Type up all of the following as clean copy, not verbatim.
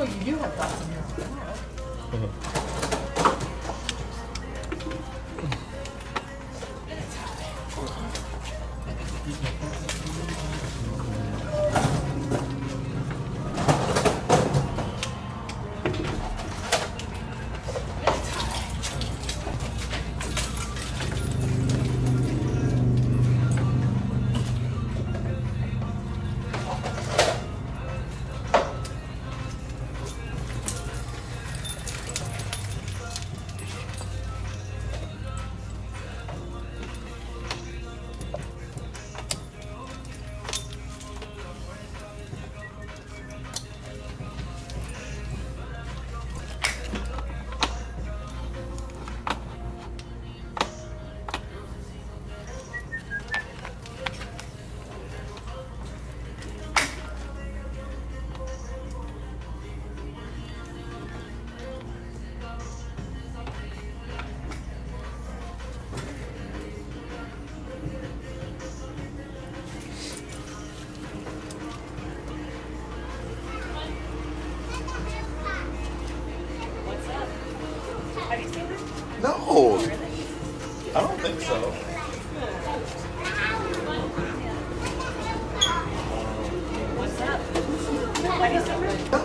you do have thoughts in your own. No, I don't think so. What's up? Have you seen her? No,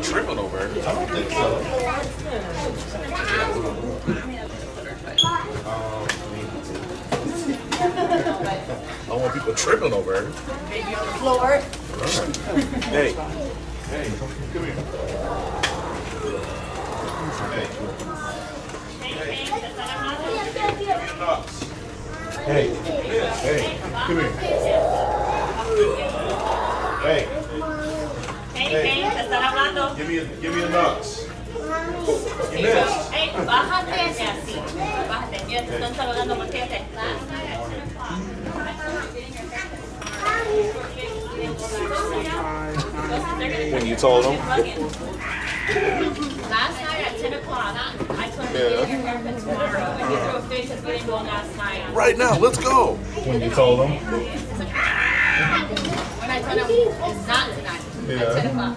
tripping over it. I don't think so. I don't want people tripping over it. Baby on the floor. Hey, hey, come here. Hey, hey, come here. Hey, Hey, te están hablando. give me a nuts. You missed. Hey, bájate de así. Bájate. Mira, te están saludando, volteate. When you told them? Last night at 10 o'clock, I told him to get your haircut tomorrow, and he threw a fit because we didn't go last night. Right now, let's go. When you told them? When I told him it's not tonight, at 10 o'clock.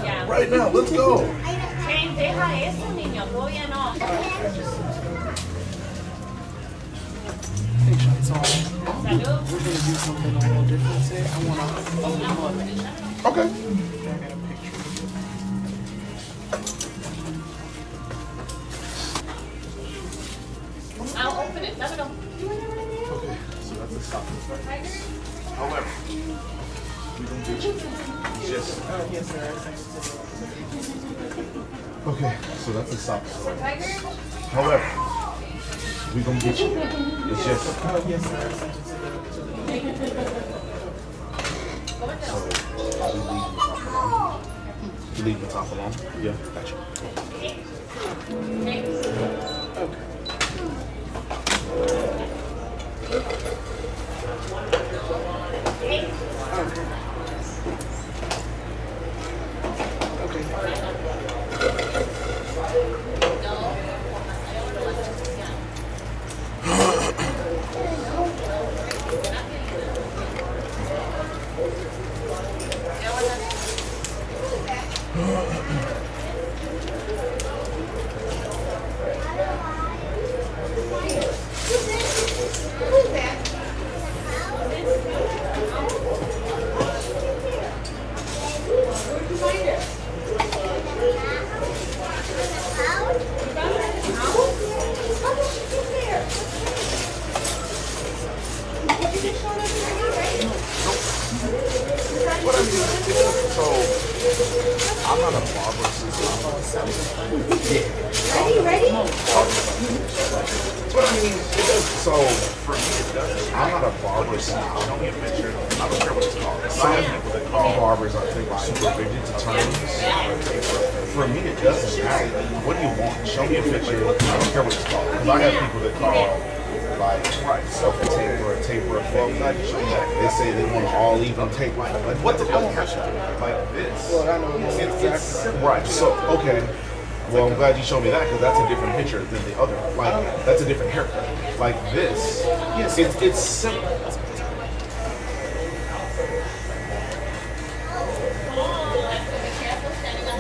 Yeah. Right now, let's go. Shane, deja eso, niño. Todavía no. Hey, Shawn, so Salud. we're gonna do something a little different today. I wanna open them up. Okay. I got a picture. I'll open it. Let me know. Okay, so that's the stop. However, we gonna get you. Just. Yes, sir. I sent it to them. Okay, so that's the stop. However, we gonna get you. It's just. Yes, sir. I sent it to them. So I'll be leaving the top alone. You leaving the top alone? Yeah, gotcha. Okay. What I mean, so I'm not a barber since Ready? But I mean, it does. So for me, it doesn't. I'm not a barber, so I don't get pictured. I don't care what it's called. Some people that call barbers, I think, super rigid to terms. For me, it doesn't matter. What do you want? Show me a picture. I don't care what it's called. Because I have people that call like self a taper or taper a fade. They say they want all even tape. Like what the hell? Like this. Well, I know It's right. So okay. Well, I'm glad you showed me that because that's a different picture than the other. Like that's a different haircut. Like this, it's simple.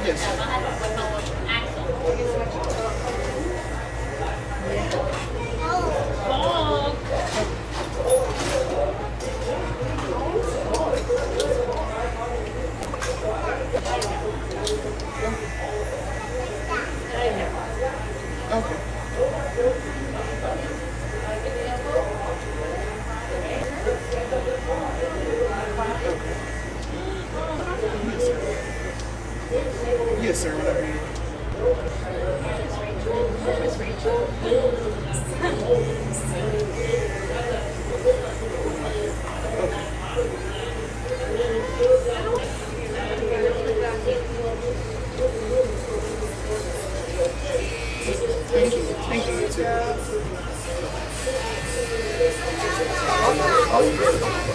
Yes. Okay. Yes, sir. Whenever you. Thank you. Thank you, you too.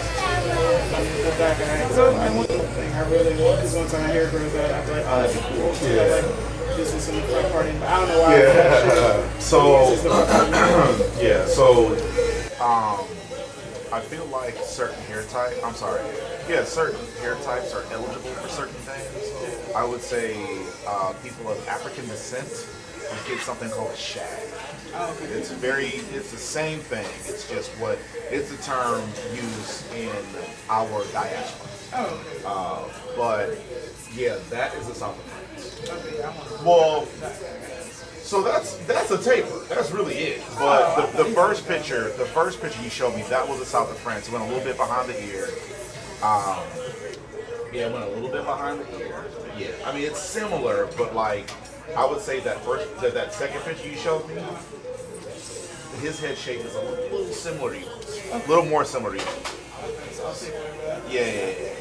The back of that. So, and one thing I really want, because once my hair grows out, I'd be like, oh, that'd be cool. So, Yeah. like, this is some front party. But I don't know why. Yeah. So, This is the front party. yeah. So, I feel like certain hair type. I'm sorry. Yeah, certain hair types are eligible for certain things. I would say people of African descent would get something called a shag. Oh, okay. It's the same thing. It's just it's the term used in our diaspora. Oh, okay. But yeah, that is the South of France. Okay, I want to. Well, so that's a taper. That's really it. But the first picture you showed me, that was the South of France. It went a little bit behind the ear. Yeah, it went a little bit behind the ear. Yeah, I mean it's similar, but like I would say that second picture you showed me, his head shape is a little similar to yours. A little more similar to yours. So I'll take whatever that. Yeah.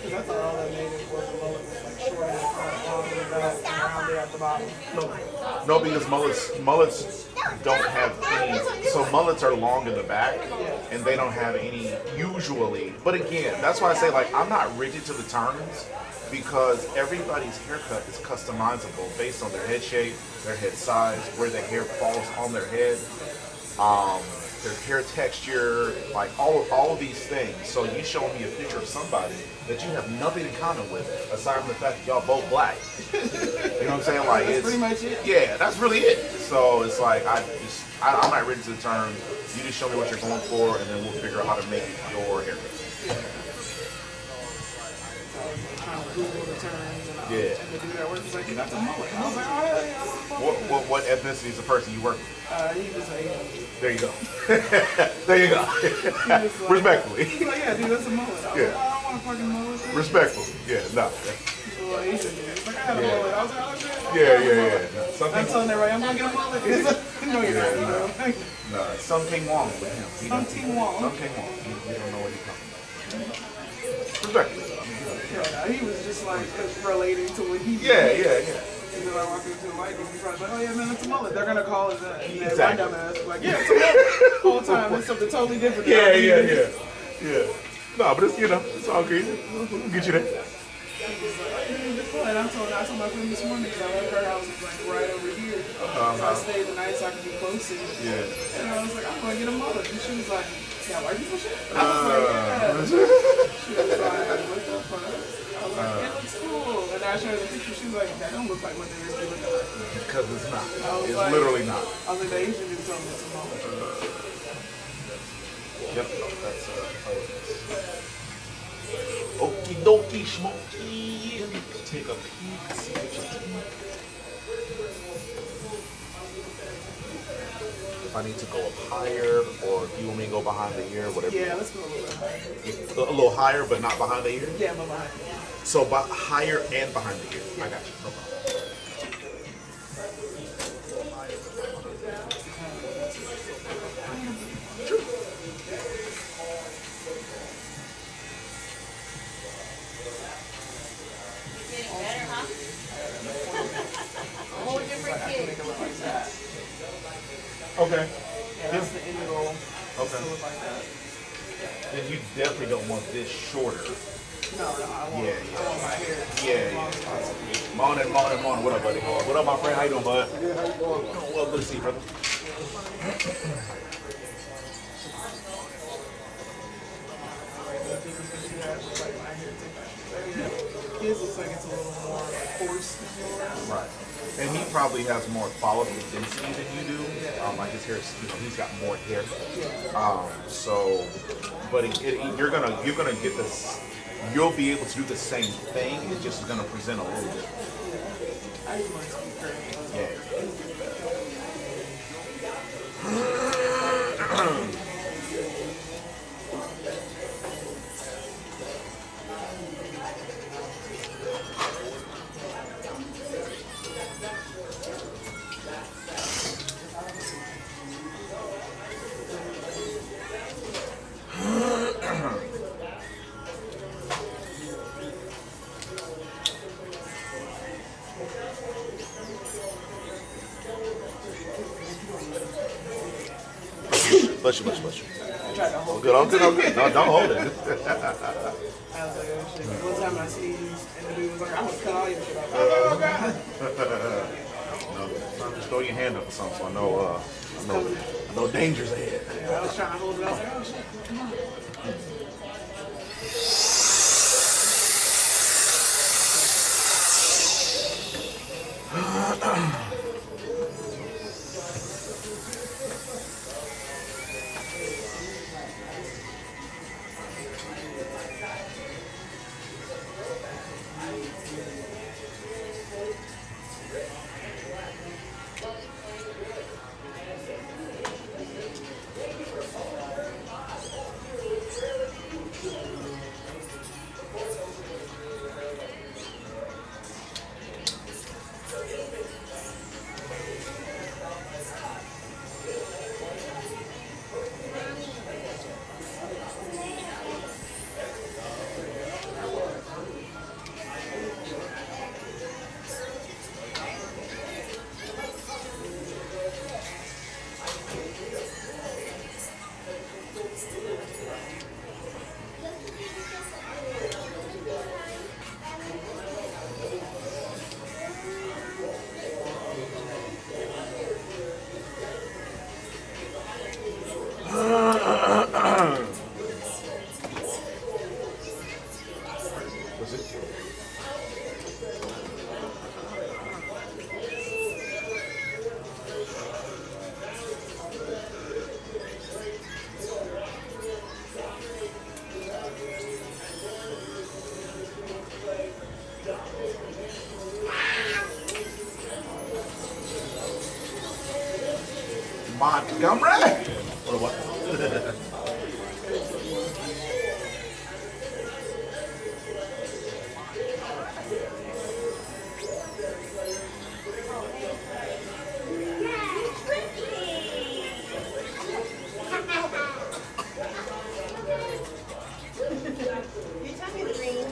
Because I thought all that made it was a mullet was like short in the front, long in the back, and rounded at the bottom. No, because mullets don't have any. So mullets are long in the back, and they don't have any usually. But again, that's why I say like I'm not rigid to the terms because everybody's haircut is customizable based on their head shape, their head size, where the hair falls on their head, their hair texture, like all of these things. So you show me a picture of somebody that you have nothing in common with, aside from the fact that y'all both black. You know what I'm saying? Like That's it's pretty much it. Yeah, that's really it. So it's like I'm not ready to the term. You just show me what you're going for, and then we'll figure out how to make it your haircut. Trying to Google the terms and all. Yeah. And the dude at work was like, you got the mullet. I was like, oh, hell yeah. What ethnicity is the person you work with? He was Asian. There you go. There you go. Respectfully. He's like, yeah, dude, that's a mullet. I was Yeah. like, oh, I don't want a fucking mullet. Respectfully. Yeah, no. He's a little Asian dude. He's like, I had a mullet. I was like, oh, shit. Yeah. No, some I'm telling everybody, I'm going to get a mullet. He's like, no, you're not. No, something wrong with him. Something wrong. Something wrong. You don't know what he's talking about. Respectfully. Yeah, he was just like relating to what he did. Yeah. And then I walk into the light and he's probably like, oh yeah, man, it's a mullet. They're going to call it that. And then Exactly. my dumb ass was like, yeah, it's a mullet. The whole time, it's something totally different. Yeah. No, but it's all good. We'll get you there. And I told my friend this morning because I left her house was like right over here. So I stayed the night so I could be closer. Yeah. And I was like, I'm going to get a mullet. And she was like, yeah, white people shit? I was like, yeah. She was like, what the fuck? I was like, it looks cool. And I showed her the picture. She was like, that don't look like what they used to look like. Because it's not. was It's like- literally not. I was like, the Asian dude told me it's a mullet. Yep. That's okie dokie schmoky. Take a peek. See what you think. If I need to go up higher, or if you want me to go behind the ear, whatever. Yeah, let's go a little bit higher. A little higher, but not behind the ear. Yeah, I'm behind. So higher and behind the ear. I got you. No problem. Sure. Getting better, huh? A whole different I can make kid. it look like that. Okay. Yeah, that's the end goal. Okay. To look like that. Then you definitely don't want this shorter. No, I want, Yeah. I want my hair. Yeah. Morning. What up, buddy? What up, my friend? How you doing, bud? Good. How you doing? Well, good to see you, brother. because when she has like my hair TikTok. His looks like it's a little more like coarse than yours. Right. And he probably has more follicle density than you do. Like his hair, he's got more hair. So, but you're gonna get this. You'll be able to do the same thing. It's just gonna present a little bit. I just want to be crazy. Yeah. Bless you, bless you, bless you. I tried to hold Good, I'm good, I'm good. No, don't hold it. I was like, oh shit. One time I sneezed, and the dude was like, I'm gonna cut all your shit off. Oh god. No, just throw your hand up or something. So I know danger's ahead. Yeah, I was trying to hold it. I was like, oh shit, come on. Was it? Montgomery? Or what? You tell me the green.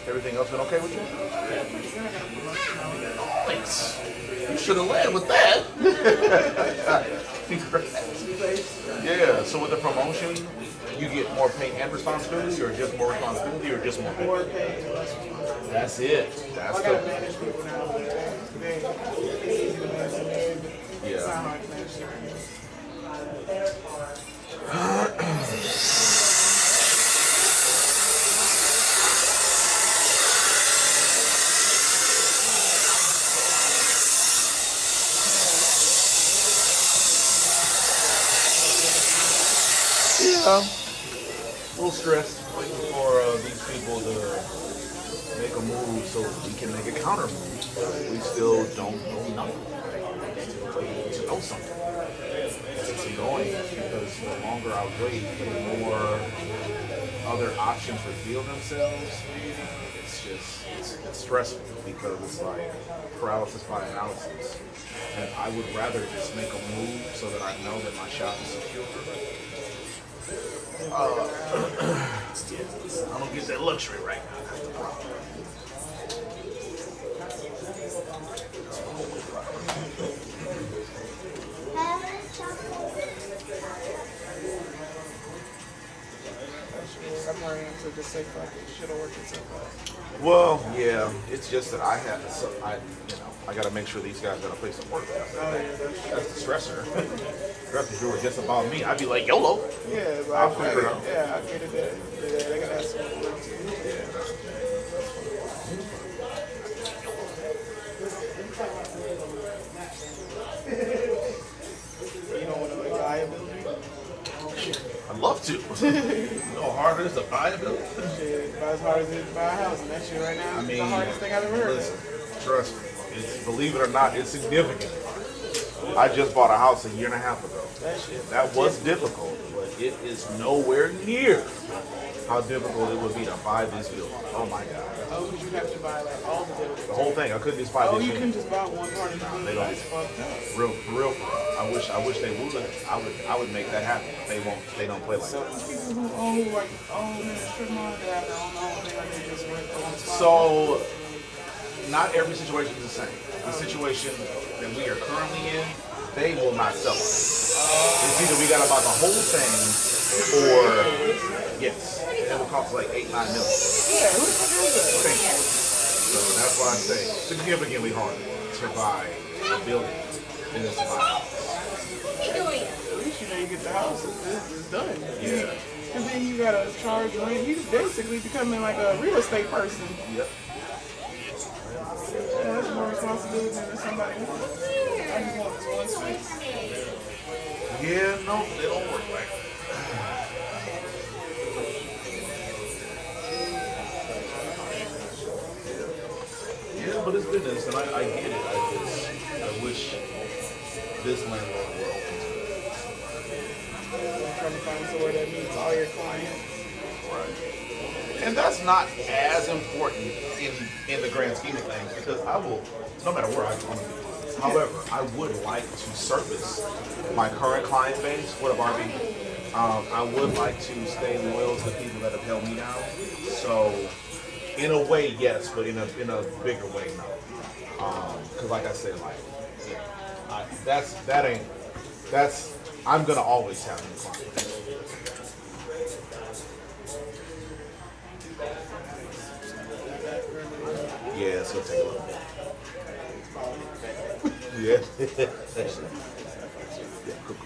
Everything else been okay with you? Thanks. You should have led with that. Yeah, so with the promotion, you get more pay and responsibility, or just more responsibility, or just more pay? More pay and less responsibility. That's it. That's I gotta the... manage people now. It's easy to manage them. It's not Yeah. hard to manage them. Yeah. A little stressed waiting for these people to make a move so we can make a counter move. We still don't know nothing. We need to know something. It's annoying because the longer I wait, the more other options reveal themselves. It's stressful because it's like paralysis by analysis. And I would rather just make a move so that I know that my shop is secure. I don't get that luxury right now. That's the problem. I'm learning to just say fuck it. Should have worked itself out. Well, yeah, it's just that I got to make sure these guys got a place to work. Oh, yeah, That's the stressor. If it were just about me, I'd be like, YOLO. yeah, but I'll figure it out. Yeah, I get it. They gotta have some work too. You don't want to like liability. I'd love to. You know how hard it is to buy a building? Shit, about as hard as it is to buy a house, and that shit right now I is mean, the hardest thing I've ever heard listen, of. trust me. Believe it or not, it's significant. I just bought a house a year and a half ago. That shit. That was difficult, but it is nowhere near how difficult it would be to buy this building. Oh my God. Oh, because you have to buy like all the buildings. The whole thing. I couldn't just buy Oh, this you unit. can just buy one part of the They building. don't. That's fucked up. For real. I wish they would. I would make that happen. They won't. They don't play like So that. people who own like in a strip mall, they have their own thing, like they just rent the one spot. So, not every situation is the same. The situation that we are currently in, they will not sell it. It's either we got to buy the whole thing, or yes, it will cost like $8-9 million. Yeah, who the fuck is that? Thank you. So that's why I say significantly harder to buy a building than it is to buy a house. At least you know you get the house. It's done. Yeah. And then you gotta charge rent. You basically becoming like a real estate person. Yep. Yeah, that's more responsibility than somebody wants. I just want this one space. Yeah, no, they don't work like that. Yeah, but it's business, and I get it. I wish this landlord were open to it. I'm trying to find somewhere that meets all your clients. Right. And that's not as important in the grand scheme of things, because I will, no matter where I go. However, I would like to service my current client base. What up, RB? I would like to stay loyal to the people that have held me down. So, in a way, yes, but in a bigger way, no. Because, like I said, I'm gonna always have new clients. Yeah, it's gonna take a little bit. Yeah. Yeah, cool.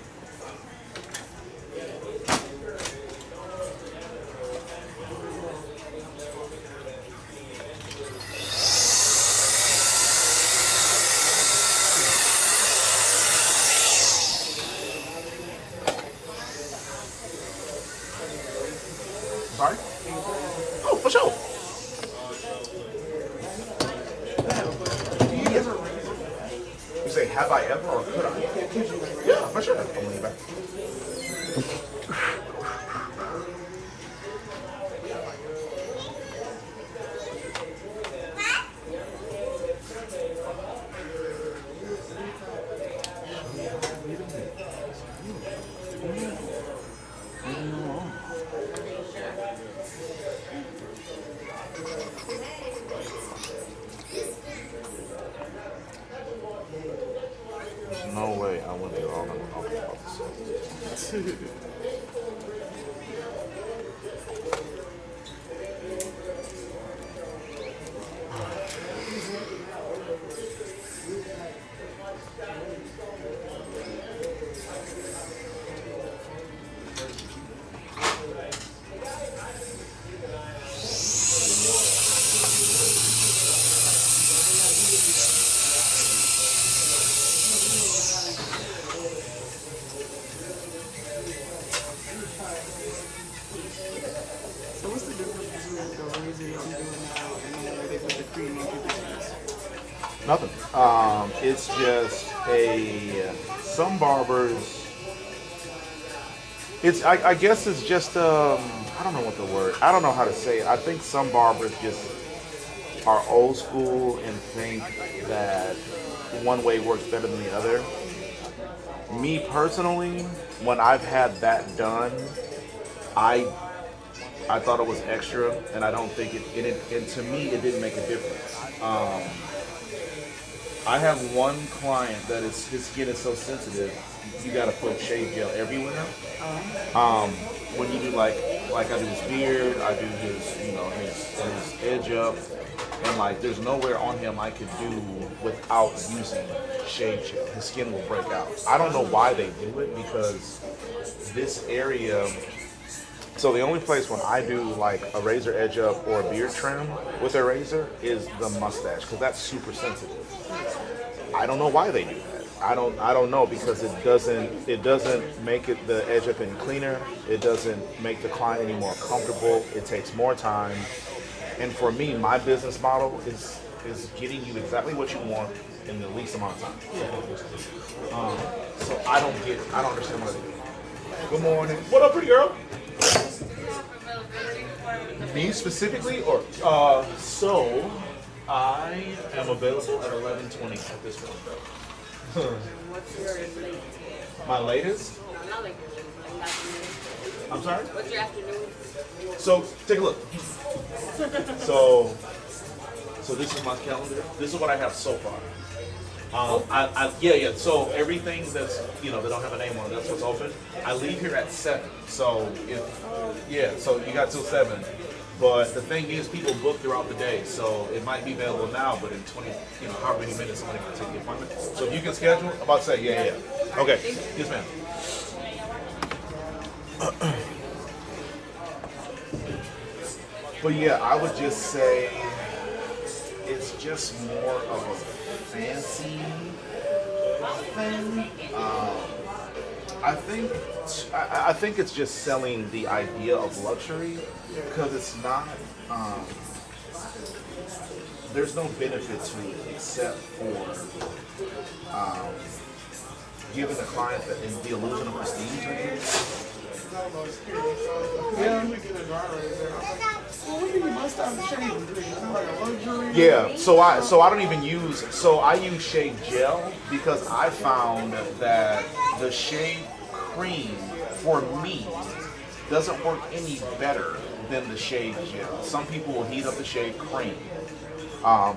Sorry? Oh, for sure. Yes. You say, have I ever or could I? Yeah, for sure. I'm leaning back. There's no way I went through all that without talking about this. So what's the difference between the razor you're doing now and the way with the cream and conditioners? Nothing. It's just some barbers. I guess it's just I don't know what the word. I don't know how to say it. I think some barbers just are old school and think that one way works better than the other. Me personally, when I've had that done, I thought it was extra, and I don't think and to me it didn't make a difference. I have one client that his skin is so sensitive, you got to put shave gel everywhere. When you do like I do his beard, I do his edge up, and like there's nowhere on him I could do without using shave gel. His skin will break out. I don't know why they do it, because this area. So the only place when I do like a razor edge up or a beard trim with a razor is the mustache, because that's super sensitive. I don't know why they do that. I don't know, because it doesn't make it the edge up any cleaner. It doesn't make the client any more comfortable. It takes more time. And for me, my business model is getting you exactly what you want in the least amount of time. So I don't understand what they do. Good morning. What up, pretty girl? Me specifically, or so I am available at 11:20 at this point. What's your late? My latest? No, not like your afternoon. I'm sorry? What's your afternoon? So take a look. So this is my calendar. This is what I have so far. Yeah. So everything that's that don't have a name on it, that's what's open. I leave here at 7. So so you got till 7. But the thing is, people book throughout the day, so it might be available now, but in 20, however many minutes somebody can take the appointment. So if you can schedule, I'm about to say, yeah. Okay, yes, ma'am. But yeah, I would just say it's just more of a fancy thing. I think it's just selling the idea of luxury, because it's not. There's no benefit to it except for giving the client the illusion of prestige. Yeah, so I don't even use, I use shave gel, because I found that the shave cream for me doesn't work any better than the shave gel. Some people will heat up the shave cream,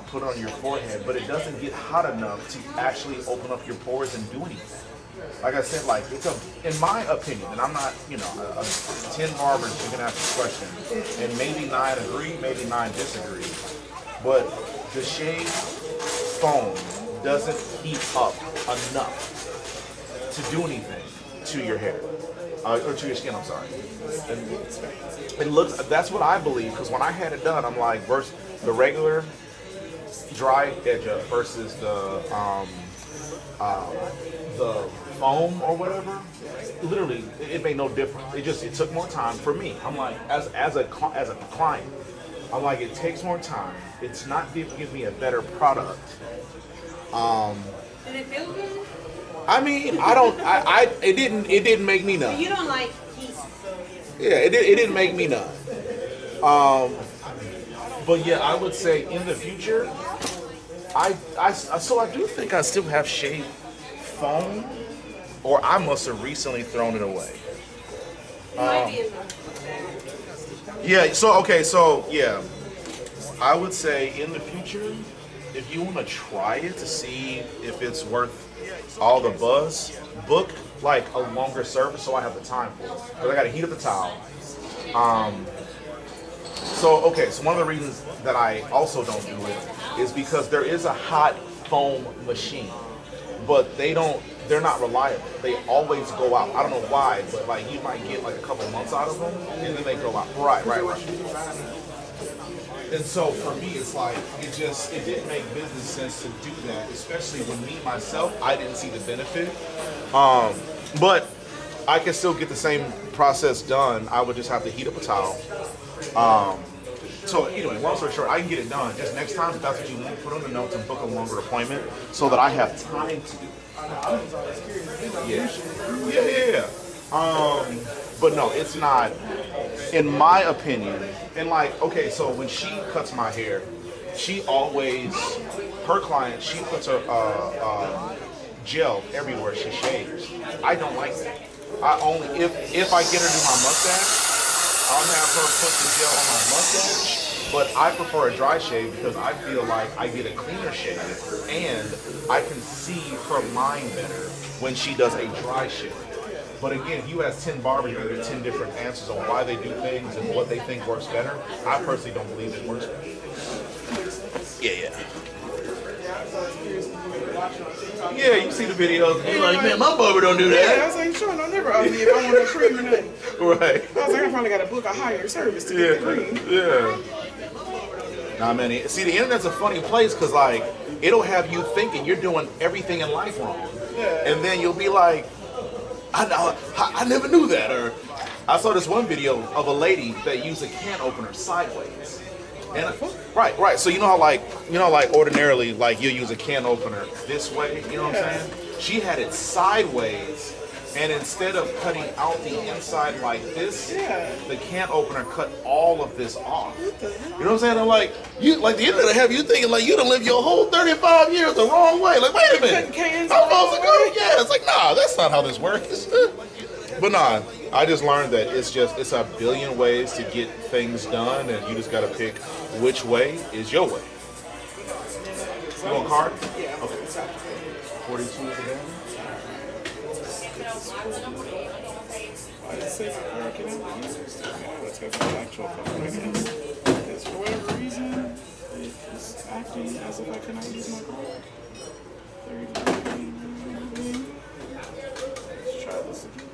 put it on your forehead, but it doesn't get hot enough to actually open up your pores and do anything. Like I said, in my opinion, and I'm not, 10 barbers, you can ask a question, and maybe 9 agree, maybe 9 disagree, but the shave foam doesn't heat up enough to do anything to your hair, or to your skin, I'm sorry. And it looks, that's what I believe, because when I had it done, I'm like, versus the regular dry edge up versus the foam or whatever, literally, it made no difference. It took more time for me. I'm like, as a client, I'm like, it takes more time. It's not giving me a better product. Did it feel good? I mean, it didn't make me none. You don't like heat, so Yeah, it didn't make me none. But yeah, I would say in the future, I do think I still have shaved foam, or I must have recently thrown it away. might be in the Yeah. Yeah, I would say in the future, if you want to try it to see if it's worth all the buzz, book like a longer service so I have the time for it. Because I got to heat up the towel. So one of the reasons that I also don't do it is because there is a hot foam machine, but they're not reliable. They always go out. I don't know why, but like you might get like a couple months out of them and then they go out. Right. And so for me, it's like, it didn't make business sense to do that, especially when myself, I didn't see the benefit. But I can still get the same process done. I would just have to heat up a towel. So anyway, long story short, I can get it done. Just next time, if that's what you want, put on the notes and book a longer appointment so that I have time to do it. Yeah. But no, it's not, in my opinion. And like, okay, so when she cuts my hair, she always, her client, she puts her gel everywhere she shaves. I don't like that. I only, if I get her to do my mustache, I'll have her put the gel on my mustache. But I prefer a dry shave because I feel like I get a cleaner shave and I can see her line better when she does a dry shave. But again, if you ask 10 barbers, you're going to get 10 different answers on why they do things and what they think works better. I personally don't believe it works better. Yeah. Yeah, you see the videos. You're like, man, my barber don't do that. Yeah, I was like, Shawn, don't never ask me if I want a cream or nothing. Right. I was like, I probably got to book a higher service to get the cream. Yeah. Nah, man. See, the internet's a funny place because, like, it'll have you thinking you're doing everything in life wrong. Yeah. And then you'll be like, I never knew that. Or I saw this one video of a lady that used a can opener sideways. And right. So you know how like ordinarily like you use a can opener this way, you know what I'm saying? She had it sideways, and instead of cutting out the inside like this, the can opener cut all of this off. You know what I'm saying? I'm like, you like the internet have you thinking like you done lived your whole 35 years the wrong way. Like, wait a minute. I'm supposed to go? Yeah, it's like, nah, that's not how this works. But nah, I just learned that it's a billion ways to get things done, and you just gotta pick which way is your way. You want a card? Yeah. Okay. 42 is again. I just say my card can have the users. Let's go to the actual card again. Because for whatever reason, it's acting as if I cannot use my card. 33. Let's try this again.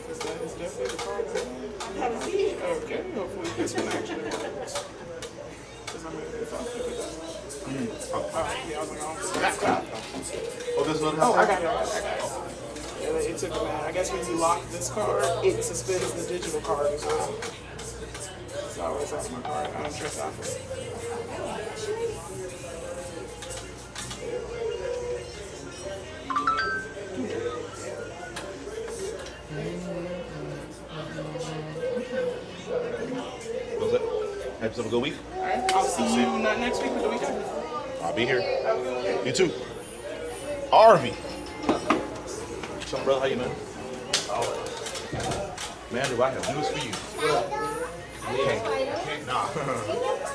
Because that is definitely the card I have. Okay, hopefully this one actually works. Because I'm if I pick it up. Yeah, I was like, Oh, this one? I got it. Yeah, it took a minute. I guess when you lock this card, it suspends the digital card as well. So I always lost my card. I don't trust Apple. What's it? Have a good week. Alright, I'll see you not next week, but the week after. I'll be here. You too. Arvy. What's up, brother? How you, man? Man, do I have news for you?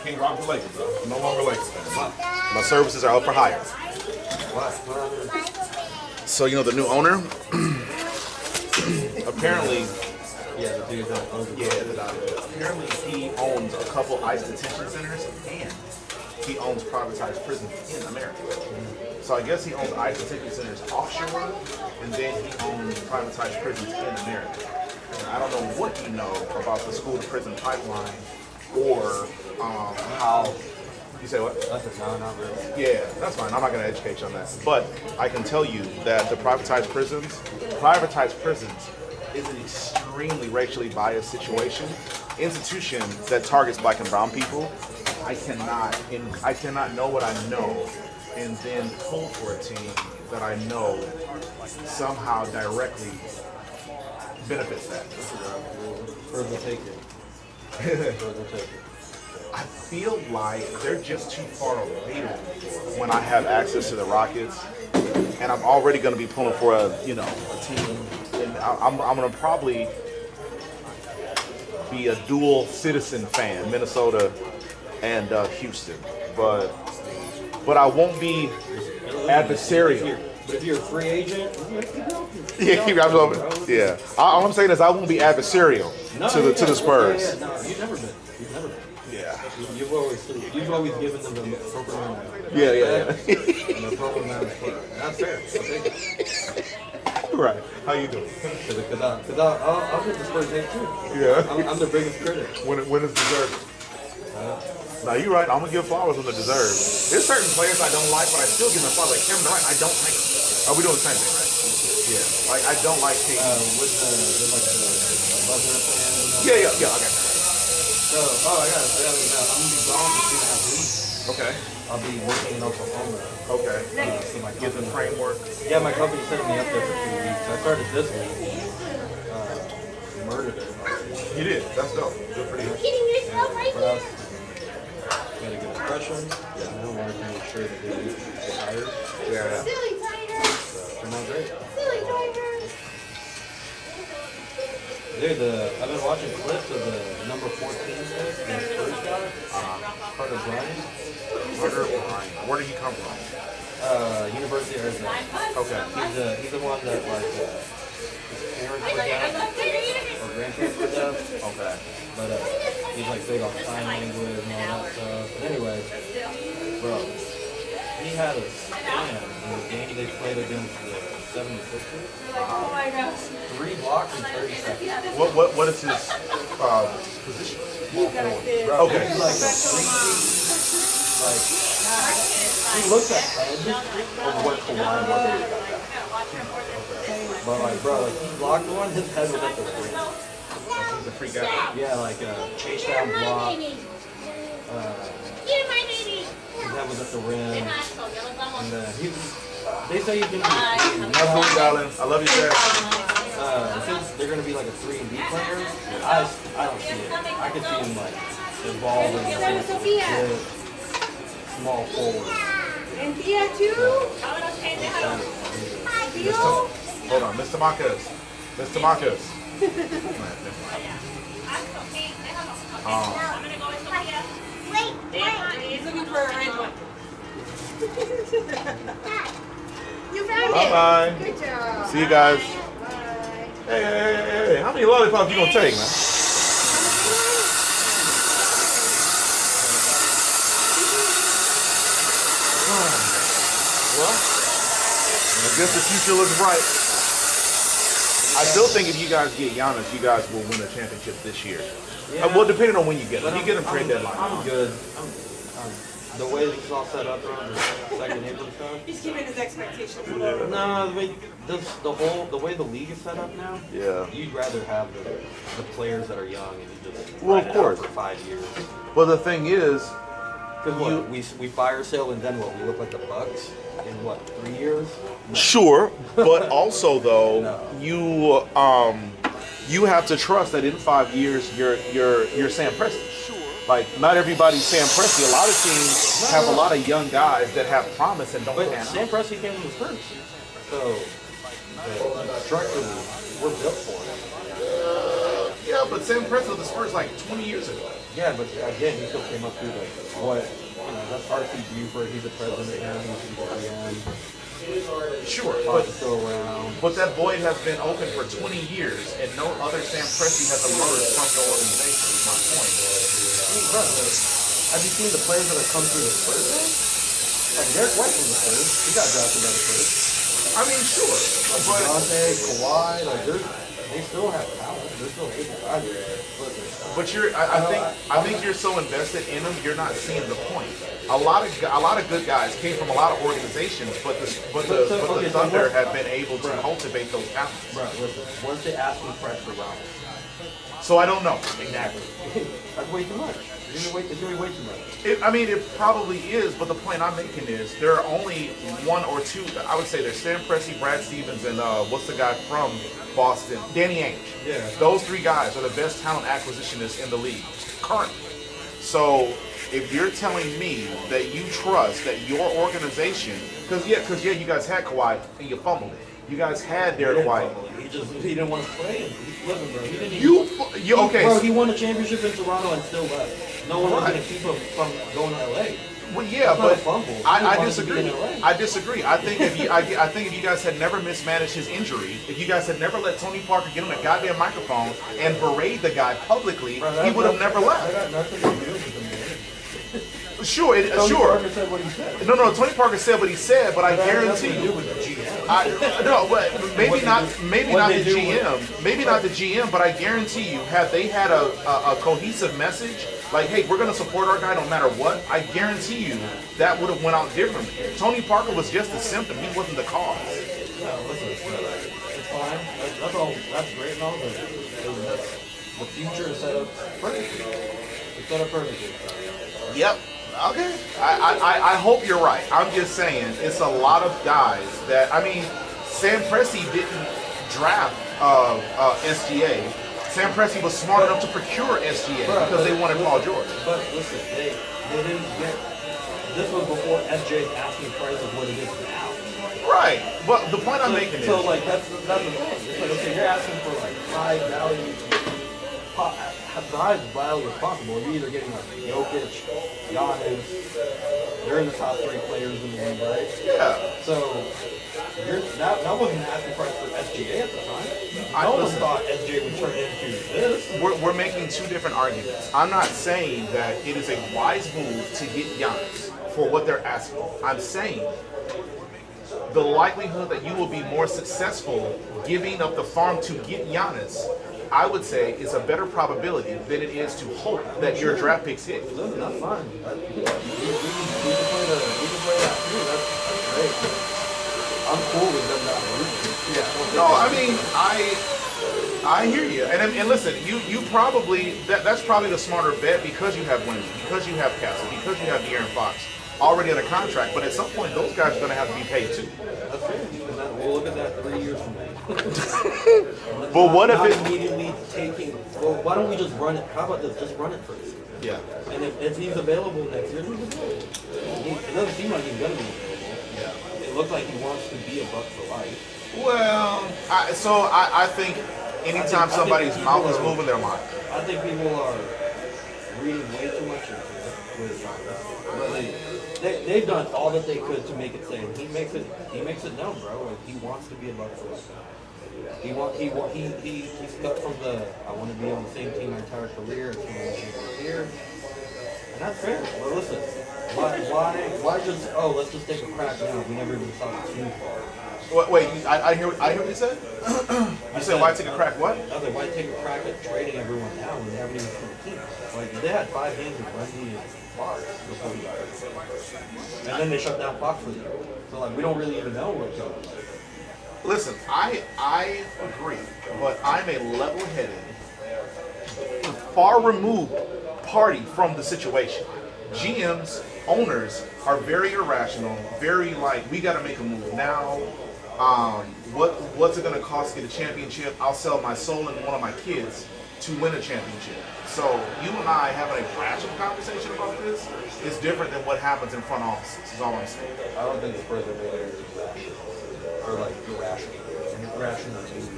Can't rock the Lakers, bro. No longer Lakers fan. My services are up for hire. So, you know the new owner? Apparently, apparently he owns a couple ICE detention centers and he owns privatized prisons in America. So I guess he owns ICE detention centers offshore, and then he owns privatized prisons in America. And I don't know what you know about the school to prison pipeline, or how You say what? I said, no, not really. Yeah, that's fine. I'm not going to educate you on that. But I can tell you that the privatized prisons is an extremely racially biased institution that targets black and brown people. I cannot know what I know and then pull for a team that I know somehow directly benefits that. Further take it. Further take it. I feel like they're just too far away when I have access to the Rockets, and I'm already going to be pulling for a team, and I'm going to probably be a dual citizen fan, Minnesota and Houston, but I won't be adversarial. But if you're a free agent, Yeah, all I'm saying is I won't be adversarial to the Spurs. No, you've never been. Yeah. You've always given them the appropriate amount. Yeah. And the appropriate amount of Spurs. And that's fair. I'll take it. Right. How you doing? Because I'll get the Spurs hate too. Yeah. I'm their biggest critic. When it's deserved. No, you're right. I'm gonna give flowers when they're deserved. There's certain players I don't like, but I still give them flowers. Like Kevin Durant, I don't like him. Oh, we doing the same thing, right? Yeah. Like I don't like KD. With the buzzer at the end. Yeah. I got that. So, I got it. I'm gonna be gone for 2.5 weeks. Okay. I'll be working in Oklahoma. Okay. So my Get the company, framework. yeah, my company sent me up there for 2 weeks. I started this week. Murdered it. You did. That's dope. Good for you. Kidding yourself right there. Got a good impression. I wanted to make sure that they get hired. Yeah. Silly Tiger. Turned out great. Silly Tiger. Dude, I've been watching clips of the number 14 against Spurs guy, Carter Bryant. Where did he come from? University of Arizona. Okay. He's the one that his parents were deaf or grandparents were deaf. Okay. But he's like big on sign language and all that stuff. But anyway, bro, he had a stand in the game they played against the 76ers. Oh my gosh. 3 blocks in 30 seconds. What is his position? Okay. He's like 3 feet. Like, he looks at edge of what Kawhi was. But like, bro, like he blocked one, his head was at the rim. He's a freak athlete. Yeah, like chase down block. You're my baby. His head was at the rim. And they say he's gonna be. Love you, darling. I love you, Jack. Since they're gonna be like a 3-and-D player, I don't see it. I could see him like evolving into a small forward. And Thea too. Hold on, Mr. Marcus. Mr. Marcus. He's looking for a red one. You found it. Bye-bye. Good job. See you guys. Bye. Hey. How many lollipops you gonna take, man? Well, I guess the future looks bright. I still think if you guys get Giannis, you guys will win a championship this year. Well, depending on when you get him. If you get him trade deadline. I'm good. The way this is all set up around the second April stuff. He's keeping his expectations low. No, the way the league is set up now. Yeah. You'd rather have the players that are young and you just Well, ride of it out course. for 5 years. Well, the thing is, Because we fire sale and then what? We look like the Bucks in what 3 years? No. sure, but also though, No. you have to trust that in 5 years you're Sam Presti. Like not everybody's Sam Presti. A lot of teams have a lot of young guys that have promise and don't But pan Sam out. Presti came from the Spurs, so structurally we're built for it. Yeah, but Sam Presti was the Spurs like 20 years ago. Yeah, but again, he still came up through what that's RC Buford. He's the president now. He's the GM. Sure, Potts is still around. but that void has been open for 20 years, and no other Sam Presti has emerged from the organization. Is my point. I mean, bro, have you seen the players that have come through the Spurs? Like Derek White from the Spurs, he got drafted by the Spurs. I mean, sure, Like but Devontae, Kawhi, like they still have talent. There's still 8 guys there. Listen, But I think you're so invested in them, you're not seeing the point. A lot of good guys came from a lot of organizations, but the Thunder have been able to cultivate those talents. bro, listen. What's the asking price for Giannis? So I don't know. Exactly. That's way too much. It's gonna be way too much. I mean, it probably is, but the point I'm making is there are only one or two. I would say there's Sam Presti, Brad Stevens, and what's the guy from Boston? Danny Ainge. Yeah. Those three guys are the best talent acquisitionists in the league currently. So if you're telling me that you trust that your organization, because you guys had Kawhi and you fumbled it. You guys had Derek White. He didn't want to play. Listen, bro. He didn't. You okay? Bro, he won a championship in Toronto and still left. No one was going to keep him from going to LA. Well, yeah, That's not but a fumble. He I wanted to disagree. be in LA. I disagree. I think if you guys had never mismanaged his injury, if you guys had never let Tony Parker get on a goddamn microphone and berate the guy publicly, Bro, he would have never That left. got nothing to do with him. Sure. Tony Parker said what he said. No. Tony Parker said what he said, but I That had guarantee nothing to do you. with the GM. No, but maybe not the do GM. Maybe not the GM, but I guarantee you, had they had a cohesive message, like, hey, we're going to support our guy no matter what, I guarantee you that would have went out differently. Tony Parker was just a symptom. He wasn't the cause. No, listen, it's fine. That's all. That's great and all, but the future is set up perfectly. It's set up perfectly. Yep. Okay. I hope you're right. I'm just saying it's a lot of guys that, I mean, Sam Presti didn't draft SGA. Sam Presti was smart enough to procure SGA because they wanted Paul George. But listen, they didn't get. This was before SJ's asking price of what it is now. Right. But the point I'm making So is, like that's the thing. It's like, okay, you're asking for like high value, the highest value as possible. You're either getting like Jokic, Giannis. They're in the top 3 players in the league, right? yeah. So that wasn't the asking price for SGA at the time. I No one listen. thought SGA would turn into this. We're making two different arguments. I'm not saying that it is a wise move to get Giannis for what they're asking. I'm saying the likelihood that you will be more successful giving up the farm to get Giannis, I would say, is a better probability than it is to hope that your draft picks hit. Listen, that's fine. We can play that too. That's great. I'm cool with them not losing. No, I mean, I hear you, and listen, you probably that's probably the smarter bet because you have Wemby, because you have Castle, because you have De'Aaron Fox already under contract. But at some point, those guys are going to have to be paid too. That's fair. We'll look at that 3 years from now. But what if Not it? immediately taking? Well, why don't we just run it? How about this? Just run it first. Yeah. And if he's available next year, he's available. It doesn't seem like he's gonna be available. Yeah. It looks like he wants to be a Buck for life. Well, I think anytime somebody's mouth is moving, they're lying. I think people are reading way too much into it with they've done all that they could to make it say. He makes it known, bro. Like, he wants to be a Buck for life. He's cut from the I want to be on the same team my entire career. It's here, and that's fair. But listen, why just let's just take a crack now? We never even saw it too far. Wait, I hear what you said. You said why take a crack? What? I was like, why take a crack at trading everyone now when they haven't even seen the team? Like they had 5 games with Wemby and Fox before we got it. And then they shut down Fox for the year. So like we don't really even know what's going on. Listen, I agree, but I'm a level-headed, far removed party from the situation. GMs, owners are very irrational, very like, we got to make a move now. What's it going to cost to get a championship? I'll sell my soul and one of my kids to win a championship. So you and I having a rational conversation about this is different than what happens in front offices, is all I'm saying. I don't think the further there is or like irrational. Irrational moves.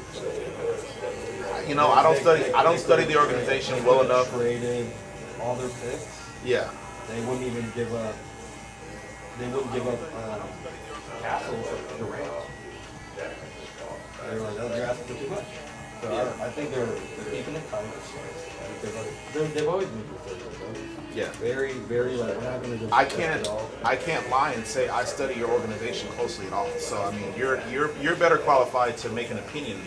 You know, I don't study the organization well enough. Traded all their picks. Yeah. They wouldn't even give up. They wouldn't give up Castle for Durant. They were like, "Oh, you're asking for too much." So I think they're keeping it tight. They've always been conservative. Yeah. Very, very like we're not gonna just. I can't lie and say I study your organization closely at all. So I mean, you're better qualified to make an opinion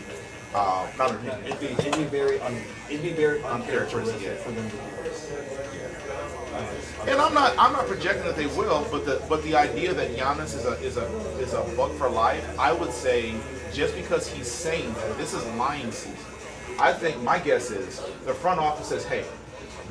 Not an opinion. It'd be very uncharacteristic yeah. for them to do this. And I'm not projecting that they will, but the idea that Giannis is a buck for life, I would say just because he's saying that this is lying season. I think my guess is the front office says, hey,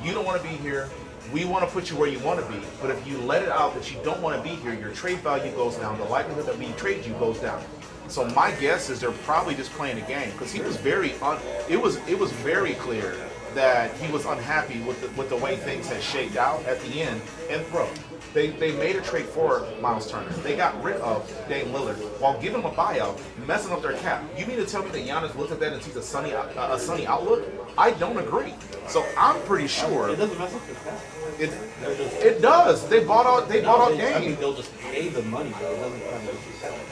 you don't want to be here. We want to put you where you want to be, but if you let it out that you don't want to be here, your trade value goes down. The likelihood that we trade you goes down. So my guess is they're probably just playing a game because he was it was very clear that he was unhappy with the way things had shaped out at the end. And bro, they made a trade for Miles Turner. They got rid of Dame Lillard while giving him a buyout, messing up their cap. You mean to tell me that Giannis looked at that and sees a sunny outlook? I don't agree. So I'm pretty sure It doesn't mess up their cap. it does. They bought out I Dame. mean, they'll just pay the money, though. It doesn't kind of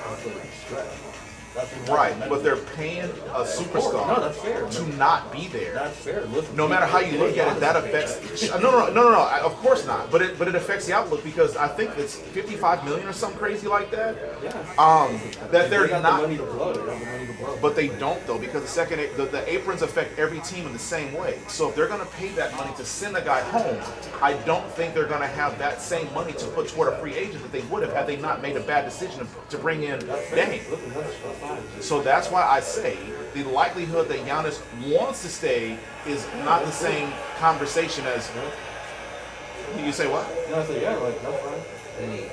that's a stretch. Right, but they're paying a superstar No, that's fair. to not be there. That's fair. Listen, No matter how you look at it, that affects. No. Of course not. But it affects the outlook because I think it's 55 million or something crazy like that. Yeah. That they're They got not. the money to blow. They got the money to blow. But they don't though because the aprons affect every team in the same way. So if they're going to pay that money to send a guy home, I don't think they're going to have that same money to put toward a free agent that they would have had they not made a bad decision to bring in Dame. Listen, that's fine. So that's why I say the likelihood that Giannis wants to stay is not the same conversation as. You say what? No, I said, yeah, like, that's fine. And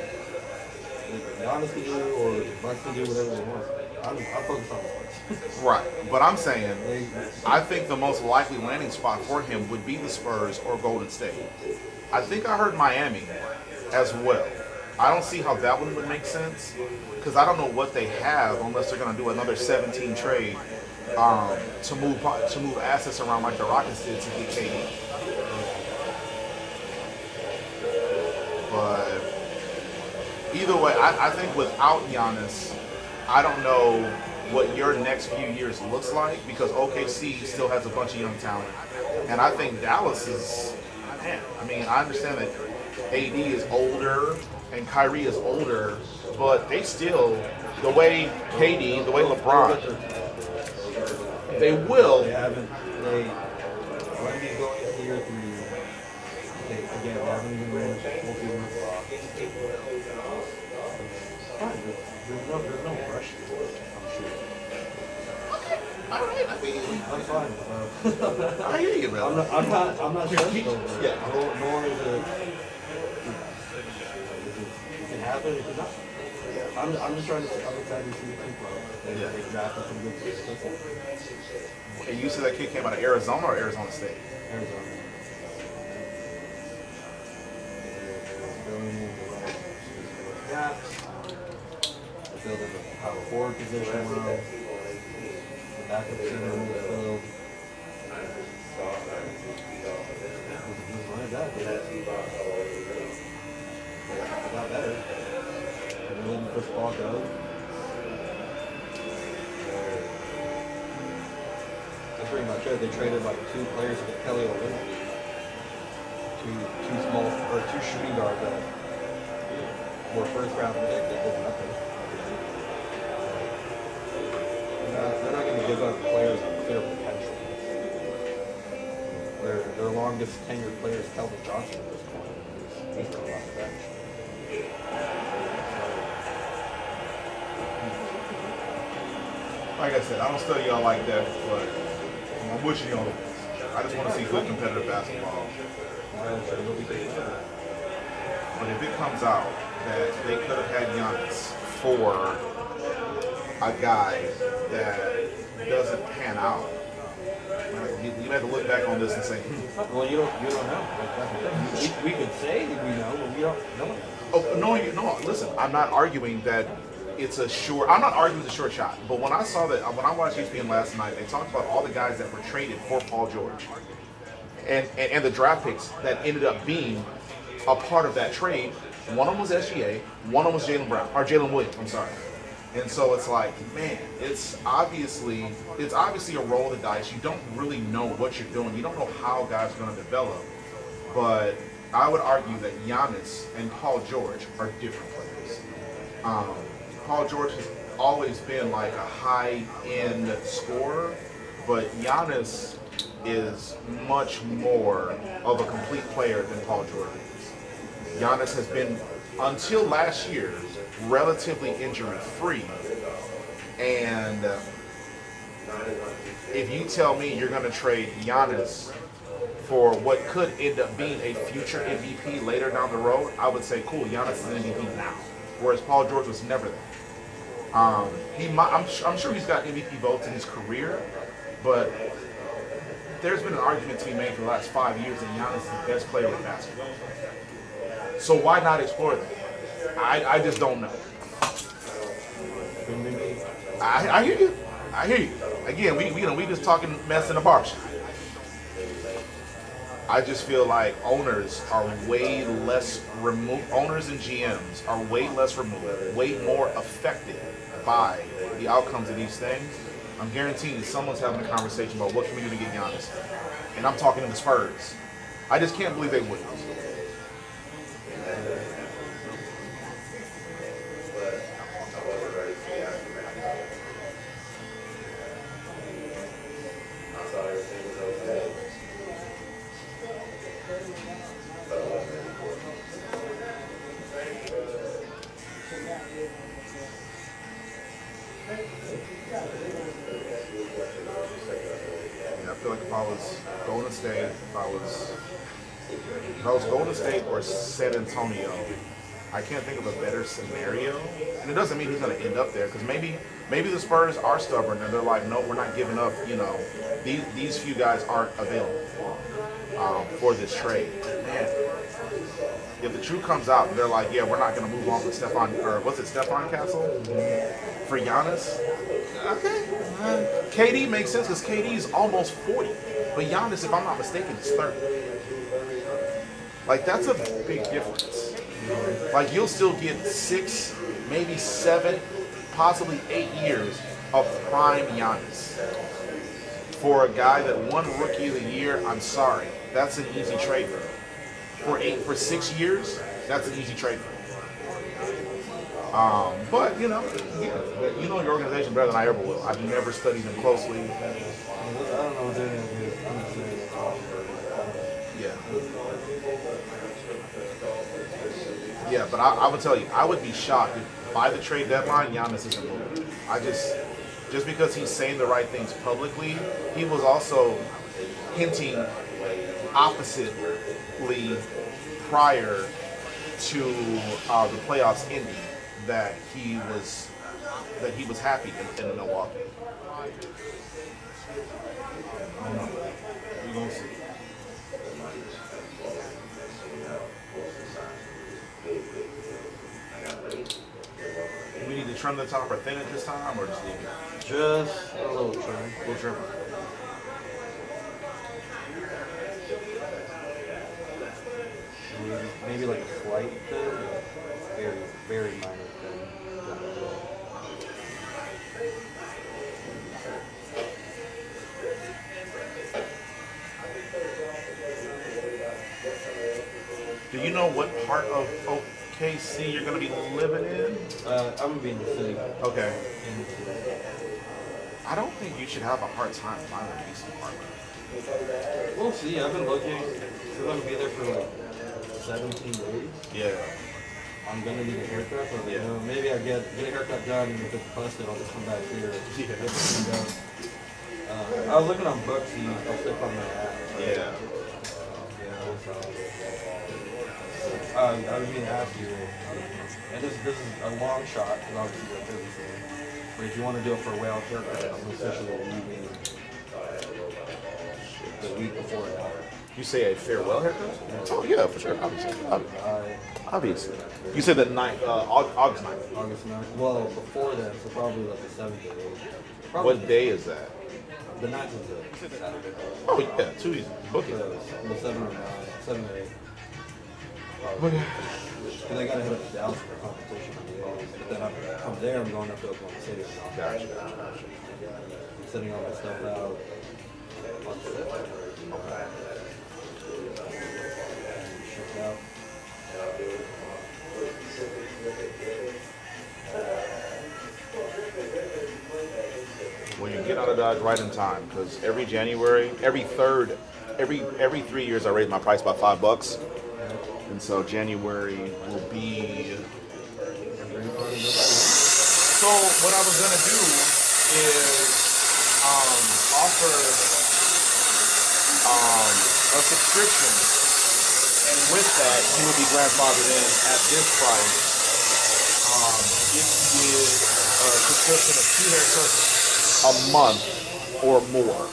Giannis can do or Bucks can do whatever they want. I'm focused on the Bucks. Right. But I'm saying, I think the most likely landing spot for him would be the Spurs or Golden State. I think I heard Miami as well. I don't see how that one would make sense because I don't know what they have unless they're going to do another 17 trade to move assets around like the Rockets did to get KD. But either way, I think without Giannis, I don't know what your next few years looks like because OKC still has a bunch of young talent. And I think Dallas is, man, I mean, I understand that AD is older and Kyrie is older, but they still, the way KD, the way LeBron, they will. They haven't. Wendy's going here through. They haven't even managed to full season. Fine. There's no rush. I'm sure. All right, I mean, I'm fine. I hear you, man. I'm not stressed over it. Yeah. Nor is it. It can happen. It can not. I'm just trying to. I'm excited to see the team grow. They drafted some good players. That's all. And you said that kid came out of Arizona or Arizona State? Arizona. Yeah. They filled in the power forward position well. The backup center was filled. It got better. And then letting Chris Paul go. That's pretty much it. They traded like 2 players to get Kelly Olynyk. Two shooting guards that were first round pick that did nothing. They're not going to give up players with clear potential. Their longest tenured player is Kelvin Johnson at this point. He's coming off the bench. Like I said, I don't study y'all like that, but I'm with you on it. I just want to see good competitive basketball. But if it comes out that they could have had Giannis for a guy that doesn't pan out, you have to look back on this and say, Well, you don't know. That's the thing. We could say we know, but we don't know. oh, no, listen, I'm not arguing that it's a sure, I'm not arguing it's a short shot, but when I watched ESPN last night, they talked about all the guys that were traded for Paul George and the draft picks that ended up being a part of that trade. One of them was SGA, one of them was Jalen Williams, I'm sorry. And so it's like, man, it's obviously a roll of the dice. You don't really know what you're doing. You don't know how guys are going to develop. But I would argue that Giannis and Paul George are different players. Paul George always been like a high-end scorer, but Giannis is much more of a complete player than Paul George is. Giannis has been, until last year, relatively injury-free, and if you tell me you're going to trade Giannis for what could end up being a future MVP later down the road, I would say, cool, Giannis is an MVP now. Whereas Paul George was never that. I'm sure he's got MVP votes in his career, but there's been an argument to be made for the last 5 years that Giannis is the best player in basketball. So why not explore that? I just don't know. I hear you. I hear you. Again, we just talking mess in a barbershop. I just feel like owners are way less removed. Owners and GMs are way less removed, way more affected by the outcomes of these things. I'm guaranteeing someone's having a conversation about what can we do to get Giannis, and I'm talking to the Spurs. I just can't believe they wouldn't. I feel like if I was Golden State, if I was Golden State or San Antonio, I can't think of a better scenario. And it doesn't mean he's going to end up there, because maybe the Spurs are stubborn and they're like, no, we're not giving up. You know, these few guys aren't available for this trade. Man, if the truth comes out and they're like, yeah, we're not going to move on from Stephon Castle for Giannis. Okay. KD makes sense because KD is almost 40. But Giannis, if I'm not mistaken, is 30. Like, that's a big difference. Like, you'll still get 6, maybe 7, possibly 8 years of prime Giannis. For a guy that won Rookie of the Year, I'm sorry. That's an easy trade for him. For 6 years, that's an easy trade for him. But, you know your organization better than I ever will. I've never studied them closely. I don't know what they're going to do. I'm just saying. Yeah, but I would tell you, I would be shocked if by the trade deadline, Giannis isn't moving. Just because he's saying the right things publicly, he was also hinting oppositely prior to the playoffs ending that he was happy in Milwaukee. I don't know. We're gonna see. Do we need to trim the top or thin it this time, or just leave it? Just a little trim. We'll trim it. Maybe like a slight thin, but very, very minor thin. Do you know what part of OKC you're going to be living in? I'm going to be in the city. Okay. In the city. I don't think you should have a hard time finding a decent apartment. We'll see. I've been looking. We're going to be there for like 17 days. Yeah. I'm going to need a haircut, but Yeah. you know, maybe I get a haircut done, and if it's busted, I'll just come back here. Yeah. Get this thing done. I was looking on Booksy. I'll stick on my app. Yeah. I was being asked you, and this is a long shot, because obviously you're a busy thing. But if you want to do it for a whale haircut, I'm officially leaving the week before that. You say a farewell haircut? Oh yeah, for sure. Obviously. You said the August 9th. August 9th. Well, before that, so probably like the 7th or 8th. What day is that? The 9th is the Saturday. Oh yeah, 2 easy. Book it. The 7th or 9th, 7th or 8th. Because I got to head up to Dallas for a competition on the 8th. But then from there, I'm going up to Oklahoma City. Gotcha. I'm setting all my stuff out on the 5th. Okay. Shipped out. Dodge right in time because every January, every 3 years I raise my price by $5, and so January will be. So what I was gonna do is offer a subscription, and with that you would be grandfathered in at this price if you did a subscription of 2 haircuts a month or more.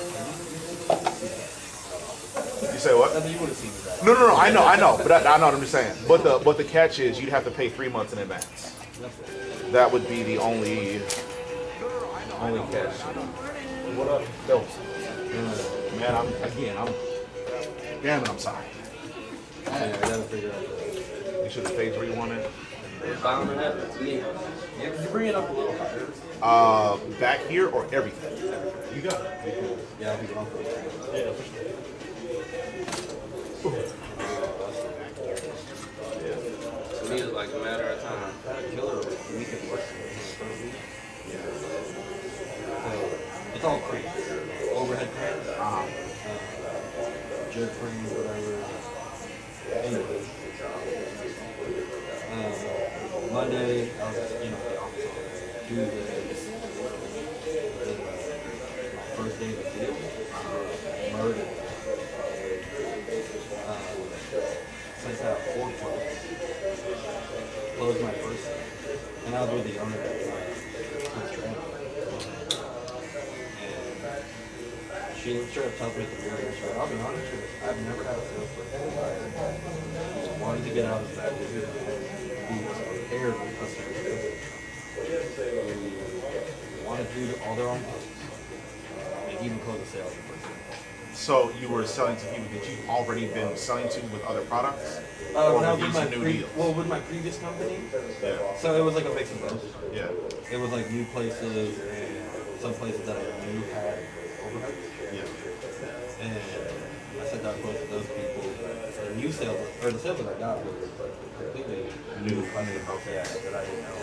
You say what? You would have seen that. No, I know, but I know what I'm just saying. But the catch is you'd have to pay 3 months in advance. That would be the only catch. What up, Bill? Man, I'm damn it, I'm sorry. I gotta figure out You should have paid where you wanted. You bring it up a little higher. Back here or everything? You got it. Yeah, I'll be going for it. Yeah, for sure. To me, it's like a matter of time. Killer weekend work. It's all free. Overhead cranes. Jerk frames, whatever. Anyway. Monday, I was, the office on Tuesday. My first day of the field. Murder. Sent out 4 quotes. Closed my first. And I was with the owner at the time. She straight up tells me at the beginning, she goes, I'll be honest with you, I've never had a salesperson who wanted to get out of his back with you, who was prepared with customer service, who wanted to do all their own things, and even close a sale in person. So you were selling to people that you've already been selling to with other products? When I was were with these my new deals? with my previous company, Yeah. so it was like a mix of both. Yeah. It was like new places and some places that I knew had overhead. Yeah. And I sent out quotes to those people. The new sales, or the sales that I got were completely new, funded, that I didn't know.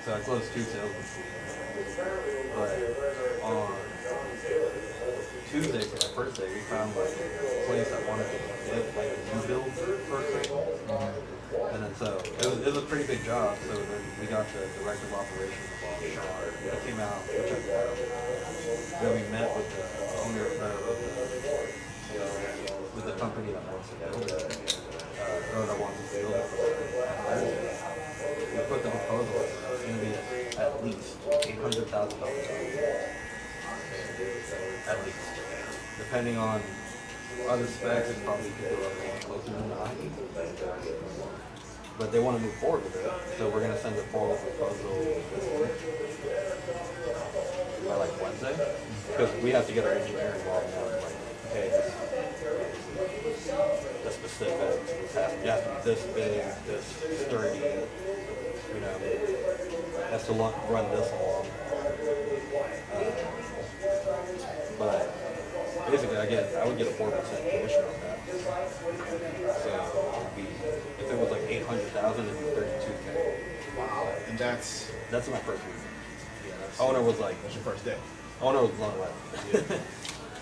So I closed 2 sales this week. But on Tuesday, for my first day, we found like a place that wanted to get like a new build for a crane. And then so it was a pretty big job. So then we got the director of operations, Shawn. He came out, which I love. Then we met with the owner with the company that wants to build it, or that wants to build it. We put the proposal. It's going to be at least $800,000. At least, depending on other specs, it probably could go up closer to 90. But they want to move forward with it, so we're gonna send a formal proposal this week by like Wednesday, because we have to get our engineer involved now. Like, okay, the specifics, you have to be this big, this sturdy, has to run this long. But basically, I would get a 4% commission on that. So if it was like 800,000, it'd be 32K. Wow. And that's my first week. Owner was like, your first day. Owner was blown away.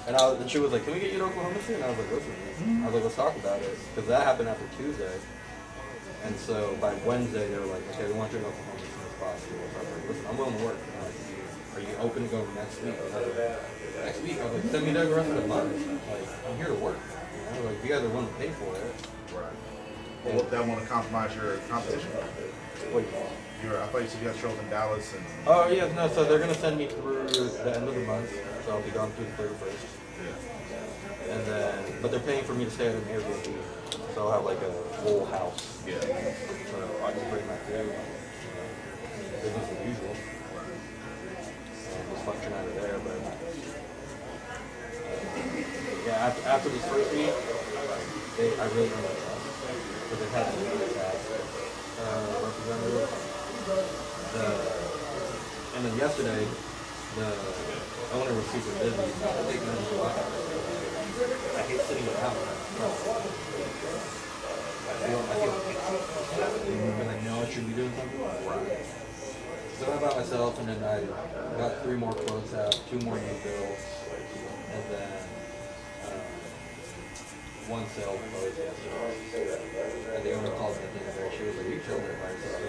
And she was like, can we get you to Oklahoma City? And I was like, listen, I was like, let's talk about it. Because that happened after Tuesday. And so by Wednesday, they were like, okay, we want you in Oklahoma as soon as possible. So I was like, listen, I'm willing to work. And I'm like, are you open to go next week? And I was like, next week? I was like, send me there the rest of the month. Like, I'm here to work. Like, you guys are willing to pay for it. Right. Well, that want to compromise your competition. Wait. I thought you said you had shows in Dallas and. Oh yeah, no. So they're gonna send me through the end of the month. So I'll be gone through the 31st. Yeah. And then, but they're paying for me to stay at an Airbnb. So I'll have like a full house. Yeah. So I can bring my food. Business as usual. And just function out of there. But yeah, after this first week, I really don't like that. Because they've had to do that representative. And then yesterday, the owner was super busy. I hate sitting around. I feel because I know I should be doing something. Right. So I bought myself, and then I got 3 more quotes out, 2 more new bills, and then one sale closed yesterday. And the owner called me at the end of the day. She was like, "You killed it by yourself."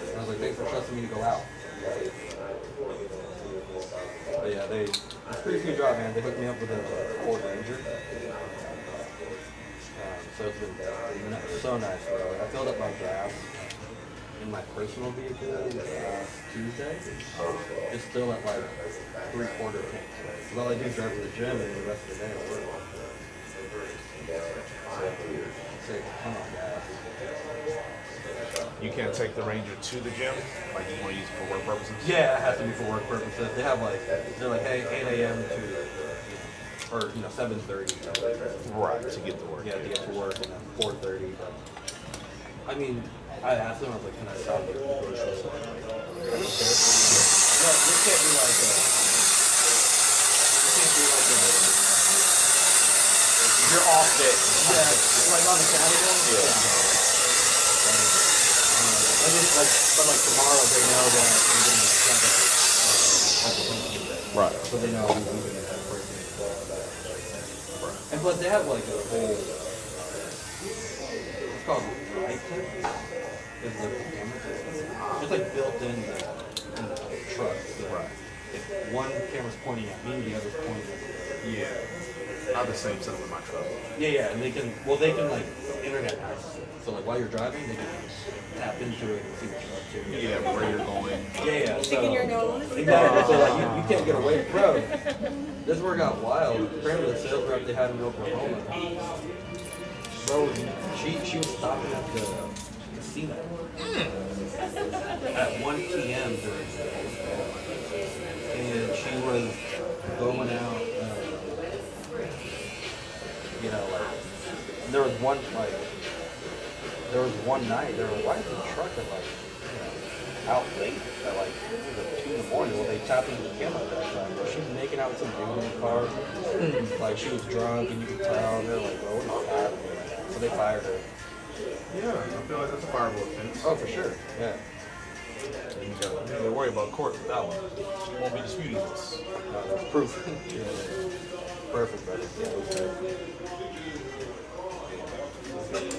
And I was like, "Thanks for trusting me to go out." But yeah, it's a pretty sweet job, man. They hooked me up with a Ford Ranger. So it's been so nice, bro. I filled up my gas in my personal vehicle last Tuesday. It's still at like 3/4 tank. Because all I do is drive to the gym and the rest of the day I work. So, save a ton on gas. You can't take the Ranger to the gym? Like you want to use it for work purposes? Yeah, it has to be for work purposes. They have like, they're like, hey, 8 a.m. to, or 7:30. Right, to get to work. Yeah, to get to work, and then 4:30. But I mean, I asked them, I was like, can I stop at the grocery store? No, this can't be like You're off day. yeah, like on a Saturday. Yeah. I just but like tomorrow they know that I'm gonna have a Right. so they know I'm moving at that person. And plus they have like a whole, it's called light tip. It's like camera system. It's like built in the truck. So Right. if one camera's pointing at me, the other's pointing at me. Yeah. I have the same setup with my truck. Yeah, and they can like internet access it. So like while you're driving, they can tap into it and see what you're up to. Yeah, where you're going. Yeah. So, Sticking your nose. exactly. So like you can't get away, bro. This work got wild. Apparently the sales rep they had in Oklahoma, bro, she was stopping at the casino at 1 p.m. during the day, and she was going out. You know, like there was one night they were like, why is the truck at like out late at like 2 in the morning? Well, they tapped into the camera at that time. She was making out with some dude in the car. Like she was drunk and you could tell. They're like, bro, what is happening? So they fired her. Yeah, I feel like that's a fireable offense. Oh, for sure. Yeah. And you gotta worry about court with that one. She won't be disputing this. No, there's proof. Yeah. Perfect, brother. Yeah, it was good.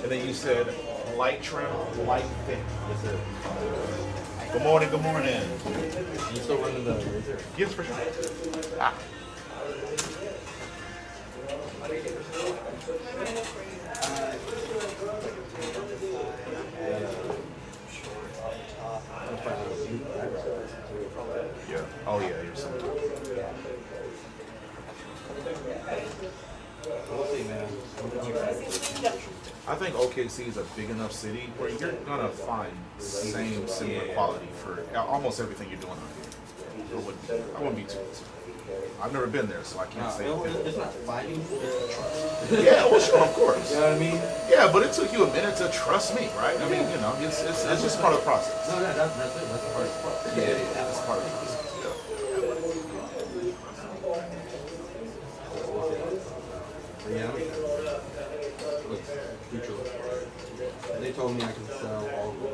And then you said light trim, light fit. Yes, sir. Good morning, good morning. You still running the razor? Yes, for sure. Ah. Yeah. Oh yeah, you're something. We'll see, man. I think OKC is a big enough city where you're gonna find same similar quality for almost everything you're doing out here. I wouldn't be too. I've never been there, so I can't say. It's not fighting, it's trust. Yeah, well, sure, of course. You know what I mean? Yeah, but it took you a minute to trust me, right? I mean, you know, it's just part of the process. No, that's it. That's the hardest part. Yeah, it's part of the process. But yeah, I'm excited. Future looks bright. They told me I can sell all of the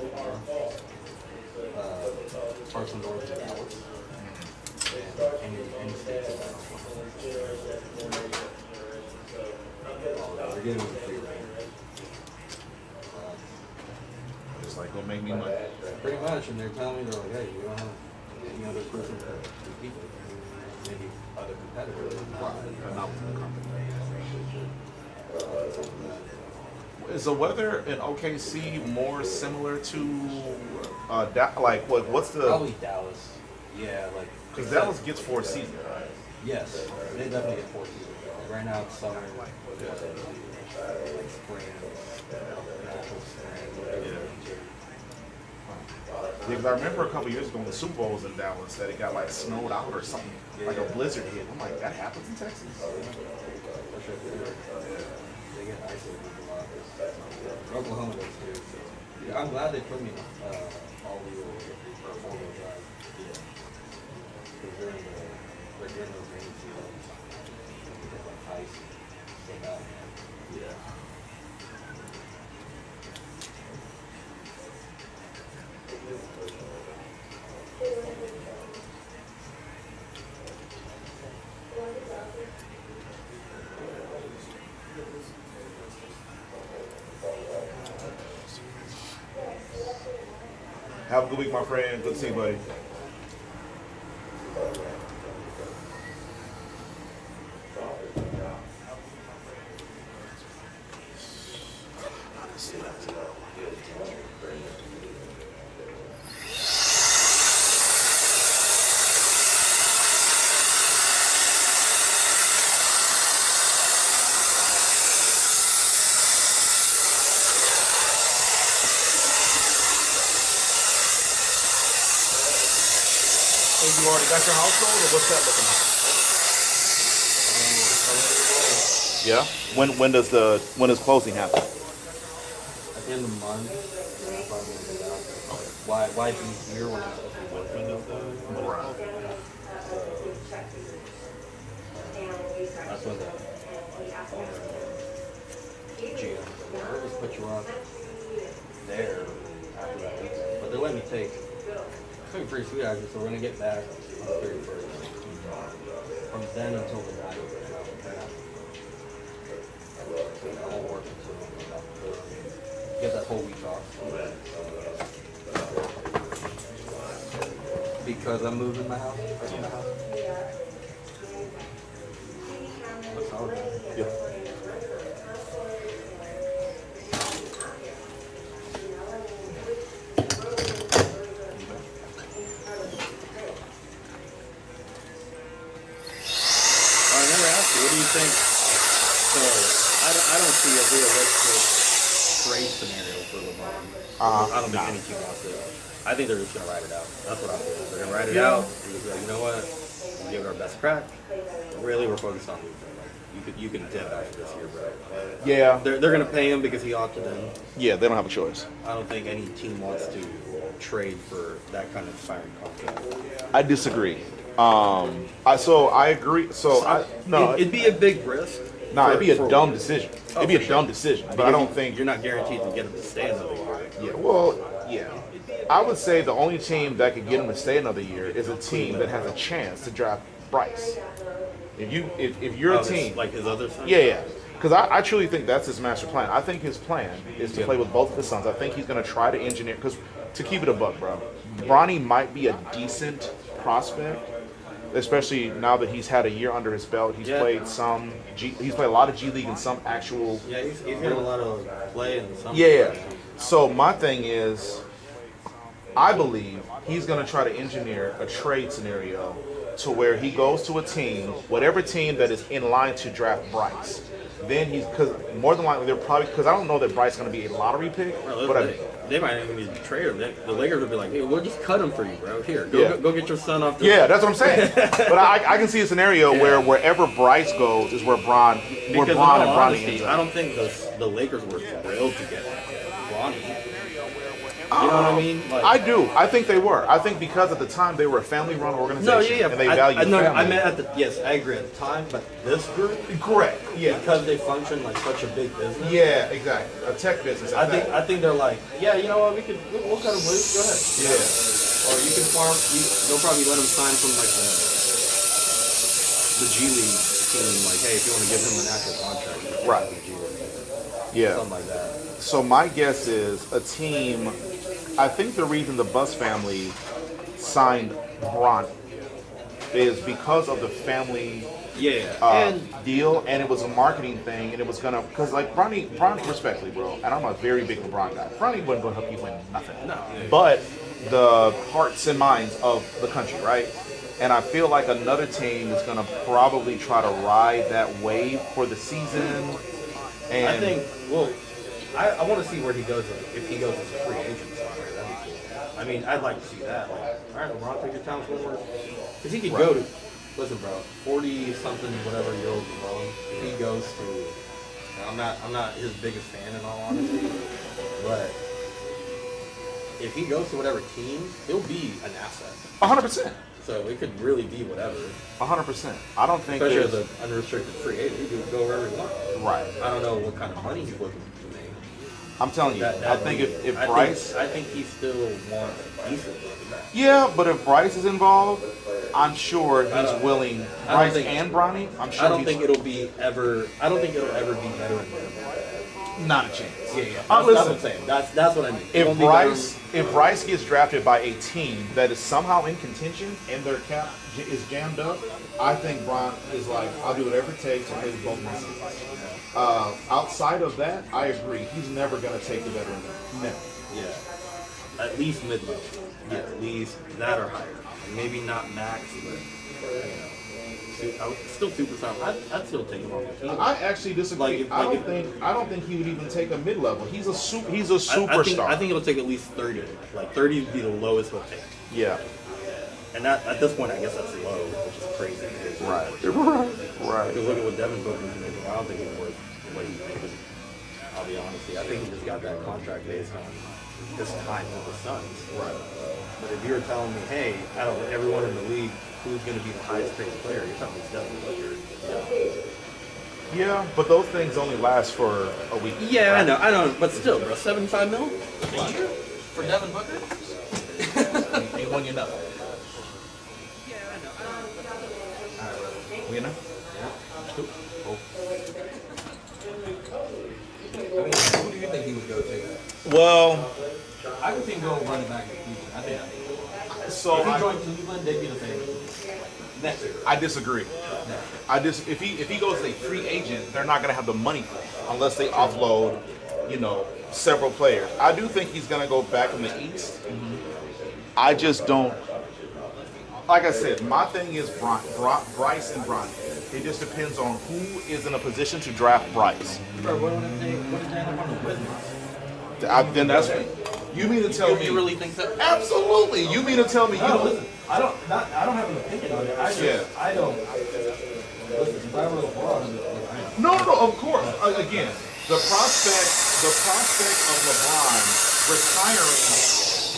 parts and doors in Dallas. And any states in Dallas. They're giving me free reign. Just like, go make me money. Pretty much, and they're telling me, they're like, hey, we don't have any other person to compete with. Maybe other competitors. But not with the company. Is the weather in OKC more similar to, like, what's the? Probably Dallas. Yeah, like. Because Dallas gets 4 seasons, right? Yes, they definitely get 4 seasons. Like right now it's summer, like spring, natural spring. Yeah, because I remember a couple years ago when the Super Bowl was in Dallas that it got like snowed out or something, like a blizzard hit. I'm like, that happens in Texas? For sure. They get isolated a lot. Oklahoma does too. So. Yeah, I'm glad they put me all-wheel or four-wheel drive. Because during those rainy seasons, we get like ice so bad, man. Yeah. Have a good week, my friend. Good to see you, buddy. Hey, you already got your house sold, or what's that looking like? Yeah. When does closing happen? At the end of the month, I'll probably get it out. Why be here when I'm supposed to be working up there? That's when the GM, they'll just put you on there after that weekend. But they're letting me take something pretty sweet actually, so we're gonna get back on the 31st. From then until the night. I'll work until get that whole week off. Because I'm moving my house. That's all right. Yeah. What do you think? So, I don't see a realistic trade scenario for LeBron. I don't think any team wants it. I think they're just going to ride it out. That's what I feel. They're going to ride it out. They're just like, you know what? We'll give it our best crack. Really, we're focused on losing. Like, you can dip after this year, bro. Yeah. They're going to pay him because he opted in. Yeah, they don't have a choice. I don't think any team wants to trade for that kind of firing contract. I disagree. I agree. It'd be a big risk. No, it'd be a for dumb one. decision. Oh, It'd be for a sure. dumb decision. But Because I don't think you're not guaranteed to get him to stay another year. Yeah, well, yeah. I would say the only team that could get him to stay another year is a team that has a chance to draft Bryce. If you're a team like his other son. Yeah. Because I truly think that's his master plan. I think his plan is to play with both of his sons. I think he's going to try to engineer. Because to keep it a buck, bro, Bronny might be a decent prospect, especially now that he's had a year under his belt. He's played he's played a lot of G League and some actual. Yeah, he's getting a lot of play and some. Yeah. So my thing is, I believe he's going to try to engineer a trade scenario to where he goes to a team, whatever team that is in line to draft Bryce. Then because more than likely they're probably, because I don't know that Bryce is going to be a lottery pick, they might even need to trade him. The Lakers would be like, hey, we'll just cut him for you, bro. Here, go get your son off the. Yeah, that's what I'm saying. But I can see a scenario where wherever Bryce goes is where Bron and Bronny ends up. I don't think the Lakers were thrilled to get Bronny. You know what I mean? Like, I do. I think they were. I think because at the time they were a family-run organization. No, yeah. And they valued family. I meant yes, I agree at the time, but this group, correct. Yeah. because they function like such a big business. Yeah, exactly. A tech business. I think they're like, yeah, you know what? We'll cut him loose. Go ahead. Yeah. Or you can farm. They'll probably let him sign from like the G League team. Like, hey, if you want to give him an actual contract, right? The G League. Yeah. Something like that. So my guess is a team. I think the reason the Buss family signed Bron is because of the family deal, and it was a marketing thing, and it was gonna, because like Bronny, respectfully, bro, and I'm a very big LeBron guy. Bronny wasn't gonna help you win nothing, but the hearts and minds of the country, right? And I feel like another team is gonna probably try to ride that wave for the season. And I think, well, I want to see where he goes if he goes as a free agent somewhere. That'd be cool. I mean, I'd like to see that. Like, all right, LeBron, take your time somewhere. Because he could go to, listen, bro, 40-something, whatever year old LeBron, if he goes to, I'm not his biggest fan in all honesty, but if he goes to whatever team, he'll be an asset. 100%. So it could really be whatever. 100%. I don't think especially as an unrestricted free agent, he could go wherever he wants. Right. I don't know what kind of money he's looking to make. I'm telling you, I think if Bryce... I think he still wants decent money. Yeah, but if Bryce is involved, I'm sure he's willing. Bryce and Bronny, I'm sure I don't think it'll ever be better than him. Not a chance. Yeah. That's what listen, I'm saying. That's what I mean. It if won't be better- Bryce gets drafted by a team that is somehow in contention and their cap is jammed up, I think Bron is like, I'll do whatever it takes to play both my seasons. Outside of that, I agree. He's never going to take the veteran. Never. Yeah. At least mid-level. Yeah, at least that or higher. Maybe not max, but I would still super sound. I'd still take him on the team. I actually disagree. Like, I don't think he would even take a mid-level. He's a superstar. I think it'll take at least 30. Like 30 would be the lowest he'll take. Yeah. And that, at this point, I guess that's low, which is crazy. Right. Because look at what Devin Booker's making. I don't think he's worth what he's making. I'll be honest with you. I think he just got that contract based on his time with the Suns. Right. But if you were telling me, hey, out of everyone in the league, who's going to be the highest paid player, you're telling me it's Devin Booker. Yeah, but those things only last for a week. Yeah, right? I know. But still, bro, 75 mil a year for Devin Booker? Ain't one you know. We know? I mean, who do you think he would go to? Well, I would think go running back in the future. I think so if he joined Cleveland, they'd be the favorites. Next year. I disagree. If he goes as a free agent, they're not going to have the money for him unless they offload, several players. I do think he's going to go back in the East. I just don't. Like I said, my thing is Bryce and Bron. It just depends on who is in a position to draft Bryce. Bro, what if they end up on the Wizards? Then that's you mean to tell me? You really think so? Absolutely. You mean to tell me you No, don't? listen, I don't have an opinion on it. I don't. Listen, if I were LeBron, No, of course. Again, the prospect of LeBron retiring.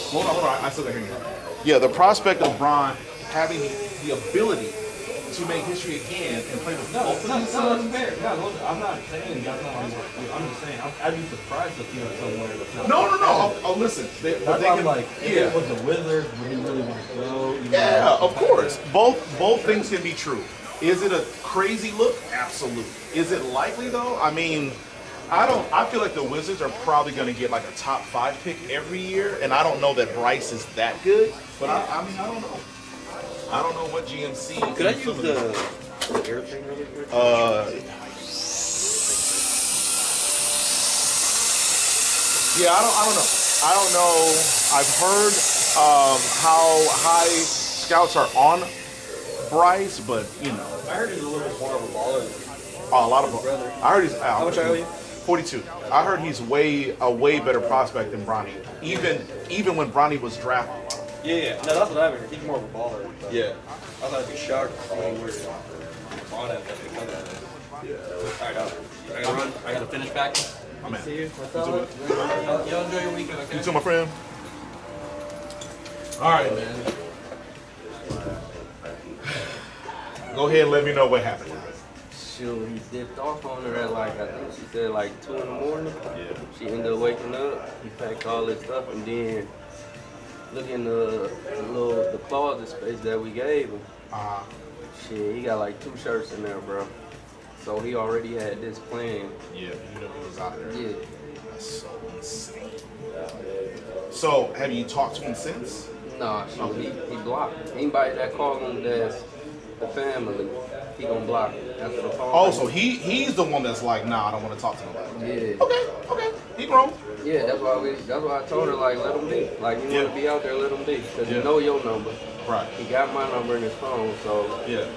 Hold on. I still got to hear you. Yeah, the prospect of LeBron having the ability to make history again and play with both of these that's fair. Yeah, listen, I'm not saying that's not. I'm just saying I'd be surprised if he was somewhere that's not. No. Oh, listen. That's why I'm like, if it was the Wizards, would he really want to go? Yeah, of course. Both things can be true. Is it a crazy look? Absolutely. Is it likely though? I mean, I feel like the Wizards are probably going to get like a top 5 pick every year, and I don't know that Bryce is that good. But I mean, I don't know. I don't know what GMC. Could I use the air thing really quick? Yeah, I don't know. I don't know. I've heard how high scouts are on Bryce, but I heard he's a little bit more of a baller. a lot of. I heard he's. How much are you? 42. I heard he's a way better prospect than Bronny. Even when Bronny was drafted. Yeah. No, that's what I've heard. He's more of a baller. But Yeah. I thought I'd be shocked when he was on it. All right, I gotta run. I gotta finish back. I'm in. See you. You too. Y'all enjoy your weekend, okay? You too, my friend. All right, man. Go ahead and let me know what happened. Shoot, he dipped off on her at I think she said 2 in the morning. Yeah. She ended up waking up. He packed all his stuff and then look in the closet space that we gave him. Shit, he got 2 shirts in there, bro. So he already had this plan. Yeah, he was out there. Yeah. That's so insane. So, have you talked to him since? Nah, shoot, he blocked. Anybody that called him that's the family, he gonna block it after the phone. Oh, so he's the one that's like, nah, I don't want to talk to nobody. Yeah. Okay. He grown. Yeah, that's why I told her let him be. You want to be out there, let him be, because you know your number. Right. He got my number in his phone, so Yeah.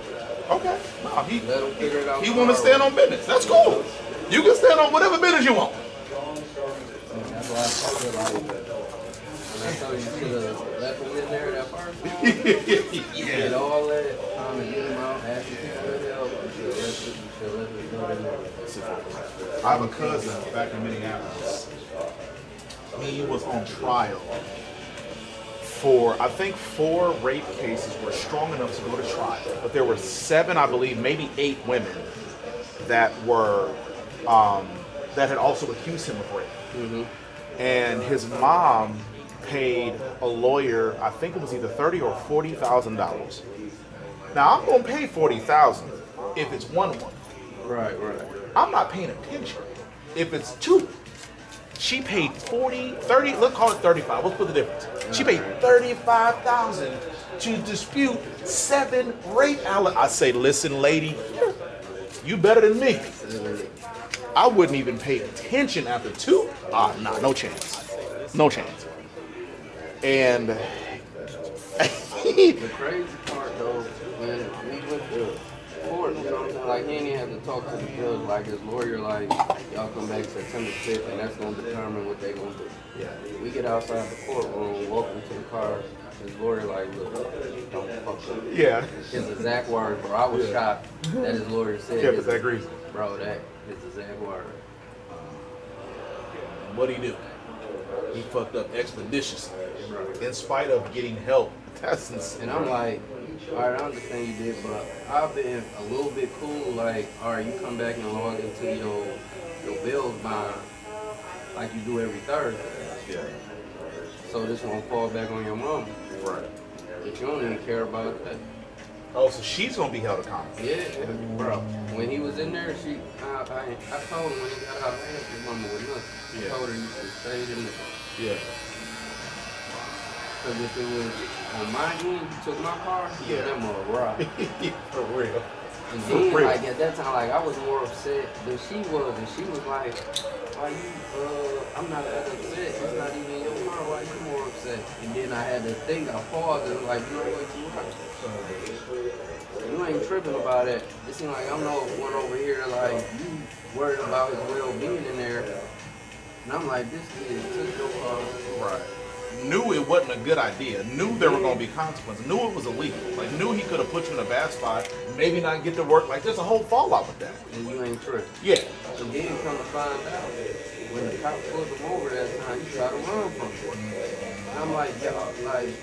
Okay. Nah, let him figure it out. he want to stand on business. That's cool. You can stand on whatever business you want. That's why I told her when I told you should have left him in there that first. Did all that, trying to get him out, asking people to help. You should let him go in there. I have a cousin back in Minneapolis. He was on trial for, I think 4 rape cases were strong enough to go to trial. But there were 7, I believe, maybe 8 women that were, that had also accused him of rape. Mm-hmm. And his mom paid a lawyer, I think it was either $30,000 or $40,000. Now I'm gonna pay $40,000 if it's one woman. Right. I'm not paying a pension if it's 2. She paid 40, 30, let's call it 35. Let's put the difference. She paid $35,000 to dispute 7 rape allegations. I say, listen, lady, you better than me. I wouldn't even pay attention after 2. Nah, no chance. No chance. And The crazy part though, when we went to court, you know what I'm saying? Like he ain't even have to talk to the judge. Like his lawyer, like y'all come back September 5th, and that's gonna determine what they gonna do. yeah, We get outside the courtroom, walk into the car. His lawyer like, look, don't fuck up. yeah. His exact words, bro. I was shocked that his lawyer said. Yeah, but that agrees. Bro, that his exact word. What'd he do? He fucked up expeditiously. In spite of getting help. That's insane. And I'm like, all right, I understand you did, but I've been a little bit cool. Like, all right, you come back and log into your bills bond like you do every Thursday. Yeah. So this won't fall back on your mom. Right. But you don't even care about that. Oh, so she's gonna be held accountable. Yeah, bro. When he was in there, I told him when he got out of hand, his mama was nuts. I Yeah. told her you should stay in there. Yeah. Because if it was on my end, you took my car, Yeah. that mother rock. For real. And For then, real. like, at that time, like, I was more upset than she was. And she was like, why you, I'm not that upset. It's not even your car. Why you more upset? And then I had to think, I paused and was like, you know what, you right. You ain't tripping about it. It seemed like I'm the one over here, like, you worried about his well-being in there. And I'm like, this kid took your car. Right. Knew it wasn't a good idea. Knew there were going to be consequences. Knew it was illegal. Like, knew he could have put you in a bad spot. Maybe not get to work. Like, there's a whole fallout with that. And you ain't tripping. Yeah. And then come to find out, when the cop pulled him over that time, he tried to run from him. And I'm like, y'all, like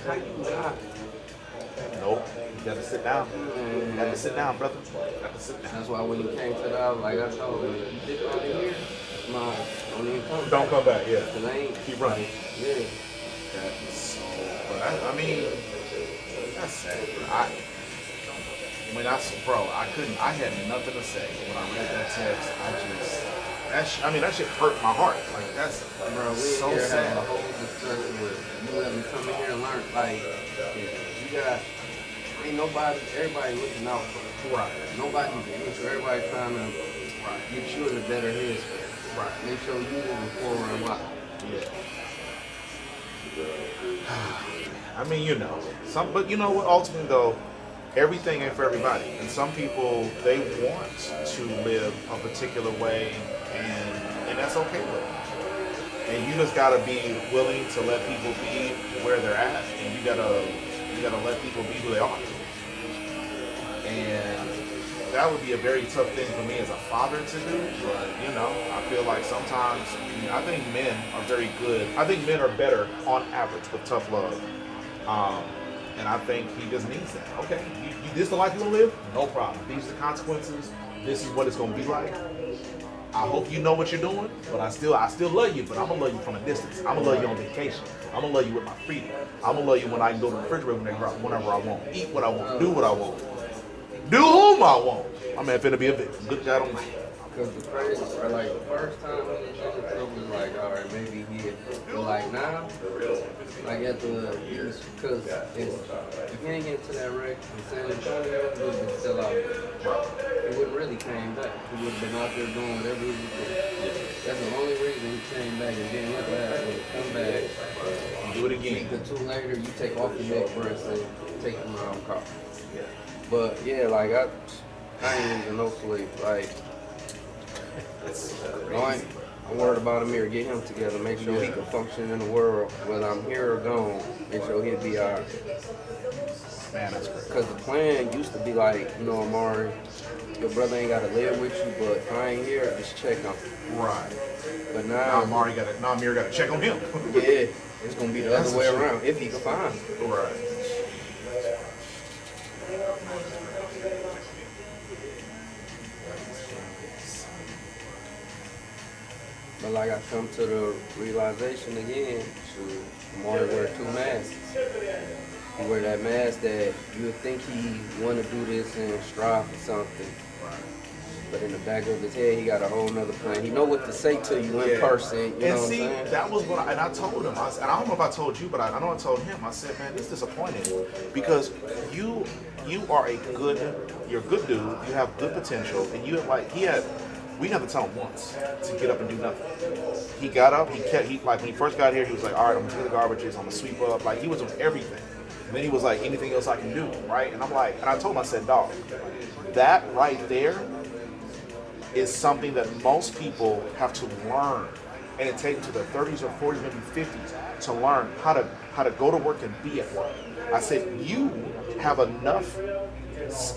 how you not? Nope. You got to sit down. You got to sit down, brother. You got to sit down. That's why when he came to the house, like I told him, if you dip out of here, no, don't even come Don't come back, yeah. Cause I ain't Keep running. Yeah. That's so, but I mean, that's sad. Bro, I had nothing to say when I read that text. That shit hurt my heart. Like, that's Bro, we so here sad. having a whole discussion with you let me come in here and learn. Like, you got, ain't nobody, everybody looking out for you. Right. Nobody, make sure everybody trying to get you in a better headspace. Right. Make sure you moving forward and what. Yeah. I mean, but you know what? Ultimately, though, everything ain't for everybody, and some people they want to live a particular way, and that's okay with them. And you just gotta be willing to let people be where they're at, and you gotta let people be who they are. And that would be a very tough thing for me as a father to do, but I feel like sometimes, I think men are very good. I think men are better on average with tough love. And I think he just needs that. Okay, this is the life you want to live? No problem. These are the consequences. This is what it's going to be like. I hope you know what you're doing, but I still love you, but I'm going to love you from a distance. I'm going to love you on vacation. I'm going to love you with my freedom. I'm going to love you when I can go to the refrigerator whenever I want, eat what I want, do what I want. Do whom I want. I'm finna be a victim. Good God Almighty. Because the crazy, like the first time when he did it, was like, all right, maybe he had, but like now, like at the, because if he ain't get to that wreck in San Antonio, he would have been still out there. He wouldn't really came back. He would have been out there doing whatever he was doing. That's the only reason he came back, and then look at that, when he come back, Do it again. a week or two later, you take off your neck breast and take him around the car. But yeah, like I ain't even no sleep. Like, I'm worried about Amir. Get him together. Make sure he can function in the world, whether I'm here or gone. Make sure he'll be alright. Man, that's great. Because the plan used to be like, Amari, your brother ain't gotta live with you, but if I ain't here, just check on him. Right. But Now now, Amir got to check on him. yeah, it's gonna be the That's other way the shit. around if he can find him. Right. But like I come to the realization again, Amari wear 2 masks. He wear that mask that you would think he want to do this and strive for something. But in the back of his head, he got a whole nother plan. He know what to say to you in person. You know And see, what I'm saying? that was what I told him. And I don't know if I told you, but I know I told him. I said, man, it's disappointing because you are you're a good dude. You have good potential, and we didn't have to tell him once to get up and do nothing. He got up. Like when he first got here, he was like, all right, I'm gonna take the garbages. I'm gonna sweep up. Like he was doing everything. And then he was like, anything else I can do, right? And I'm like, and I told him, I said, dog, that right there is something that most people have to learn, and it takes them to their 30s or 40s, maybe 50s, to learn how to go to work and be at work. I said, you have enough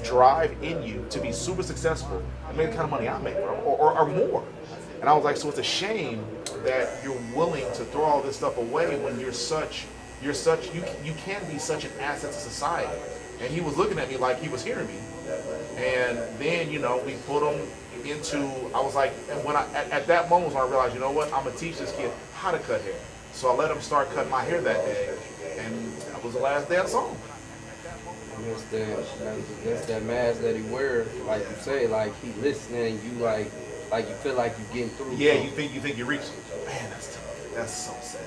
drive in you to be super successful and make the kind of money I make, bro, or more. And I was like, so it's a shame that you're willing to throw all this stuff away when you can be such an asset to society. And he was looking at me like he was hearing me. And then, we put him into, I was like, and when at that moment when I realized, you know what, I'm gonna teach this kid how to cut hair. So I let him start cutting my hair that day, and that was the last day I saw him. That's that mask that he wears, like you say, like he listening, you like you feel like you getting through. Yeah, something. you think you reached. Man, that's tough. That's so sad.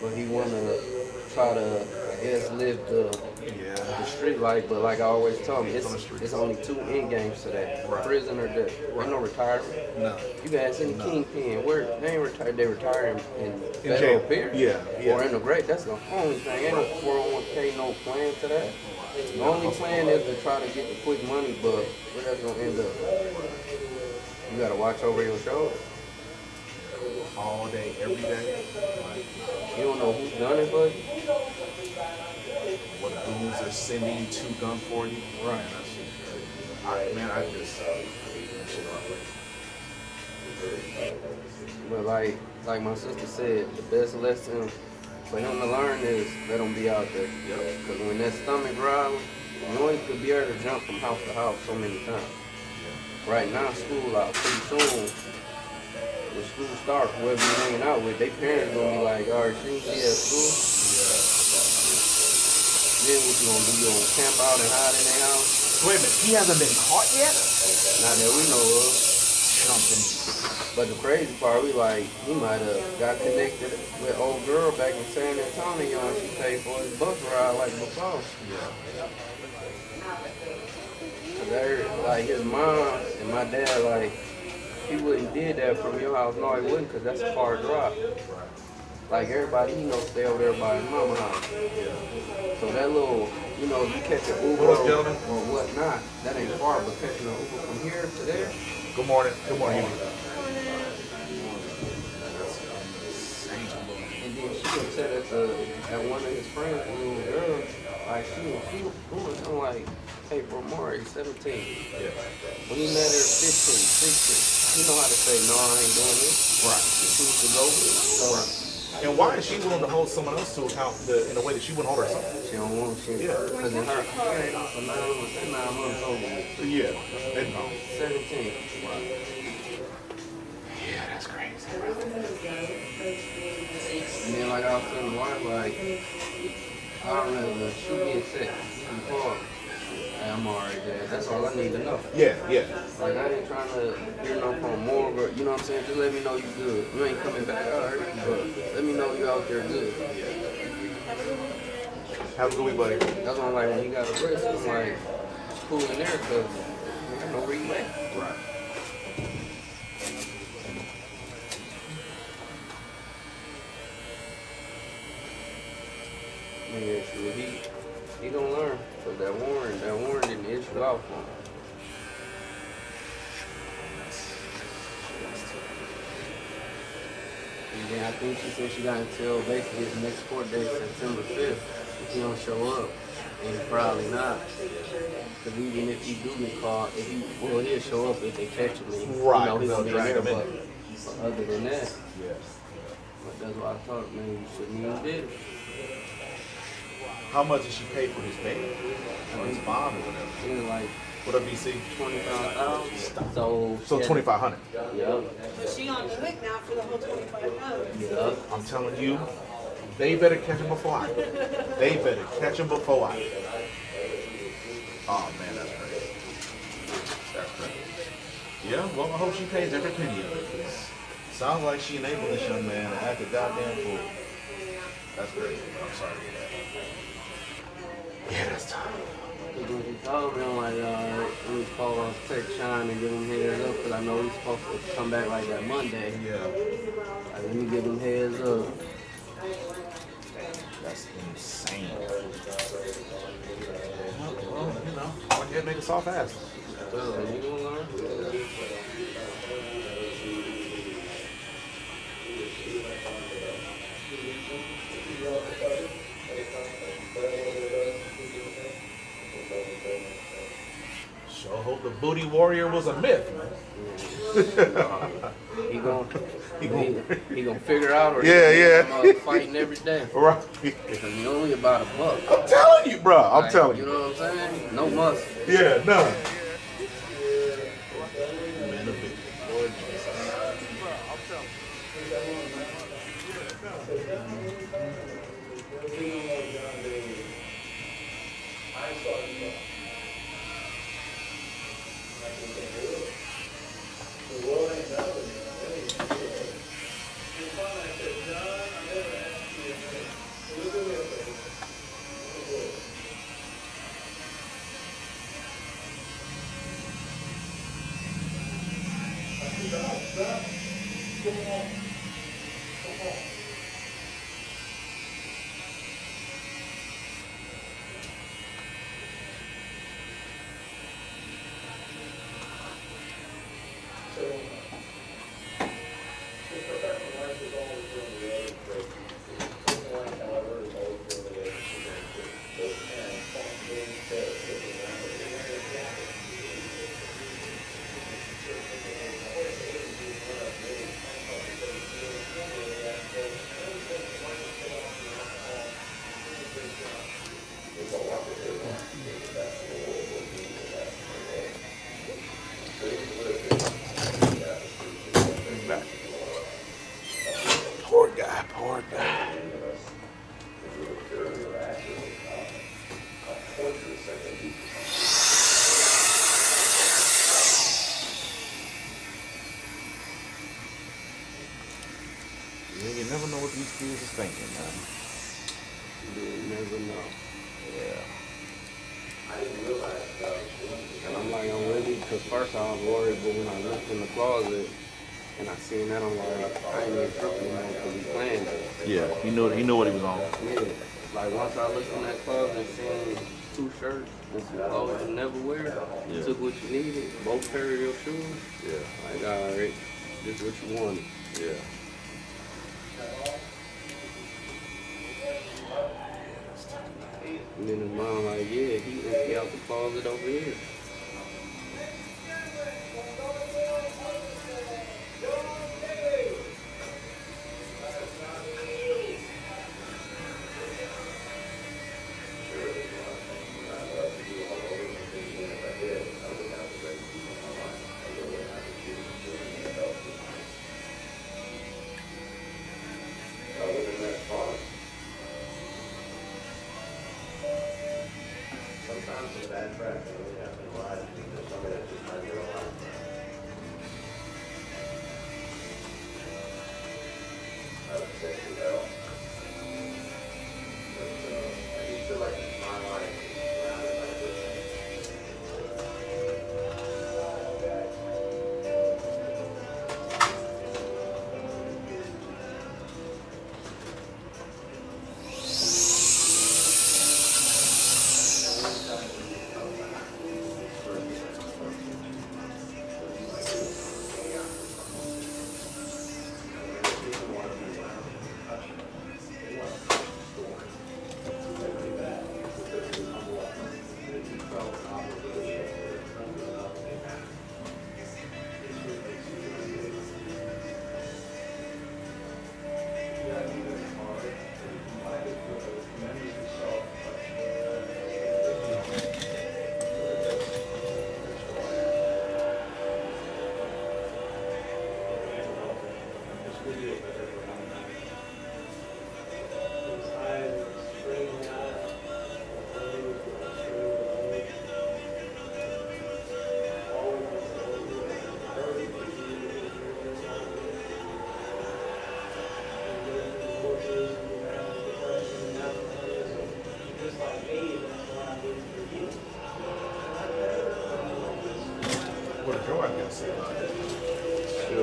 But he wanna try to, I guess, live the street life. But like I always tell him, it's only two end games to that: prison or death. Ain't no retirement. No. You guys in the kingpin, they ain't retired. They retire in federal period. Yeah. Or in the grave. That's the only thing. Ain't no 401k, no plan to that. The only plan is to try to get the quick money, but where that's gonna end up? You gotta watch over your shoulder. All day, every day. You don't know who's done it, but What goons are sending to gun for you. Right. But like my sister said, the best lesson for him to learn is let him be out there. Because when that stomach growling, you know he could be able to jump from house to house so many times. Right now, school out pretty soon. When school starts, whoever you're hanging out with, their parents gonna be like, all right, shouldn't you be at school? Then what you gonna do? You gonna camp out and hide in their house? Wait a minute, he hasn't been caught yet? Not that we know of. But the crazy part, we like, he might have got connected with old girl back in San Antonio and she paid for his bus ride like before. Like his mom and my dad, like, he wouldn't did that from your house. No, he wouldn't, because that's a far drive. Like everybody, stay over there by his mama house. So that little, you catch an Uber or whatnot, that ain't far, but catching an Uber from here to there. Good morning. Good morning. And then she was said at one of his friends, a little girl, like she was, I'm like, hey, bro, Maury, 17. Yeah. When he met her, 15, 16, he know how to say, no, I ain't doing this. Right. He choose to go with it. So, And why is she willing to hold someone else to account in a way that she wouldn't hold herself? she don't want shit. Because in her, for 9 months over with. Yeah. They know. 17. Yeah, that's crazy. And then like I was telling my wife, like, I don't know, she get sick before. Hey, I'm alright, Dad. That's all I need to know. Yeah. Like, I ain't trying to hear no from more, but you know what I'm saying? Just let me know you good. You ain't coming back, alright, but let me know you out there good. Have a good week, buddy. That's why I'm like, when you got a risk, I'm like, it's cool in there, because I know where you at. Right. Yeah, sure. He gonna learn, because that warrant didn't issue out for him. And then I think she said she got until basically his next court date, September 5th. If he don't show up, and he probably not. Because even if he do get caught, he'll show up if they catch him. Right, He's they'll gonna be drag there, him in. but other than that, but that's why I thought, man, you shouldn't even did it. How much did she pay for his bail? Or his bond or whatever? It was like What up, BC? 25,000. So 2,500. Yeah. So she on the hook now for the whole 25,000. Yeah. I'm telling you, they better catch him before I do. They better catch him before I do. Oh man, that's crazy. That's crazy. Yeah, well, I hope she pays every penny of it. Sounds like she enabled this young man to act a goddamn fool. That's great. I'm sorry to hear that. Yeah, that's tough. Because when he told me, I'm like, alright, let me call text Shawn and give him heads up because I know he's supposed to come back like that Monday. Yeah. Like, let me give him heads up. That's insane. Well, you know, go ahead and make a soft ass. So, you gonna learn? Sure hope the booty warrior was a myth, man. He gonna figure out or Yeah. fighting every day. Right. Because he only about $1. I'm telling you, bro. I'm Like, telling you you. know what I'm saying? No muscle. Yeah, none. Man, a big Lord Jesus. Poor guy, poor guy. Yeah, you never know what these kids is thinking, man. You never know. Yeah. And I'm like, I'm really, because first I was worried, but when I looked in the closet and I seen that, I'm like, I ain't even tripping anymore because he playing it. Yeah, he knew what he was on. Yeah. Like once I looked in that closet and seen 2 shirts and some clothes you never wear, you took what you needed, both pair of your shoes. Yeah. Like, alright, this is what you wanted. Yeah. And then his mom like, yeah, he empty out the closet over here. Sometimes a bad track really happens. sure, I guess. So,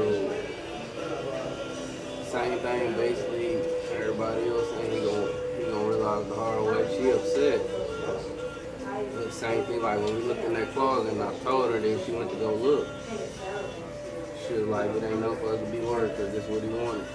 same thing, basically. Everybody else saying he gonna realize the hard way. She upset. The same thing, like when we looked in that closet and I told her, then she went to go look. She was like, it ain't no for us to be worried because this is what he wanted.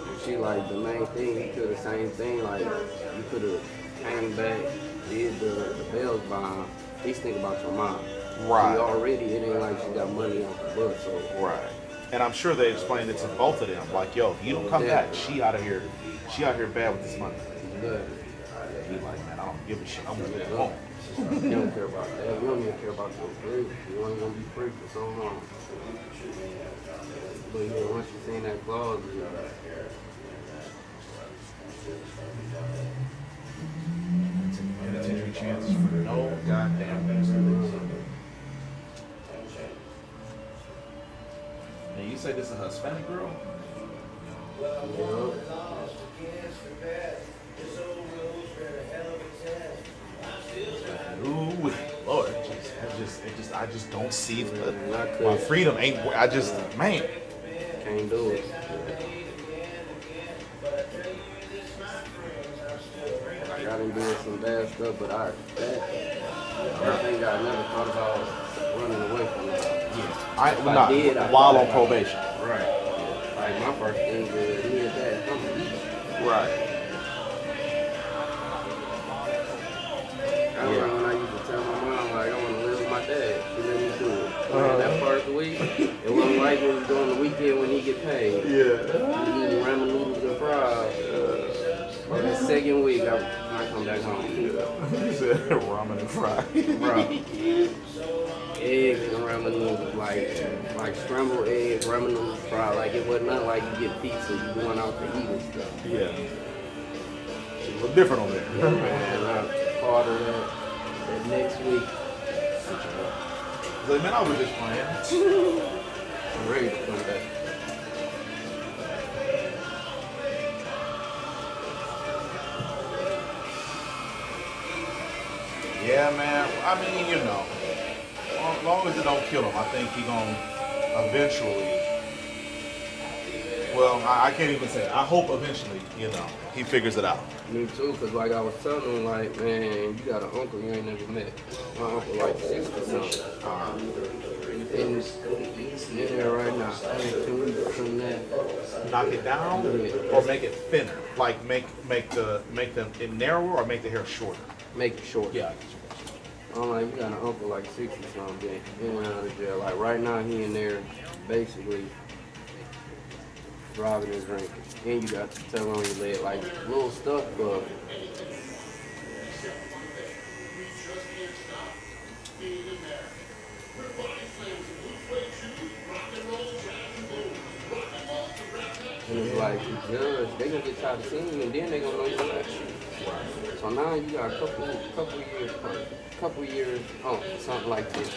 And she like, the main thing, he could have same thing, like, you could have came back, did the bells behind. He's thinking about your mom. Right. She already, it ain't like she got money off the book, so. Right. And I'm sure they explained it to both of them. Like, yo, if you don't come back, she out here bad with this money. Yeah. He like, man, I don't give a shit. I'm gonna get home. You don't care about that. You don't even care about your free. You ain't gonna be free for so long. But yeah, once you seen that clause, Penitentiary chances for no goddamn reason. And you say this is a Hispanic girl? Ooh, Lord, I just don't see my freedom ain't. Man, can't do it. Like, I done did some bad stuff, but I think I never thought about running away from it. while on probation. Right. Like my first thing was me and dad coming. Right. I remember when I used to tell my mom, like, I want to live with my dad. She let me do it. That first week, it wasn't like when we was doing the weekend when he get paid. Yeah. We eating ramen noodles and fries. Or the second week, I come back home. He said ramen and fries. Bro. Eggs and ramen noodles, like scrambled eggs, ramen noodles, fried. Like it wasn't nothing like you get pizza, you going out to eat and stuff. Yeah. It's a little different on there. Yeah, man, I part of that next week. Like, man, I was just playing. I'm ready to come back. Yeah, man. I mean, you know, as long as it don't kill him, I think he gonna eventually. Well, I can't even say. I hope eventually, you know, he figures it out. Me too, because like I was telling him, like, man, you got an uncle you ain't never met. My uncle like 60 something. And he's in there right now. Can we from that? Knock it down, or make it thinner. Like make them it narrower, or make the hair shorter. Make it short. Yeah. I'm like, you got an uncle like 60 something, in and out of jail. Like right now, he in there basically driving and drinking. And you got to tell on your leg, like little stuff, but and it's like the judge, they gonna get tired of seeing you, and then they gonna know you're black. So now you got a couple years on something like this.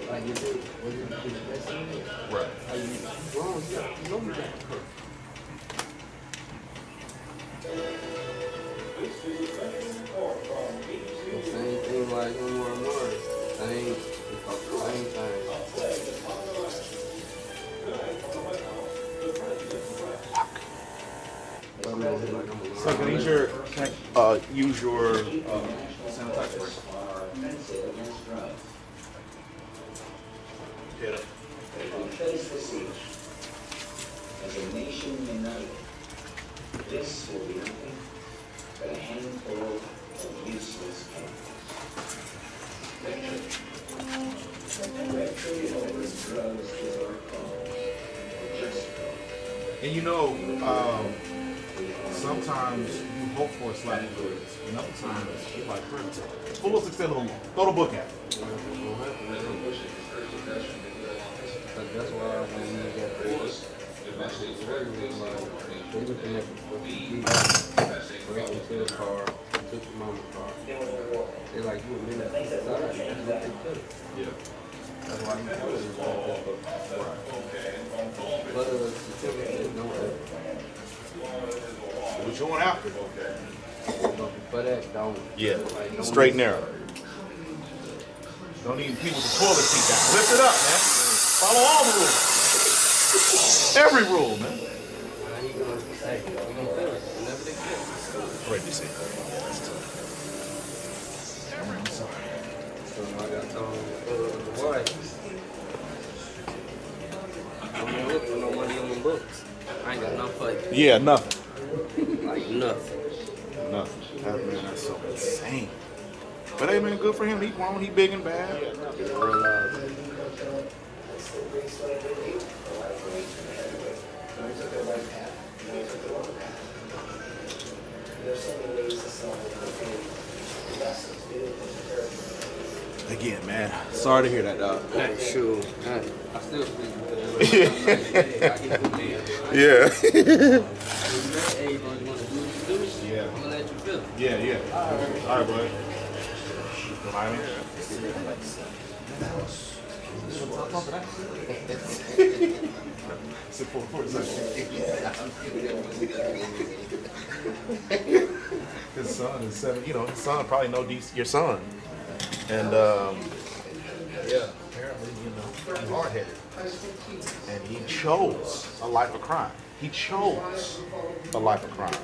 Like you did, was it the best thing? Right. Like you grown, you know you got the curve. Same thing like one more. Same thing. So can you use your sanitizer? Hit it. As a nation united, this will be nothing but a handful of useless chemicals. Victory over drugs is our cause. Just go. And you know, sometimes you hope for a slap of the wrist, and other times you like credit. Pull us extend a little. Throw the book at it. That's why when you get forced, they looking at breaking to the car, took your mama's car. They're like, you admit that inside. That's what they could. Yeah. That's why you do it. But certificate, no evidence. What you want after? But that don't. Yeah. Like, don't Straight and narrow. Don't need people with the toilet seat down. Lift it up, man. Follow all the rules. Every rule, man. How you gonna say? We gonna feel it whenever they feel it. Great to see. So I got the wife. I don't look for no money on the books. I ain't got no fight. Yeah, nothing. Like nothing. Nothing. That, man, that's so insane. But hey, man, good for him. He grown. He big and bad. Again, man. Sorry to hear that, dog. Hey, sure. Hey, I still speak. Yeah. Hey, you want to do what you do? Yeah. I'm gonna let you feel it. Yeah, yeah. All right, bud. Remind me. His son is 7. You know, his son probably know your son, and yeah, apparently, you know, he's hard-headed, and he chose a life of crime. He chose a life of crime.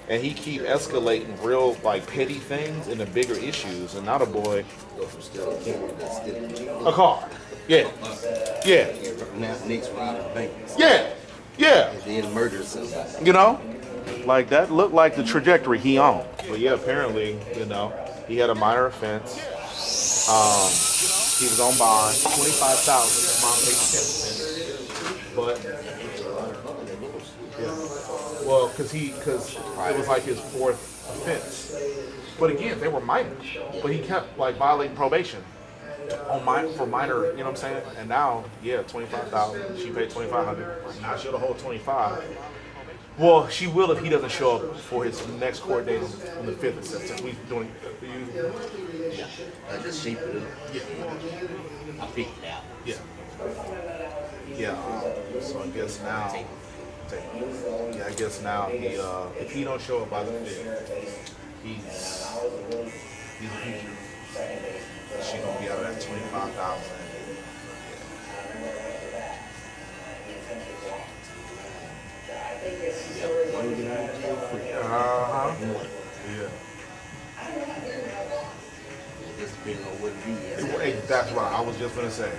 And he keep escalating real like petty things into bigger issues, and now the boy a car. Yeah. Yeah. Now next week the bank. Yeah. Yeah. And then murder somebody. You know? Like that looked like the trajectory he on. But yeah, apparently, you know, he had a minor offense. He was on bond, 25,000. His mom paid 10%. But yeah. Well, because it was like his 4th offense. But again, they were minors. But he kept like violating probation for minor. You know what I'm saying? And now, yeah, 25,000. She paid 2,500. Now she'll hold 25. Well, she will if he doesn't show up for his next court date on the 5th of September. We doing. Yeah. I just shape it up. Yeah. I picked it out. Yeah. Yeah. So I guess now. Yeah, I guess now he if he don't show up by the 5th, he's a fugitive. She's gonna be out of that 25,000. Yeah. Just depending on what it is. Hey, that's what I was just gonna say.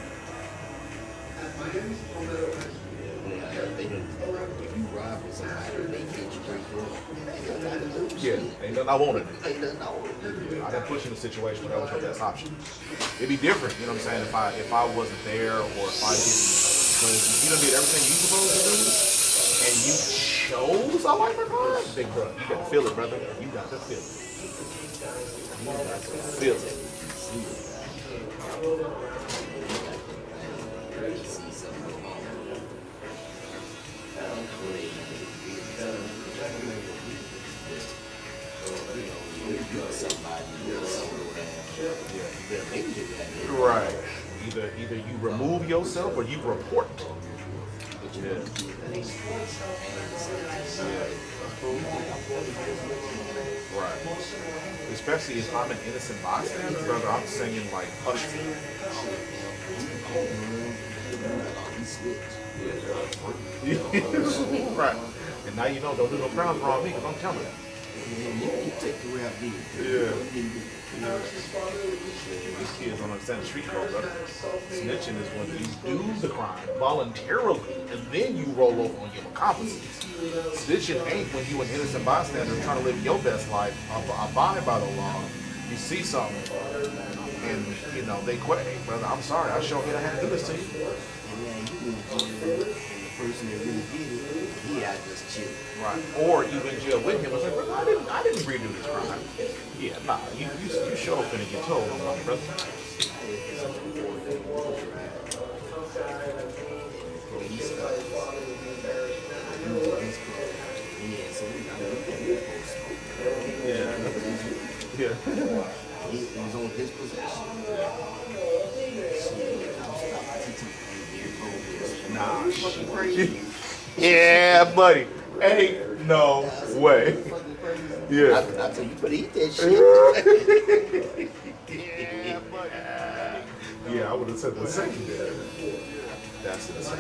If you rob somebody, they get you break up. Yeah, ain't nothing I wanted. Ain't nothing I want. I didn't push in a situation where that was your best option. It'd be different, you know what I'm saying, if I wasn't there or if I didn't. But if you done did everything you supposed to do and you chose a life of crime, big bro, you got to feel it, brother. You got to feel it. You got to feel it. Right. Either you remove yourself or you report. Yeah. Right. Especially if I'm an innocent bystander, brother, I'm singing like Hush. Right. And now you know, don't do no crimes around me because I'm telling you. You take the rap deal. Yeah. These kids don't understand the street code, brother. Snitching is when you do the crime voluntarily and then you roll over on your accomplices. Snitching ain't when you an innocent bystander trying to live your best life, abide by the law. You see something and, you know, they quit. Hey, brother, I'm sorry. I sure I had to do this to you. The person that really did it, he out just chilling. Right. Or you in jail with him and say, brother, I didn't redo this crime. Yeah, nah, you sure finna get told on my brother. Yeah. He was on his possession. Nah, yeah, buddy. Ain't no way. Yeah. I tell you, but eat that shit. Yeah, buddy. would have said the same. That's insane.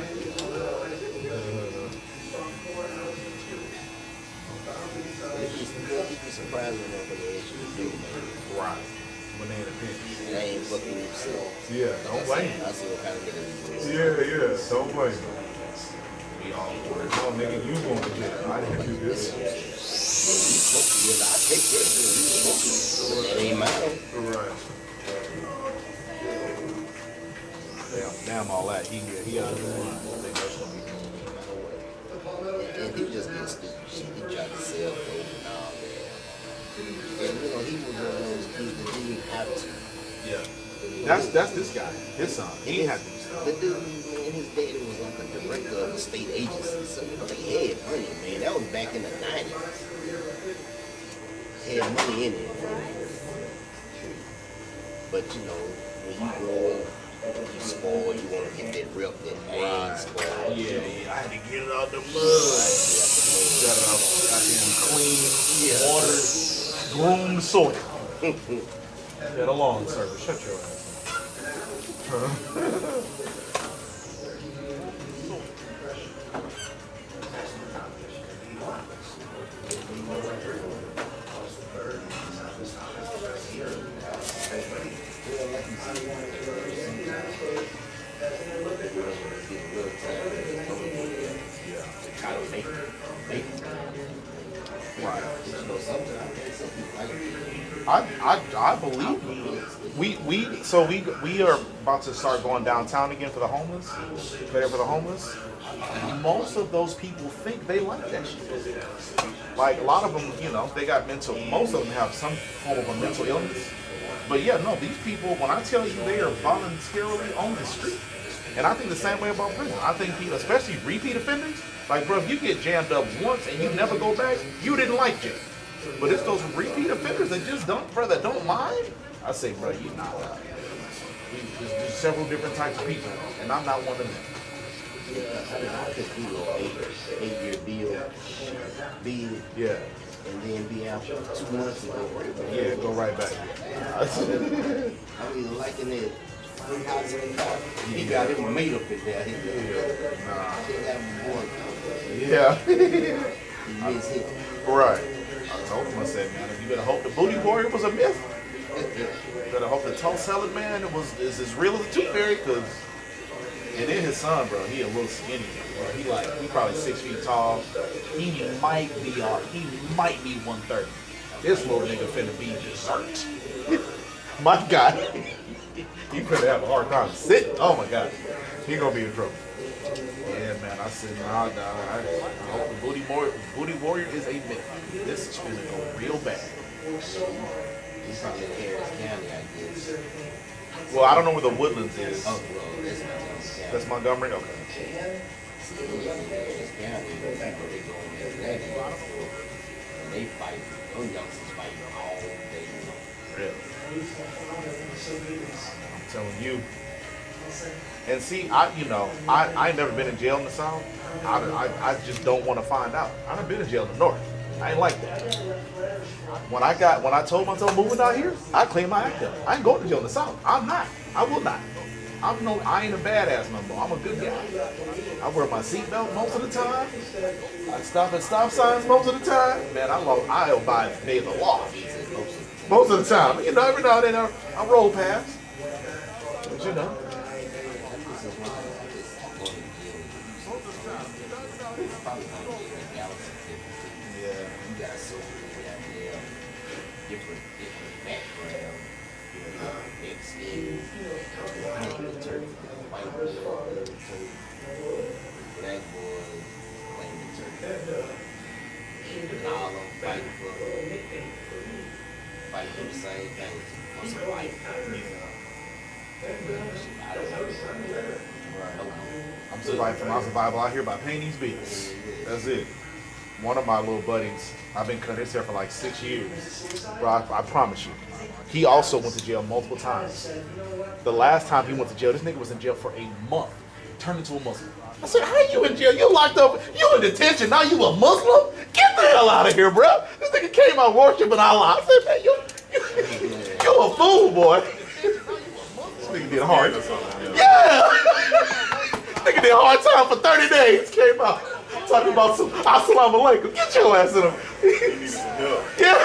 You'd be surprised when motherfucker ask you to do, man. Right. When they in a pinch. And I ain't fucking yourself. Yeah, don't blame I see what kind of nigga you is. Yeah, don't blame me. Be all for it. Oh, nigga, you going to jail. I didn't do this. I take that. That ain't mine. Right. Damn all that. He out of the line. I think that's gonna be And he just did stupid shit. He tried to sell dope and all that. And you know, he was one of those kids that didn't have to. Yeah. That's this guy. His son. He didn't have to do stuff. The dude, man, his daddy was like a director of a state agency. So, you know, they had money, man. That was back in the 90s. Had money in it. But, you know, when you grow up, you spoil, you want to get that rep, that ain't spoiled. Yeah. I had to get it out the mud. Got it out goddamn clean, water, groomed soil. Get along, sir. Shut your ass. I believe we are about to start going downtown again for the homeless. There for the homeless. Most of those people think they like that shit. Like a lot of them, you know, they got mental. Most of them have some form of a mental illness. But yeah, no, these people. When I tell you they are voluntarily on the street, and I think the same way about prison. I think people, especially repeat offenders, like bro, if you get jammed up once and you never go back, you didn't like jail. But it's those repeat offenders that just don't, bro, that don't mind. I say, bro, you not. There's several different types of people, and I'm not one of them. I could do an 8-year deal, Yeah. and then be out for 2 months and go right back. Yeah, go right back. I mean, liking it. He got him made up in there. He got him born. Yeah. He miss him. Right. I told him, I said, man, you better hope the booty warrior was a myth. You better hope the toast salad man is as real as the tooth fairy, because and then his son, bro, he a little skinny. Bro. He probably 6 feet tall. He might be 130. This little nigga finna be dessert. My God. He finna have a hard time sitting. Oh my God. He gonna be in trouble. Yeah, man, I said, nah, dog. I hope the booty warrior is a myth. This is finna go real bad. He's probably in Harris County, I guess. Well, I don't know where the Woodlands is. Oh, well, that's Montgomery County. That's Montgomery? Okay. Harris County, people, they go in there, and they fight. Those youngsters fight all day long. Really? I'm telling you. And see, I ain't never been in jail in the South. I just don't want to find out. I done been in jail in the North. I ain't like that. When I told myself moving out here, I cleaned my act up. I ain't going to jail in the South. I'm not. I will not. I ain't a badass no more. I'm a good guy. I wear my seatbelt most of the time. I stop at stop signs most of the time. Man, I obey the law most of the time. You know, every now and then I roll past. But you know. You got so many goddamn different backgrounds, thick skin, playing turkey, white boy, turkey, black boy, playing turkey. And all of them fighting for the same thing, for some life. I don't know. I'm surviving for my survival out here by paying these bills. That's it. One of my little buddies, I've been cutting his hair for like 6 years. Bro, I promise you. He also went to jail multiple times. The last time he went to jail, this nigga was in jail for a month. Turned into a Muslim. I said, how you in jail? You locked up. You in detention. Now you a Muslim? Get the hell out of here, bro. This nigga came out worshiping Allah. I said, man, you a fool, boy. Nigga did hard. Yeah. Nigga did hard time for 30 days. Came out talking about some assalamu alaikum. Get your ass in him. Yeah.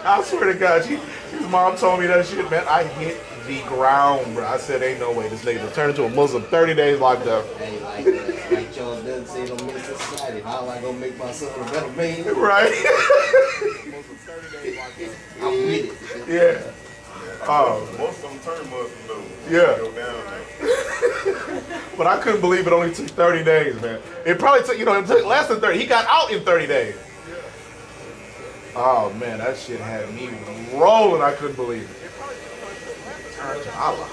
I swear to God, his mom told me that shit, man. I hit the ground, bro. I said, ain't no way this nigga turned into a Muslim. 30 days locked up. Hey, like Shawn doesn't say, don't miss society. How am I gonna make my son a better man? Right. I'm with it. Yeah. Oh. Most of them turn Muslim though. Yeah. Go down there. But I couldn't believe it only took 30 days, man. It probably took, it took less than 30. He got out in 30 days. Oh, man, that shit had me rolling. I couldn't believe it. Turn to Allah.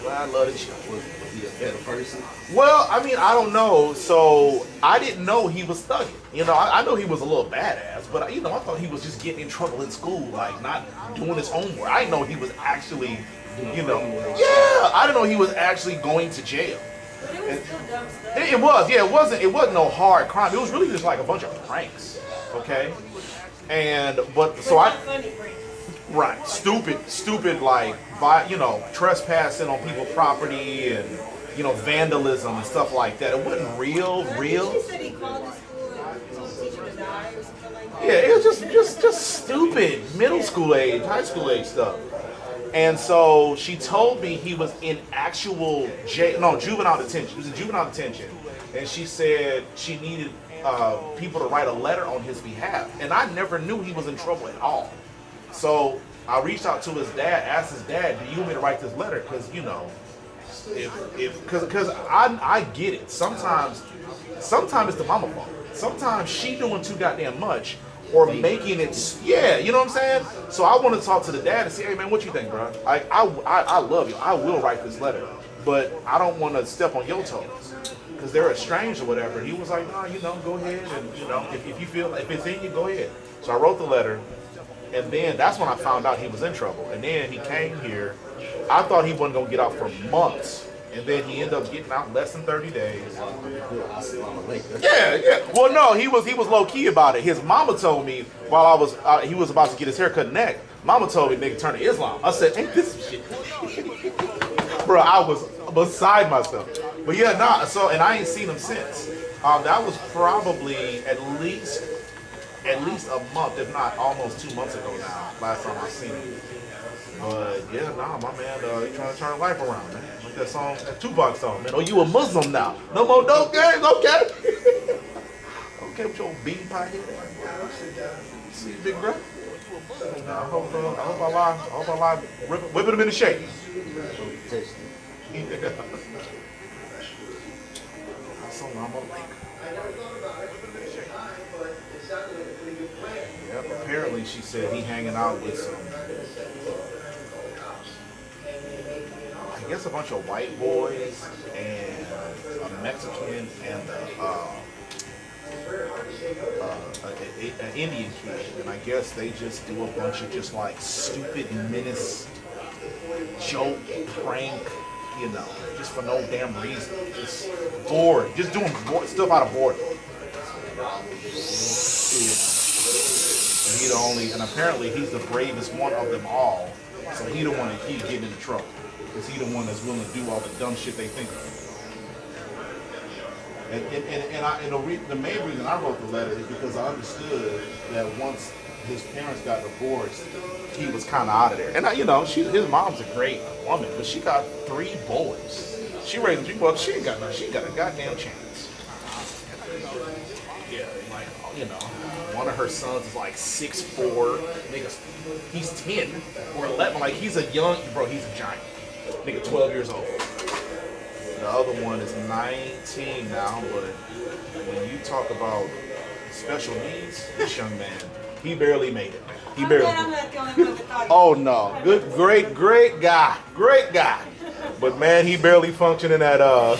I love this shit. Was he a better person? Well, I mean, I don't know. So I didn't know he was thugging. I know he was a little badass, but I thought he was just getting in trouble in school, like not doing his homework. I didn't know he was actually, I didn't know he was actually going to jail. But it was still dumb stuff. It was, yeah. It wasn't no hard crime. It was really just like a bunch of pranks, okay? Funny pranks. Right, stupid, like, trespassing on people's property and, vandalism and stuff like that. It wasn't real. She said he called the school and told the teacher to die or something like that. Yeah, it was just stupid middle school age, high school age stuff. And so she told me he was in actual juvenile detention. He was in juvenile detention, and she said she needed people to write a letter on his behalf. And I never knew he was in trouble at all. So I reached out to his dad, asked his dad, "Do you want me to write this letter?" Because because I get it. Sometimes it's the mama fault. Sometimes she doing too goddamn much. Or making it, you know what I'm saying? So I want to talk to the dad and say, hey man, what you think, bro? I love you. I will write this letter, but I don't want to step on your toes because they're estranged or whatever. And he was like, no, go ahead and if you feel if it's in you, go ahead. So I wrote the letter, and then that's when I found out he was in trouble. And then he came here. I thought he wasn't gonna get out for months. And then he ended up getting out in less than 30 days. Yeah. Well, no, he was low key about it. His mama told me while he was about to get his hair cut neck. Mama told me nigga turn to Islam. I said, ain't this some shit? Bro, I was beside myself. But yeah, so and I ain't seen him since. That was probably at least a month, if not almost 2 months ago now. Last time I seen him. But yeah, my man, he trying to turn life around, man. Like that song, that Tupac song, man. Oh, you a Muslim now? No more dope games, okay? Okay, with your bean pie head. See, big bro. I hope Allah whipping him in the shape. Yep, apparently she said he hanging out with some, I guess a bunch of white boys and a Mexican and an Indian kid, and I guess they just do a bunch of just like stupid menace, joke, prank, just for no damn reason, just bored, just doing stuff out of boredom. And apparently he's the bravest one of them all, so he the one that keeps getting into trouble. Because he the one that's willing to do all the dumb shit they think of. And the main reason I wrote the letter is because I understood that once his parents got divorced, he was kind of out of there. And his mom's a great woman, but she got 3 boys. She raised them 3 boys. She ain't got a goddamn chance. Yeah, one of her sons is like 6'4". Nigga, he's 10 or 11. Like he's a giant. Nigga, 12 years old. The other one is 19 now, but when you talk about special needs, this young man, he barely made it. I'm glad I'm not the only one that thought. Oh no, great guy. But man, he barely functioning at at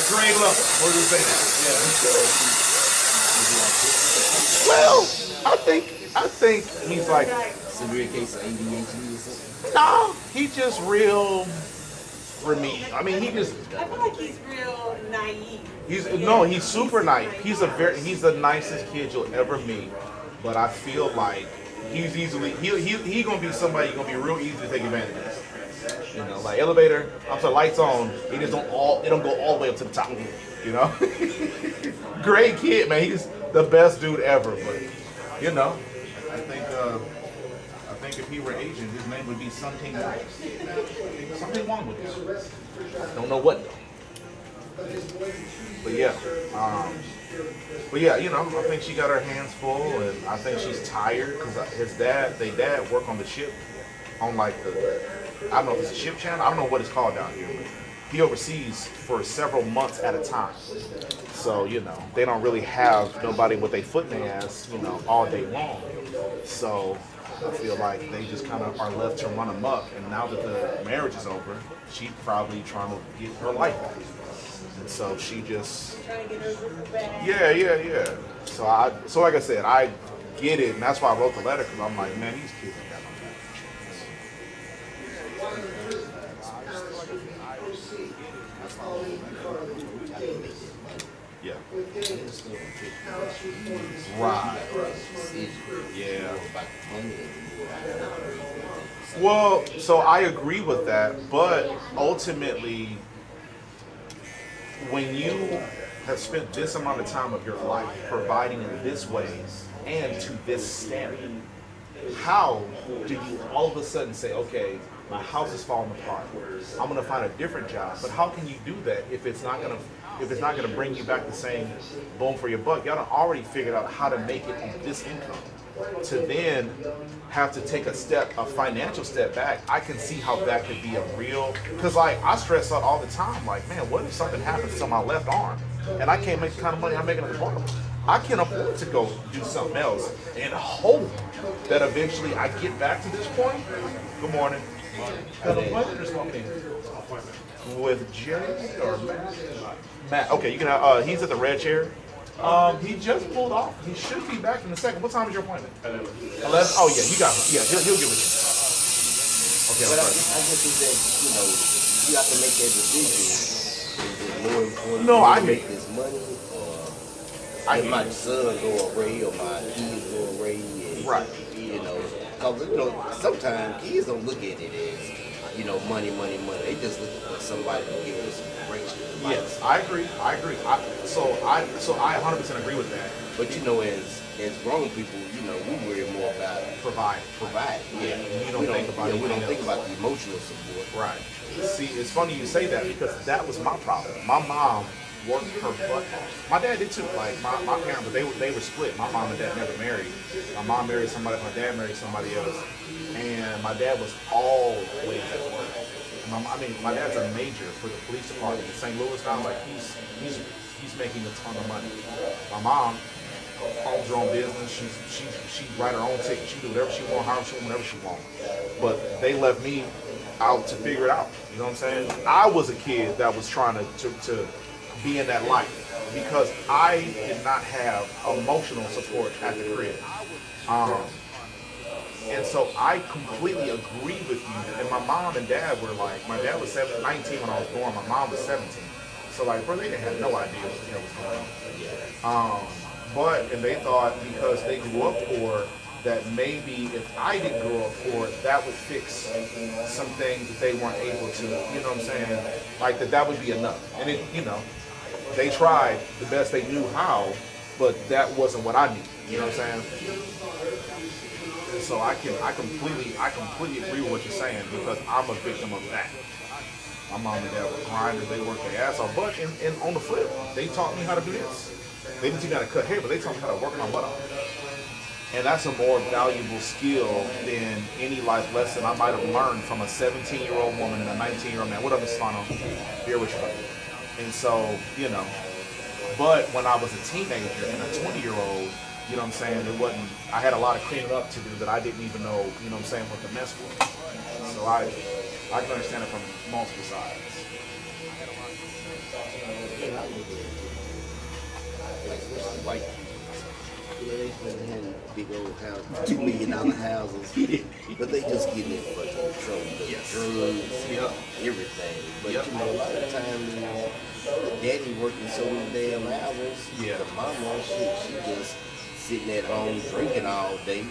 grade level. What do you say that? Well, I think he's like severe case of ADHD or something. no, he just real. for me. I mean, he just I feel like he's real naive. he's super nice. He's the nicest kid you'll ever meet. But I feel like he's he gonna be somebody gonna be real easy to take advantage of. You know, like elevator, I'm sorry, lights on, it don't go all the way up to the top. You know? Great kid, man. He's the best dude ever, but you know, I think if he were Asian, his name would be something wrong. Something wrong with him. Don't know what though. But yeah, you know, I think she got her hands full, and I think she's tired because their dad work on the ship, on like I don't know if it's a ship channel, I don't know what it's called down here, but he overseas for several months at a time. So, you know, they don't really have nobody with their foot in their ass, you know, all day long. So I feel like they just kind of are left to run amok, and now that the marriage is over, she's probably trying to get her life back. And so she just Trying to get her groove back. yeah. So like I said, I get it, and that's why I wrote the letter, because I'm like, man, these kids ain't got no yeah. Right. Yeah. Well, so I agree with that, but ultimately, when you have spent this amount of time of your life providing in this way and to this standard, how do you all of a sudden say, okay, my house is falling apart, I'm gonna find a different job? But how can you do that if it's not gonna bring you back the same bone for your buck? Y'all done already figured out how to make it on this income. To then have to take a financial step back, I can see how that could be a real, because like I stress out all the time, like, man, what if something happens to my left arm and I can't make the kind of money I'm making at the bar? I can afford to go do something else and hope that eventually I get back to this point. Good morning. An appointment or something? With Jerry or Matt? Matt, okay, you can. He's at the red chair. He just pulled off. He should be back in a second. What time is your appointment? 11. Oh yeah, you got him. Yeah, he'll get with you. Okay. But I guess it's that, you know, you have to make that decision. Is it more important to make this money, or if my son go away or my kids go away? And, right. You know, because you know sometimes kids don't look at it as, you know, money. They just looking for somebody to give us some direction. Yes, I agree. So I 100% agree with that. But you know, as grown people, you know, we worry more about provide. Yeah, We don't think about the emotional support. Right. See, it's funny you say that, because that was my problem. My mom worked her butt off. My dad did too. Like my parents, but they were split. My mom and dad never married. My mom married somebody. My dad married somebody else. And my dad was always at work. My dad's a major for the police department in St. Louis now. Like he's making a ton of money. My mom owns her own business. She write her own ticket. She do whatever she want, however she want, whatever she want. But they left me out to figure it out. You know what I'm saying? I was a kid that was trying to be in that life because I did not have emotional support at the crib. And so I completely agree with you. And my mom and dad were like, my dad was 19 when I was born. My mom was 17. So like, bro, they didn't have no idea what the hell was going on. And they thought because they grew up poor, that maybe if I didn't grow up poor, that would fix some things that they weren't able to, you know what I'm saying? Like that would be enough. And it, you know, they tried the best they knew how, but that wasn't what I needed. You know what I'm saying? And so I completely agree with what you're saying, because I'm a victim of that. My mom and dad were grinders, they worked their ass off. But and on the flip, they taught me how to do this. They didn't teach me how to cut hair, but they taught me how to work my butt off. And that's a more valuable skill than any life lesson I might have learned from a 17-year-old woman and a 19-year-old man. What up, Miss Spano? Here with you. And so, you know, but when I was a teenager and a 20-year-old, you know what I'm saying, I had a lot of cleaning up to do that I didn't even know, you know what I'm saying, what the mess was. So I can understand it from multiple sides. Like they having big old house, $2 million houses, but they just getting in fucking trouble. Drugs, everything. But you know, a lot of times, the daddy working so many damn hours. The mama, shit, she just sitting at home drinking all day.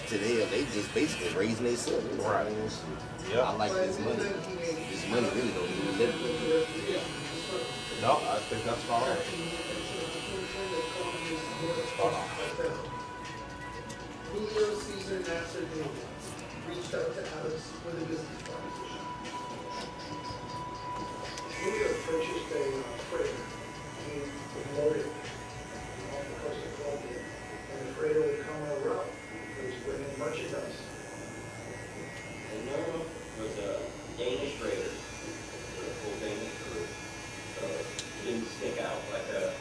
To them, they just basically raising their son. Right. I like this money. This money really don't mean nothing. No, I think that's spot on. Spot on. Julio Cesar Nasser Davis reached out to Alice with a business proposition. Julio purchased a freighter and loaded off the coast of Colombia, and the freighter would come on a route that was bringing merchandise. And Norma was a Danish freighter with a full Danish crew, so it didn't stick out like the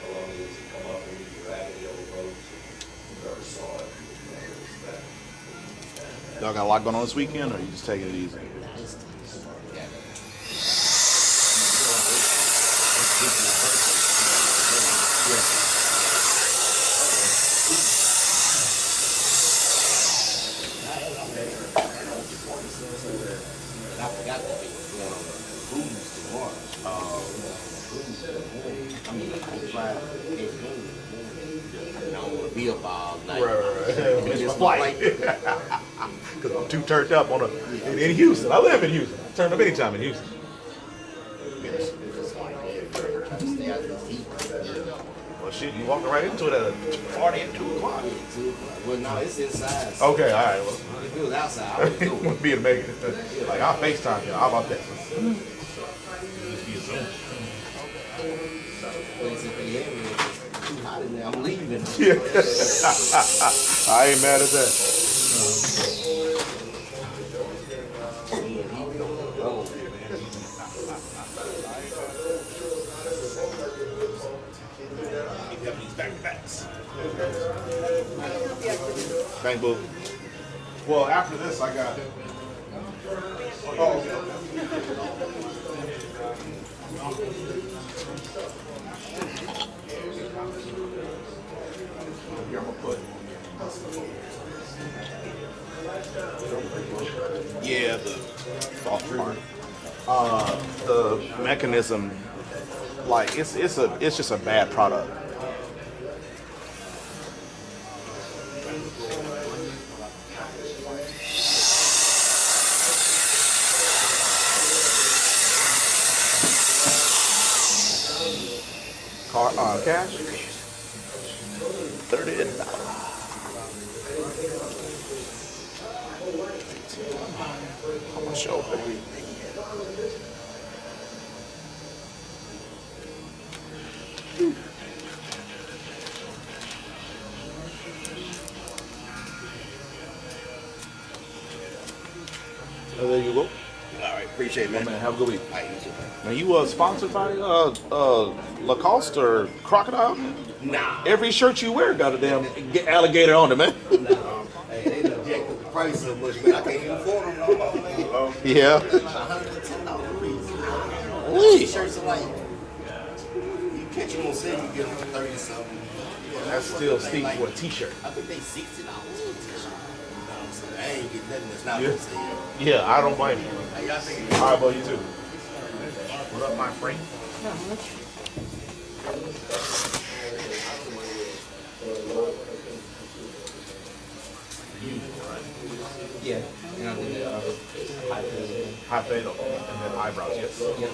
Colombians would come up and use raggedy old boats. Whoever saw it, Y'all got a lot going on this weekend, or you just taking it easy? I forgot that they were going on a cruise tomorrow. I mean, I fly every morning. I don't want to be up all night. It's my flight. Because I'm too turned up in Houston. I live in Houston. I turn up anytime in Houston. Well, shit, you walked right into it at a party at 2 o'clock. Well, no, it's inside. Okay, all right. Well, if it was outside, I would do it. Wouldn't be to make it. Like, I'll FaceTime you. How about that? Just be a Zoom. Too hot in there. I'm leaving. Yeah. I ain't mad at that. Thank you. Well, after this, I got. Oh, here, I'm gonna put. Yeah, the soft part. The mechanism, like it's just a bad product. Cash? $30. On my shoulder. There you go. All right, appreciate it, man. Man, have a good week. All right, you too. Now you sponsored by Lacoste or Crocodile? Nah. Every shirt you wear got a damn alligator on it, man. Nah. Hey, they done jacked up the price so much, man. I can't even afford them no more, man. Yeah. $110 a piece. T-shirts are like, you catch them on sale, you get them for 30 something. That's still steep for a t-shirt. I think they $60 for a t-shirt. So I ain't getting nothing that's not on sale. Yeah, I don't blame you. Hey, y'all think All right, well, you too. What up, my friend? Yeah. And I did the high fade. High fade and then eyebrows, yes. Yep.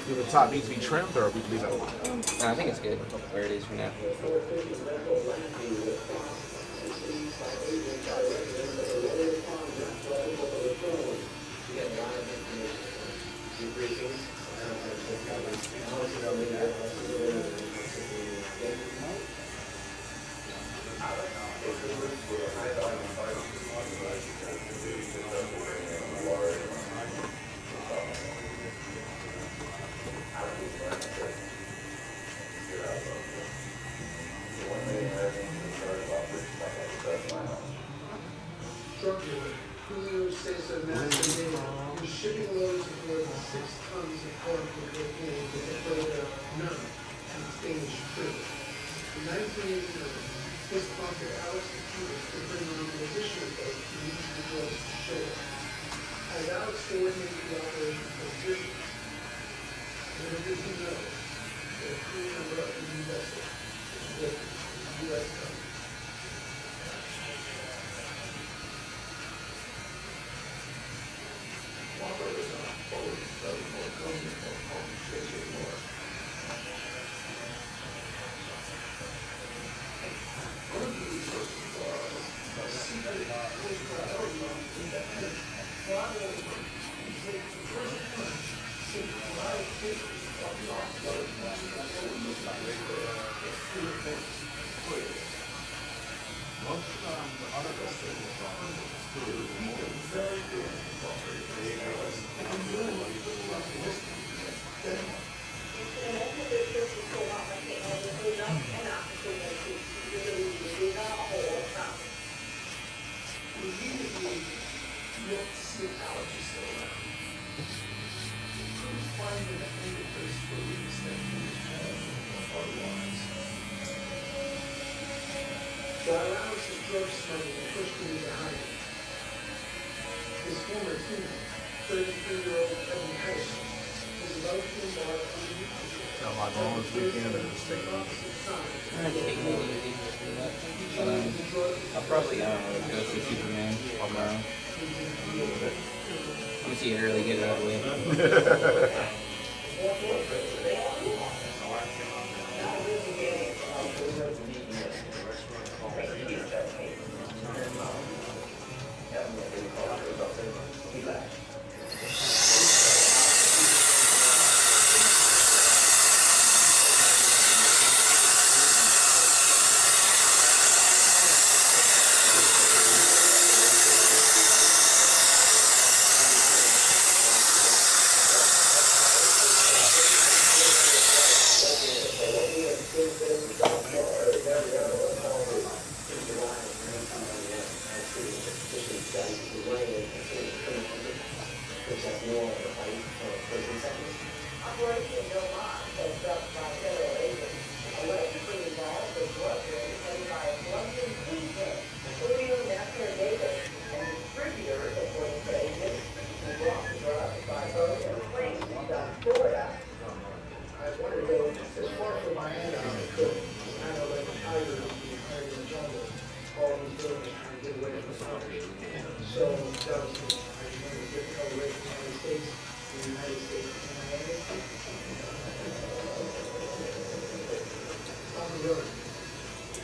Do the top need to be trimmed or we can leave it alone? No, I think it's good where it is for now. said master data, you're shipping loads of more than 6 tons of carbon cocaine with a further none and it's Danish prison. In 1989, this prompted Alex the Cuban to bring on an additional boat to use the drugs to shore. As Alex coordinated the operation for years, little did he know that a crew member of the new vessel was with the U.S. government. Walker was on a boat that was more common for home states of North. One of the resources was a secret Coast Guard independent travel for the first time since July 5th of last year. Most of the other vessels were very good. While Alex's drug smuggling pushed him into hiding, his former teammate, 33-year-old Evan Heiss, was about to embark on a new trip. Got my longest weekend in the state. I'll probably go see Superman tomorrow. I'm gonna see it early, get it out of the way.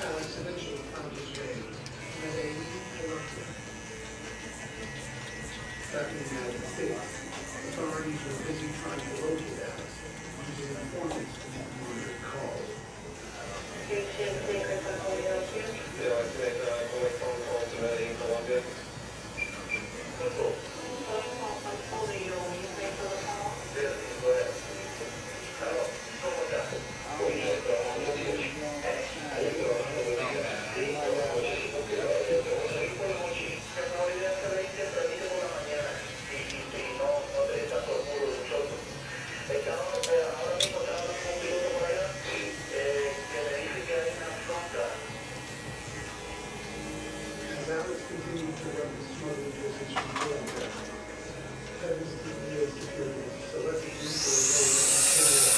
Alex eventually found his way and they Colombia. Back in the United States, authorities were busy trying to locate Alex using informants to make murder calls. Alex continued to run the smuggling business from Colombia. Heavens to the U.S. security, so let's agree for a role in Canada.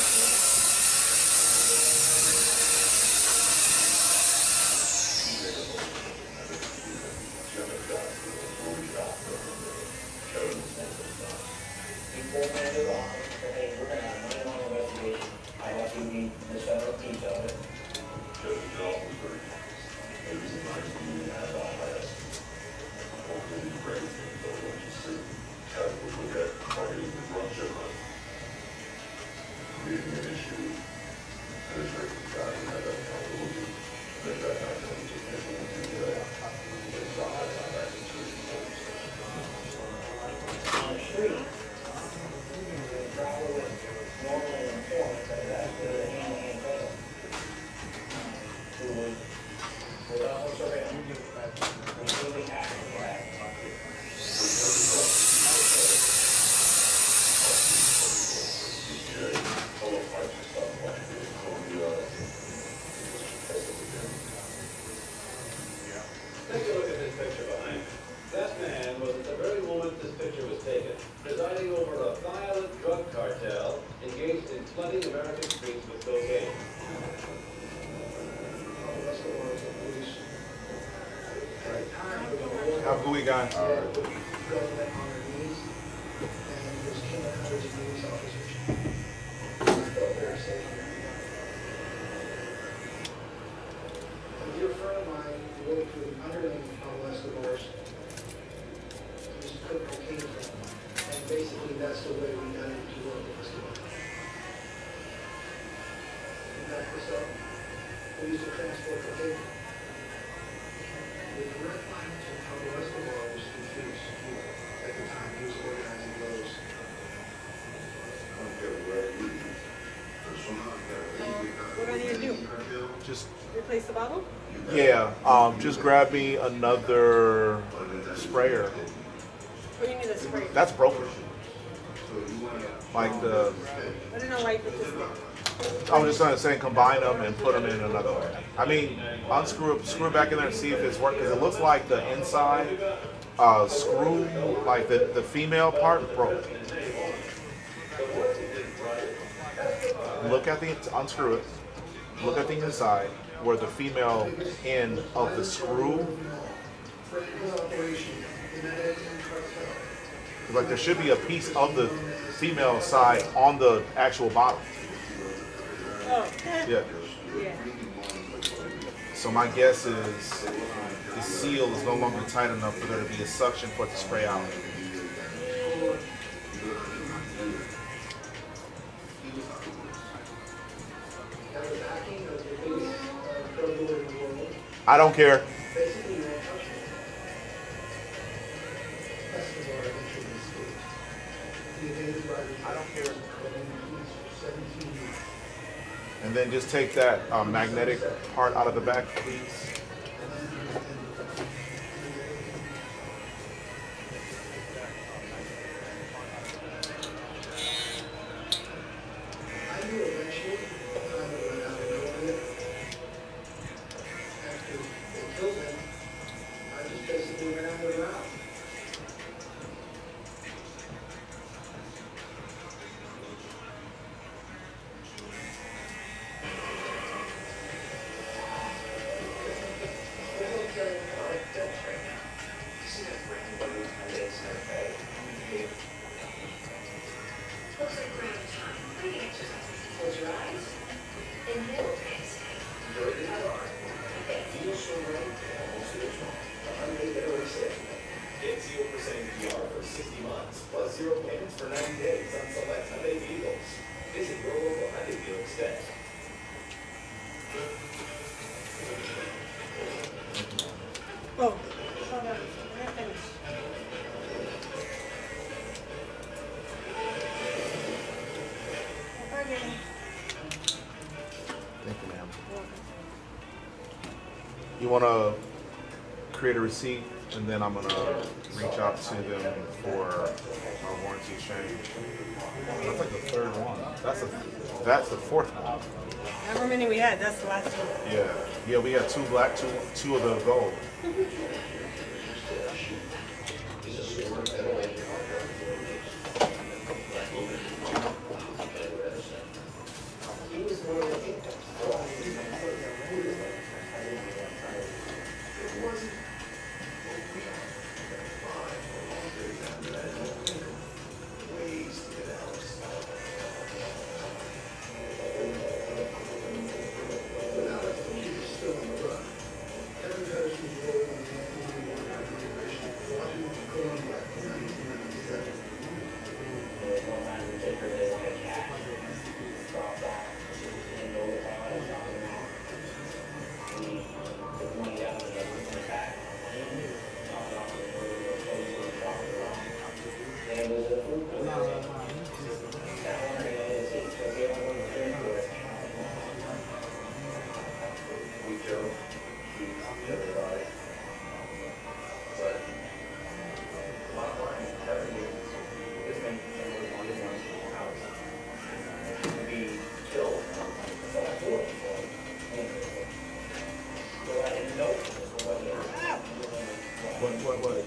week, guys. Go on their knees, and there's came up hundreds of police officers. I felt very safe here. A dear friend of mine who worked with underling Pablo Escobar's used to cook cocaine for him. And basically that's the way we got into work with Escobar. In fact, we used to transport cocaine. The direct line to Pablo Escobar was confused. At the time, he was organizing those. What do I need to do? Just Replace the bottle? yeah. Just grab me another sprayer. Or you need a spray? That's broken. Like the. I don't know why you put this there. I was just trying to say combine them and put them in another one. I mean, screw it back in there and see if it's working. Because it looks like the inside screw, like the female part, broke. Look at the unscrew it. Look at the inside where the female end of the screw. Like there should be a piece of the female side on the actual bottle. Oh. Yeah. Yeah. So my guess is the seal is no longer tight enough for there to be a suction for it to spray out. I don't care. I don't care. And then just take that magnetic part out of the back, please. I knew eventually, I would run out of it. After they killed him, I just basically went out of the route. Close your eyes. Inhale. Get 0% APR for 60 months, plus 0 payments for 90 days on select Hyundai vehicles. Visit your local Hyundai dealer today. Oh. Hold on. We're finished. Okay. Thank you, ma'am. You want to create a receipt, and then I'm going to reach out to them for a warranty exchange. That's like the third one. That's the fourth one. However many we had, that's the last one. Yeah, we had two black, two of the gold. What?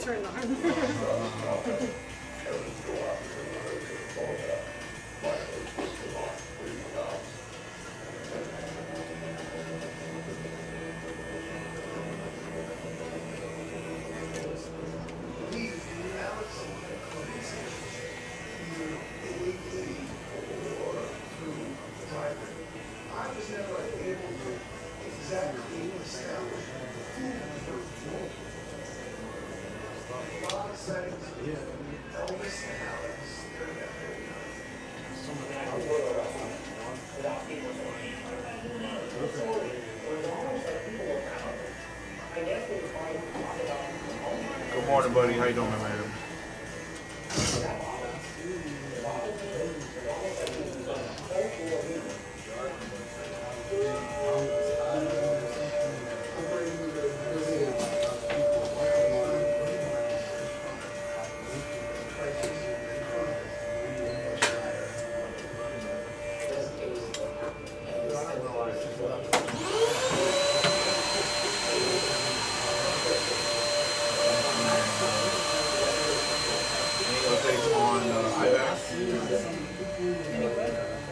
Turn on. Good morning, buddy. How you doing, man? Updates on IBAC.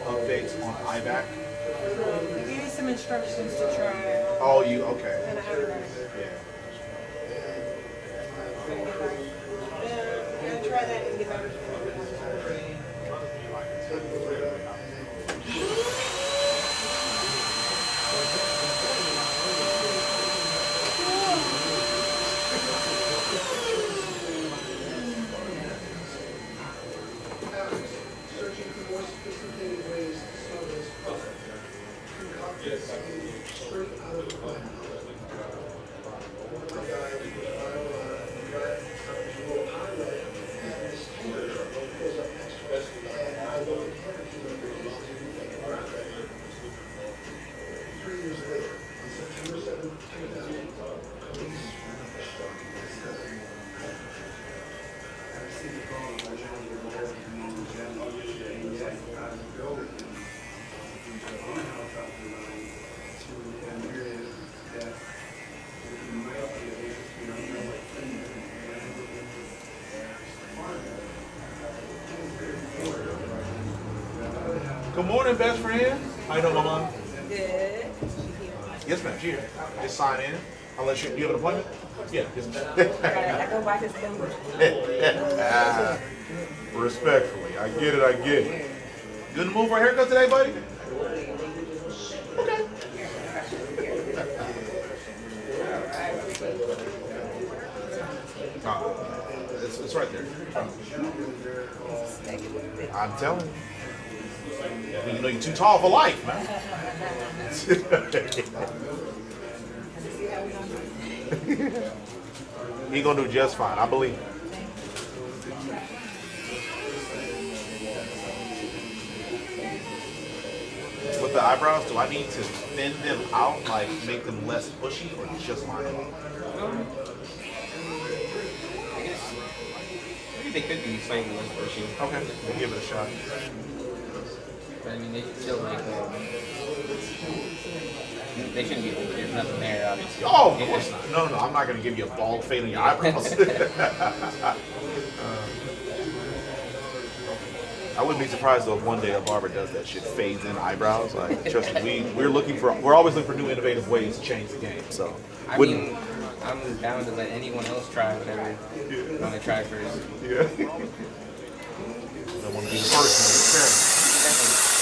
Updates on IBAC. Give you some instructions to try. Oh, you okay? And I haven't done it. Yeah. Gonna try that and get better. Searching for more sophisticated ways to solve this problem. Concocted something straight out of the Bible. My guy, Three years later, on September 7th, 2000, police Good morning, best friend. How you doing, Mama? Good. Yes, ma'am. She here. Just sign in. Unless you have an appointment. Yeah. Just I go by his number. Respectfully, I get it. I get it. Good move for a haircut today, buddy. Okay. It's right there. I'm telling you. You know you're too tall for life, man. He gonna do just fine, I believe. With the eyebrows, do I need to thin them out, like make them less bushy, or just line them? Maybe they could be slightly less bushy. Okay, we'll give it a shot. But I mean, they should still like they shouldn't be. There's nothing there, obviously. Oh, of course not. No, I'm not gonna give you a bald fade on your eyebrows. I wouldn't be surprised though if one day a barber does that shit, fades in eyebrows. Like, trust me, we're always looking for new innovative ways to change the game. So, I mean, I'm down to let anyone else try whatever you want to try first. Yeah. Don't want to be the first one.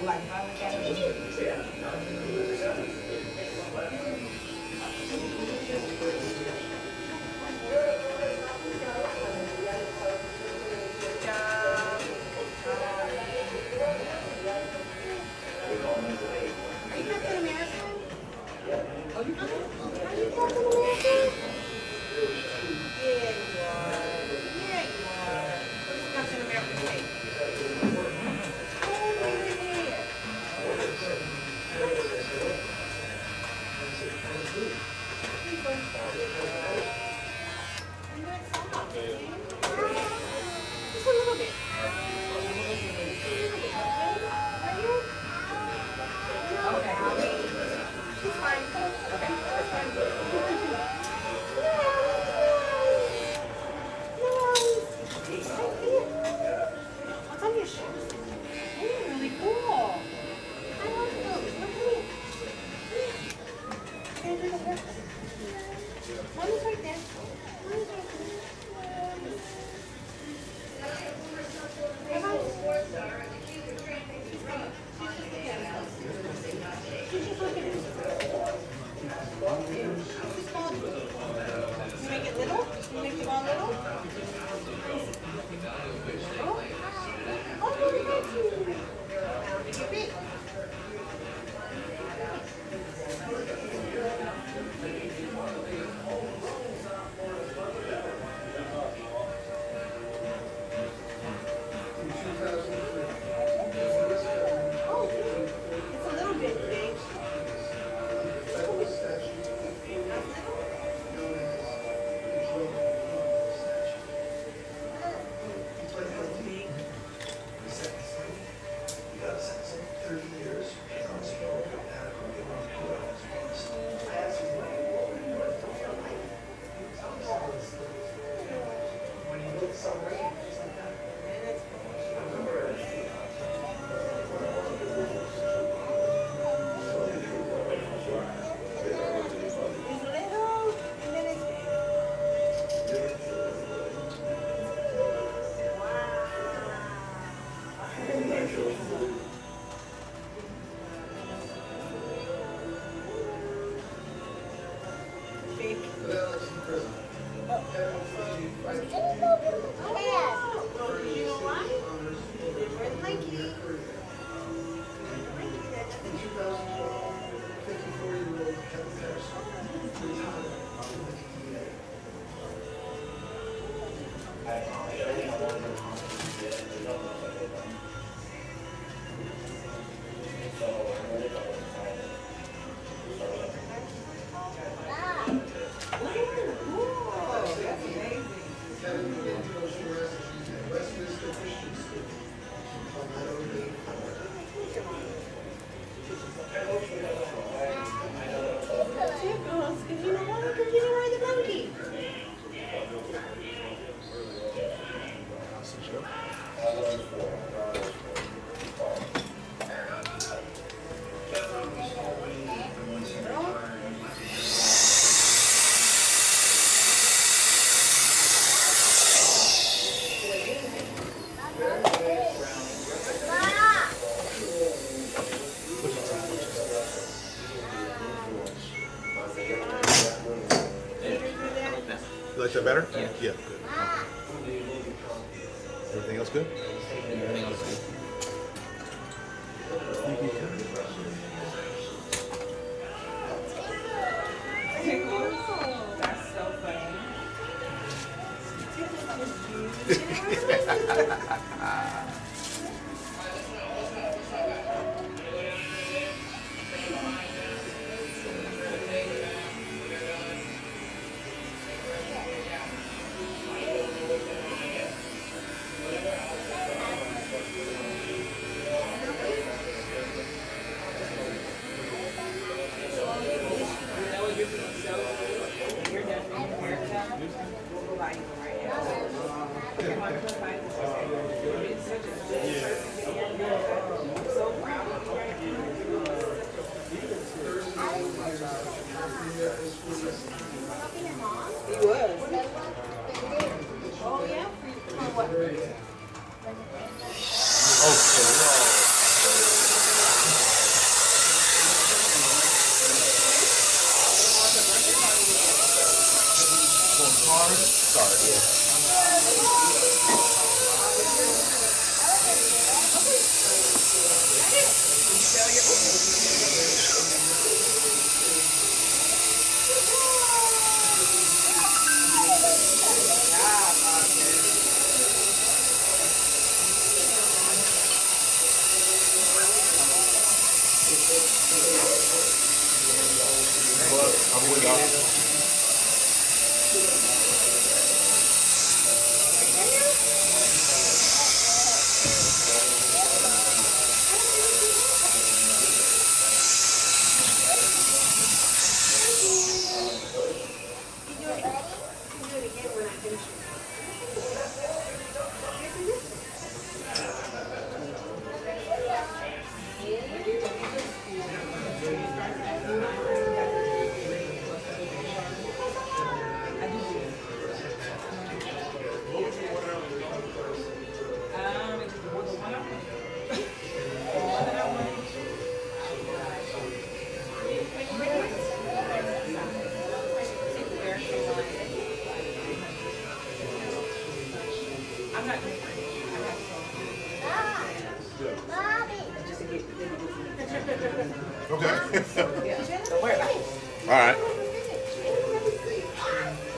like, if I look at it, are you Captain America? Oh, you Captain America? Yeah, you are. Yeah, you are. What's Captain America's name? Oh, yeah. Just a little bit. Okay. It's fine. Okay, that's fine. What's on your shoes? Oh, really cool. I love those. Look at me. Mommy's right there. Mommy's right there. She's just looking at you. You make it little? You make the ball little? Oh, look at you. Now make it big. Oh, it's a little bit big. It's little, and then it's big. You know why? Where's Mikey? In 2012, 54-year-old Kevin Harrison retired from the TVA. Kevin began social recipes at Westminster Christian School. Palmetto Bay, Tickles, because you know why? Because you didn't ride the monkey. You like that better? Yeah. Yeah, good. Everything else good? Everything else is good. That's so funny. Okay. Okay. Don't worry about it. All right.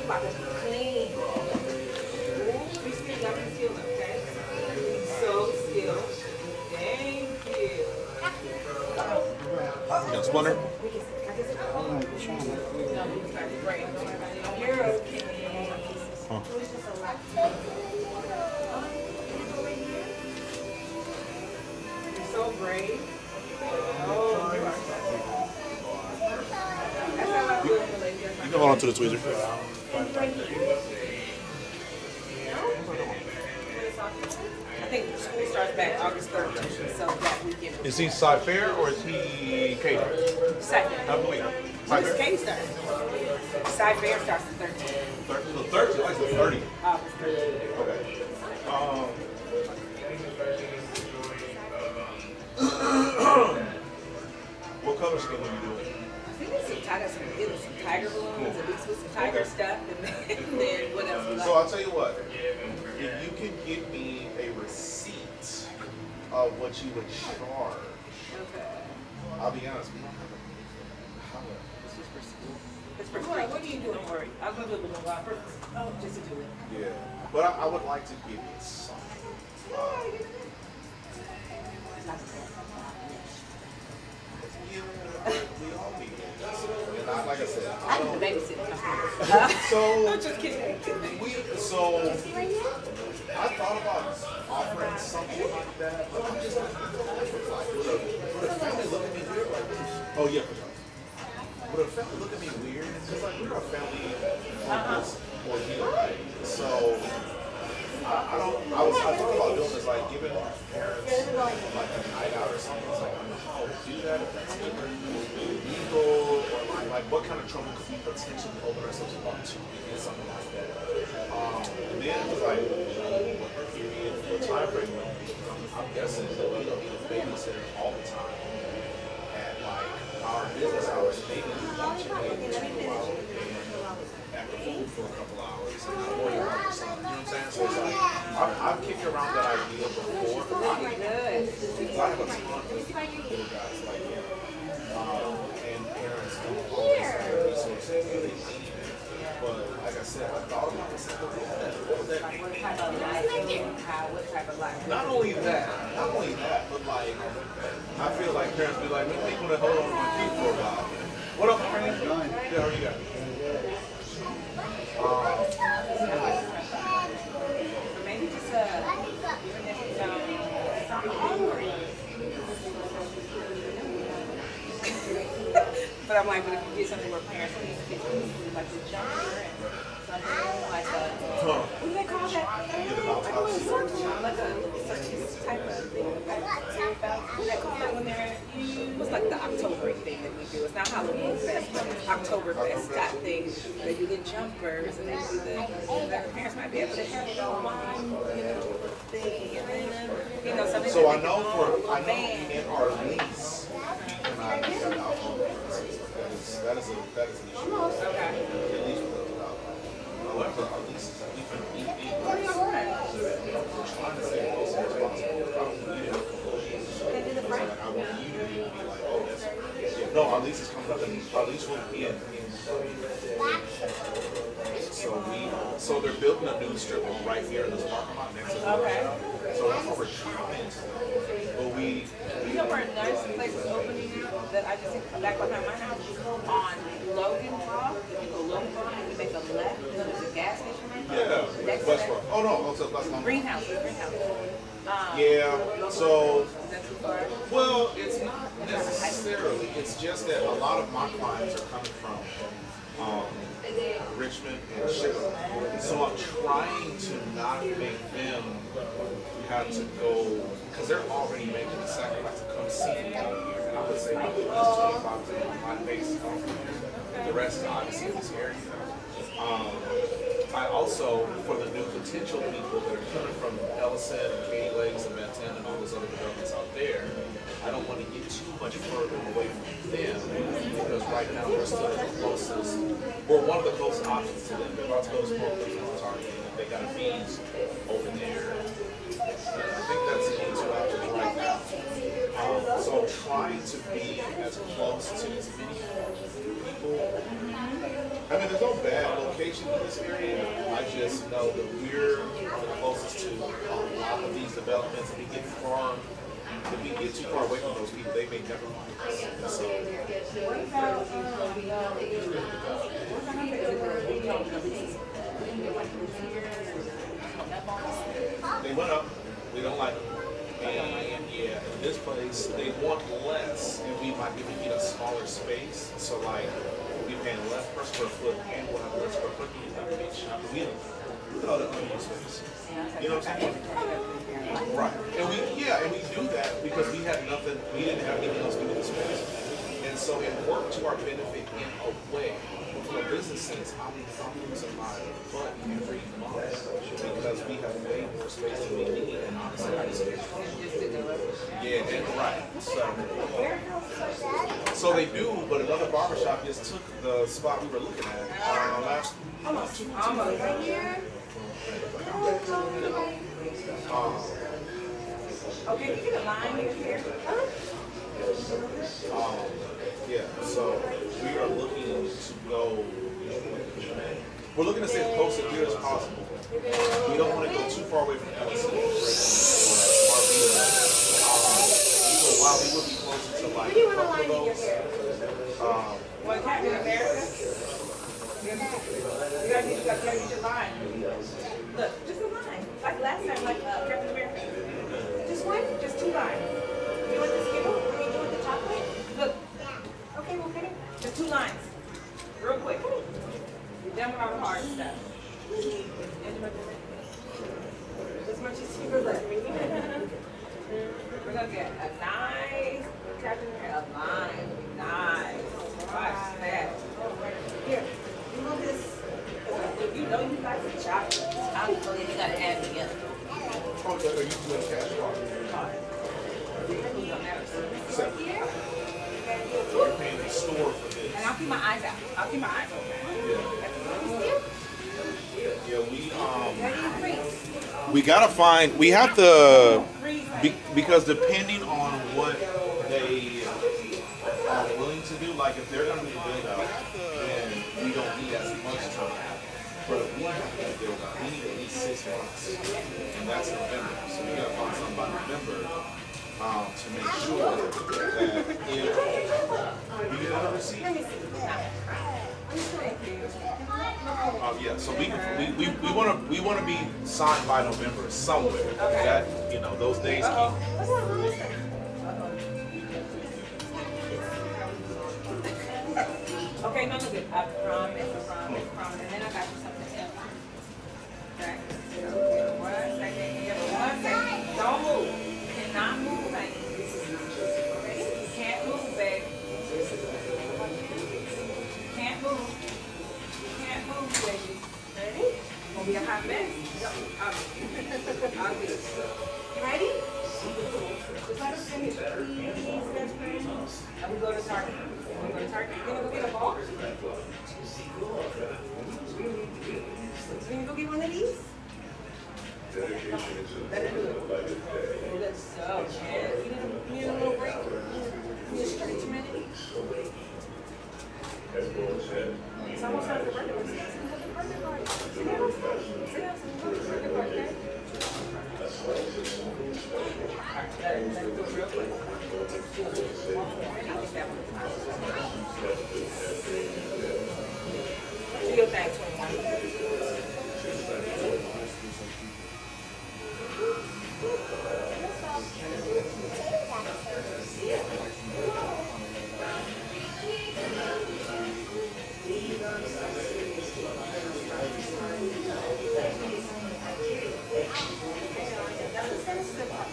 About to clean. Be still, y'all be still, okay? So still. Thank you. You got a splinter? You're okay. Huh. You're so brave. Oh, you are so brave. That's how I feel in relationships. You can hold on to the tweezer. I think school starts back August 13th, so that weekend. Is he side fair or is he catered? Second. I believe. When does K start? Side fair starts the 13th. The 30th, like the 30th. August 13th. Okay. What color scheme are you doing? I think it's some tiger balloons, at least with some tiger stuff, and then what else we like? So I'll tell you what. If you can give me a receipt of what you would charge, Okay. I'll be honest with you. This is for school. It's for school. What are you doing? Don't worry. I'm going to do it with a lot. Oh, just to do it. Yeah. But I would like to give you something. Yeah, we all need it. And like I said, I don't. need to babysit. So, I'm just kidding. I thought about offering something like that, but I'm just like, would a family look at me weird? Like, oh yeah, for sure. Would a family look at me weird? It's just like we're a family ordeal, right? So I thought about doing this, like giving parents like a night out or something. It's like I don't know how to do that, if that's illegal, or like what kind of trouble could we potentially open ourselves up to in something like that. And then it was like, what period, what time frame would be? I'm guessing that we don't need a babysitter all the time. At like our business hours, maybe we want you maybe 2 hours after food for a couple hours, and not worry about your son. You know what I'm saying? So it's like, I've kicked around that idea before. I have a ton of little guys like him, and parents don't always have the resources that they need. But like I said, I thought about this. What type of life? What type of life? Not only that, but like, I feel like parents be like, we want to hold on to my kid for a while. What up, my friend? Yeah, how you got? Maybe just but I'm like, but if you get something where parents need to get like the jumper and something like what do they call that? Like a little circle, like a type of thing. What do they call it when they're what's like the October thing that we do? It's not Halloween Fest, but Oktoberfest type thing. They do the jumpers and they do their parents might be able to have a wine, thing, and then something. So I know in our lease, we cannot have alcohol. That is an issue. Okay. At least with alcohol. However, our leases, we've been What are y'all doing? we're trying to stay close and responsible. We didn't They did the break. I want you to be like, oh, that's, yeah, no, our lease is coming up, and our lease will be in so they're building a new strip mall right here in this parking lot next to the Okay. So that's what we're trying to do. But You know where a nice place is opening now that I just hit back behind my house on Logan Drive. If you go Logan Drive and you make a left, you know there's a gas station right there. yeah, Next to Westbrook. that. Oh no, so that's long. Greenhouse. Yeah, so Is that too far? well, it's not necessarily. It's just that a lot of my clients are coming from Richmond and Chicago. So I'm trying to not make them have to go, because they're already making the sacrifice to come see me out here. And I would say maybe at least 25% of my base is off here. The rest is obviously in this area. I also, for the new potential people that are coming from Ellison, Katy Lakes, and Benton, and all those other developments out there, I don't want to get too much further away from them because right now we're still the closest, we're one of the closest options to them. They're about to go to small places on Target, and they got a fees over there. And I think that's the only two options right now. So I'm trying to be as close to as many people. I mean, there's no bad location in this area. I just know that we're the closest to a lot of these developments. If we get too far away from those people, they may never find us. And so, they went up. We don't like them. And yeah, in this place, they want less, and we might even get a smaller space. So like, we're paying less per square foot, and we'll have less square foot to use that big shop. We don't know the unused space. You know what I'm saying? Right. And we do that because we had nothing. We didn't have anything else to do with the space, and so it worked to our benefit in a way. But from a business sense, I'm losing my butt every month because we have way more space than we need, and honestly, I just yeah, and right. So they do, but another barbershop just took the spot we were looking at last. Almost. Okay, can you get a line here? Yeah, so we are looking to go. We're looking to stay as close to here as possible. We don't want to go too far away from Ellison or Arvita. So while we will be closer to like a couple of those. What Captain America? You gotta get your line. Look, just a line. Like last time, like Captain America. Just one, just two lines. You want the Skittle? I mean, you want the chocolate? Look. Okay, we'll get it. Just two lines. Real quick. You're done with our hard stuff. As much as you like. We're gonna get a nice Captain America, a line. Nice. Watch that. Here, you know this. You know you like the chocolate. I'm telling you, you gotta add it together. Oh, are you doing cash walk? You're paying the store for this. And I'll keep my eyes out. I'll keep my eyes open. Yeah, we gotta find. We have to because depending on what they are willing to do, like if they're gonna be build out, then we don't need as much time. But if we have to build out, we need at least 6 months, and that's November. So we gotta find something by November to make sure that if you get another receipt. Yeah, so we want to be signed by November somewhere. That those days keep. Okay, no, good. I promise. And then I got you something else. Okay. One second. Don't move. You cannot move, baby. You can't move, baby. Can't move. Can't move, baby. Ready? It's gonna be a hot mess. I'll be. You ready? Just let us finish, please, best friend. And we go to Target. You gonna go get a ball? looks so good. You need a little break? You need a stretch a minute? It's almost like the birthday party. Sit down, sit down, sit down, birthday party, okay? Let it go real quick. Do your thing, 21.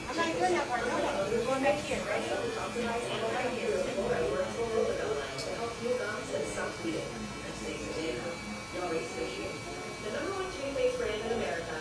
I'm not doing that part. No, we're going back here. Ready? Go right here. The number one toothpaste brand in America.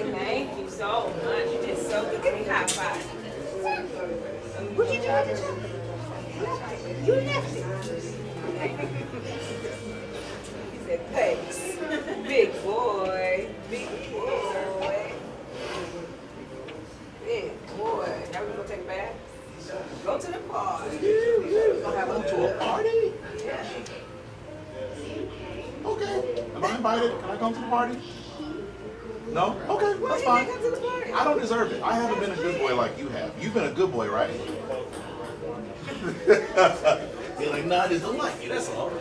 Thank you so much. You did so good. Give me a high five. What you do with the chocolate? You left it. He said, thanks. Big boy. Big boy. Big boy. Now we're going to take a bath? Go to the party. We're going to have To a party? Yeah. Okay. Am I invited? Can I come to the party? No? Okay, that's fine. I don't deserve it. I haven't been a good boy like you have. You've been a good boy, right? You're like, nah, I just don't like you, that's all.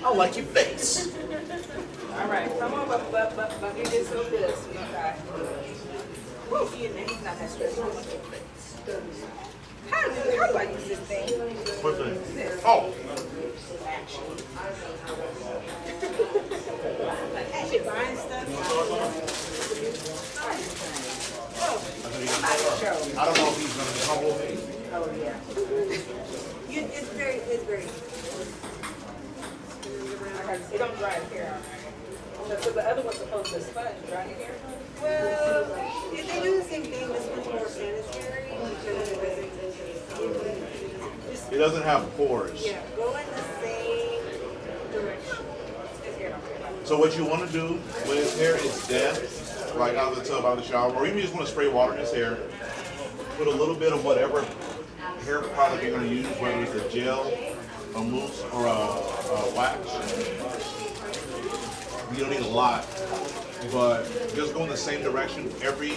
I like your face. All right, come on, but you did so good, sweetheart. Woo, he's not that stressful. How do I use this thing? What thing? This. Oh. Action. She buying stuff. I don't know if he's going to come with me. Oh, yeah. It's very. It don't dry your hair out. So the other one's supposed to sponge dry your hair? Well, if they do the same thing, this one's more sanitary. It doesn't have pores. Yeah, go in the same direction. So what you want to do when his hair is damp, like out of the tub, out of the shower, or even you just want to spray water in his hair, put a little bit of whatever hair product you're going to use, whether it's a gel, a mousse, or a wax. You don't need a lot, but just go in the same direction every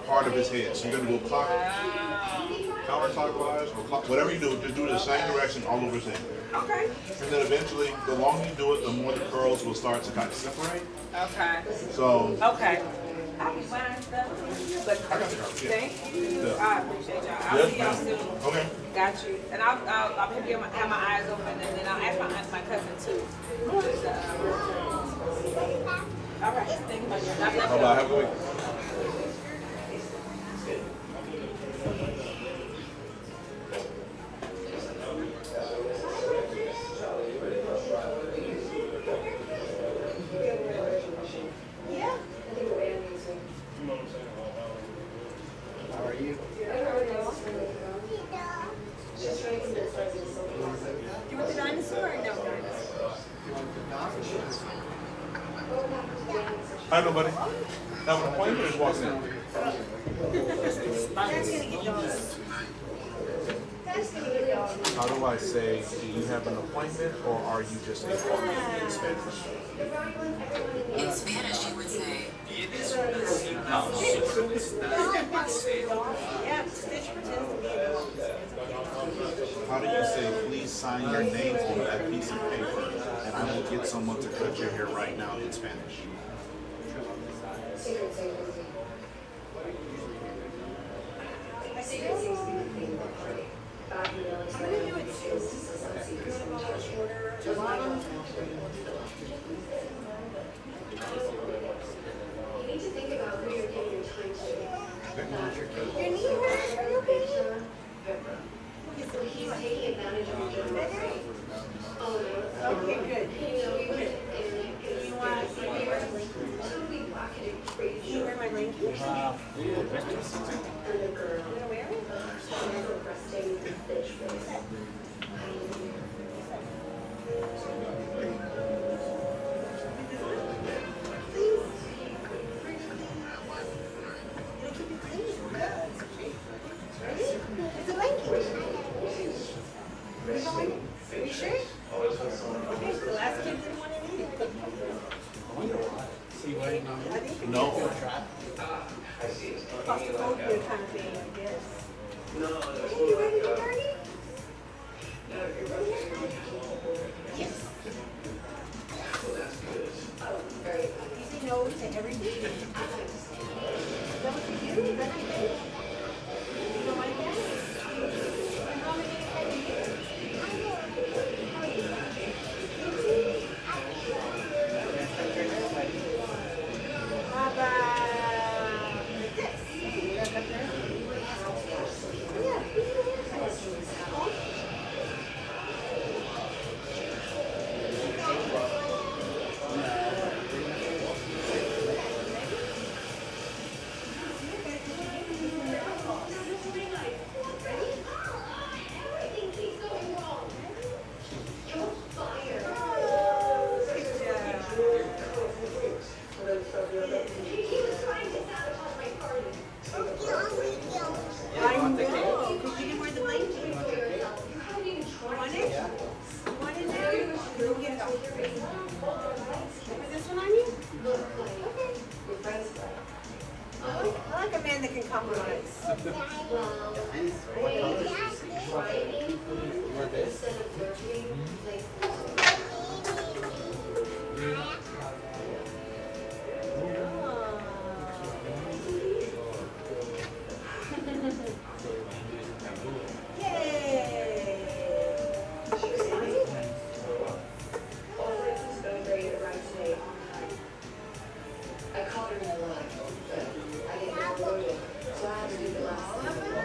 part of his head. So you're going to go counterclockwise, or whatever you do, just do it the same direction all over his head. Okay. And then eventually, the longer you do it, the more the curls will start to kind of separate. Okay. So. Okay. I'll be buying stuff. But thank you. Yeah. I appreciate y'all. I'll see y'all soon. Okay. Got you. And I'll have my eyes open, and then I'll ask my cousin too. All right. Thank you. Bye-bye. Have a good week. How are you? You want the dinosaur or no dinosaur? Hi, nobody. Have an appointment or just walking in? That's gonna get done. That's gonna get done. How do I say, do you have an appointment or are you just a partner in Spanish? In Spanish, you would say, Yeah, Stitch pretends to be a dog. How do you say, please sign your name on that piece of paper and I will get someone to cut your hair right now in Spanish? You need to think about who you're giving your time to. Your knee hurts? Are you okay? So he's taking advantage of your generosity. Oh, no. Okay, good. You know, even if You want to totally wackadoodle crazy. you wear my blanket? And the girl. You gonna wear it? She's a frustrating bitch face. It's a blanket. Are you sure? Okay, the last kid didn't want it either. I think No. claustrophobia kind of thing, I guess. No, Are you ready to party? Yes. You say no to everything? Is that what you do? Is that what you do? You don't like that? And how many have you used? How about this? I know, because you didn't wear the blanket. You want it? You want it now? Go get it. Is this one on you? Okay. I like a man that can compromise.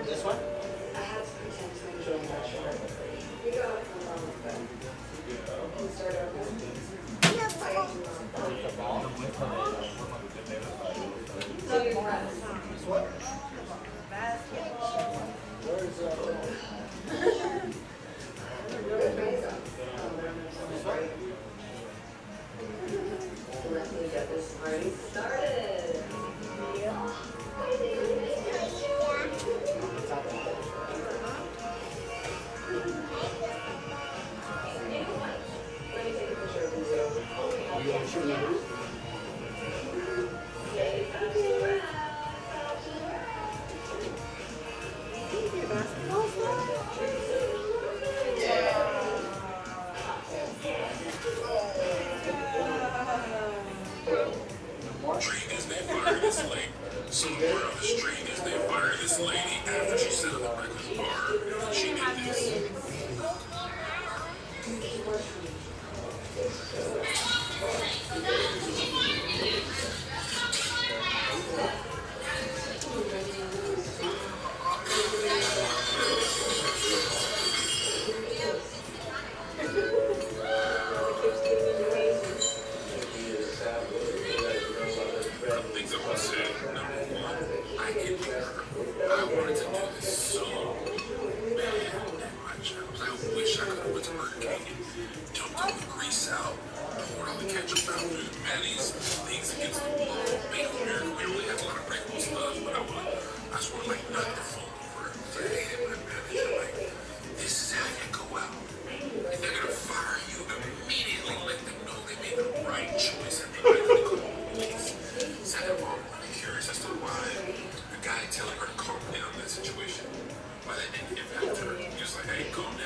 This one? I had to pretend to enjoy my show. We got it from and started our business. So you're impressed. Let me get this party started. Trainers, they fired this lady. Some more on the trainers, they fired this lady after she set up a breakfast bar. She did this. Things I want to say. Number one, I get her. I wanted to do this so bad at my jobs. I wish I could have went to Burger King and dumped all the grease out, poured all the ketchup out, mayonnaise, things against the wall. Make America, we really had a lot of breakable stuff, but I just want to like knock the phone over. I hated my manager. Like, this is how you go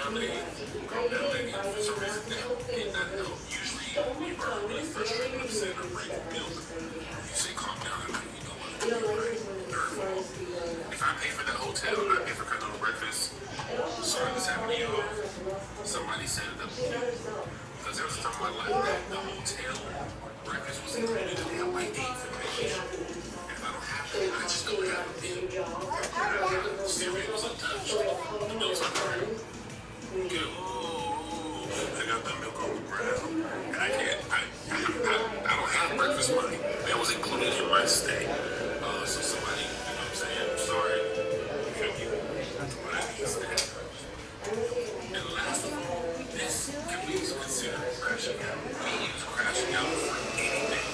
down, they calm down, and for some reason that did not help. Usually, when you are really frustrated, upset, or break milk, you say calm down, and like, you know what, if I pay for that hotel and I pay for continental breakfast, sorry this happened to you all, somebody set it up to you. Because there was a time in my life that the hotel breakfast was included and they have like 8 for the vacation. And if I don't have it, I just don't have a bill. Cereal was untouched. The milk's on the ground. I got the milk on the ground. And I can't, I don't have breakfast money. That was included in my stay. So somebody, you know what I'm saying, I'm sorry. You feel me? But I need that. And last of all, this can be considered crashing out. We use crashing out for anything.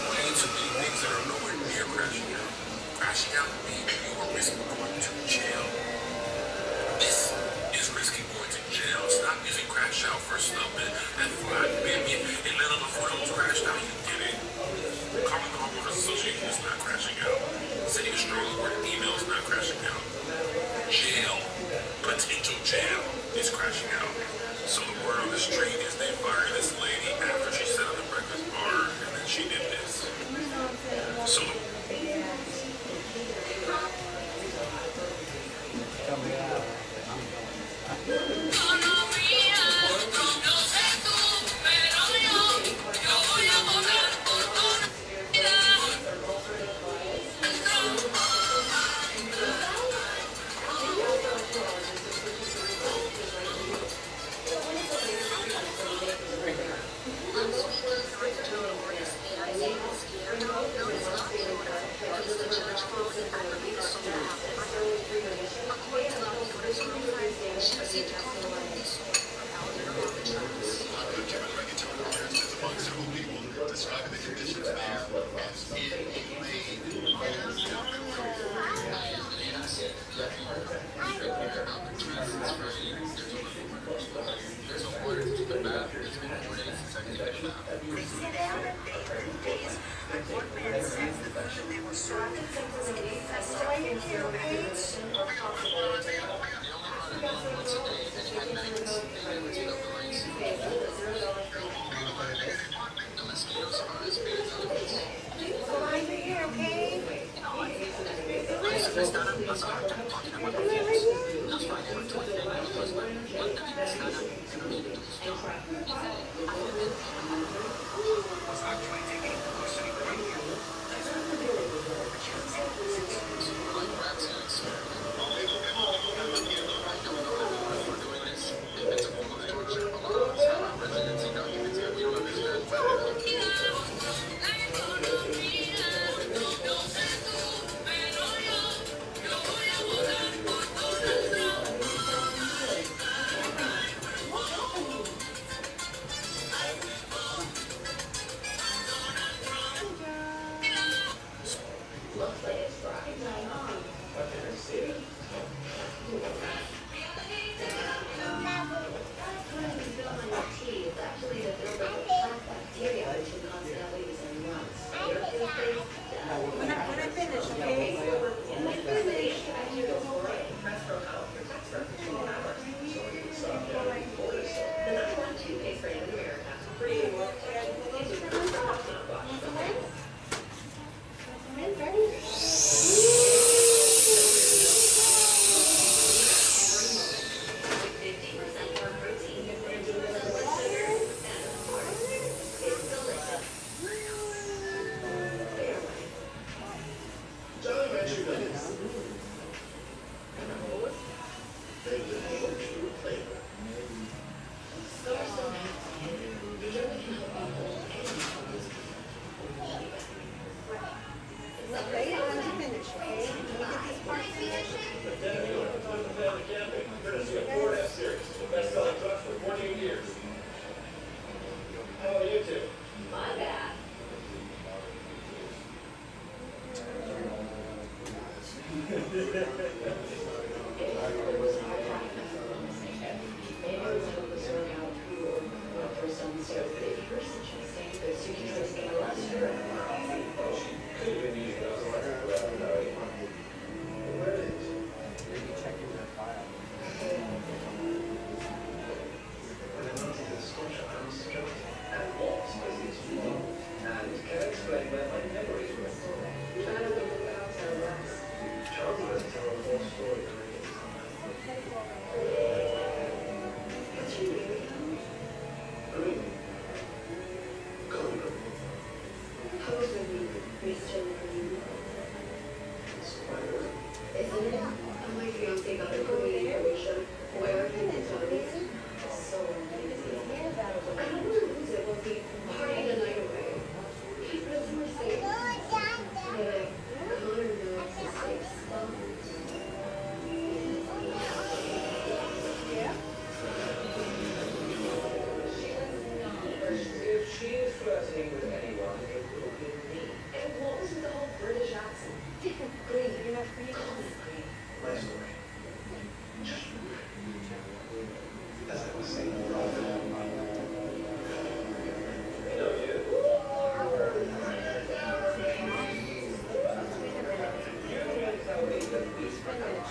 Way too many things that are nowhere near crashing out. Crashing out means you are risking going to jail. This is risking going to jail. It's not using crash out for stuff that fly. Maybe it let on before it was crashed out, you get it. Calling the homeowners association is not crashing out. Sending a strong word email is not crashing out. Jail, potential jail, is crashing out. So the word on the street is they fired this lady after she sat at the breakfast bar and then she did this. So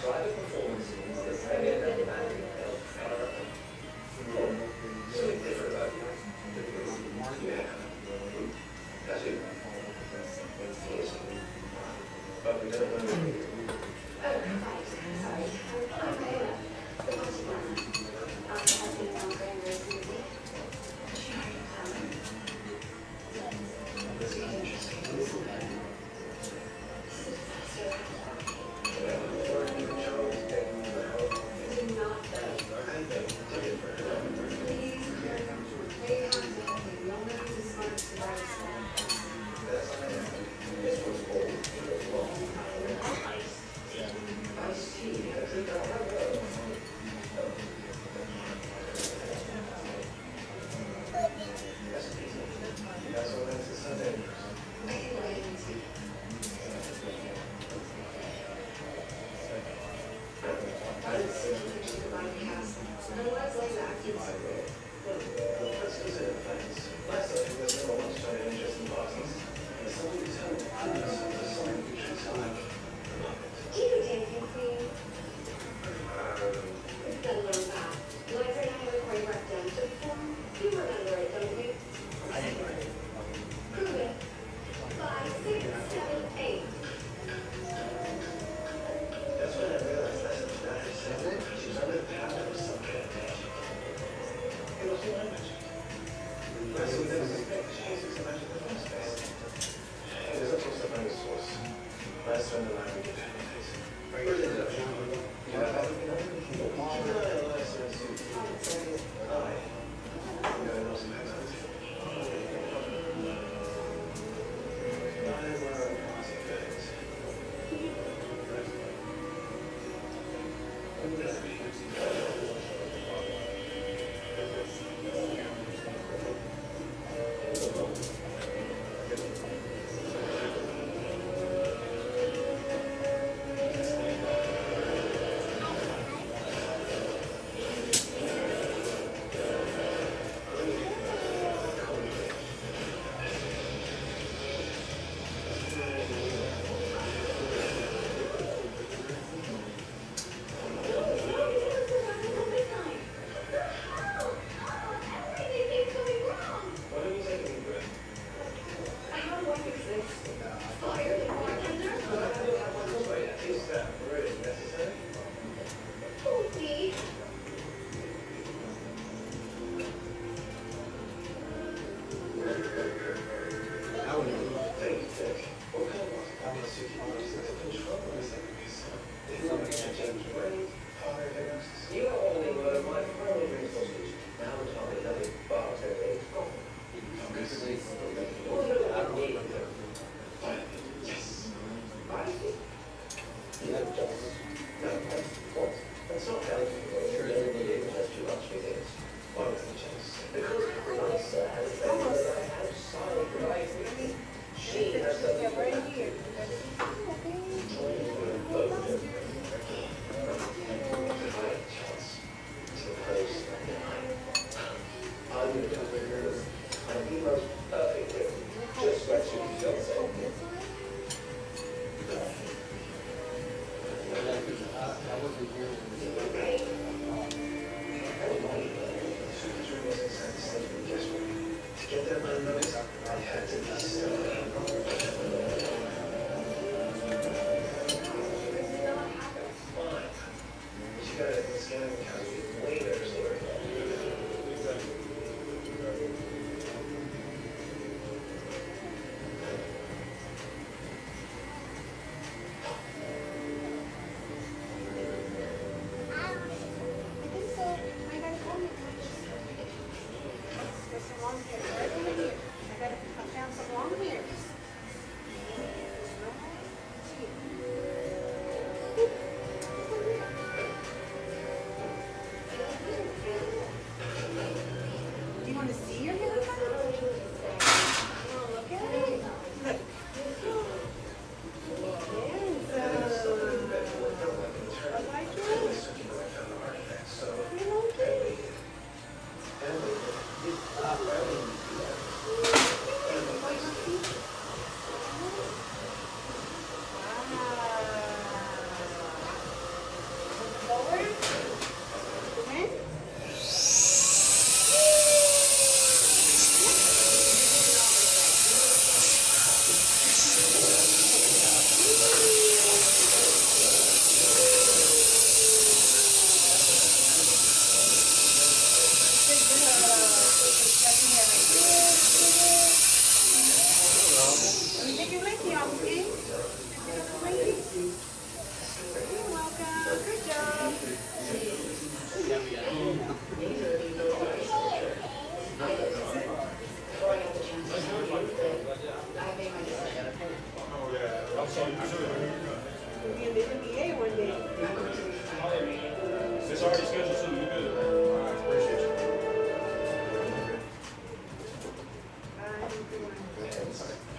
private performance scenes that premiere down the back are something different about you. Yeah. That's it. Yes. But we don't know.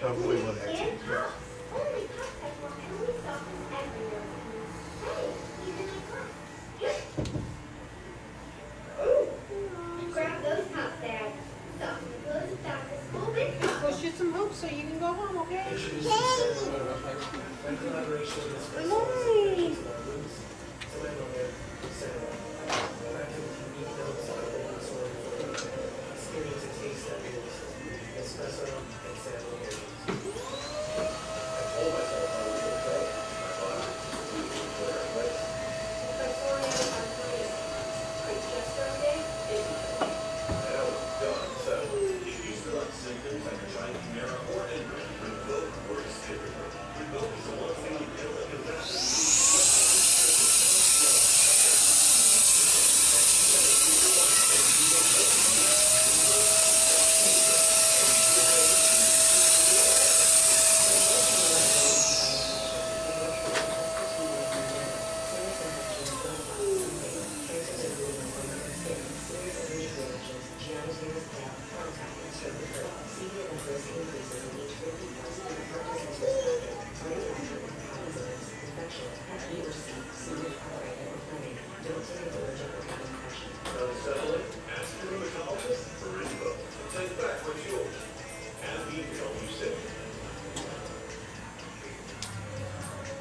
Wait, what? Grab those cups, Dad. Go shoot some hoops so you can go home, okay? Nice.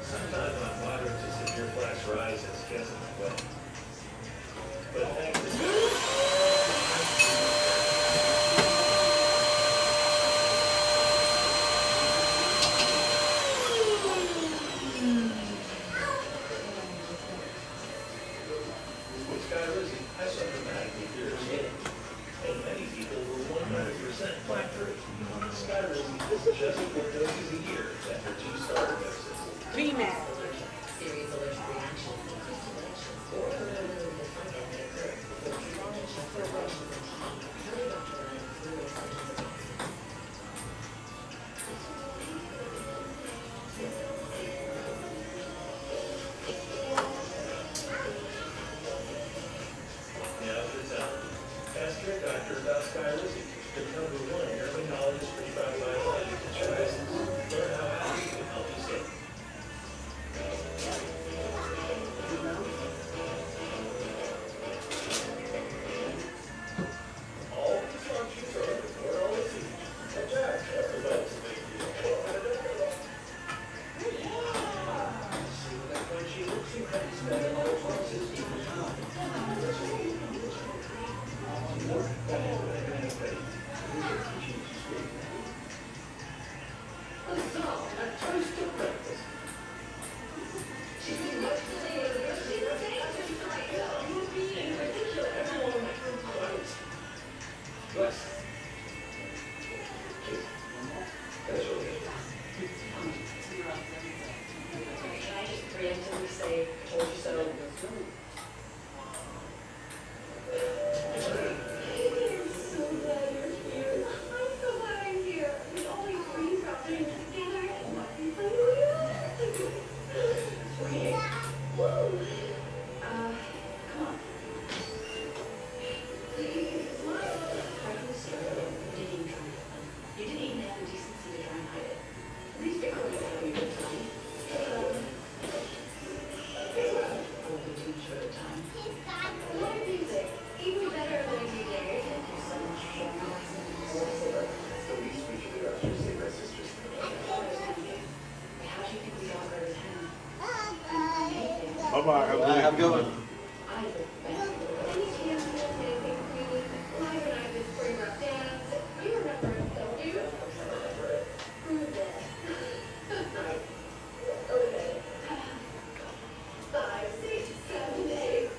Sometimes on moderate to severe flash rise has guessed well. But thanks to with Sky Rizzy, I saw dramatically clearer skin. And many people were 100% plaque free. Sky Rizzy is just 4 doses a year after 2 starter doses. VMAX. Serious allergic reaction. Now for the town. Ask your doctor about Sky Rizzy, the #1 dermatologist prescribed biologic insurance. Learn how allergy can help you save. All these functions are before all the teeth. Attack everybody's when she looks you have to spend all forces to the time. Can I just preemptively say, told you so? You didn't even have the decency to try and hide it. At least they couldn't have you this time. Only 2 weeks at a time. Live music, even better than you did. Thank you so much for showing us. That's the least we can do after seeing my sister's. How do you think we got her as him? Bye-bye. Have a good Have a good one. I look back. Any chance you guys did anything cute? Live and I did spring rock dance. You remember it, don't you? Prove it. Okay. 5, 6, 7, 8.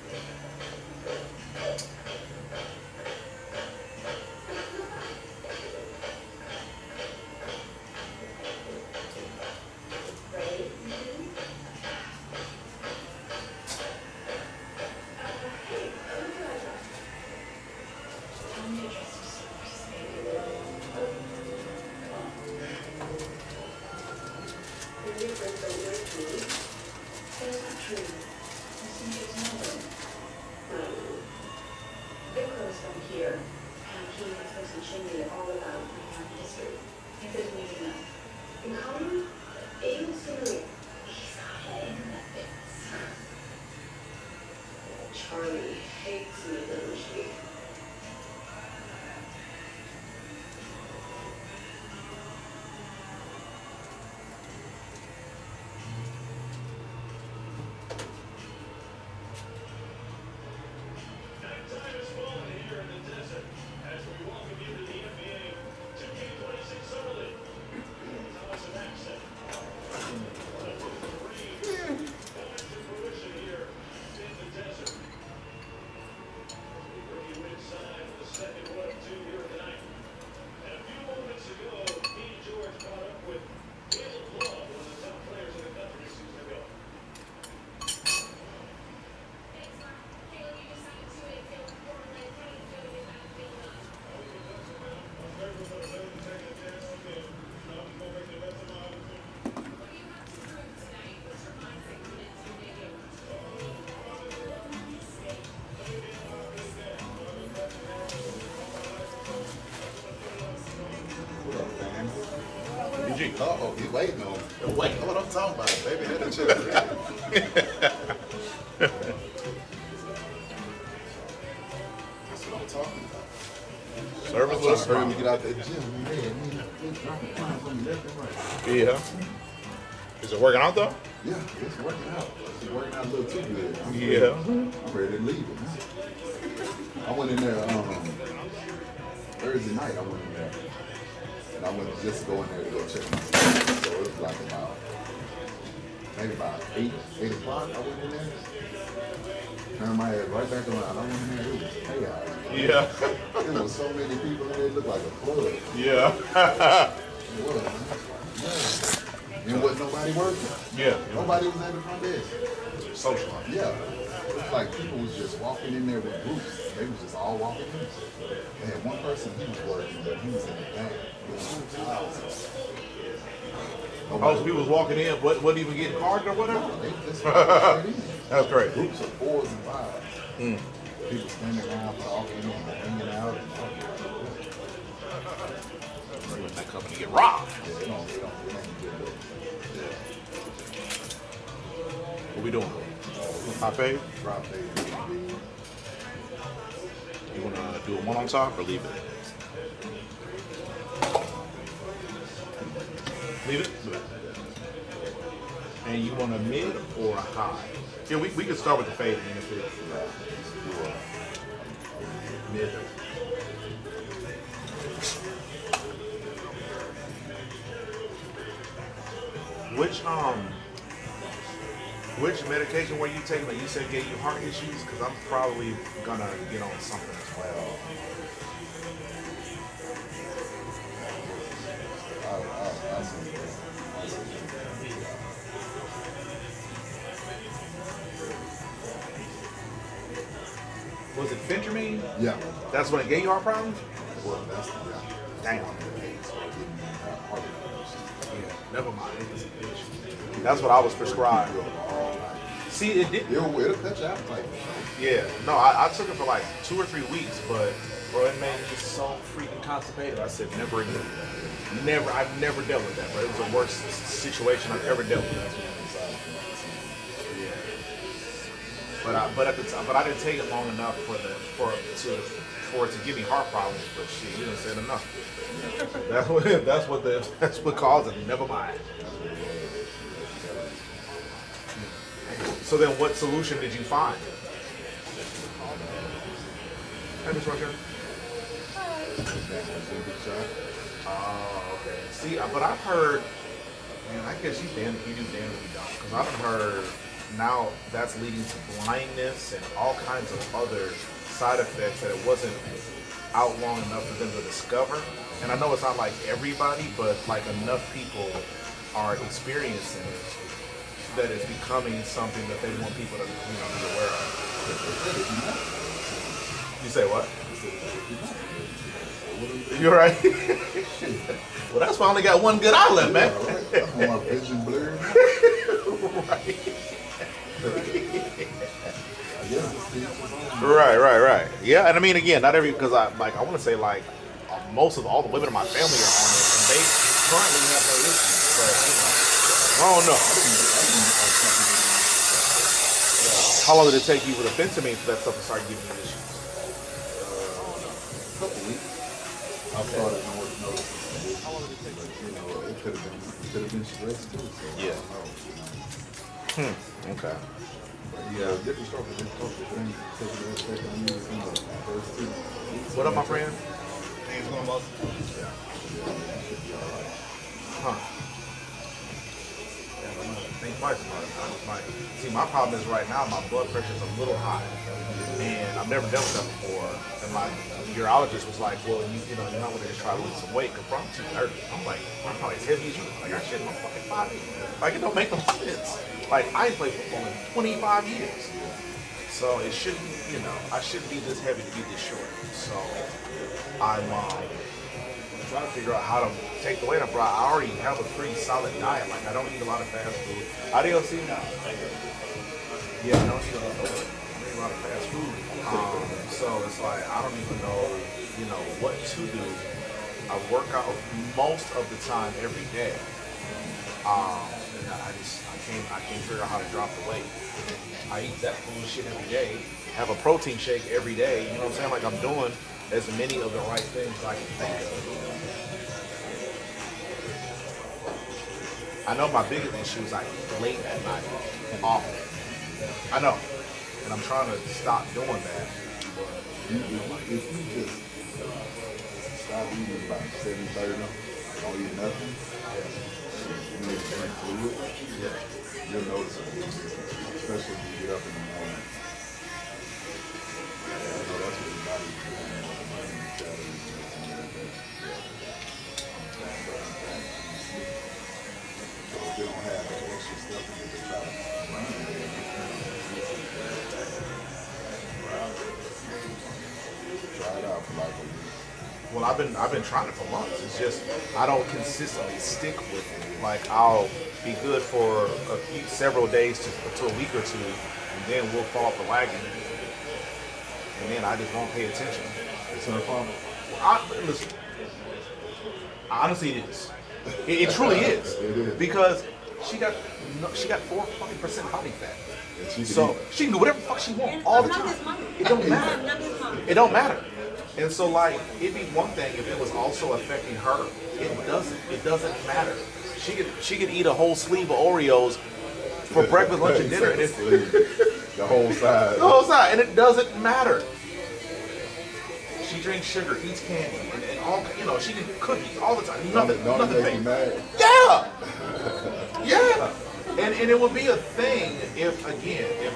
Ready? Hey, Charlie hates me, doesn't she? Uh-oh, he's waiting on me. Wait, what I'm talking about, baby. That a chill. That's what I'm talking about. Service I'm was trying to hurry him to get out that gym. Yeah. Is it working out though? Yeah, it's working out. It's working out a little too good. I'm ready to leave it. I went in there Thursday night. I went in there. And I went just to go in there to go check myself. So it was like maybe about 8 o'clock. I went in there. Turned my head right back around. I went in there. It was chaos. Yeah. There was so many people in there. It looked like a flood. Yeah. It was, man. And wasn't nobody working. Yeah. Nobody was at the front desk. Socialized. Yeah. It's like people was just walking in there with groups. They was just all walking in. They had one person, he was working, but he was in the back. Oh, so people was walking in, wasn't even getting carded or whatever? No, they just That's great. Groups of 4s and 5s. People standing around talking and hanging out. And talking. When that company get robbed. Yeah, they don't get it. What we doing? Hot fade? Drop fade. You want to do a one on top or leave it? Leave it? And you want a mid or a high? Yeah, we can start with the fade and then if it's mid. Which medication were you taking that you said gave you heart issues? Because I'm probably gonna get on something as well. Was it phentermine? Yeah. That's when it gave you heart problems? Well, that's Damn. Yeah, never mind. That's what I was prescribed. See, it did. It'll cut your appetite. Yeah. No, I took it for like 2 or 3 weeks, but bro, it made me so freaking constipated. I said, never again. I've never dealt with that, bro. It was the worst situation I've ever dealt with. Yeah. But at the time, I didn't take it long enough for it to give me heart problems. But shit, you done said enough. That's what caused it. Never mind. So then, what solution did you find? Hey, Miss Roger. Oh, okay. See, but I've heard, man, I guess you do damn if you don't. Because I've heard now that's leading to blindness and all kinds of other side effects that it wasn't out long enough for them to discover. And I know it's not like everybody, but like enough people are experiencing it that it's becoming something that they want people to, be aware of. You say what? You're right. Well, that's why I only got one good outlet, man. My vision blurred. Right. Yeah, and I mean, again, not every, because I want to say like most of all the women in my family are on it, and they currently have no issues. But I don't know. How long did it take you with a fentanyl for that stuff to start giving you issues? A couple weeks. I started noticing some issues. You know, it could have been stress too. So Yeah. I don't know. Okay. But yeah, different stuff with this stuff. The thing taking that effect on you within the first 2 weeks. What up, my friend? Things going well. Yeah. Huh. Yeah, I'm gonna think twice about it. I just might. See, my problem is right now my blood pressure is a little high, and I've never dealt with that before. And my urologist was like, "Well, you know, you're not going to just try to lose some weight because I'm 230." I'm like, I'm probably as heavy as you. Like, I shit, I'm fucking 5'8". Like, it don't make no sense. Like, I ain't played football in 25 years, so it shouldn't. You know, I shouldn't be this heavy to be this short. So I'm trying to figure out how to take the weight up, bro. I already have a pretty solid diet. Like, I don't eat a lot of fast food. Adios, now. Yeah, I don't eat a lot of fast food. So it's like, I don't even know, you know, what to do. I work out most of the time every day. And I can't figure out how to drop the weight. I eat that food shit every day. Have a protein shake every day. You know what I'm saying? Like, I'm doing as many of the right things I can think of. I know my biggest issue is I eat late at night, often. I know, and I'm trying to stop doing that. If you just stop eating about 7:30, don't eat nothing, you need to drink fluid, you'll notice it, especially when you get up in the morning. I know that's what your body's doing, burning calories and everything like that. So if they don't have that extra stuff in it, they try to burn it. Try it out for like a week. Well, I've been trying it for months. It's just I don't consistently stick with it. Like, I'll be good for several days to a week or two, and then we'll fall off the wagon, and then I just won't pay attention. It's her problem. Listen, honestly, it is. It truly is. It is. Because she got 4% body fat. She can do whatever the fuck she wants all the time. It don't matter. It don't matter. And so, like, it'd be one thing if it was also affecting her. It doesn't. It doesn't matter. She could eat a whole sleeve of Oreos for breakfast, lunch, and dinner. And the whole side. The whole side. And it doesn't matter. She drinks sugar, eats candy, and all, you know, she can cookies all the time. Nothing make you mad? Yeah! Yeah! And it would be a thing if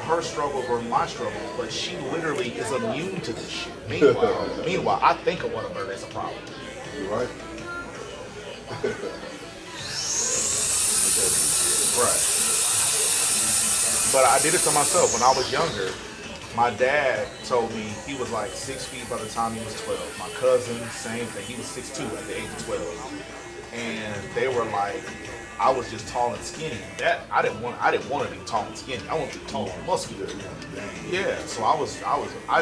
her struggles were my struggle, but she literally is immune to this shit. Meanwhile, I think a Whataburger is a problem. You're right. Right. But I did it to myself when I was younger. My dad told me he was like 6 feet by the time he was 12. My cousin, same thing. He was 6'2" at the age of 12. And they were like, I was just tall and skinny. That I didn't want to be tall and skinny. I wanted to be tall and muscular. Yeah, so I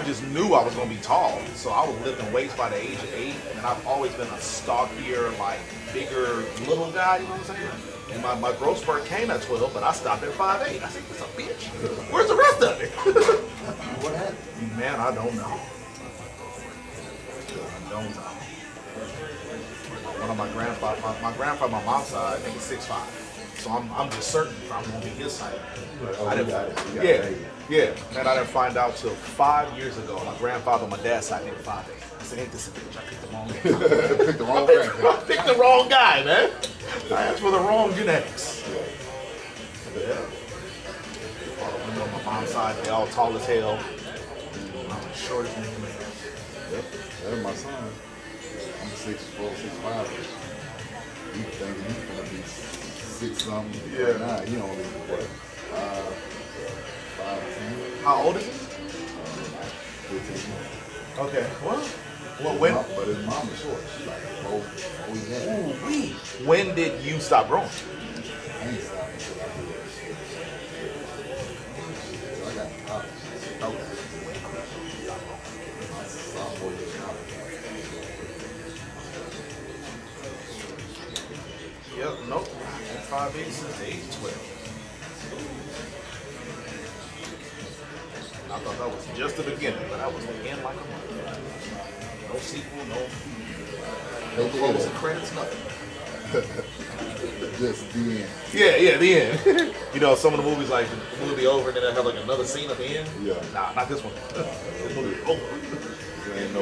just knew I was gonna be tall. So I was lifting weights by the age of 8, and I've always been a stockier, like bigger little guy, you know what I'm saying? And my growth spurt came at 12, but I stopped at 5'8". I said, "What's a bitch? Where's the rest of it?" What happened? Man, I don't know. I don't know. One of my grandfather, on my mom's side, I think is 6'5". So I'm just certain I'm gonna be his height. Yeah. Man, I didn't find out till 5 years ago. My grandfather on my dad's side, they were 5'8". I said, "Ain't this a bitch? I picked the wrong guy." Picked the wrong guy. I picked the wrong guy, man. I asked for the wrong genetics. Yeah. On my mom's side, they all tall as hell. I'm the shortest nigga in the house. Yep, that's my son. I'm 6'4", 6'5". You thinking he's gonna be 6 something? Yeah. Right now, he only what? 5'10". How old is he? 15. Okay. Well, when? But his mom is short. She's like 4'11". Ooh, wee. When did you stop growing? I ain't stopped until I do that shit. So I got college. Okay. Sophomore year of college. Yep, nope. At 5'8" since the age of 12. I thought that was just the beginning, but that was the end like a month. No sequel, no closing credits, nothing. Just the end. Yeah, the end. You know, some of the movies like the movie over and then they have like another scene at the end. Yeah. Nah, not this one. This movie over. There ain't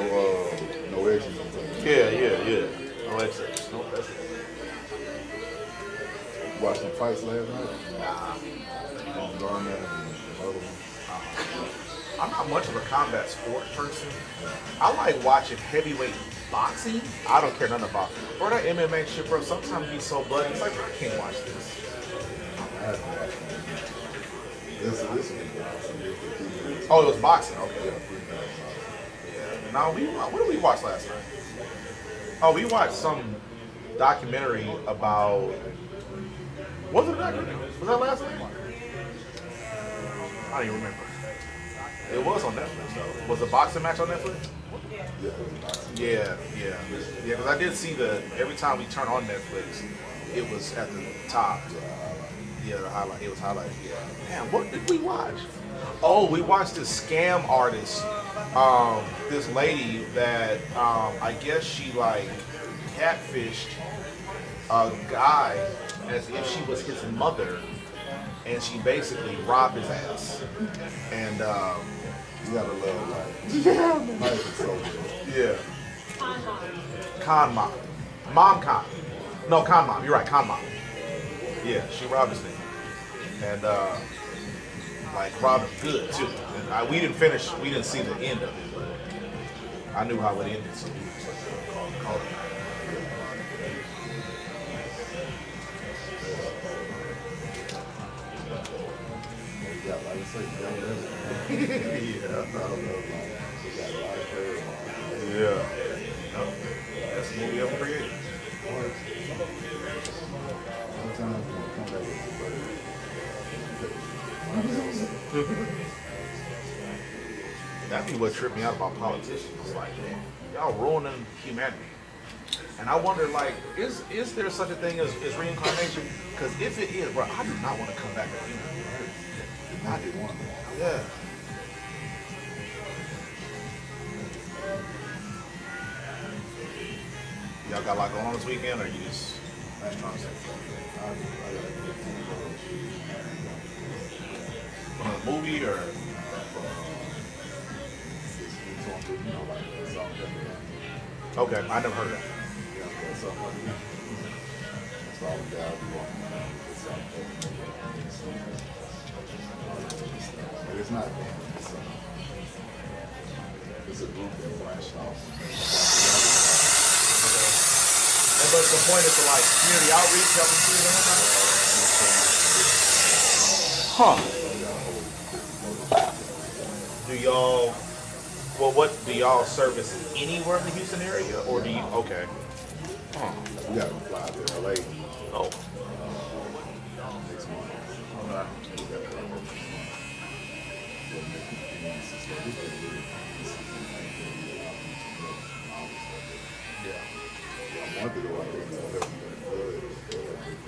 no exits. Yeah. No exits. No exits. Watched some fights last night. Garner and other one. I'm not much of a combat sport person. I like watching heavyweight boxing. I don't care nothing about it. Bro, that MMA shit, bro, sometimes be so bloody. It's like, I can't watch this. Oh, it was boxing. Okay. Yeah. Now, what did we watch last night? Oh, we watched some documentary about. Was it a documentary? Was that last night? I don't even remember. It was on Netflix though. Was the boxing match on Netflix? Yeah. Because I did see every time we turn on Netflix, it was at the top. Yeah, the highlight. It was highlighted. Yeah. Damn, what did we watch? Oh, we watched this scam artist. This lady that I guess she like catfished a guy as if she was his mother, and she basically robbed his ass. And you gotta love life. Life is so good. Yeah. Con mom. Mom con. No, con mom. You're right, con mom. Yeah, she robbed this nigga. And like robbed him good too. And we didn't see the end of it, but I knew how it ended, so we was like, call it. Yeah. That's the movie ever created. That'd be what tripped me out about politicians. It's like, y'all ruining humanity. And I wonder, like, is there such a thing as reincarnation? Because if it is, bro, I do not want to come back as human. I do want to. Yeah. Y'all got a lot going on this weekend, or you just trying to say? From a movie, or? Okay, I never heard of that. It's not it's a group that flashed off. But the point is to like community outreach, helping students. Huh. Do y'all? Well, what do y'all service anywhere in the Houston area, or do you? Okay. Huh. We gotta fly to LA. Oh. Next month.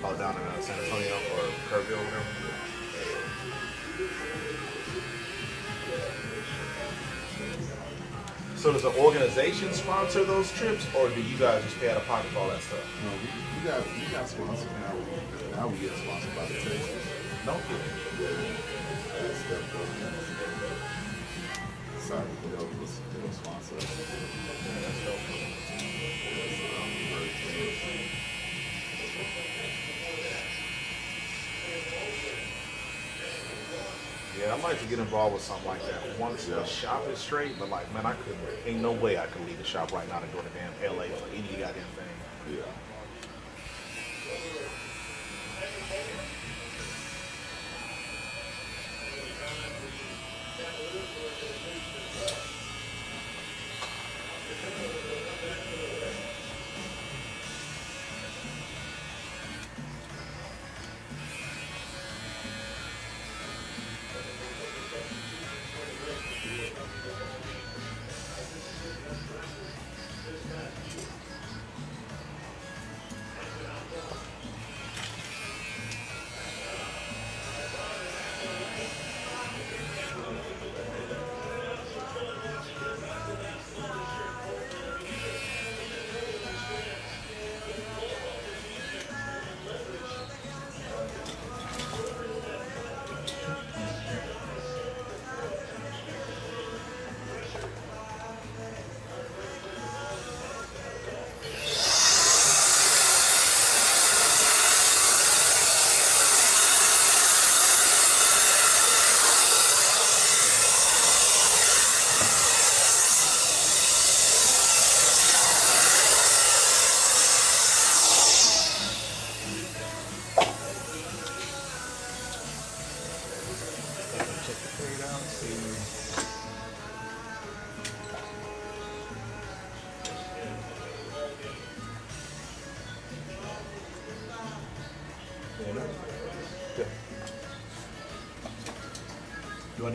Oh, down in San Antonio or Kerrville, whatever. So does the organization sponsor those trips, or do you guys just pay out of pocket for all that stuff? No, we got sponsored. Now we get sponsored by the Texas. No kidding. Sorry, they'll sponsor us. Yeah, I'd like to get involved with something like that. Once the shop is straight, but like, man, ain't no way I could leave the shop right now to go to damn LA for any goddamn thing. Yeah.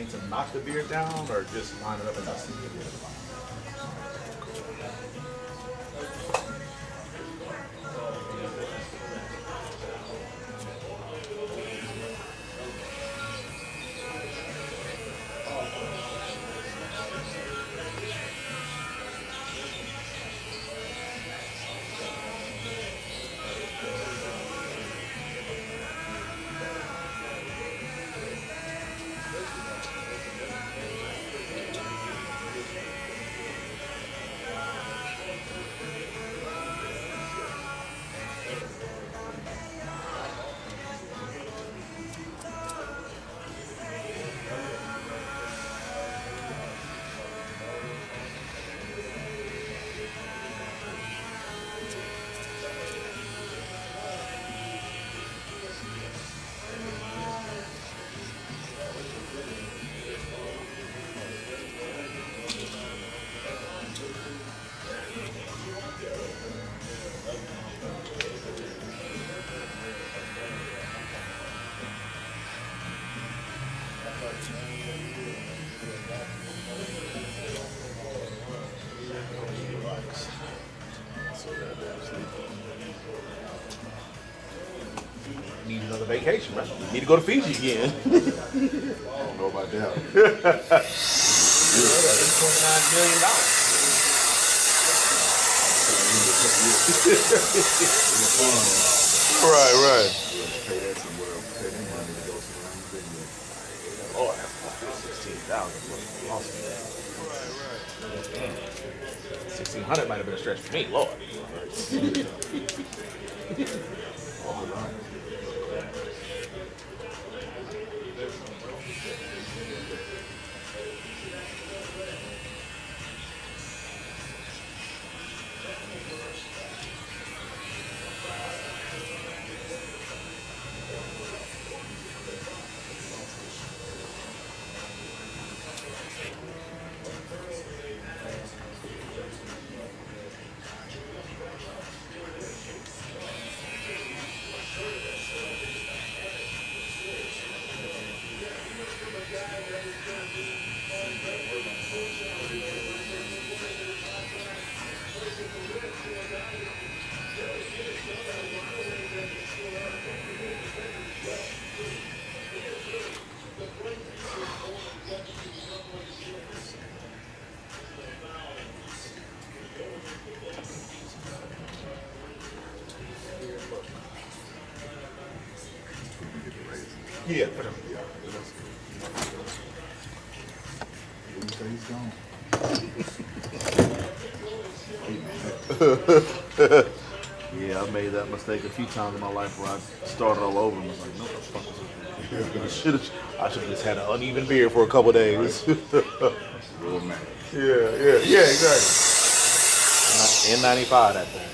to knock the beard down or just line it up and dust it? Need another vacation, right? Need to go to Fiji again. I don't know about that. $8.9 million. Right. Pay that somewhere. Pay them money to go somewhere. Lord, that's 16,000. Awesome. 1,600 might have been a stretch for me, Lord. All right. Yeah, for sure. Wouldn't say he's gone. Yeah, I made that mistake a few times in my life where I started all over and was like, no, what the fuck is this? I should have just had an uneven beard for a couple days. Real man. Yeah, exactly. N95 that thing.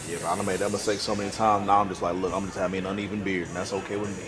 Yeah, but I done made that mistake so many times. Now I'm just like, look, I'm just having an uneven beard, and that's okay with me.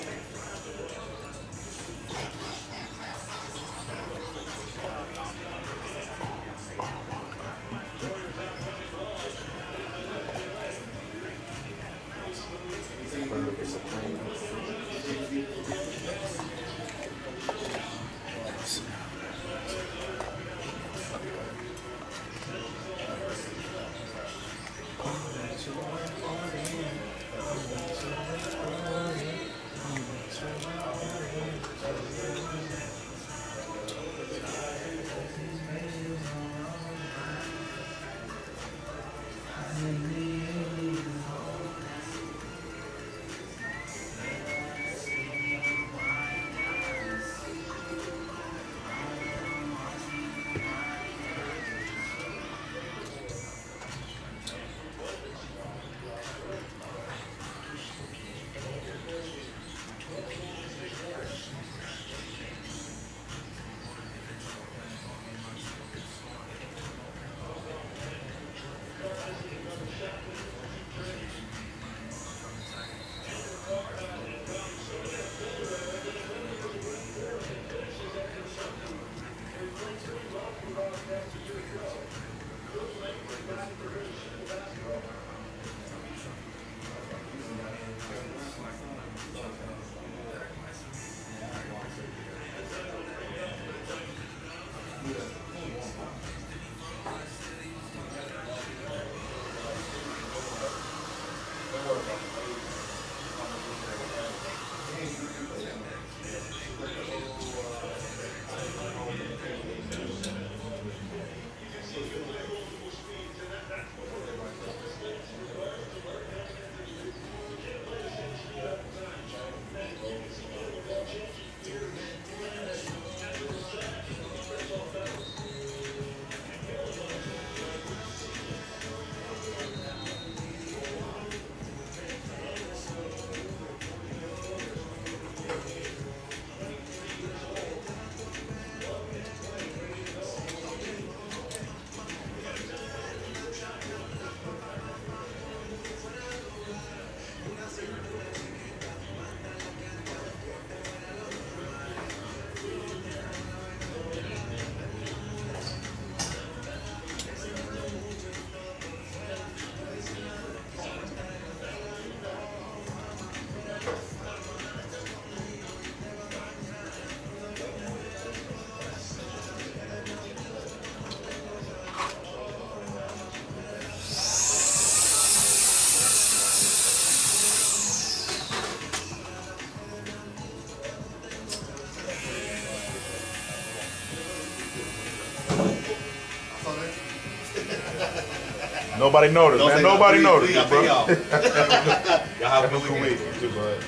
Nobody noticed, Don't man. say Nobody nothing. noticed, bro. Y'all have a good weekend. You too, bud.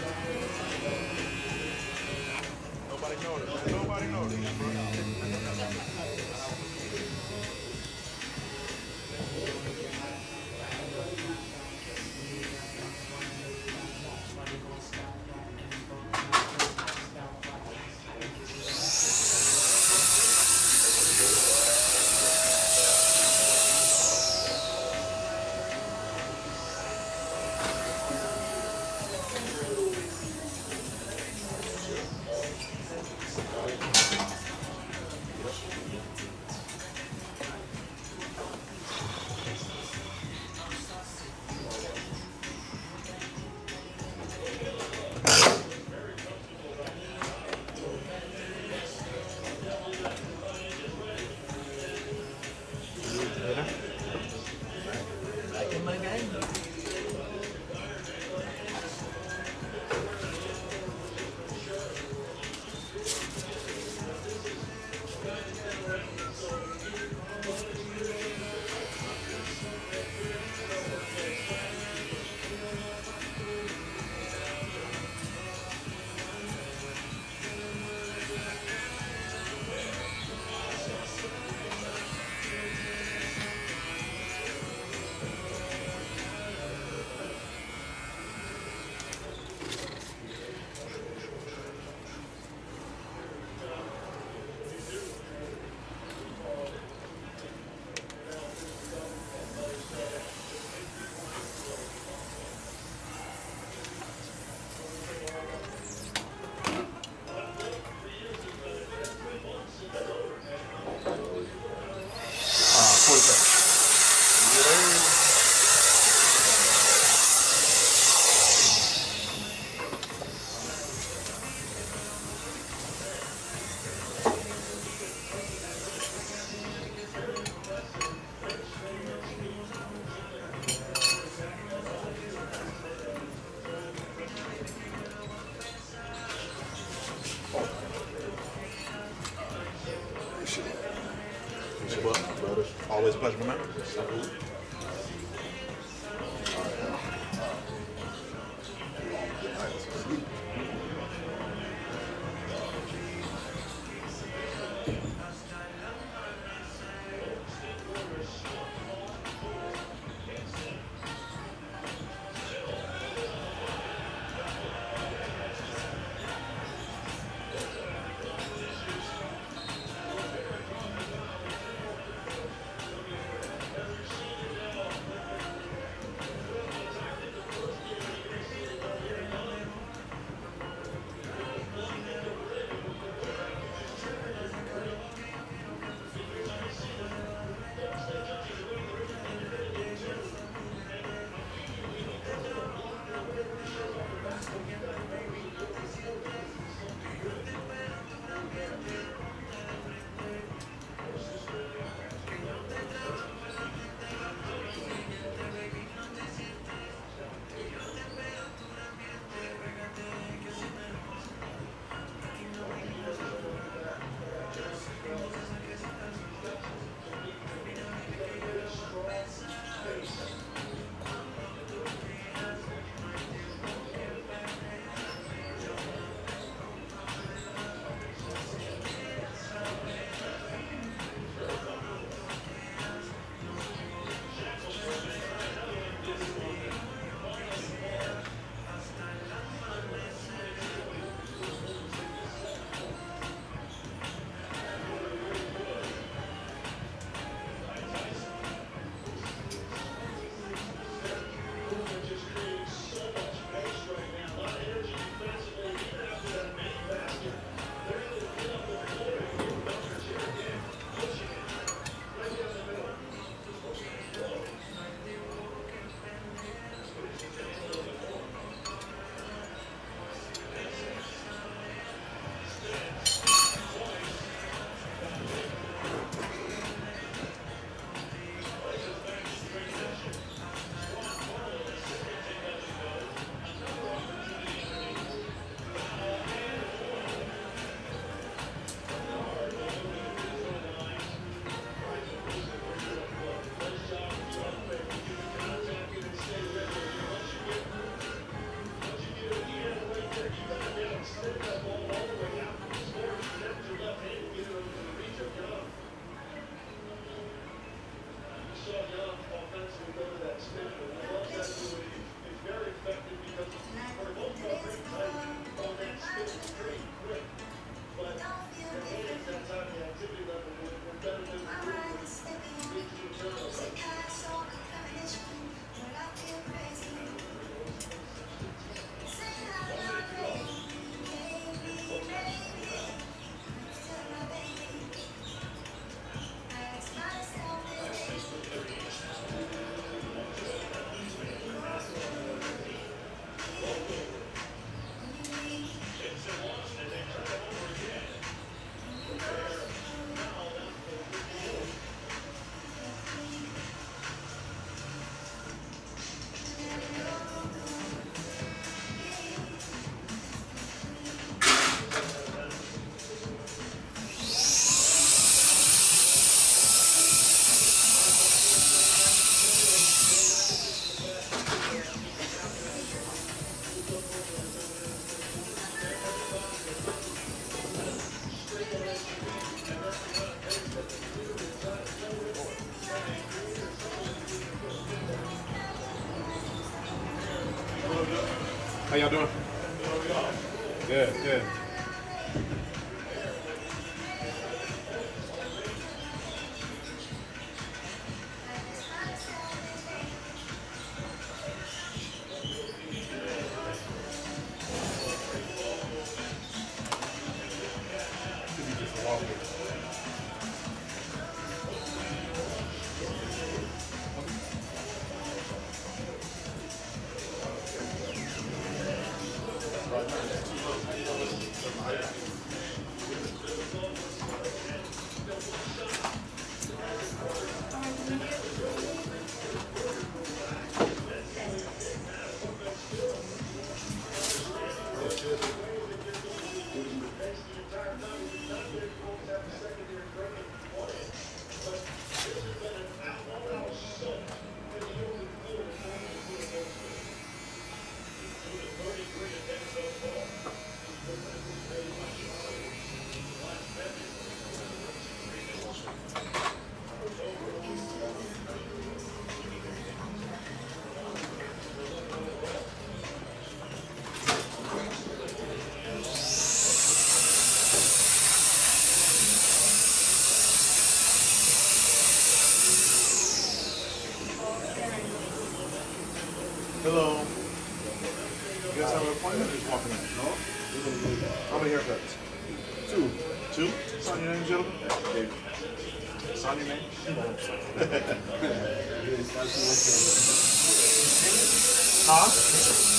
Nobody noticed, man. Nobody noticed, bro. Always a pleasure, man. How y'all doing? Good, good. Hello. You guys have an appointment or just walking in? No. How many haircuts? Two. Two? Sign your name, gentlemen. Sign your name. Huh?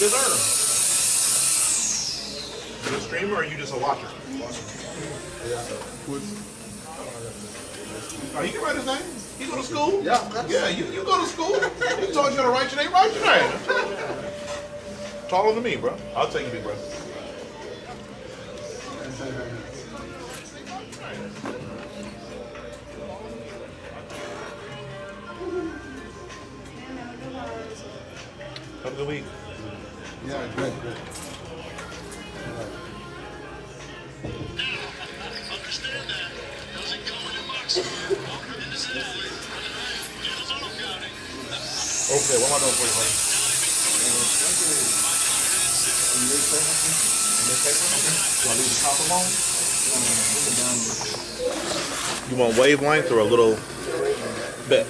Yes, sir. You a streamer or are you just a watcher? Oh, you can write his name. He go to school? Yeah, you go to school. He taught you how to write your name, write your name. Taller than me, bro. I'll take you, big brother. Have a good week. Yeah, good. Understand that. Doesn't come in a box. Welcome into Zimbabwe. Okay, what am I doing for you, honey? Do I leave the top alone? You want wavelength or a little bit?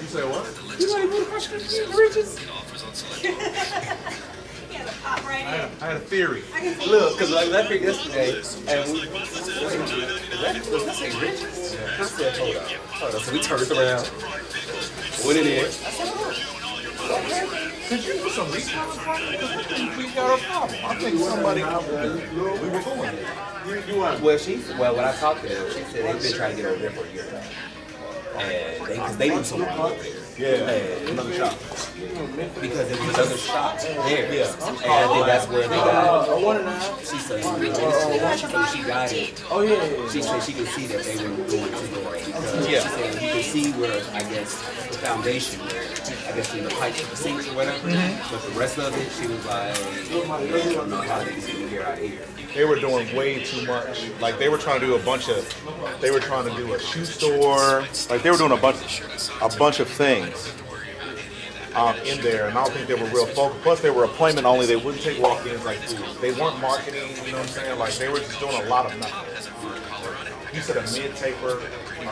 You say what? You want to move prescription riches? Pop right in. I had a theory. Look, because like that pic yesterday, and we was that say riches? I said, hold on. So we turned around, went in there. Could you do some research for me? We got our problem. I think somebody we were going there. Well, when I talked to them, she said they've been trying to get over there for a year now. And because they knew someone over there. Yeah, another shop. Because there was another shop there. Yeah. And I think that's where they got she said she got it. Oh yeah. She said she could see that they were going to go because she said you could see where I guess the foundation where I guess in the pipes of the sinks or whatever. But the rest of it she was like I don't know how they can get out here. They were doing way too much. Like they were trying to do a shoe store. Like they were doing a bunch of things in there, and I don't think they were real focused. Plus, they were appointment only. They wouldn't take walk-ins like food. They weren't marketing. You know what I'm saying? Like they were just doing a lot of nothing. You said a mid-taper. Because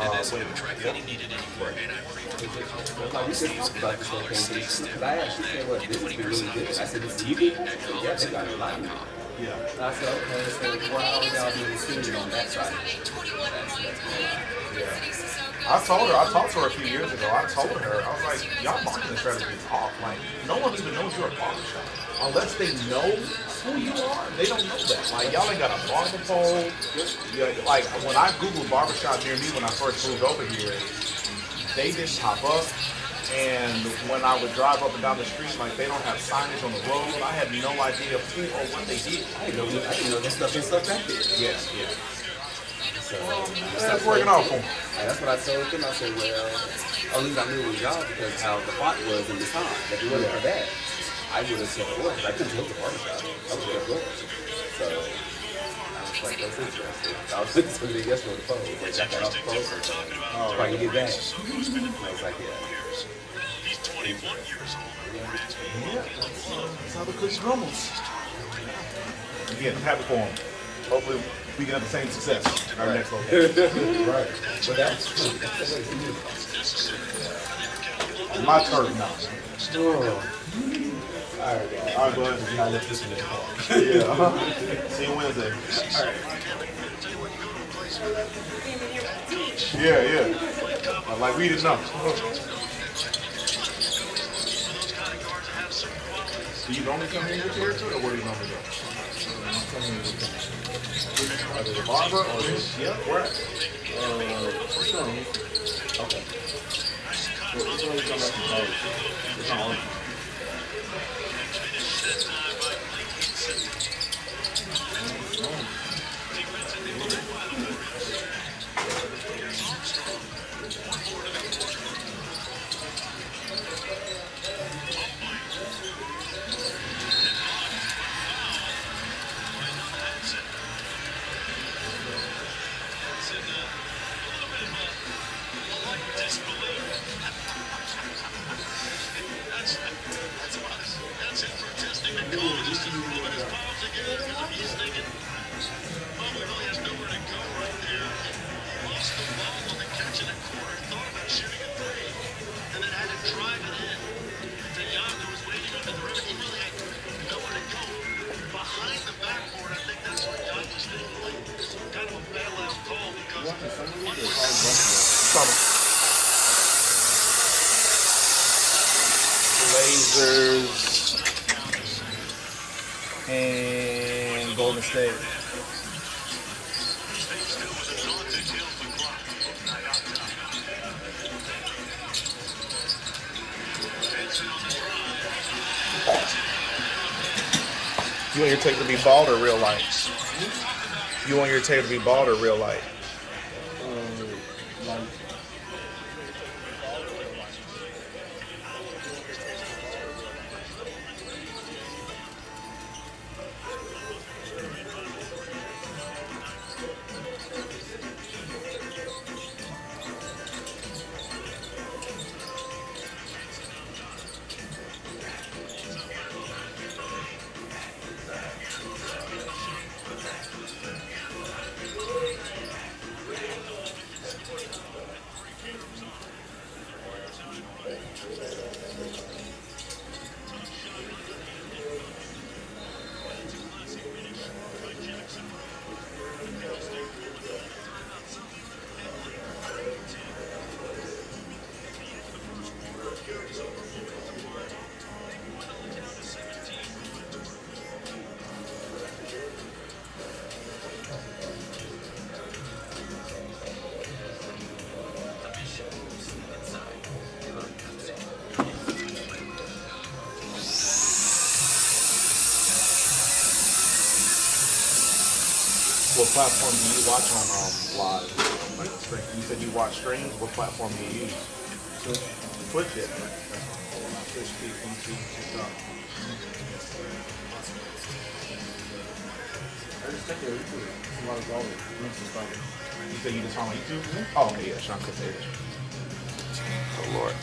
I asked, she said, what, this is really good. I said, this is you people? She said, yeah, they got a lot now. Yeah. I said, okay, so well, how would y'all be receiving on that side? I talked to her a few years ago. I told her, I was like, y'all marketing strategy is off. Like, no one even knows you're a barbershop. Unless they know who you are, they don't know that. Like, y'all ain't got a barber pole. Yeah, like, when I Googled barbershop near me when I first moved over here, they didn't pop up. And when I would drive up and down the street, like, they don't have signage on the road. I had no idea who or what they did. I didn't know this stuff back there. Yeah. So, that's working out for me. And that's what I told them. I said, well, at least I knew it was y'all because how the pot was in this time. If it wasn't for that, I would have said, boy, I couldn't tell the barbershop. I would have going. So, Like, that's interesting. I was listening to it yesterday on the phone. Like, I got off the phone. Oh, right, you get back. I was like, yeah. He's 21 years old. Yeah, that's how the cookie crumbles. Again, I'm happy for him. Hopefully, we can have the same success in our next location. Right. But that's My turf now. oh. Alright, guys. All right, bud. You gotta lift this one in the car. Yeah. See you Wednesday. Yeah. Like we didn't know. Do you normally come in your territory, or where do you normally go? Either the barber or this? Yeah, where? Okay. Well, it's only come up to college. It's not on. That's it for testing the call. Just to move his palms again. He's thinking, oh, we really have nowhere to go right there. Lost the ball on the catch in the corner. Thought about shooting a three. And then had to drive it in. To Young, who was waiting under the rim. He really had nowhere to go. Behind the backboard, I think that's what Young was thinking. Like, kind of a bailout call because Blazers and Golden State. You want your tape to be bald or real light? You want your tape to be bald or real light? What platform do you watch on live? Like stream? You said you watch streams. What platform do you use? Twitch it. Twitch, TikTok. I just check your YouTube. It's a lot of dollars. You said you just on YouTube? Oh, okay, yeah, Shawn Cassage. Oh, Lord.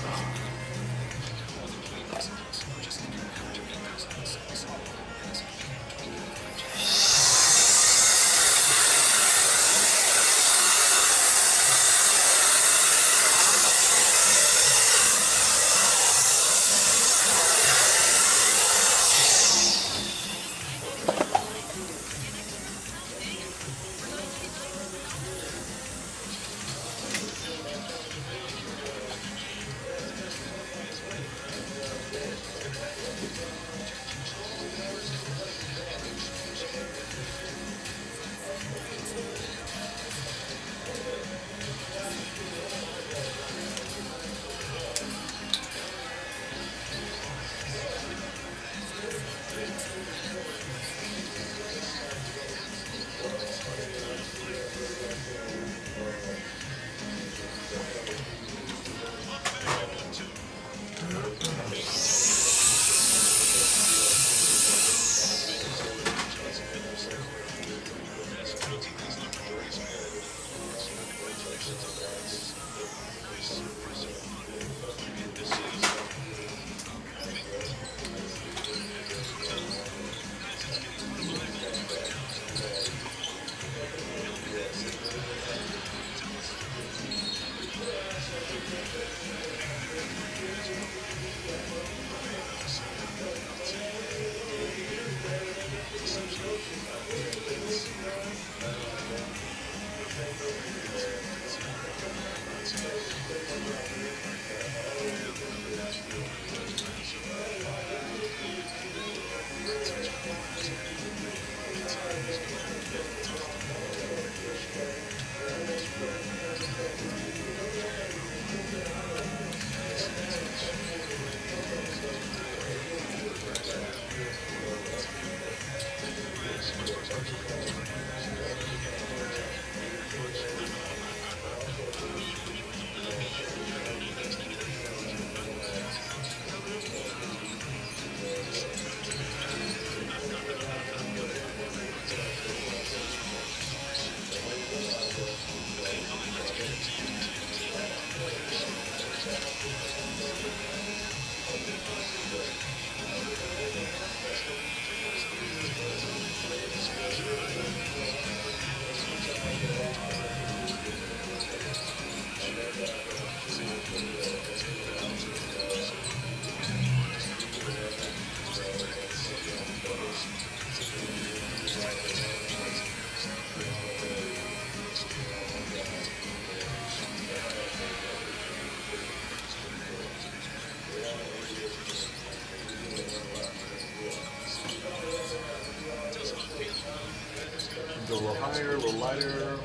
go a little higher, a little lighter,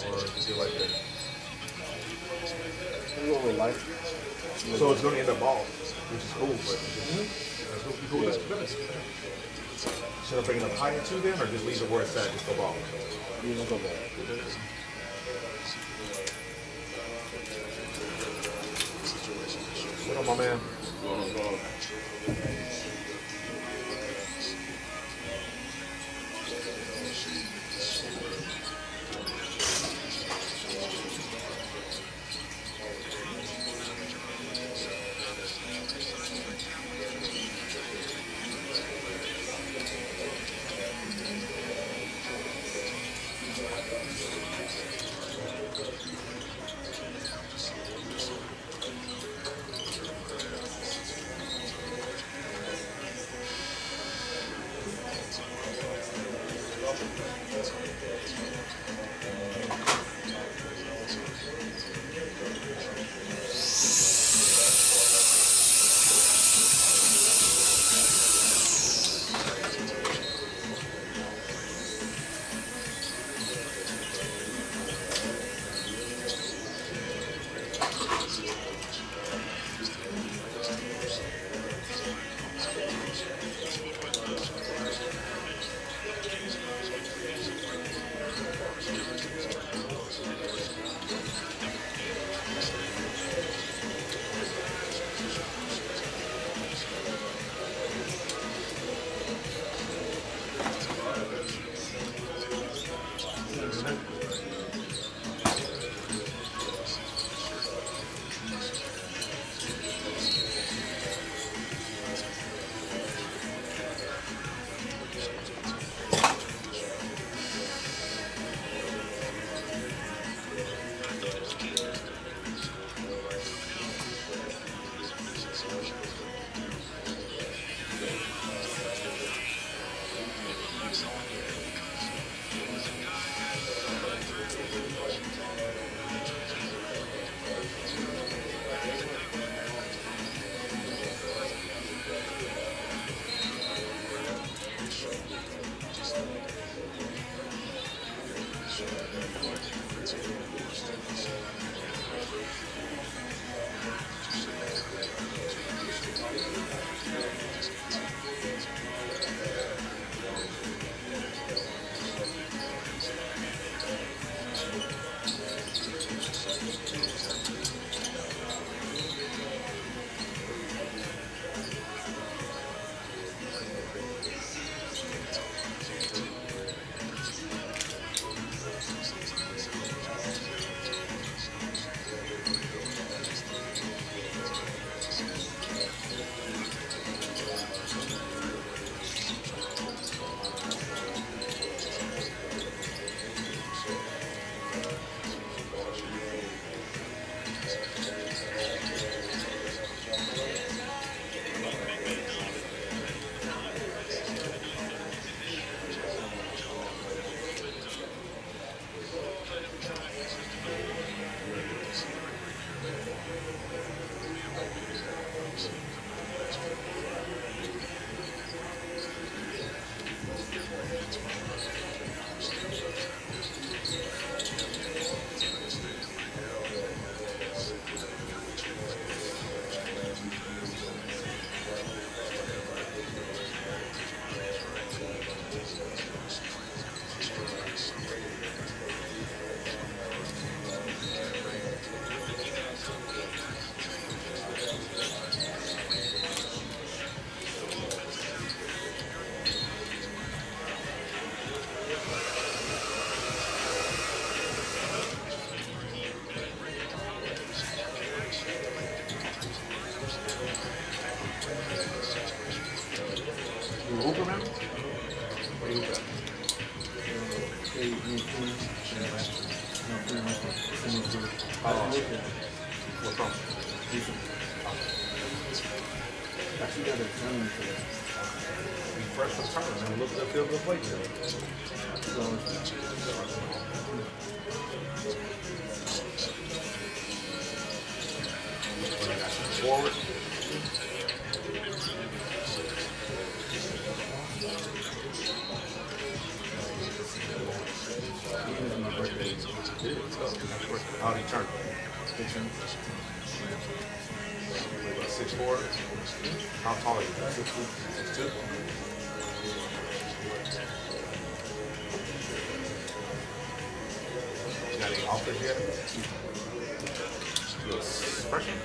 or just do like this? A little light. So it's going to end up bald, which is cool, but that's cool. Should I bring it up higher too then, or just leave it where it's at, just go bald? You don't go bald. What up, my man? What's wrong? Actually, got a turn for that. Be fresh for turn and look at the field of play today. Forward. How do you turn? 6'4". How tall are you? 6'2". You got any offers yet? You a freshman?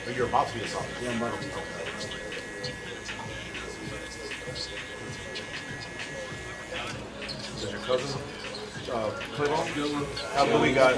But you're about to be a sophomore. Yeah, I'm about to be. Is that your cousin? Cleveland? How do we got?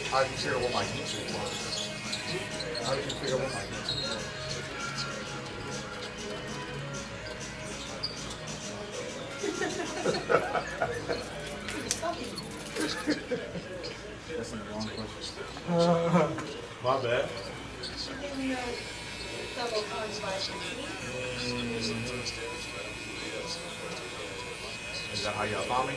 How did you figure out what my YouTube was? How did you figure out what my YouTube was? That's the wrong question. My bad. Is that how y'all found me?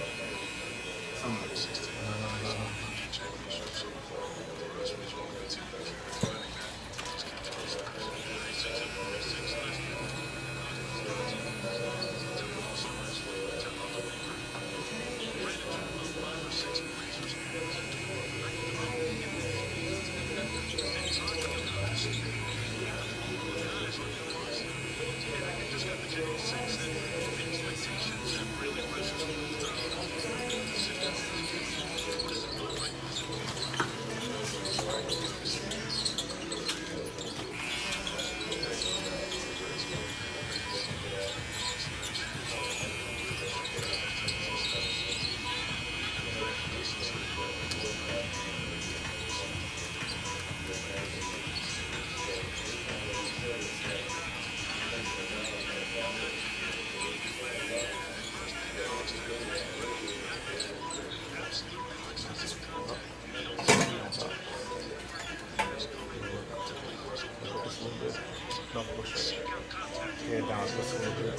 No, push it. Head down just a little bit.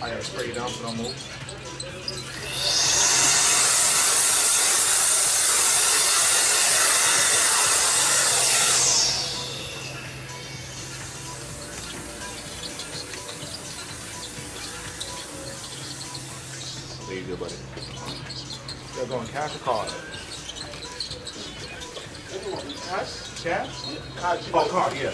I gotta spray you down so don't move. There you go, buddy. You're going cash or card? Cash? Cash? Oh, card, yeah.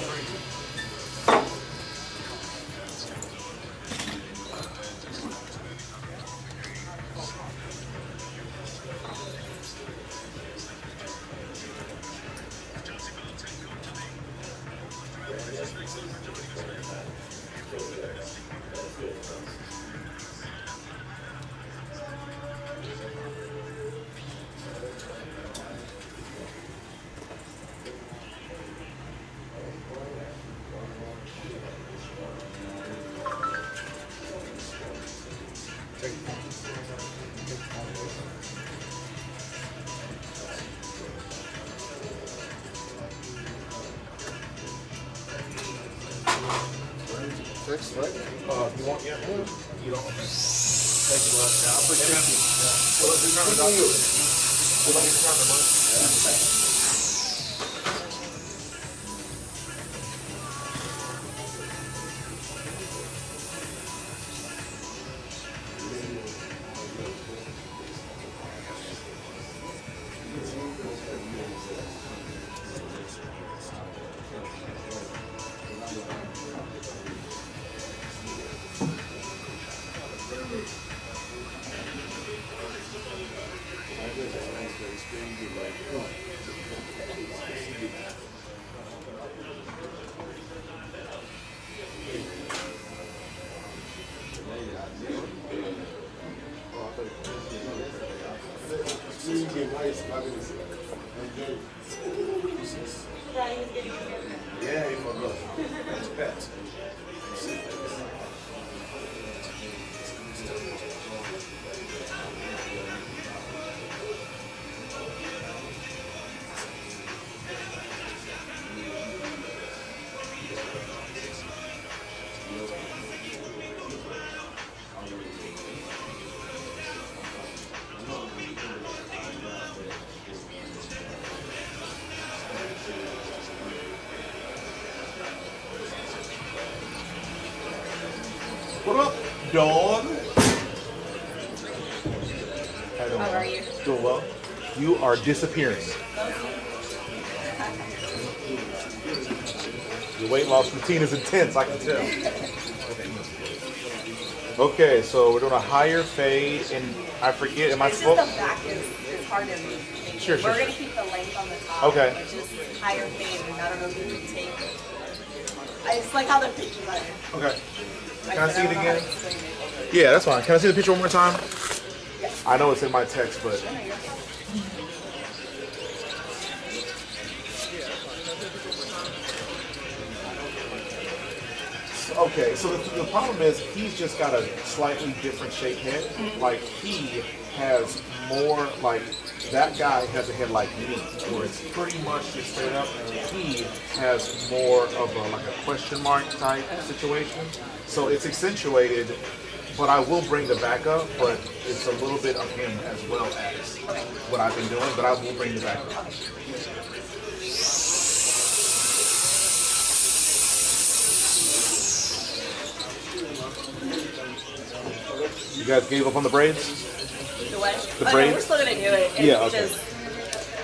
Text, right? If you want, yeah. You don't. Thank you, bud. Yeah, I appreciate you. Well, let's return the doctor. Well, let me return the money. Yeah, you fuck up. That's pets. What up, dog? How are you? Doing well. You are disappearing. Your weight loss routine is intense, I can tell. Okay, so we're doing a higher fade, and I forget, am I It's just supposed? the back is harder to make. Sure, sure, We're going sure. to keep the length on the top. Okay. But just higher fade, and I don't know if you can take it. It's like how the pictures are. Okay. Like Can I see it don't know how to again? explain it. Yeah, that's fine. Can I see the picture one more time? Yes. I know it's in my text, but okay. So the problem is he's just got a slightly different shaped head. Like he has more like that guy has a head like me, where it's pretty much just straight up. He has more of a like a question mark type situation. So it's accentuated. But I will bring the back up, but it's a little bit of him as well as what I've been doing, but I will bring the back up. You guys gave up on the braids? The what? The Oh, braids? no, we're still going to do it. It's Yeah, okay. just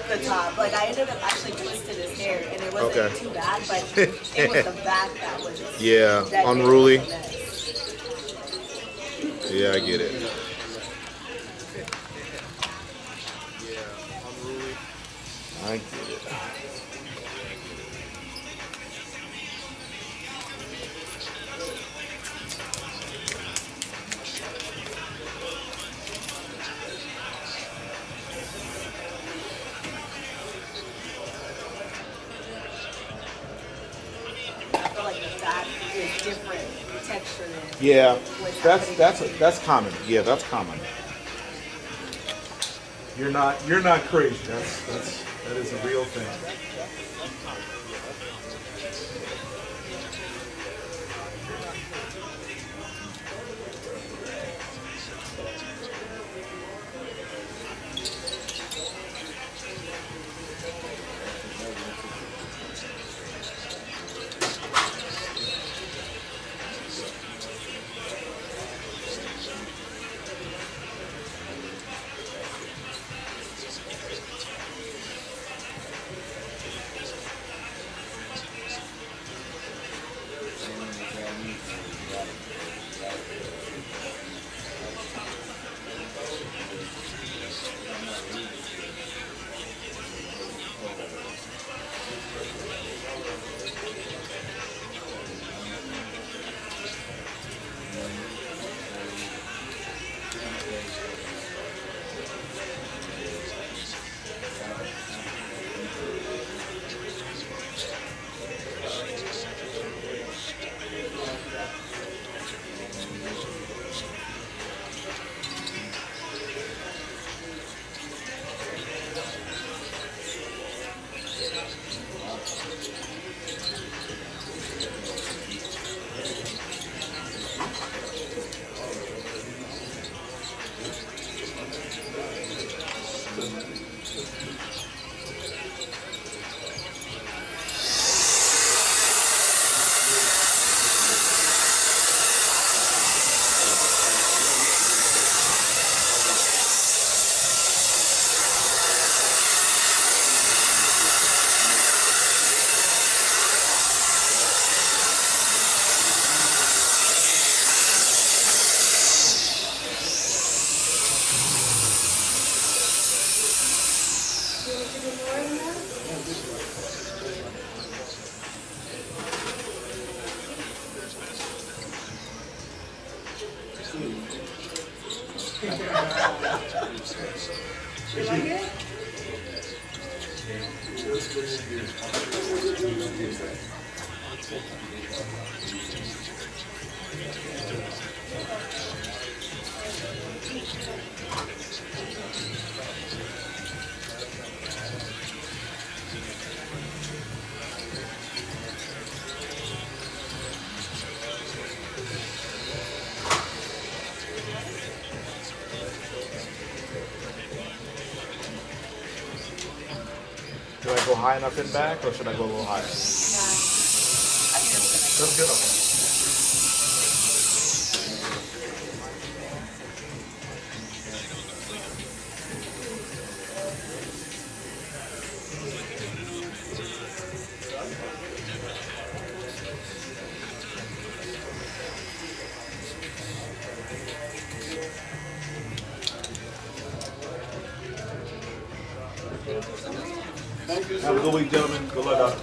the top. Like, I ended up actually twisting his hair, and it wasn't Okay. too bad, but it was the back that was Yeah, that unruly. made it a mess. Yeah, I get it. I get it. Yeah, that's common. Yeah, that's common. You're not crazy. That is a real thing. You like it? Should I go high enough in back, or should I go a little higher? That's good. Okay. Have a good week, gentlemen. Good luck out.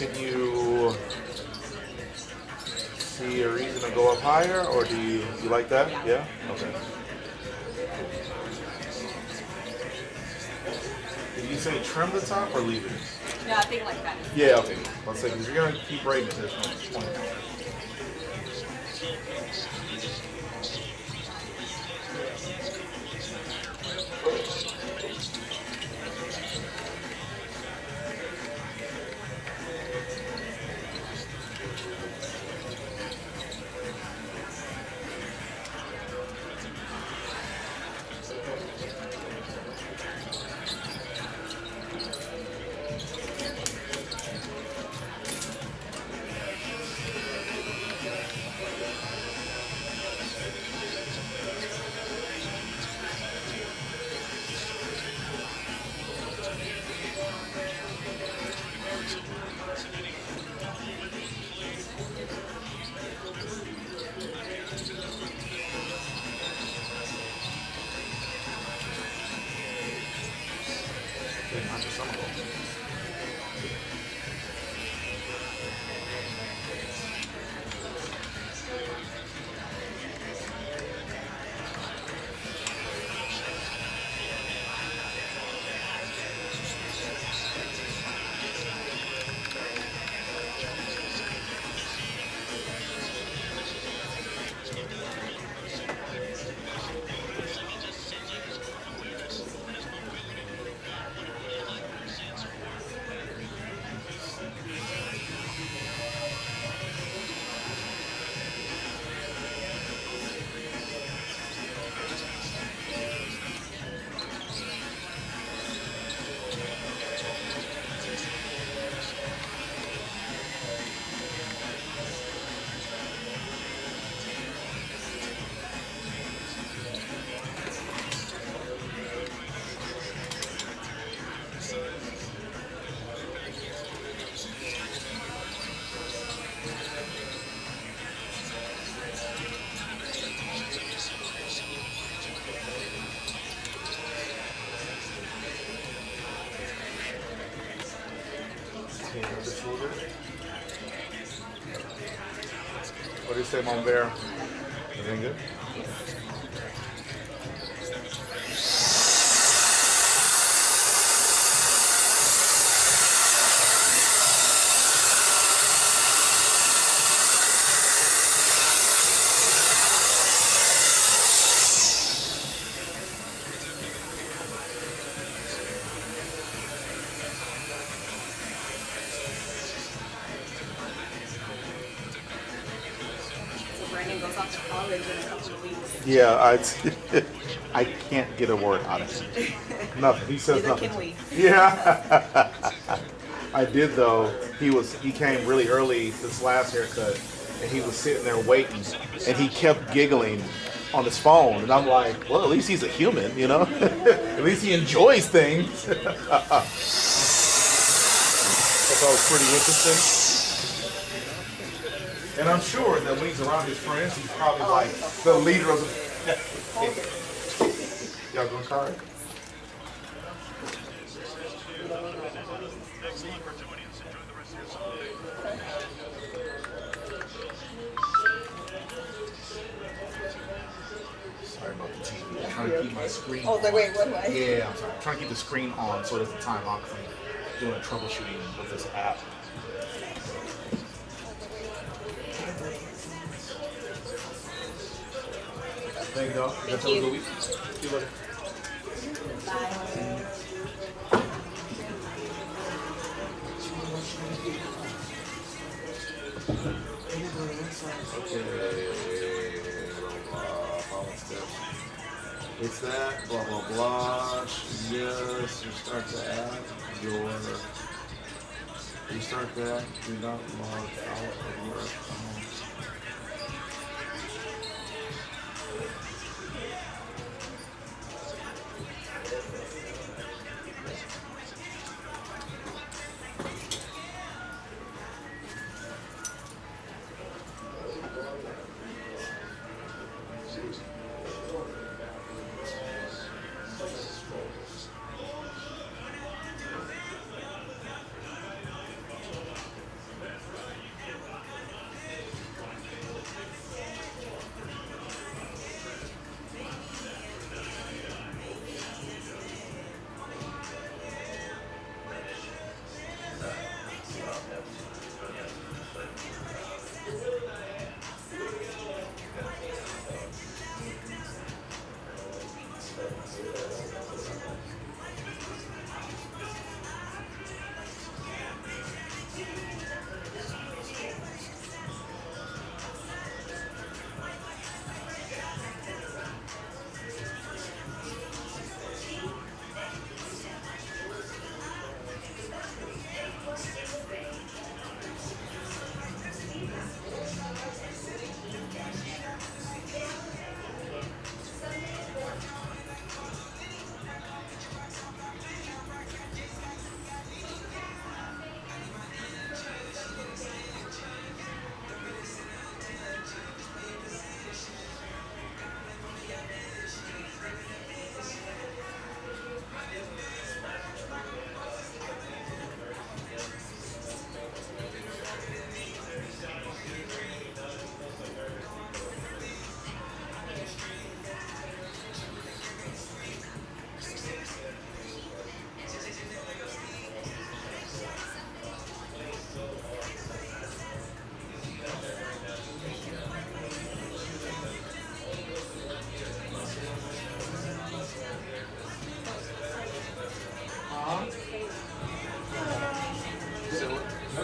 Can you see a reason to go up higher, or do you like that? Yeah. Okay. Did you say trim the top or leave it? No, I think like that. Yeah. Okay. Let's say because you're gonna keep braiding to this point. What do you say, Mom Bear? Everything good? So Brandon goes off to college in a couple of weeks. Yeah, I can't get a word out of him. Nothing. He says Neither nothing. can we. Yeah. I did though. He came really early this last haircut, and he was sitting there waiting, and he kept giggling on his phone, and I'm like, well, at least he's a human, you know. At least he enjoys things. I thought it was pretty interesting. And I'm sure that when he's around his friends, he's probably like the leader of the. Y'all going card? Sorry about the TV. I'm trying to keep my screen Oh, on. wait, what way? Yeah, I'm sorry. I'm trying to keep the screen on so it doesn't time out because I'm doing troubleshooting with this app. There you go. That's a good week. See you later. It's that, blah, blah, blah. Yes, you start to add your, you start that, do not log out of your account.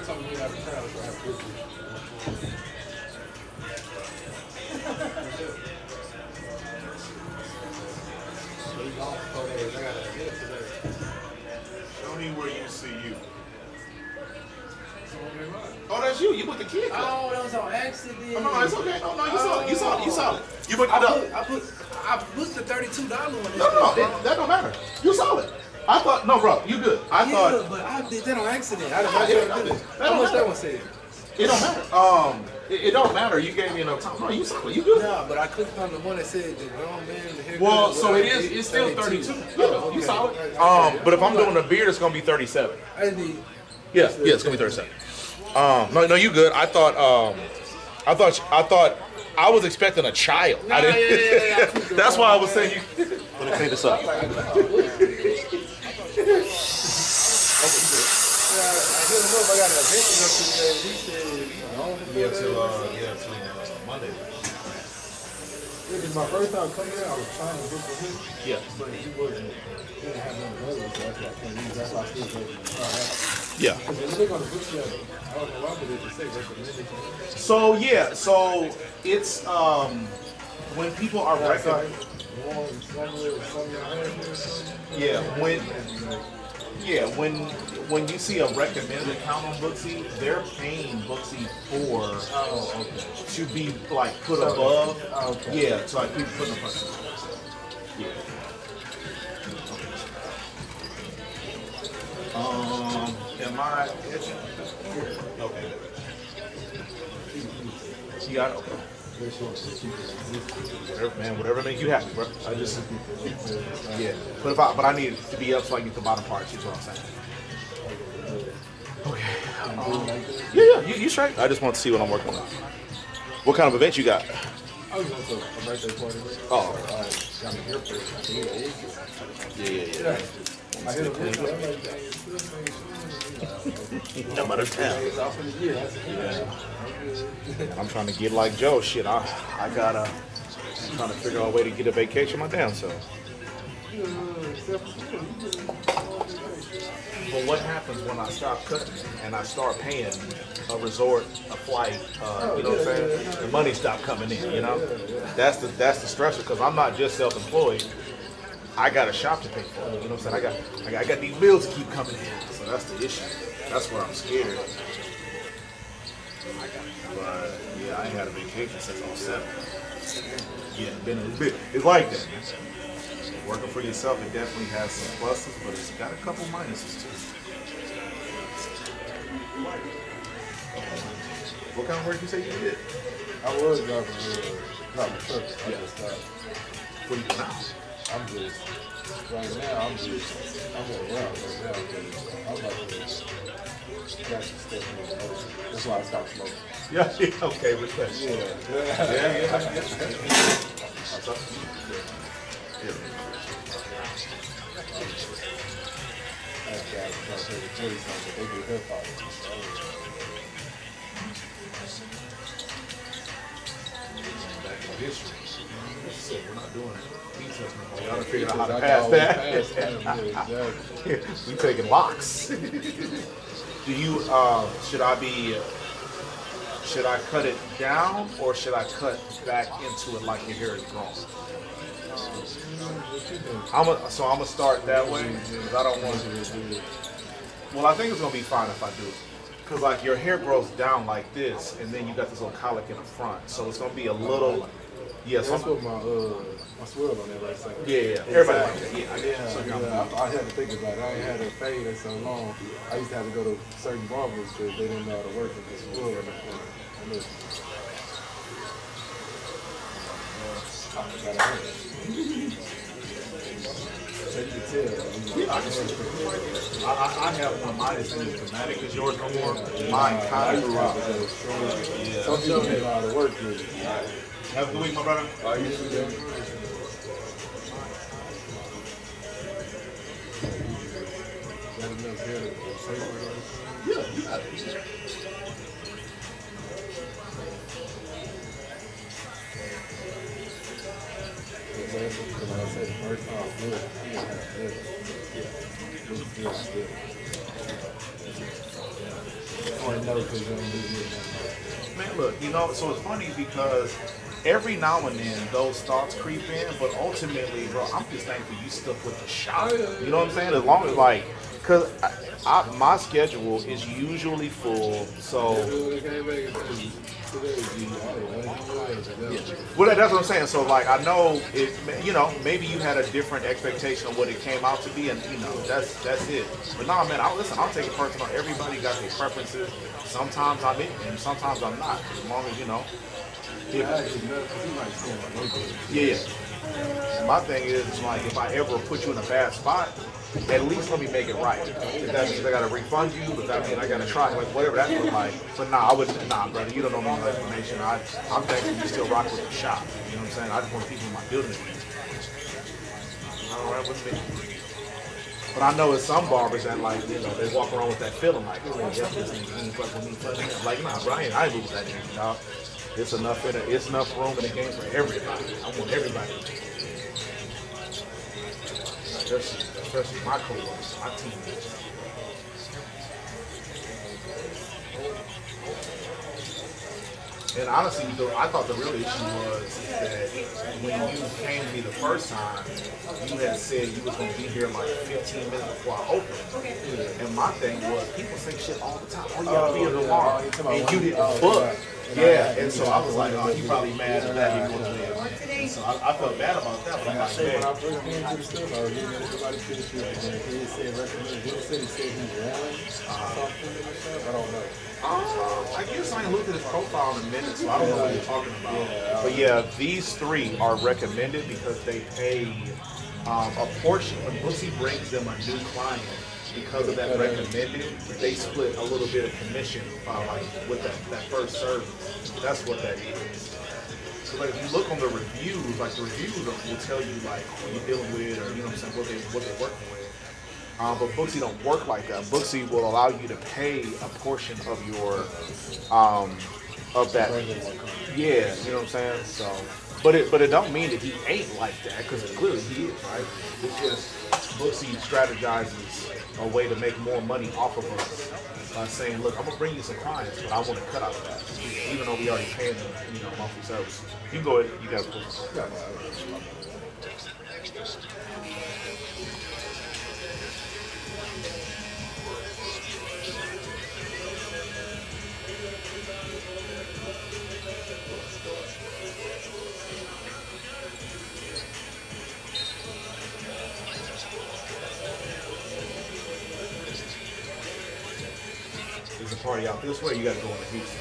told me every time I have to Show me where you see you. Oh, that's you. You put the kid. Oh, that was on accident. Oh, no, it's okay. No, you saw it. You saw it. You saw it. You put it up. I put the $32 one. No, that don't matter. You saw it. I thought, no, bro, you good. I thought. But I did that on accident. I Nah, didn't know it. How much that one said? It don't matter. It don't matter. You gave me enough time. No, you saw it. You good. No, but I clicked on the one that said the grown man. The haircut. Well, so it is. It's still 32. Yeah, you saw it. But if I'm doing a beard, it's gonna be 37. Yeah, it's gonna be 37. No, you good. I thought I was expecting a child. I didn't. That's why I was saying you. Let me clean this up. Till Monday. This is my first time coming in. I was trying to book with him. Yeah. But he wasn't. He didn't have no available, so that's why I couldn't use. That's why I still go. Yeah. Because when they go to book you, I don't know why, but they just say recommended. So yeah, so it's when people are recommending. When you see a recommended account on Booksy, they're paying Booksy for to be like put above. Yeah, so like people put in front of yeah. Am I itching? Okay. You got it? Okay. Whatever makes you happy, bro. I just, yeah. But I need it to be up so I get the bottom part. Is what I'm saying. Okay. Yeah. You straight. I just want to see what I'm working on. What kind of event you got? I was going to a birthday party. Oh. Got me here first. Yeah. I hit a I'm out of town. I'm trying to get like Joe. Shit, I'm trying to figure out a way to get a vacation my damn self. But what happens when I stop cutting and I start paying a resort, a flight, you know what I'm saying? The money stop coming in, you know? That's the stressor, because I'm not just self-employed. I got a shop to pay for, you know what I'm saying? I got these bills to keep coming in, so that's the issue. That's where I'm scared. But yeah, I ain't had a vacation since 07. Yeah, it's like that. Working for yourself, it definitely has some pluses, but it's got a couple minuses too. What kind of work you say you did? I was driving trucks. I just stopped. What do you do now? I'm around right now because I'm about to got some stuff in the motion. That's why I stopped smoking. Yeah, okay, respect. Yeah. What's up? Yeah. Actually, I was trying to tell you something, but they do hip hop. Back in history. Shit, we're not doing pizza anymore. Y'all done figured out how to pass that. We taking locks. Do you, should I cut it down or should I cut back into it like your hair is grown? I'm gonna start that way because I don't want to. Well, I think it's gonna be fine if I do it. Cause like your hair grows down like this, and then you got this little colic in the front, so it's gonna be a little. Yeah, that's what my swirl on there right side. Yeah. Everybody like that. Yeah. So I had to think about it. I ain't had a fade in so long. I used to have to go to certain barbers because they didn't know how to work with the swirl in the front. So you can tell. Yeah, I have mine is dramatic as yours no more. Mine kind of grew out. Yeah. Some people don't know how to work with it. Have a good week, my brother. Are you doing? Yeah, you got it. that no because you don't do it. Man, look, you know, so it's funny because every now and then those thoughts creep in, but ultimately, bro, I'm just thankful you stuck with the shop. You know what I'm saying? As long as, like, because my schedule is usually full, so. Well, that's what I'm saying. So, like, I know it. You know, maybe you had a different expectation of what it came out to be, and you know, that's it. But nah, man, I'll take it personal. Everybody got their preferences. Sometimes I'm in, and sometimes I'm not. As long as you know. Yeah. And my thing is, like, if I ever put you in a bad spot, at least let me make it right. If that means I gotta refund you, if that means I gotta try, like, whatever that looks like. But nah, I wouldn't. Nah, brother, you don't know my explanation. I'm thankful you still rock with the shop. You know what I'm saying? I just want people in my building to be all right with me. But I know it's some barbers that, like, you know, they walk around with that feeling like, oh, yeah, this nigga ain't fuck with me, fuck with him. Like, nah, bro, I ain't moving that nigga, dog. It's enough room in the game for everybody. I want everybody. Especially my co-workers, my teammates. And honestly, I thought the real issue was that when you came to me the first time, you had said you was going to be here like 15 minutes before I opened. And my thing was, people say shit all the time. Oh, you got to be here tomorrow. And you didn't book. Yeah, and so I was like, oh, he probably mad at that. And so I felt bad about that, but I'm like, man. When I first came to the store, I was getting everybody to the store, and he said recommended. He said he's running something or something. I don't know. I guess I ain't looked at his profile in a minute, so I don't know what you're talking about. But yeah, these three are recommended because they pay a portion. When Boosie brings them a new client, because of that recommended, they split a little bit of commission like with that first service. That's what that is. So like if you look on the reviews, like the reviews will tell you like who you're dealing with or you know what I'm saying, what they're working with. But Booksy don't work like that. Booksy will allow you to pay a portion of your of that. Yeah, you know what I'm saying? So but it don't mean that he ain't like that, because clearly he is, right? It's just Booksy strategizes a way to make more money off of us by saying, look, I'm gonna bring you some clients, but I want to cut out of that. Even though we already paying them, you know, monthly services. You go ahead, you got to There's a party out this way, you got to go into Houston.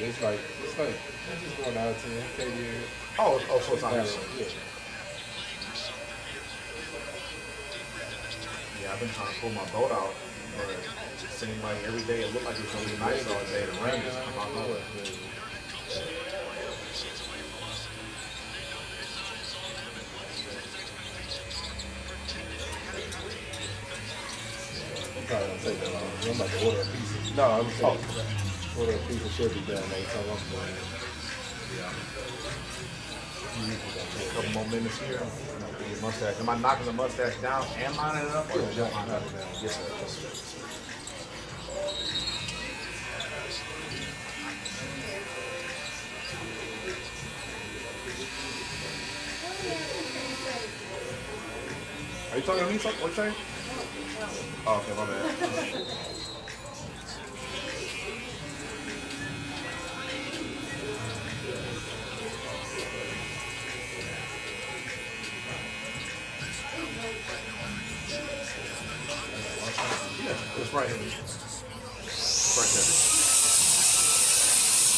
It's like just going out to KD. Oh, so it's not Houston. Yeah, I've been trying to pull my boat out, but it seemed like every day it looked like it was going to be nice all day. The rain just come out nowhere. Probably don't take that long. I'm about to order a pizza. No, I'm saying order a pizza should be done every time I'm going. A couple more minutes here. Your mustache. Am I knocking the mustache down and lining it up, or just lining it up? Yes, sir. Yes, sir. Are you talking to me? What you saying? Oh, okay, my bad. Yeah, it's right here. It's right there.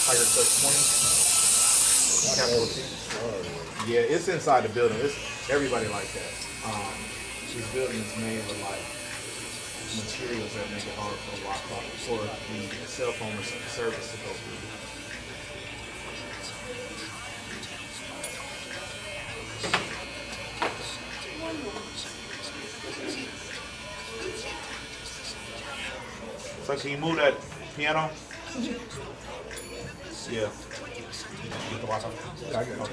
Tiger Cut 20. Capital T. Yeah, it's inside the building. It's everybody like that. This building is made with like materials that make it hard for the cell phone service to go through. So can you move that piano? Yeah. Get the Wi-Fi. Yeah, I get it. Okay.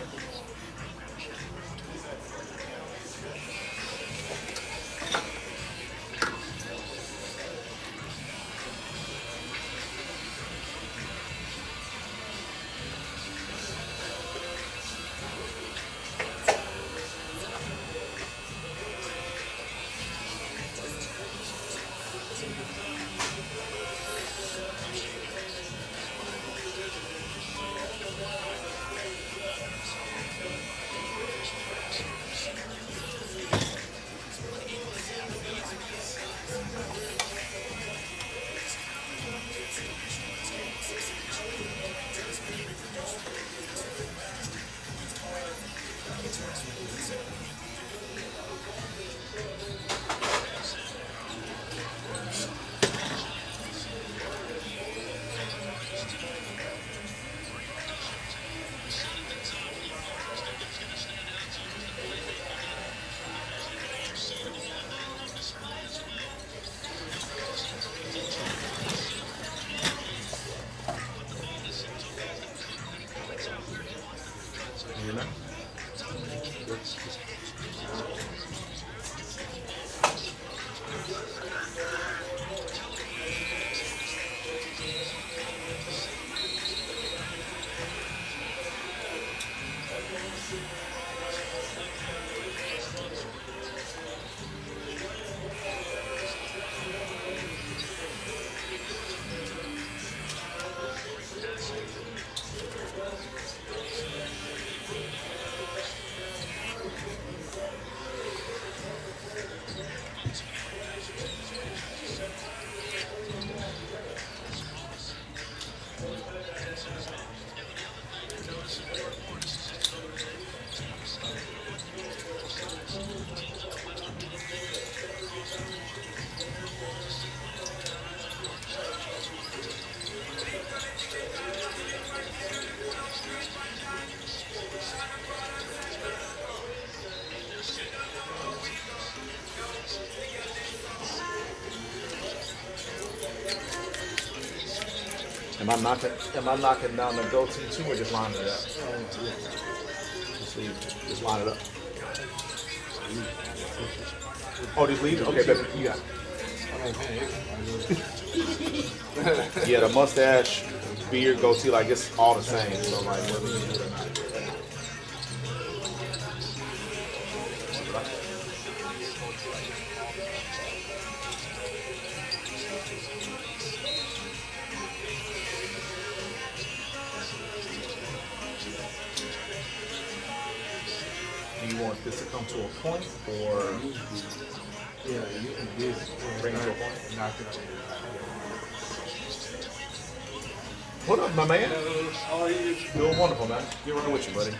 Am I knocking down the goatee too, or just lining it up? Just line it up. Oh, just leave it? Okay, baby, you got it. Yeah, the mustache, beard, goatee, like it's all the same. So like, whether you do it or not. Do you want this to come to a point, or yeah, you can bring it to a point? Knock it out. What up, my man? How are you? Doing wonderful, man. You're running with you, buddy.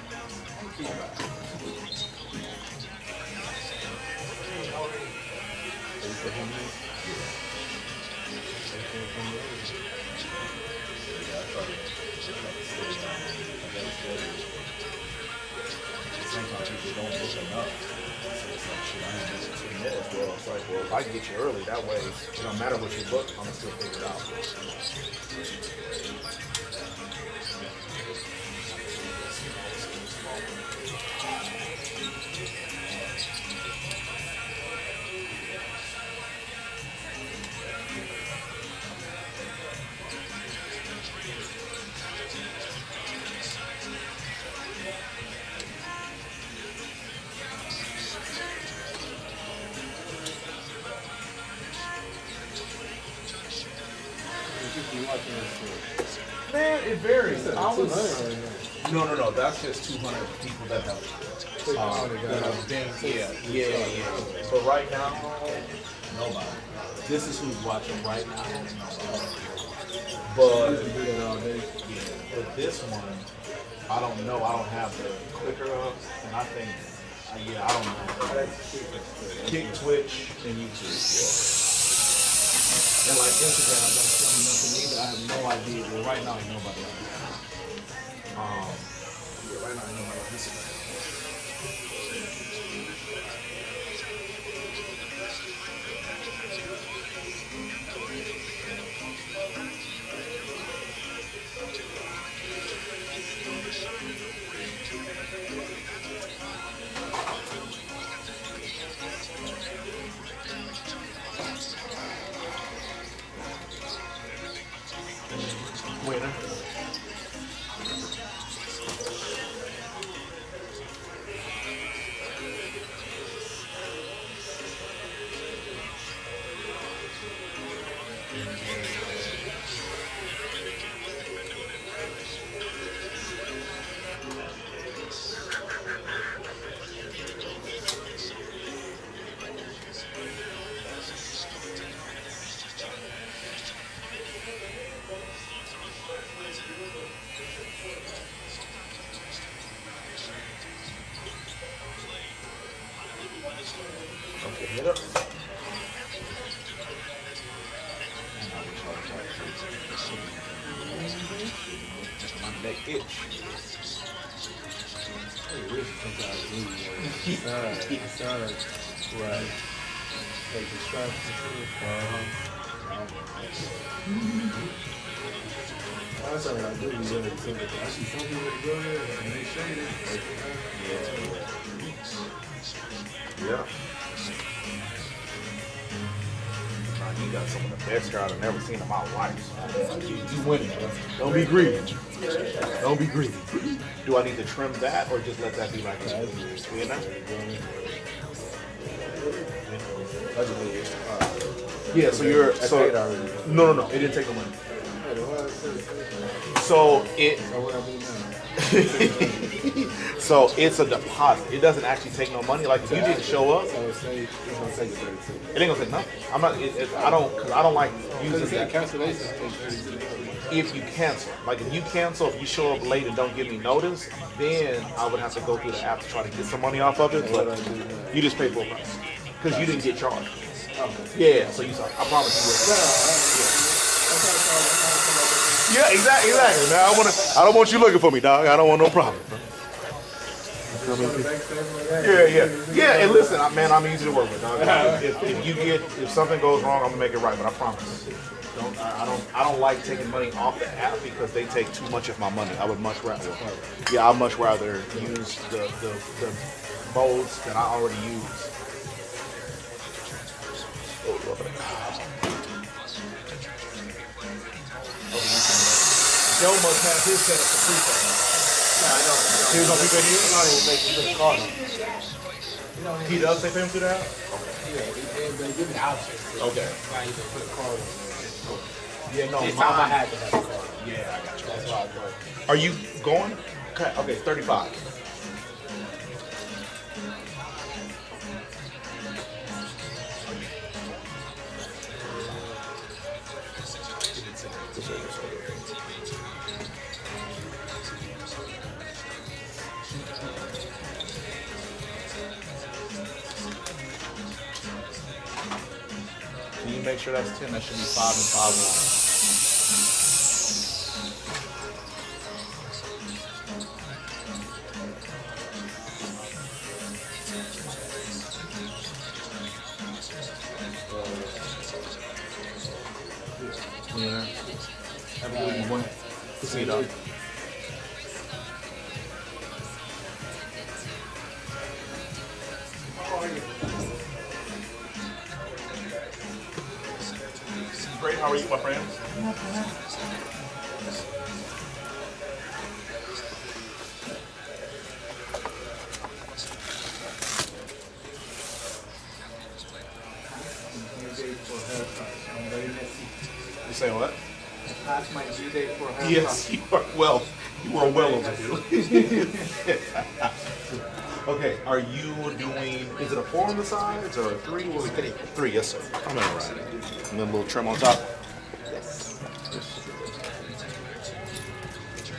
Sometimes people don't book enough. So it's like, shit, I ain't booked 2 minutes. Well, it's like, well, if I get you early, that way, it don't matter what you book, I'm gonna still figure it out. Man, it varies. No. That's just 200 people that have been. Yeah. But right now, nobody. This is who's watching right now. But this one, I don't know. I don't have the clicker up, and I think, I don't know. Kick, Twitch, and YouTube. And like Instagram, that's something nothing either. I have no idea. Well, right now, ain't nobody on it. Right now, ain't nobody on Instagram. Winner. Okay, hit up. My neck itch. Right. Like the straps That's all I do. I see some people that go there and they shade it. Yeah. Man, you got some of the best hair I've ever seen in my life. You winning, bro. Don't be greedy. Don't be greedy. Do I need to trim that or just let that be like that? You know? Yeah, so you're no. It didn't take no money. So so it's a deposit. It doesn't actually take no money. Like if you didn't show up, it ain't gonna take nothing. I'm not. I don't like using that. If you cancel, like if you cancel, if you show up late and don't give me notice, then I would have to go through the app to try to get some money off of it. But you just pay full price because you didn't get charged. Yeah, so you sorry. I promise you. Yeah, exactly. Now I don't want you looking for me, dog. I don't want no problem. Bro. Yeah. And listen, man, I'm easy to work with. Dog. If something goes wrong, I'm gonna make it right. But I promise, I don't like taking money off the app because they take too much of my money. I would much rather, I'd much rather use the modes that I already use. Oh, Lord. Joe must have his setup for prepaid. Yeah, I know. He was on prepaid here? Not even make you just call him. He does take him through that? Yeah, they give me options. Okay. Now you can put a card on. Yeah, no, This time I had to have a card. Yeah, I got you. That's why I thought. Are you going? Okay, 35. Can you make sure that's 10? That should be 5 and 5 on. Yeah. Have a good one. See you, dog. Great. How are you, my friend? You say what? That's my due date for haircut. Yes, you are well. You are well overdue. Okay, are you doing? Is it a 4 on the sides or a 3? What are we getting? 3, yes, sir. I'm gonna ride it. And then a little trim on top. Yes.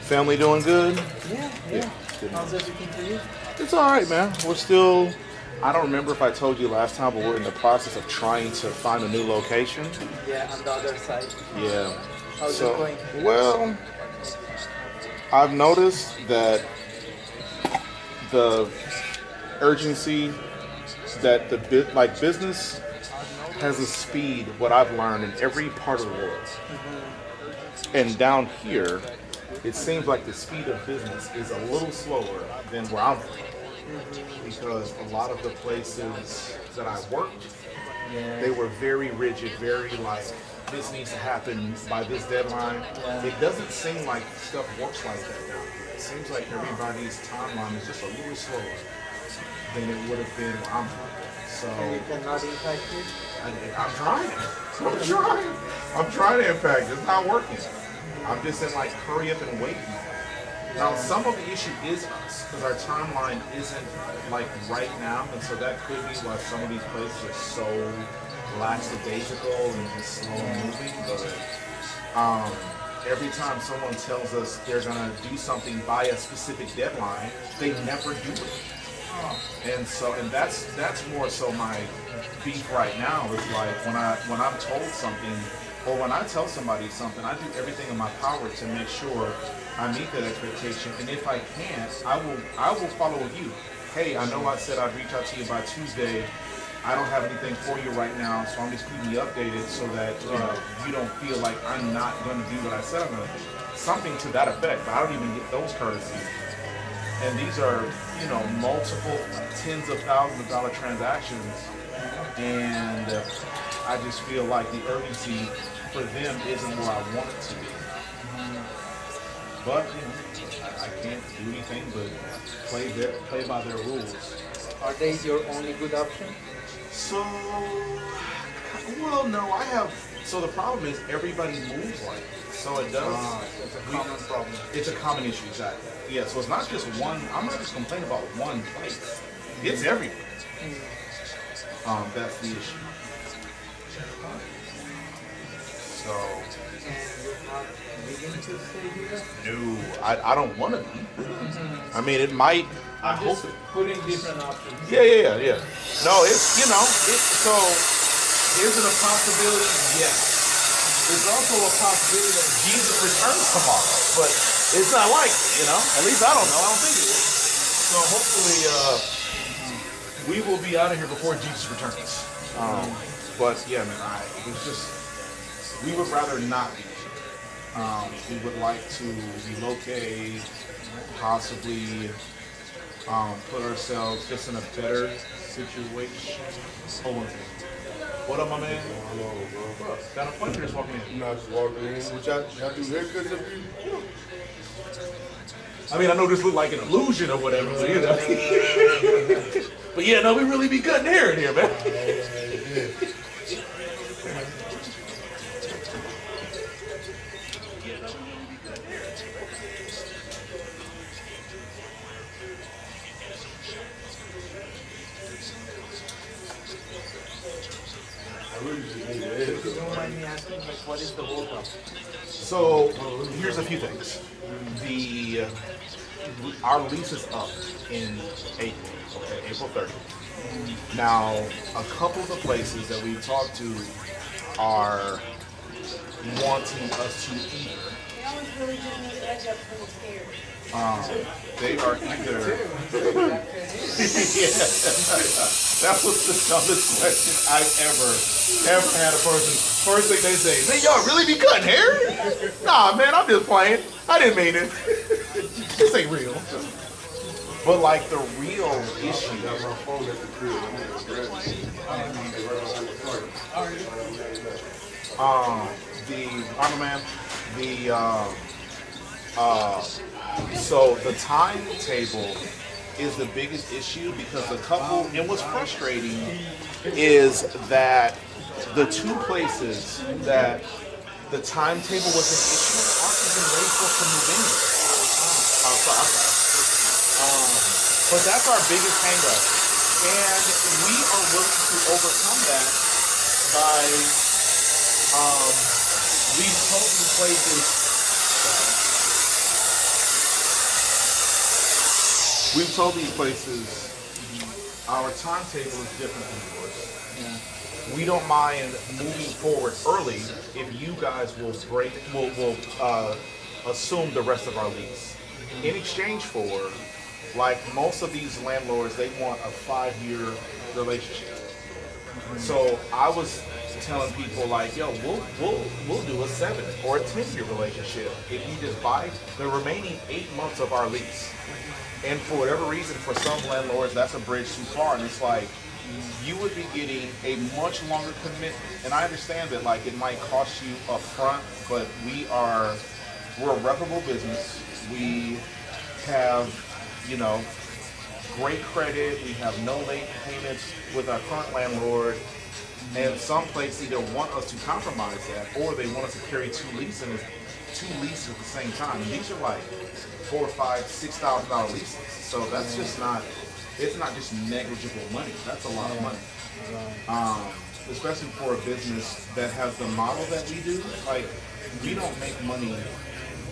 Family doing good? Yeah. How's everything for you? It's all right, man. We're still. I don't remember if I told you last time, but we're in the process of trying to find a new location. Yeah, on the other side. Yeah. How's it going? Well, I've noticed that the urgency that the business has a speed, what I've learned in every part of the world. And down here, it seems like the speed of business is a little slower than where I'm from. Because a lot of the places that I worked, they were very rigid, very like, this needs to happen by this deadline. It doesn't seem like stuff works like that down here. It seems like everybody's timeline is just a little slower than it would have been where I'm from. So And you cannot impact it? I'm trying. I'm trying to impact it. It's not working. I'm just in like hurry up and wait mode. Now some of the issue is us, because our timeline isn't like right now, and so that could be why some of these places are so lackadaisical and just slow moving. But every time someone tells us they're gonna do something by a specific deadline, they never do it. And that's more so my beef right now is like when I'm told something, or when I tell somebody something, I do everything in my power to make sure I meet that expectation. And if I can't, I will follow with you. Hey, I know I said I'd reach out to you by Tuesday. I don't have anything for you right now, so I'm just keeping you updated so that you don't feel like I'm not going to do what I said I'm going to do. Something to that effect, but I don't even get those courtesies. And these are, multiple tens of thousands of dollar transactions. And I just feel like the urgency for them isn't where I want it to be. But, I can't do anything but play by their rules. Are they your only good option? So, no, I have. So the problem is everybody moves like this. So it does. It's a common problem. It's a common issue, exactly. Yeah, so it's not just one. I'm not just complaining about one place. It's everywhere. That's the issue. So. No, I don't want to be. I mean, it might. I hope it. Putting different options. Yeah. No, it's so. Is it a possibility? Yes. There's also a possibility that Jesus returns tomorrow, but it's not likely. At least I don't know. I don't think it is. So hopefully we will be out of here before Jesus returns. But yeah, man, we would rather not be here. We would like to relocate, possibly put ourselves just in a better situation. Hold on a second. What up, my man? Bro, got a pleasure just walking in. You know, I just walking in. Which y'all do haircuts up here? I mean, I know this look like an illusion or whatever, but you know. But yeah, no, we really be cutting hair in here, man. What is the hold up? So here's a few things. Our lease is up in April, okay, April 30th. Now, a couple of the places that we talked to are wanting us to either. They always really give me the edge up when I'm scared. They are either. Yeah. That was the dumbest question I've ever had a person. First thing they say, man, y'all really be cutting hair? Nah, man, I'm just playing. I didn't mean it. This ain't real. But like the real issue. So the timetable is the biggest issue because the couple, and what's frustrating is that the two places that the timetable was an issue aren't even ready for us to move in yet. But that's our biggest hang up. And we are willing to overcome that by, we've told these places, our timetable is different than yours. Yeah. We don't mind moving forward early if you guys will assume the rest of our lease. In exchange for, like most of these landlords, they want a 5-year relationship. So I was telling people like, yo, we'll do a 7 or a 10-year relationship if you just buy the remaining 8 months of our lease. And for whatever reason, for some landlords, that's a bridge too far. And it's like, you would be getting a much longer commitment. And I understand that like it might cost you up front, but we're a reputable business. We have, great credit. We have no late payments with our current landlord. And some places either want us to compromise that or they want us to carry two leases at the same time. And these are like $4,000, $5,000, $6,000 leases. So that's just it's not just negligible money. That's a lot of money. Especially for a business that has the model that we do. Like, we don't make money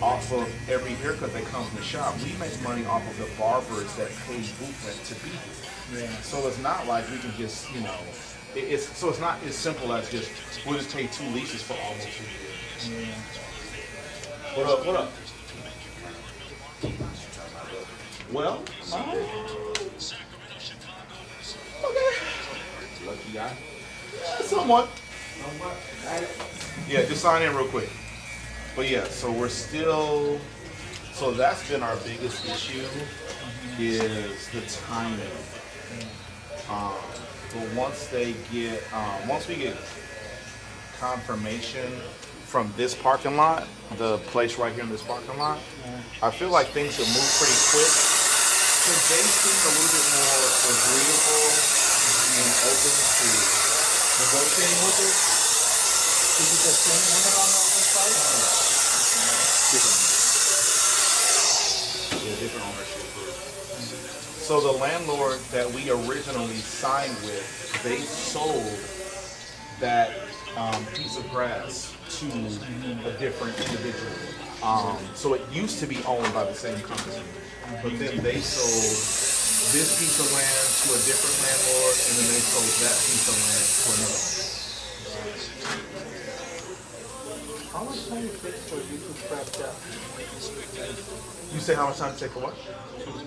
off of every haircut that comes in the shop. We make money off of the barbers that pay bootleg to be here. Yeah. So it's not like we can just, it's not as simple as we'll just take 2 leases for almost 2 years. Yeah. What up? Well, okay. Lucky guy. Yeah, somewhat. Yeah, just sign in real quick. But yeah, so that's been our biggest issue is the timing. But once we get confirmation from this parking lot, the place right here in this parking lot, I feel like things will move pretty quick. Because they seem a little bit more agreeable and open to negotiating with us. Is it the same woman on the site? Different ownership group. So the landlord that we originally signed with, they sold that piece of grass to a different individual. So it used to be owned by the same company. But then they sold this piece of land to a different landlord, and then they sold that piece of land to another. How much time it takes for you to prep that? You say how much time to take for what? To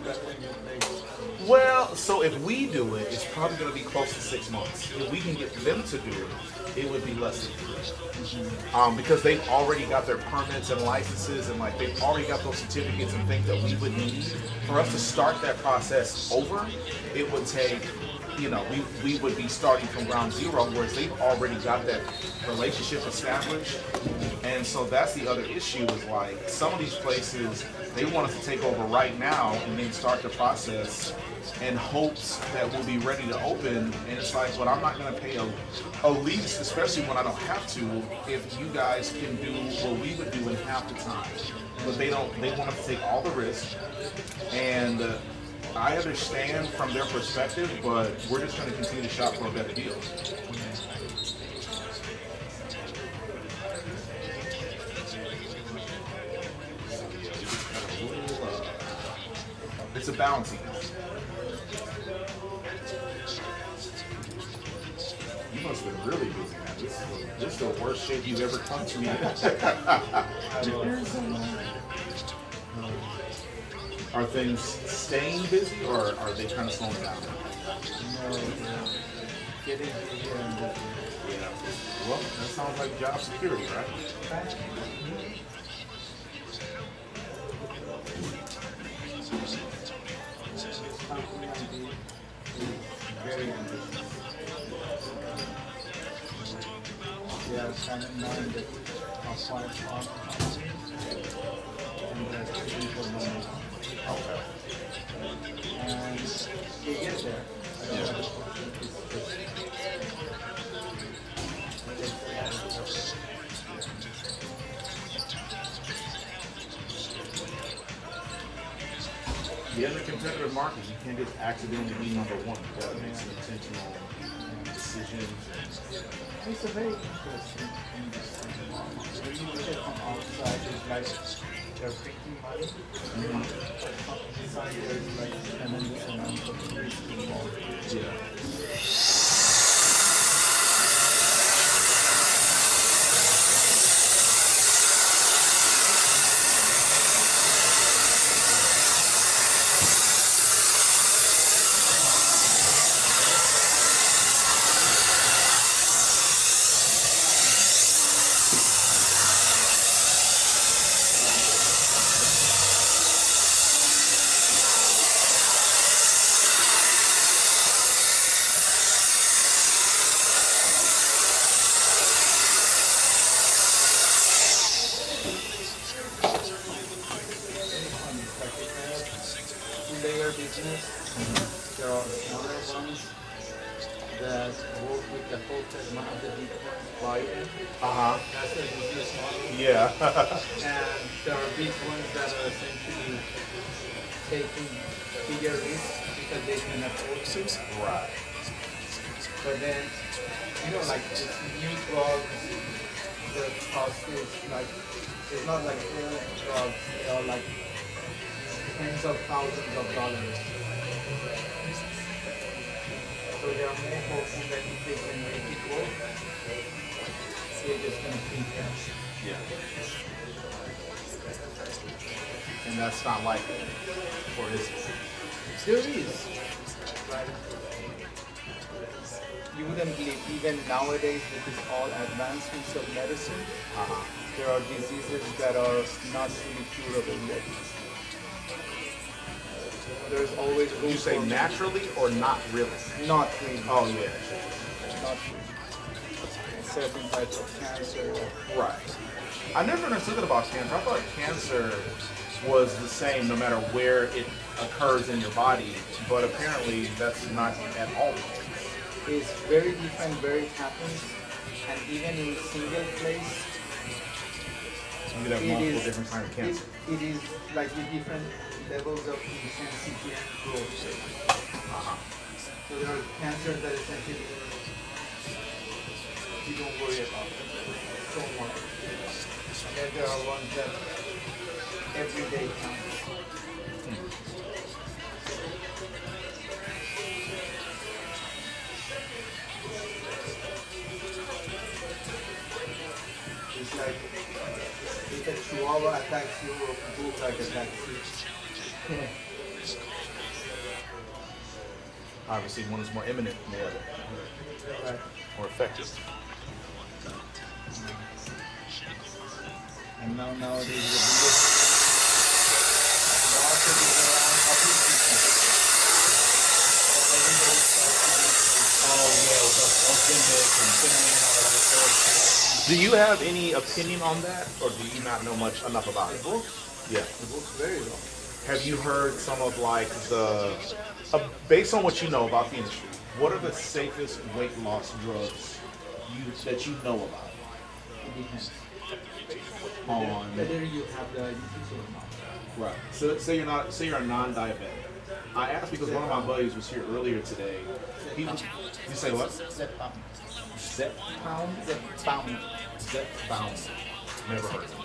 prep when you place. Well, so if we do it, it's probably going to be close to 6 months. If we can get them to do it, it would be less than 3. Because they've already got their permits and licenses, and like they've already got those certificates and things that we would need for us to start that process over. It would take, we would be starting from ground zero, whereas they've already got that relationship established. And so that's the other issue is like some of these places, they want us to take over right now and then start the process in hopes that we'll be ready to open. And it's like, well, I'm not going to pay a lease, especially when I don't have to, if you guys can do what we would do in half the time. But they want us to take all the risk. And I understand from their perspective, but we're just going to continue to shop for a better deal. It's a balancing act. You must have been really busy, man. This is the worst shape you've ever come to. Are things staying busy, or are they kind of slowing down? No, getting busier and busier. Yeah. Well, that sounds like job security, right? Very ambitious. They are kind-minded, outside of and they're looking for money. Okay. And they get there. Yeah, in the competitive market, you can't just accidentally be number one. You gotta make some intentional decisions. It's a very interesting industry. When you look at it from outside, it's like they're printing money. From inside, there's like tremendous amount of risk involved. Yeah. Layer business. There are smaller ones that work with the whole segment of the Bitcoin buy-in. That's the business model. Yeah. And there are big ones that are essentially taking bigger risks because they can afford to. Right. But then, like this new drug, the cost is like, it's not like old drugs, they are like tens of thousands of dollars. So there are more folks that if they can make it work, they're just going to pay cash. Yeah. And that's not likely, or is it? There is. Like, you wouldn't believe, even nowadays with this all advancements of medicine, there are diseases that are not really curable yet. There's always room. Would you say naturally or not really? Not really. Oh yeah. Not really. Certain types of cancer. Right. I never understood that about cancer. I thought cancer was the same no matter where it occurs in your body, but apparently that's not at all. It's very different where it happens, and even in single place, You could have multiple different kinds of cancer. It is like with different levels of intensity and growth. So there are cancers that essentially you don't worry about so much. And then there are ones that every day counts. It's like Guava attacks you, bullfrog attacks you. Obviously, one is more imminent than the other, Right. more effective. And now nowadays the biggest market is around office business. Everybody starts to Do you have any opinion on that, or do you not know much enough about it? Yeah. It works very well. Have you heard some of like based on what you know about the industry, what are the safest weight loss drugs that you know about? It depends. On Whether you have diabetes or not. right. So say you're a non-diabetic. I asked because one of my buddies was here earlier today. You say what? Zepbound. Zepbound? Zepbound. Zepbound. Never heard of it.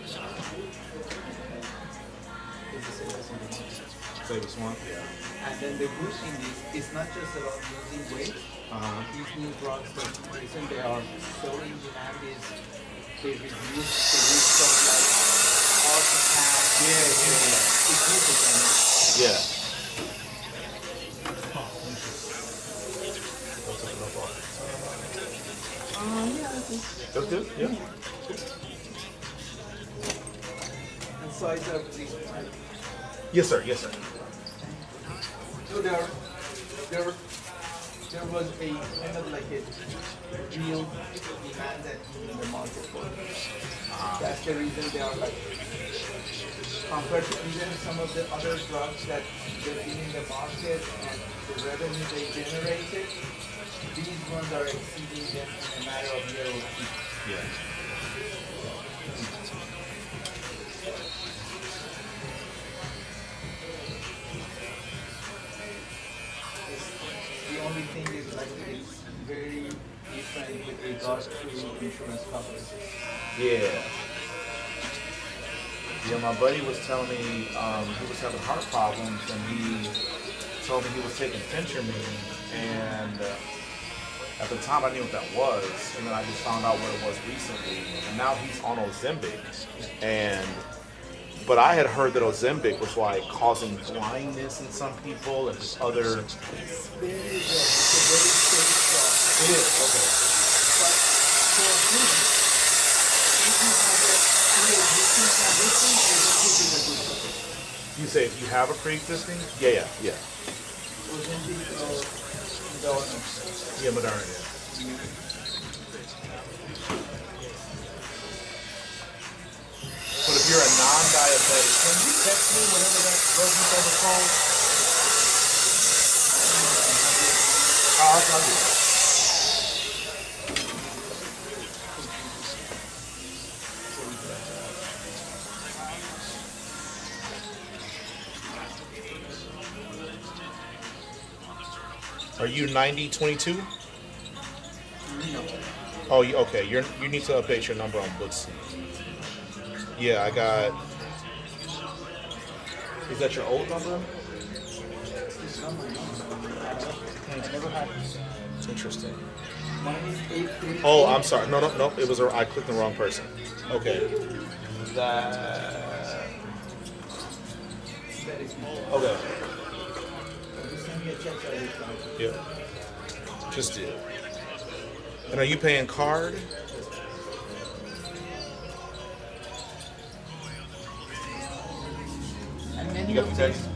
It's the safest in the market. Safest one? Yeah. And then the good thing is, it's not just about losing weight. These new drugs that recently are so in demand is they reduce the risk of like heart attack. Significantly. Yeah. That's good. Yeah. And size of these. Yes, sir. Yes, sir. So there was a kind of like a real demand that in the market for. That's the reason they are like compared to even some of the other drugs that they've been in the market and the revenue they generated, these ones are exceeding them in a matter of year or two. Yeah. The only thing is like it's very different with regards to insurance coverage. Yeah. Yeah, my buddy was telling me he was having heart problems, and he told me he was taking Fentanyl, and at the time I knew what that was, and then I just found out what it was recently, and now he's on Ozempic, but I had heard that Ozempic was like causing blindness in some people and just other. It's very good. It's a very safe drug. It is, okay. But for him, if you have a pre-existing condition, Ozempic is a good drug. You say if you have a pre-existing? Yeah. Ozempic or Moderna. Yeah, Moderna, yeah. But if you're a non-diabetic, can you text me whenever that drug you said was called? I'll do that. Are you 9022? No. Oh, okay. You need to update your number on Books. Yeah, I got. Is that your old number? It's not my number. I never had it. It's interesting. Mine is 833. Oh, I'm sorry. No. It was I clicked the wrong person. Okay. That is me. Okay. Just send me a check so I reply. Yeah. Just did. And are you paying card? And many You got of the these, text?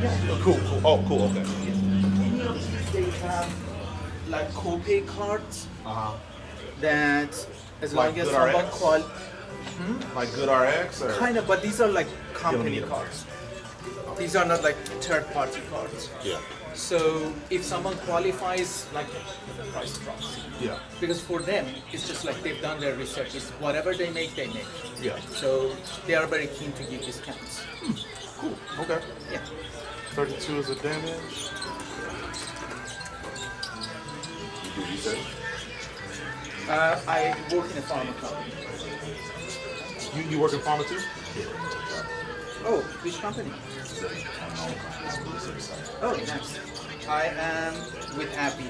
yeah, Oh, cool. Oh, cool. Okay. many of these they have like copay cards that as Like long as Good someone RX? call, Like Good RX or kind of, but these are like company need 'em. cards. These are not like third-party cards. Yeah. So if someone qualifies, like the price drops. Yeah. Because for them, it's just like they've done their research. It's whatever they make, they make. Yeah. So they are very keen to give discounts. Cool. Okay. Yeah. 32 is a damage. You said? I work in a pharma company. You work in pharma too? Oh, which company? Oh, nice. I am with Abby.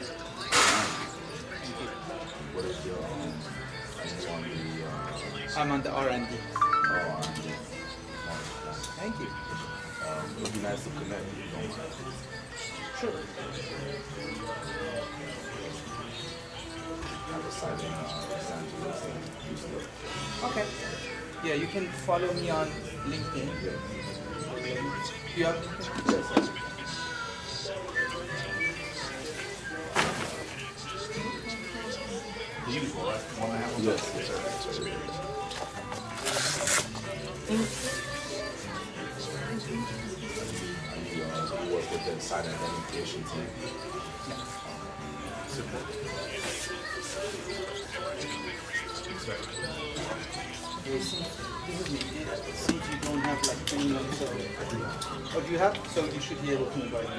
What is your, are you on the, I'm on the R&D. oh, add some connect if you don't mind. Sure. I have a site in Los Angeles and Houston. Okay. Yeah, you can follow me on LinkedIn. You have LinkedIn? The usual, right? 1.5. Yes, sir. You work with the site identification team. Super. This is me. See if you don't have like anyone, so. Oh, do you have? So you should be able to invite me.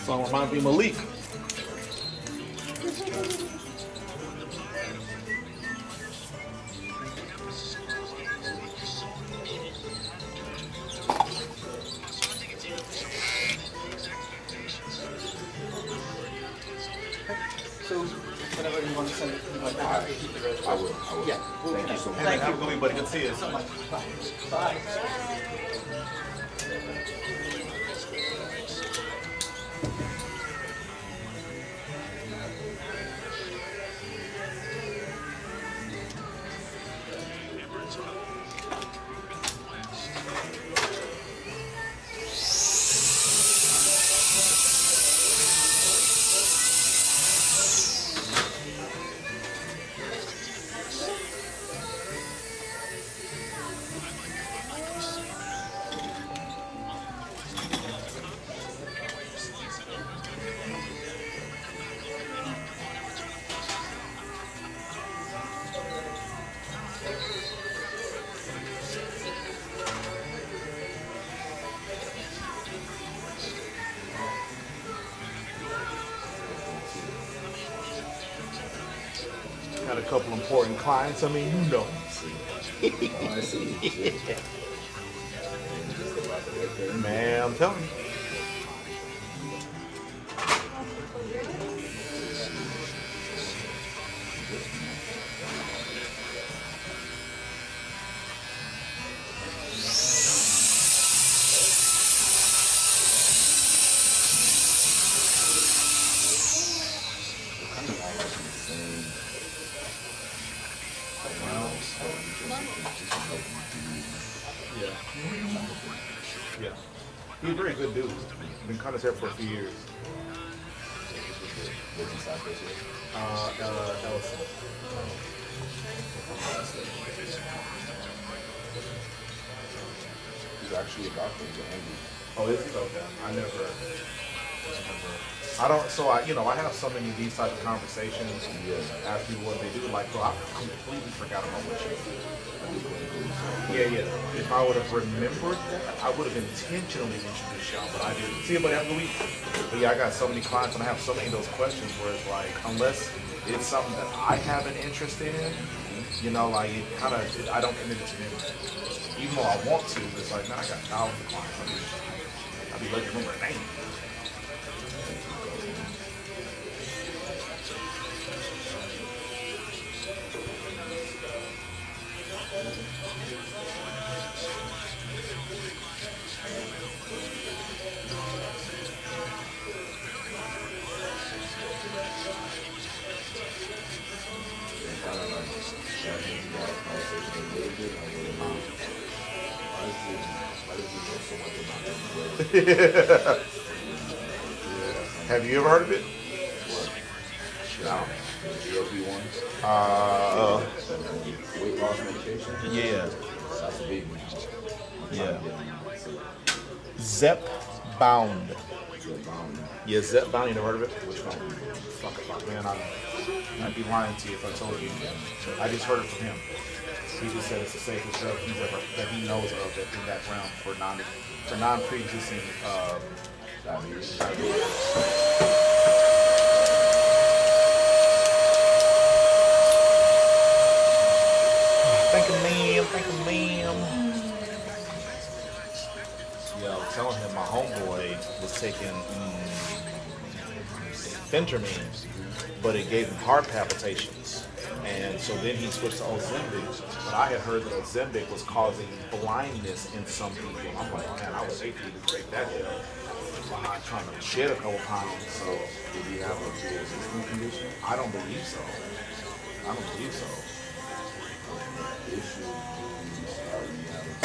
Song reminds me of Malik. So whenever you want to send it, invite me. I will. Yeah. We'll Thank you connect. so much. Hey, have a good week, buddy. Good to see you. So much. Bye. Bye. Got a couple important clients. I mean, you know. Oh, I see. Man, I'm telling you. Yeah. He's a very good dude. Been kind of there for a few years. Ellison. He's actually a doctor. He's an MD. Oh, is he? Okay. I don't, so I have so many of these type of conversations ask people what they do. Like, bro, I completely forgot about what you do. Yeah. If I would have remembered that, I would have intentionally introduced y'all, but I didn't. See you, buddy. Have a good week. But yeah, I got so many clients and I have so many of those questions where it's like, unless it's something that I have an interest in, like it kind of, I don't commit it to memory. Even though I want to, it's like, man, I got thousands of clients. I'll be letting you remember a name. Have you ever heard of it? No. GLP-1. Weight loss medication. Yeah. That's a big one. Yeah. Zepbound. Yeah, Zepbound. You never heard of it? Which one? Fuck, man. I'd be lying to you if I told you. I just heard it from him. He just said it's the safest drug that he knows of that's in that realm for non-pre-existing diabetes. Thank you, ma'am. Yeah, I was telling him my homeboy was taking phentermine, but it gave him heart palpitations. And so then he switched to Ozempic, but I had heard that Ozempic was causing blindness in some people. I'm like, man, I would hate for you to take that hit. I'm not trying to shed a couple pounds. So Did he have a pre-existing condition? I don't believe so. I don't believe so. The issue when you start when you have a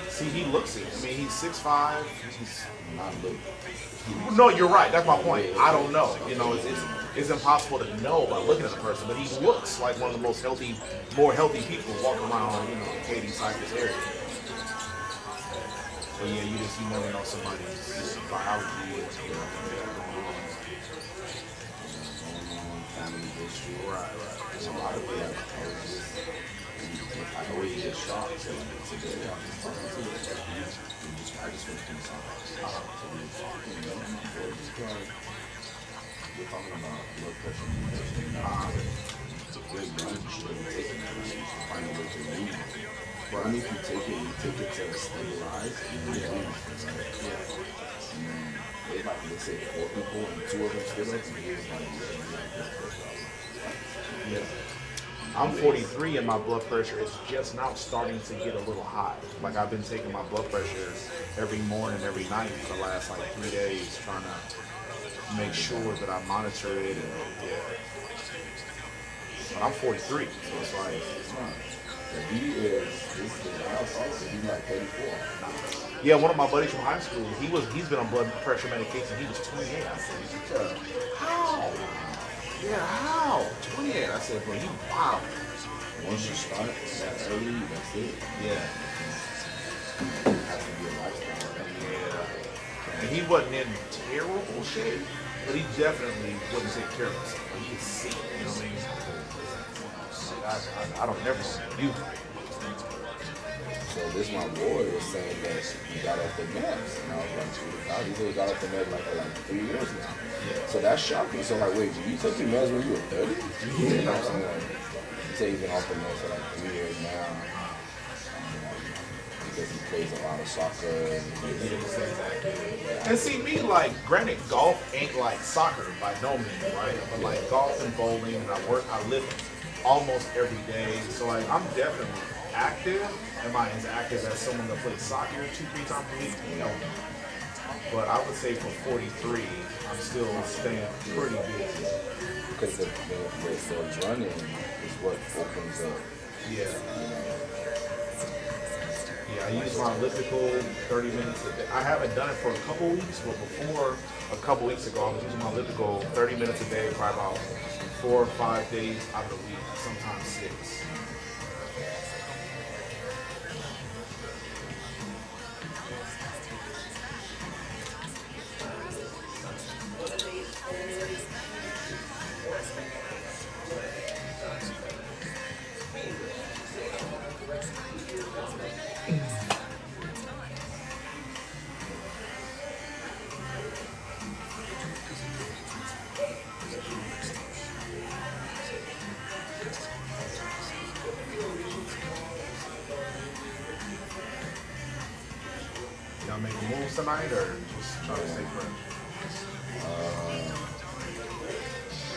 See, he looks it. I mean, he's 6'5". He's not look. No, you're right. That's my point. I don't know. You know, it's impossible to know by looking at a person, but he looks like one of the most healthy, more healthy people walking around, you know, the Katy, Cypress area. But yeah, you never know somebody's biology or something like that going on. Family history. Right. There's a lot of people. I always get shocked. So today I was talking to him. I just went through something. We're talking about blood pressure medication. It's a great gun. You should be taking it. You should find a way to remove it. But I mean, if you take it to stabilize, you need to leave it. They like, let's say 4 people and 2 of them still up, and he's like, yeah. I'm 43 and my blood pressure is just now starting to get a little high. Like I've been taking my blood pressure every morning, every night for the last like 3 days, trying to make sure that I monitor it. And, yeah. But I'm 43, so it's like it's not. He is like 34. Yeah, one of my buddies from high school, he's been on blood pressure medication. He was 28. I said, how? Yeah, how? 28. I said, bro, you wow. Once you start that early, that's it. Yeah. It has to be a lifestyle. Yeah. And he wasn't in terrible shape, but he definitely wouldn't take care of himself. But he could see, you know what I mean? I don't never see you. So this my boy was saying that he got off the meds, and I was like, he said he got off the meds like 3 years now. Yeah. So that shocked me. So like, wait, did you take your meds when you were 30? You know what I'm saying? Like, he said he's been off the meds for like 3 years now. Because he plays a lot of soccer. And see me, like, granted, golf ain't like soccer by no means, right? But like golf and bowling, and I lift almost every day. So like, I'm definitely active. Am I as active as someone that plays soccer 2-3 times a week? No. But I would say for 43, I'm still staying pretty busy. Because the running is what opens up. Yeah. Yeah, I use my elliptical 30 minutes a day. I haven't done it for a couple weeks, but before a couple weeks ago, I was using my elliptical 30 minutes a day, probably about 4 or 5 days out of the week, sometimes 6. Y'all making moves tonight, or just trying to stay fresh?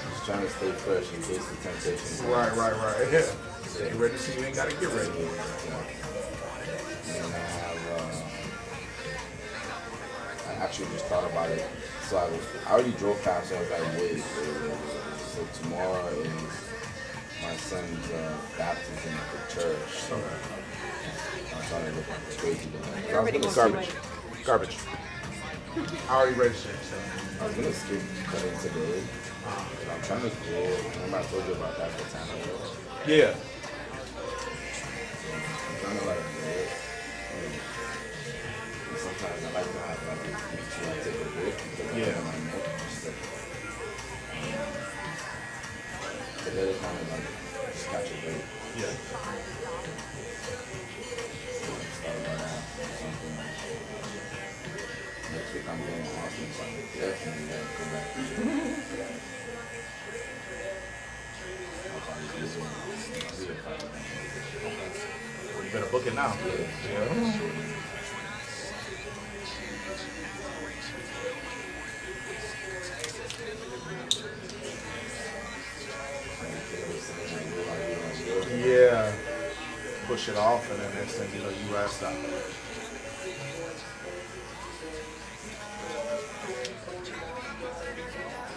Just trying to stay fresh in case the temptation. Right. Yeah. Stay ready so you ain't gotta get ready. And I actually just thought about it. So I already drove past, so I was like, wait. So tomorrow is my son's baptism at the church. So I'm trying to look crazy tonight. Garbage. I already registered. So. I was gonna skip cutting today. I'm trying to go. Remember I told you about that for time. Yeah. I'm trying to like do it. Sometimes I like to have like a week to like take a break because I have my neck and stuff. Today is kind of like just catch a break. Yeah. Start right now. Something. Next week I'm going to Austin, so I definitely gotta come back. to book it now. Yeah. Yeah. Push it off, and then next thing you know, you rest out.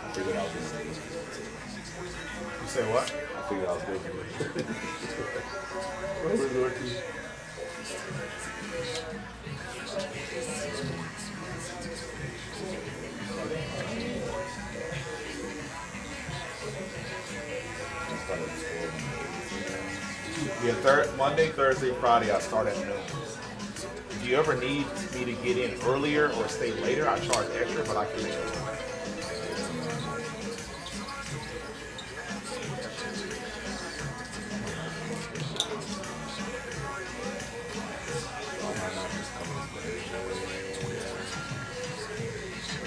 I figured I was going to You say what? I figured I was going to Yeah, Monday, Thursday, Friday, I start at noon. If you ever need me to get in earlier or stay later, I charge extra, but I can make it.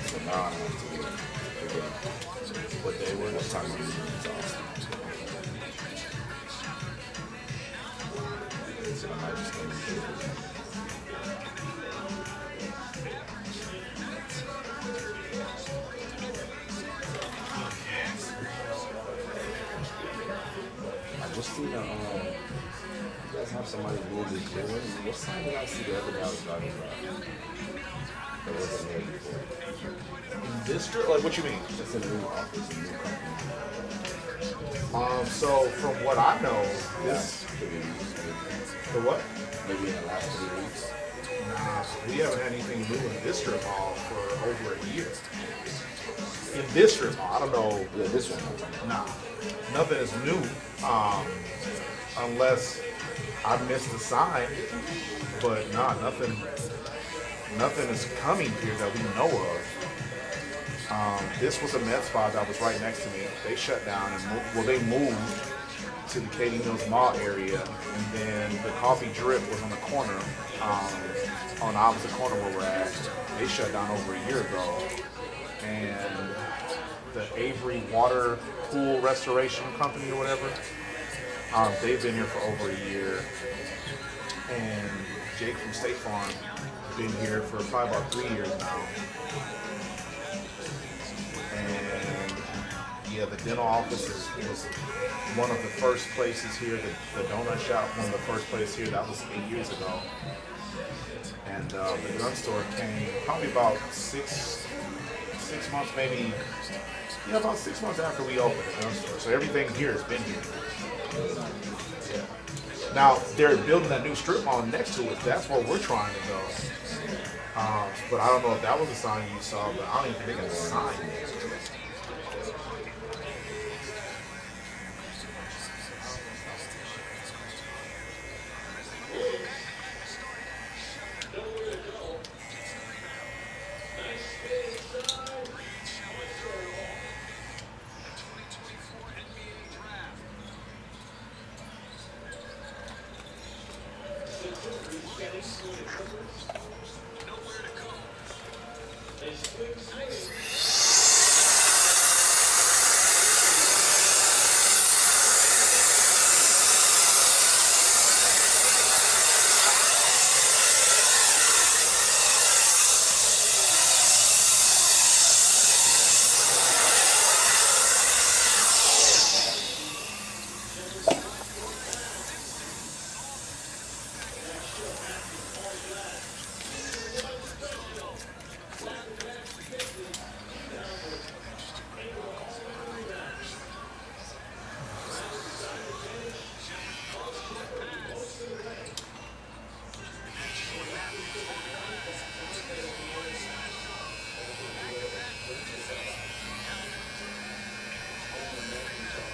So now I have to figure out what day what time I'm so I might just go to I just seen you guys have somebody move this year. What sign did I see the other day I was driving by? That wasn't there before. This strip, like what you mean? It's a new office, a new company. So from what I know, this the what? Maybe in the last 3 weeks. Nah, we haven't had anything new in this strip mall for over a year. In this strip mall, I don't know. Yeah, this one. Nah, nothing is new, unless I missed a sign. But nah, nothing is coming here that we know of. This was a med spa that was right next to me. They shut down and they moved to the Katy Mills Mall area, and then the Coffee Drip was on the corner, on the opposite corner where we're at. They shut down over a year ago, and the Avery Water Pool Restoration Company or whatever, they've been here for over a year, and Jake from State Farm been here for probably about 3 years now. And yeah, the dental office was one of the first places here, the donut shop, one of the first places here, that was 8 years ago. And the gun store came probably about six months, maybe, yeah, about 6 months after we opened the gun store. So everything here has been here. Yeah. Now, they're building that new strip mall next to it. That's where we're trying to go. But I don't know if that was a sign you saw, but I don't even think it's a sign.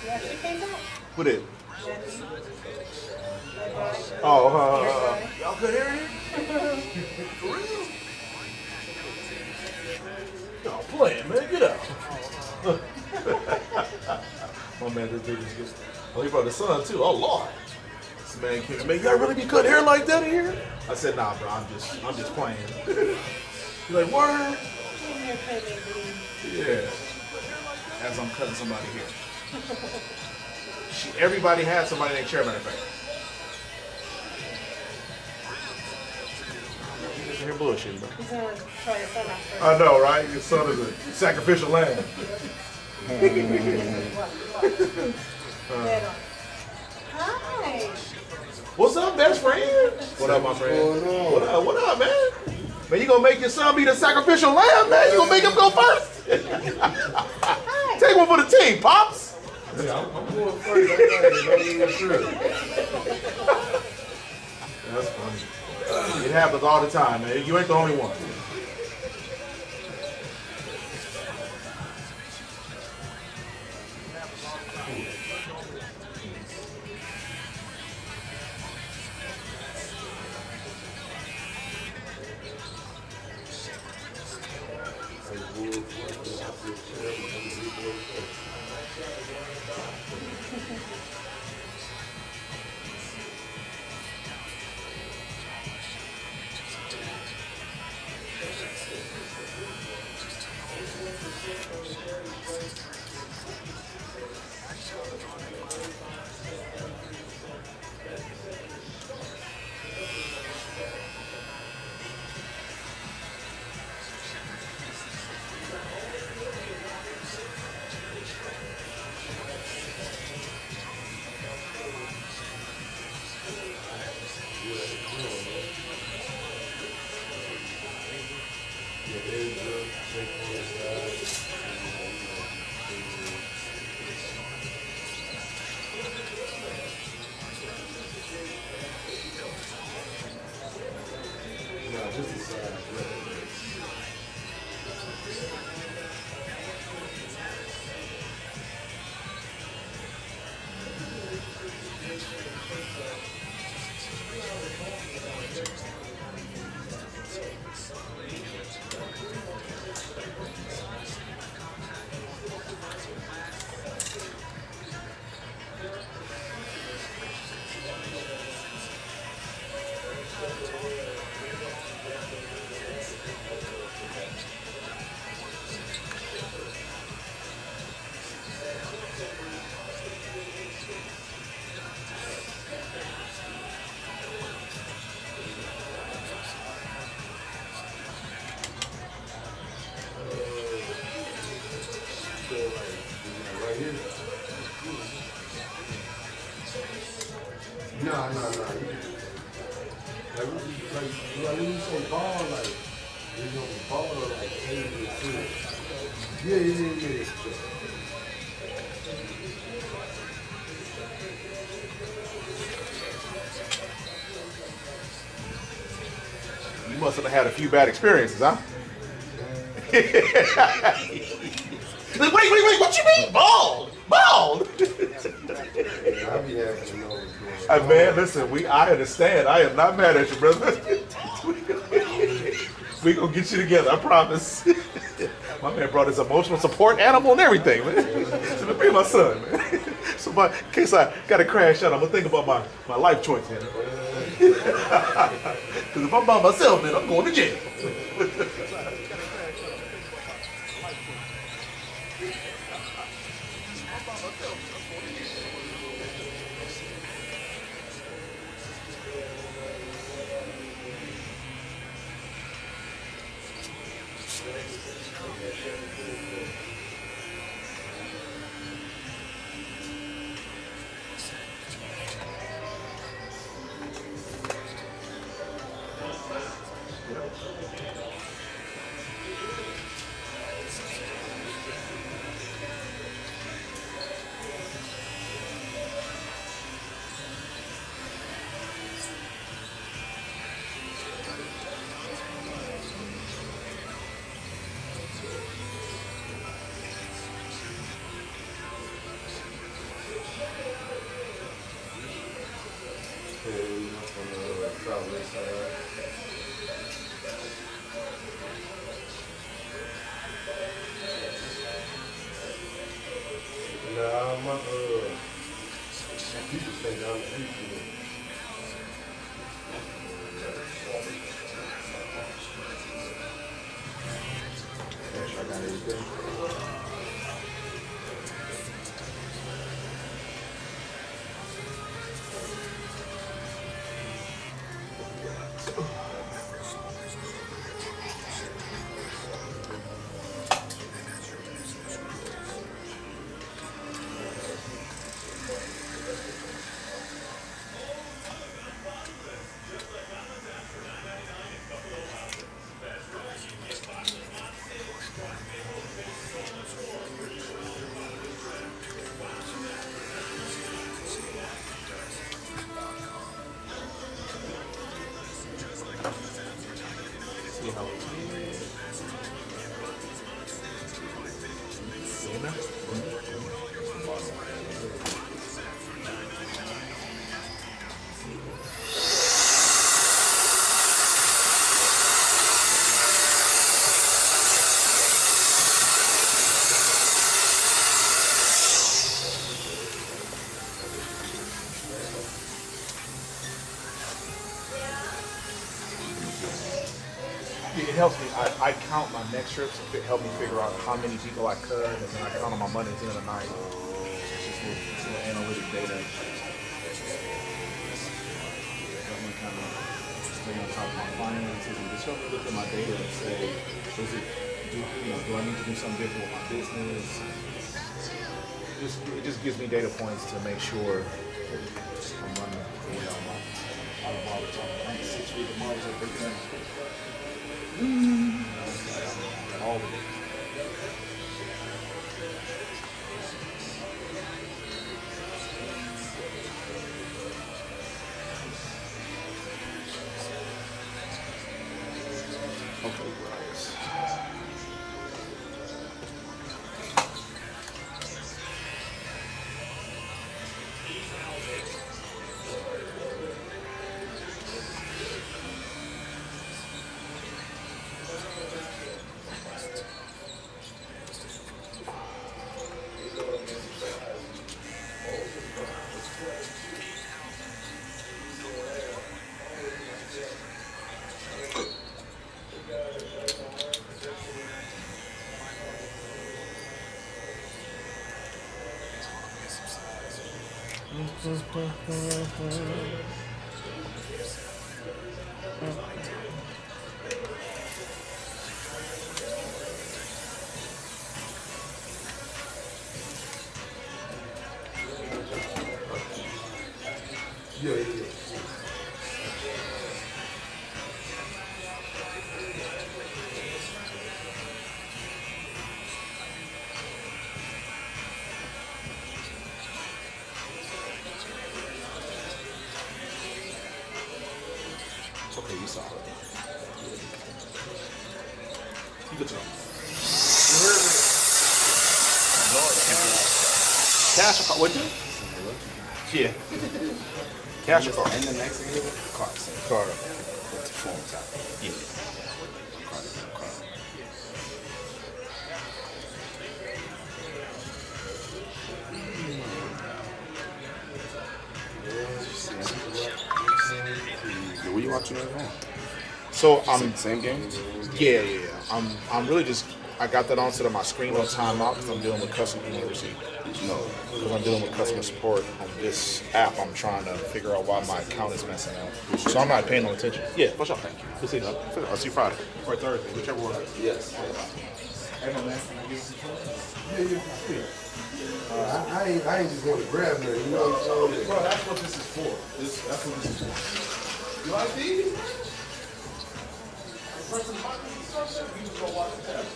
Yeah, she came back. Who did? Oh, y'all could hear it? For real? Y'all playing, man. Get out. My man, this dude just gets. Oh, he brought his son too. Oh Lord. This man came in, man, y'all really be cutting hair like that in here? I said, nah, bro, I'm just playing. He's like, word? Yeah. As I'm cutting somebody here. Everybody had somebody named Chair, matter of fact. here bullshitting, bro. He's gonna try his son out first. I know, right? Your son is a sacrificial lamb. Hi. What's up, best friend? What up, my friend? What up? What up, man? Man, you gonna make your son be the sacrificial lamb, man? You gonna make him go first? Take one for the team, pops. Yeah, I'm going first. That's funny. It happens all the time, man. You ain't the only one. Nah. Like when you say ball, like, you know, ball like 80 or 2. Yeah. You must have had a few bad experiences, huh? Wait, what you mean? Bald? Man, listen, I understand. I am not mad at you, brother. We gonna get you together, I promise. My man brought his emotional support animal and everything, man. So let me bring my son, man. So in case I gotta crash out, I'm gonna think about my life choice, man. Because if I'm by myself, man, I'm going to jail. People stay down the street. I got everything. helps me. I count my next trips. It helps me figure out how many people I cut, and then I count on my money at the end of the night. It's just little analytic data. Help me kind of stay on top of my finances and just help me look at my data and say, do I need to do something different with my business? It just gives me data points to make sure I'm running the way I want. Out of all the time. I ain't 6 weeks of models at 3 all of it. Okay, guys. Yeah. It's okay, you saw it. You good to go. Cash or card? What you? Yeah. Cash or card? And the next thing is card. Card. With the phone top. Yeah. Card. Yeah, what you watching on your phone? So same game? Yeah. I'm really just I got that onto my screen on timeout because I'm dealing with customer because I'm dealing with customer support on this app. I'm trying to figure out why my account is messing up. So I'm not paying no attention. Yeah, for sure. Thank you. We'll see you. I'll see you Friday or Thursday, whichever one. Yes. Hey, my man, can I give you some food? Yeah. I ain't just going to grab her, you know what I'm saying? Bro, that's what this is for. That's what this is for. You like these? The person behind me, you just go watch the test.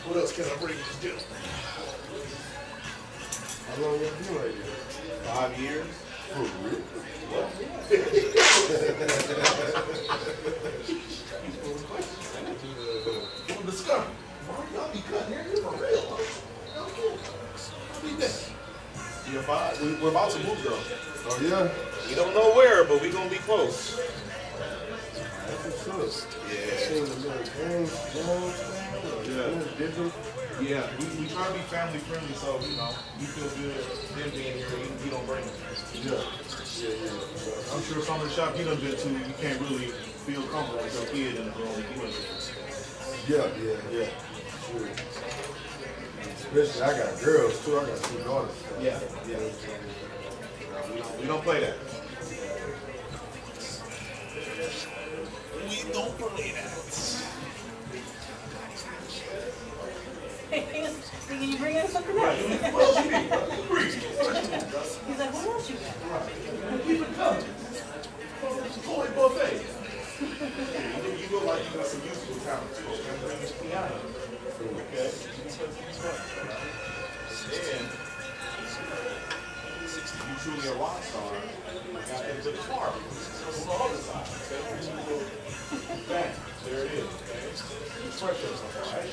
What else can I bring you to do? How long you been right here? 5 years. For real? We'll discover. Y'all be cutting here for real. I'll be there. Year 5. We're about to move, girl. Oh, yeah? We don't know where, but we're going to be close. That's what's up. Yeah, we try to be family friendly, so we feel good them being here. You don't bring them. Yeah. I'm sure some of the shop you done been to, you can't really feel comfortable with your kid in the room. Yeah. Sure. Especially I got girls too. I got 2 daughters. So. Yeah. We don't play that. We don't play that. Can you bring in something else? He's like, what else you got? Keep it coming. Toy buffet. You look like you got some useful talent too. Okay, bring this piano. Okay. Then, you truly a rock star. Got into the guitar. On the other side. Okay. Bang. There it is. Okay. Express yourself, all right?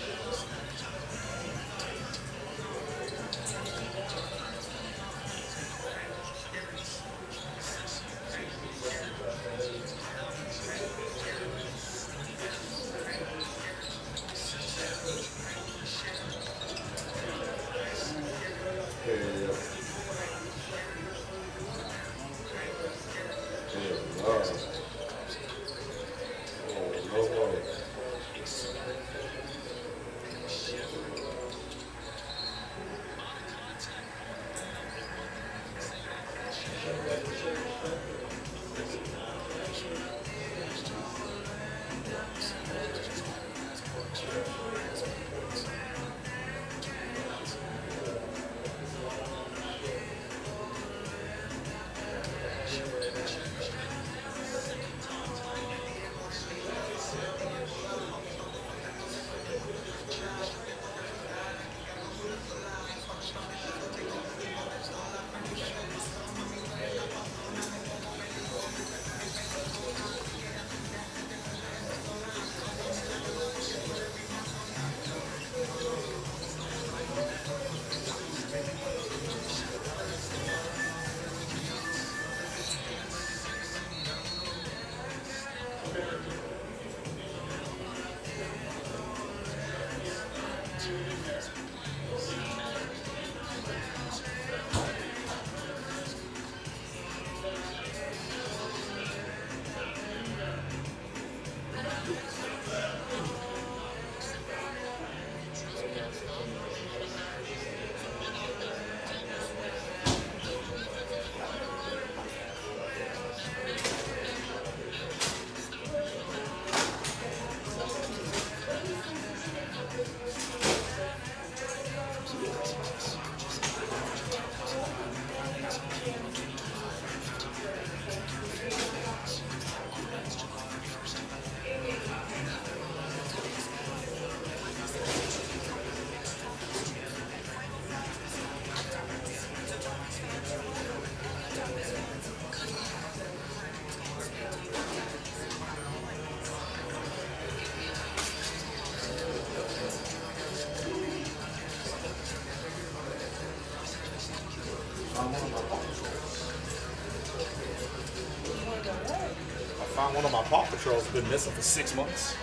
one of my Paw Patrols has been missing for 6 months.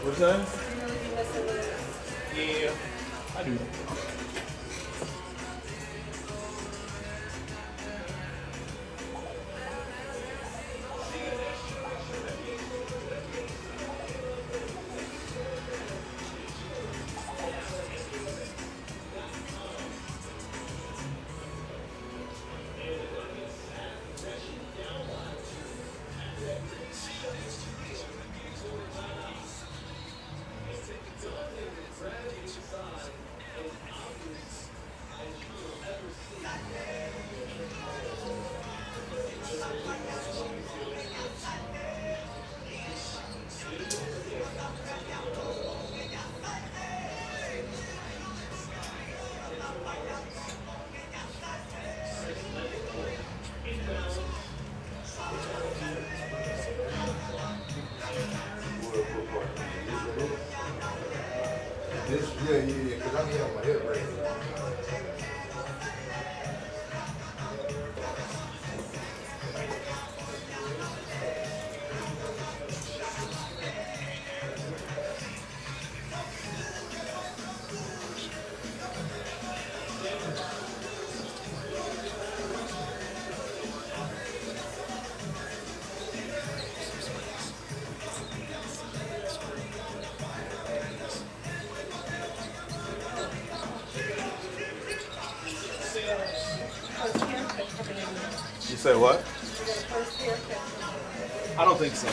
What's that? Yeah, I do. Yeah, because I need my head ready. You say what? I don't think so.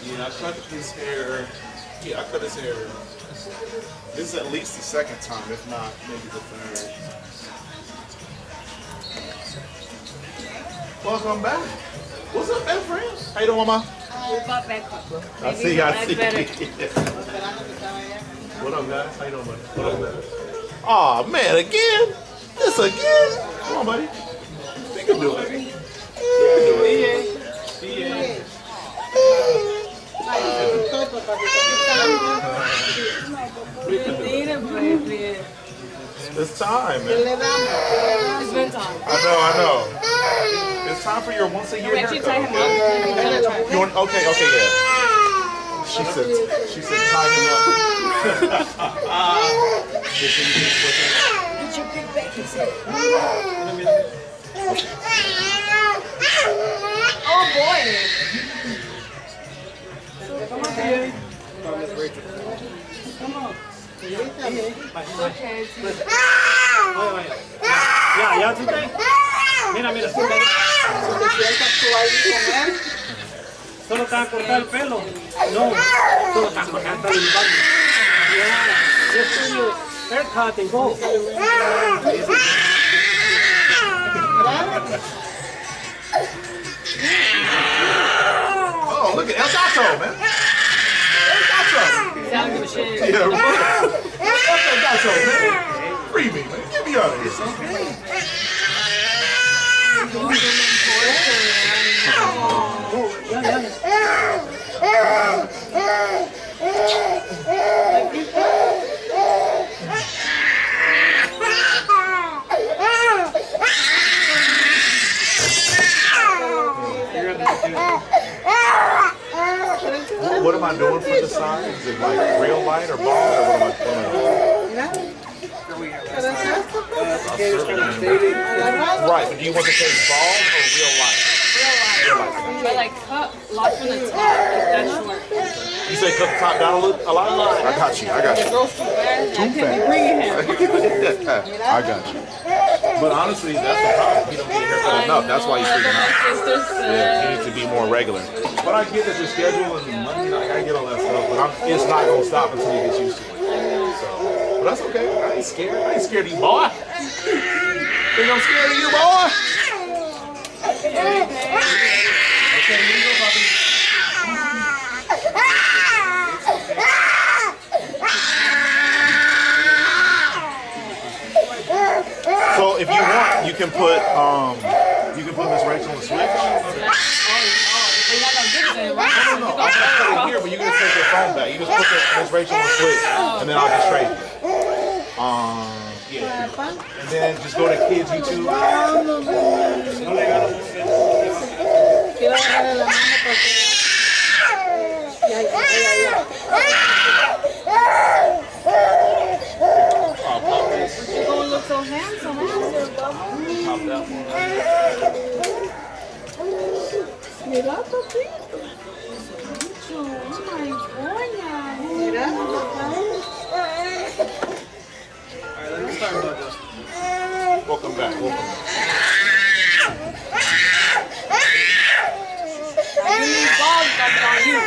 Yeah, I cut his hair. Yeah, I cut his hair. This is at least the second time, if not maybe the third. Welcome back. What's up, best friend? How you doing, mama? We bought back up. I see. Better. What up, guys? How you doing, buddy? What up, guys? Aw, man, again? This again? Come on, buddy. You can do it. You can do it. It's time, man. It's been time. I know. It's time for your once a year haircut. You want, okay, yeah. She said tie him up. Get your big baby set. Oh boy. Come on, baby. Come on. Okay. Ya, tú te. Mira, solo te van a cortar el pelo. No, solo te van a cortar el pelo. Just do your haircut and go. Oh, look at El Gato, man. El Gato. Sound give a shit. Yeah, right. El Gato, man. Free me, man. Get me out of here. What am I doing for the sign? Is it like real light or ball, or what am I doing? Right, but do you want the case ball or real light? But like cut lock from the top, like that short. You say cut the top down a lot? I got you. The girl's too fast. I can't bring it here. I got you. But honestly, that's the problem. You don't get your haircut enough. That's why you're freaking out. Yeah, you need to be more regular. But I get that your schedule and money, like, I get all that stuff. But it's not going to stop until you get used to it. So, but that's okay. I ain't scared. I ain't scared of you, boy. Think I'm scared of you, boy? Okay, here you go, Bobby. So if you want, you can put Miss Rachel in the switch. No, I'll just put it here, but you can take your phone back. You just put Miss Rachel in the switch, and then I'll just trade you. Yeah. And then just go to kids YouTube. Quiero agarrarle la mano porque... Ya. You're gonna look so handsome after, Bubba. Mira, papito. Oh my goodness. Mira, papá. Alright, let me start about this. Welcome back. You need balls that's on you.